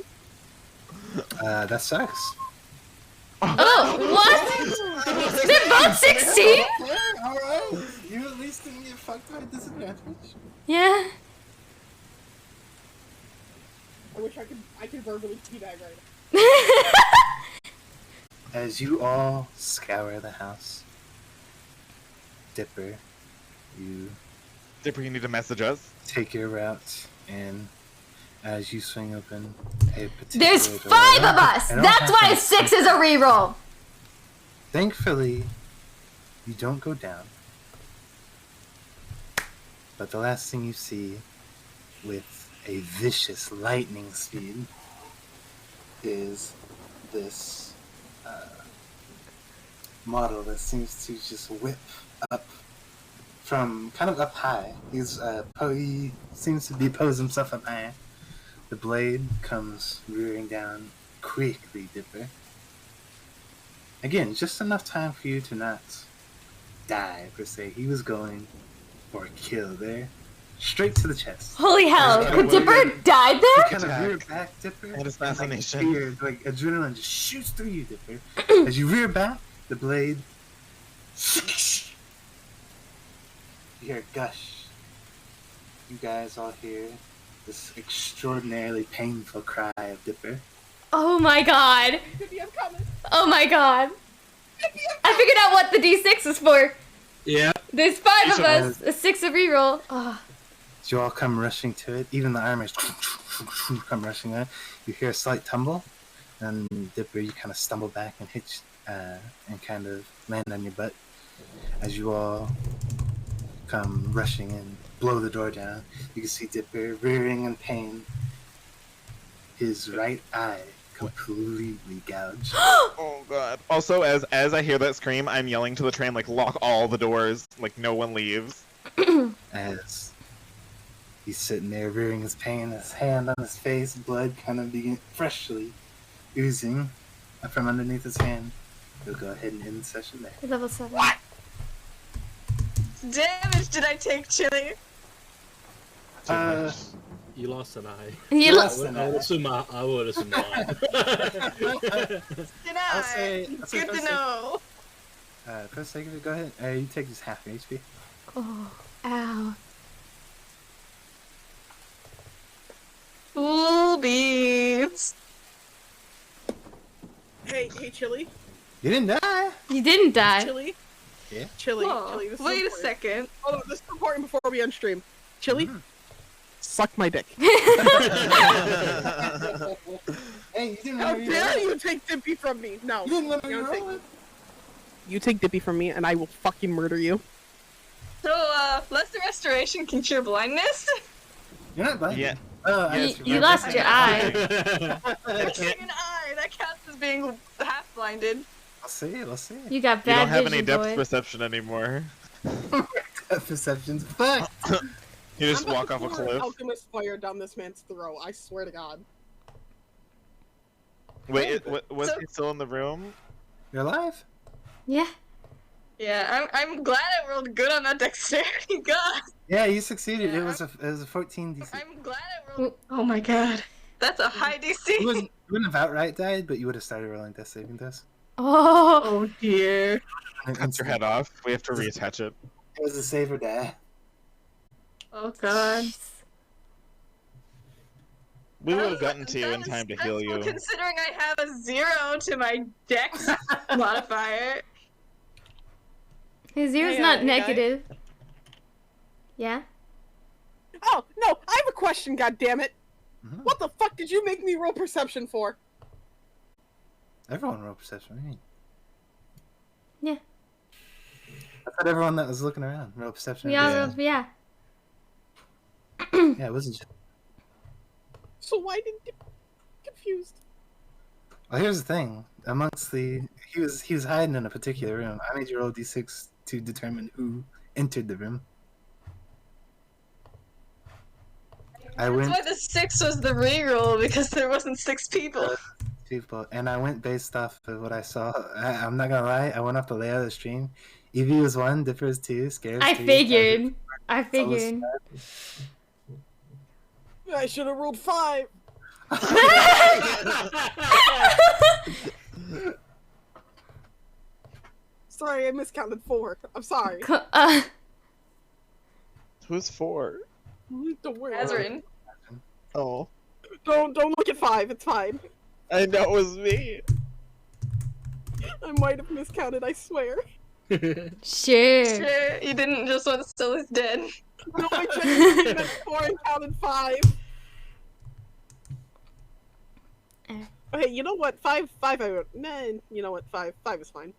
That sucks. Oh, what? They're both 16? Alright. You at least didn't get fucked by disadvantage. Yeah. I wish I could verbally teabag right now. As you all scour the house, Dipper, you Dipper, you need to message us. take your route, and as you swing open a particular There's door, 5 of us! it all That's why happens 6 is a reroll! Thankfully, you don't go down. But the last thing you see, with a vicious lightning speed, is this model that seems to just whip up from kind of up high. He seems to be posed himself up high. The blade comes rearing down quickly, Dipper. Again, just enough time for you to not die, per se. He was going for a kill there. Straight to the chest. Holy hell, Yeah, Dipper died You there? kind of rear back, Dipper. And and, assassination. fear, like adrenaline just shoots through you, Dipper. As you rear back, the blade. You hear a gush. You guys all hear this extraordinarily painful cry of Dipper. Oh my god. Tippy, I'm coming. Oh my god. I figured out what the D6 is for. Yeah. There's 5 of Each of us, a 6 of reroll. Oh. As you all come rushing to it, even the armors come rushing in. You hear a slight tumble, and Dipper, you kind of stumble back and hit, and kind of land on your butt. As you all come rushing in, blow the door down, you can see Dipper rearing in pain. His right eye completely gouged. Oh god. Also, as I hear that scream, I'm yelling to the train, like, lock all the doors, like, no one leaves. As he's sitting there rearing his pain, his hand on his face, blood kind of freshly oozing from underneath his hand. He'll go ahead and end the session there. Level 7. Damage did I take, Chili? You lost an eye. You lost look. an I would assume I would assume not. Did I'll I? say Good to know. for a second, go ahead. You take just half your HP. Oh, ow. Cool beans. Hey, Chili. You didn't die. You didn't die. Chili. Yeah. Chili. Whoa, Chili. This is wait a important. second. Hold on, this is important before we unstream. Chili. suck my dick. Hey, you didn't How let me dare roll. you take Dippy from me? No. You didn't let me You don't roll it. You take Dippy from me and I will fucking murder you. So, lesser restoration can cure blindness? You're not blind. Yeah. Oh, You lost your eye. Losing an eye, that counts as being half blinded. I'll see. I'll see. You got You bad don't have vision, any depth boy. perception anymore. Perception's fucked. You just I'm walk about off a to pour cliff. alchemist fire down this man's throat. I swear to God. Wait, was So- he still in the room? You're alive. Yeah. Yeah, I'm glad I rolled good on that dexterity. God, Yeah, you succeeded. Yeah. It was a 14 DC. I'm glad I rolled. Oh my God, that's a high You DC. wouldn't have outright died, but you would have started rolling death saving throws. Oh. Oh dear. Cut your head off. We have to reattach it. It was a save or die. Oh God. We would have That gotten to you in is time to heal stressful you. Considering I have a 0 to my dex modifier. His ear's Hey, not hey, guy. negative. Yeah? Oh, no, I have a question, goddammit. Mhm. What the fuck did you make me roll perception for? Everyone rolled perception. What do you mean? Yeah. I thought everyone that was looking around rolled perception. We all, Yeah. yeah. Yeah, it wasn't just. So why did you... confused? Well, here's the thing. Amongst the, he was hiding in a particular room. I made you roll d6 to determine who entered the room. I That's went why the 6 was the reroll, because there wasn't 6 people. people, and I went based off of what I saw. I'm not gonna lie. I went off the layout of the stream. Evie was 1, Dipper was 2, Scares I 3. figured. I figured. I should have rolled 5. Sorry, I miscounted 4. I'm sorry. Who's 4? Don't worry. Azarin. Oh. Don't look at 5. It's fine. I know it was me. I might have miscounted. I swear. Sure. Sure, you didn't just want to still is dead. No, I genuinely meant 4 and counted 5. Okay, you know what? 5. Man, you know what? 5 is fine.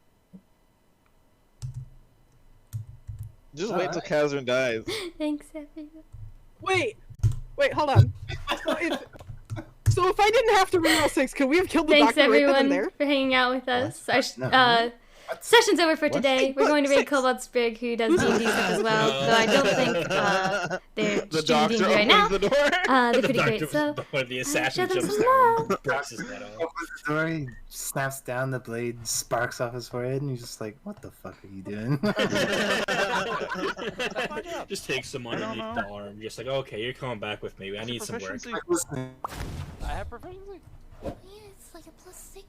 Just wait till Kazrin dies. Thanks, everyone. Wait, hold on. So if I didn't have to reroll 6, could we have killed the Thanks, doctor right then everyone, and there? for hanging out with us. No. Session's over for What? today. We're going to raid Cobalt Sprig, who does D&D stuff as well. Though I don't think they're The streaming doctor D&D right opens now. the door. They're The pretty doctor great. So or the assassin show them jumps some down, love. and breaks his head off. Opens the door, he snaps down, the blade sparks off his forehead, and you're just like, what the fuck are you doing? Just takes him underneath the arm, just like, okay, you're coming back with me. I need some work. Proficiency? Like, listen, I have proficiency. Yeah, it's like a +6.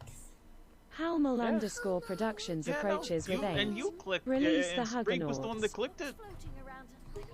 Halmal Yeah. _ Productions Yeah, approaches no, with and aim. you clicked Release the and Sprig was the one Huggernauts. that clicked it. Floating around and I got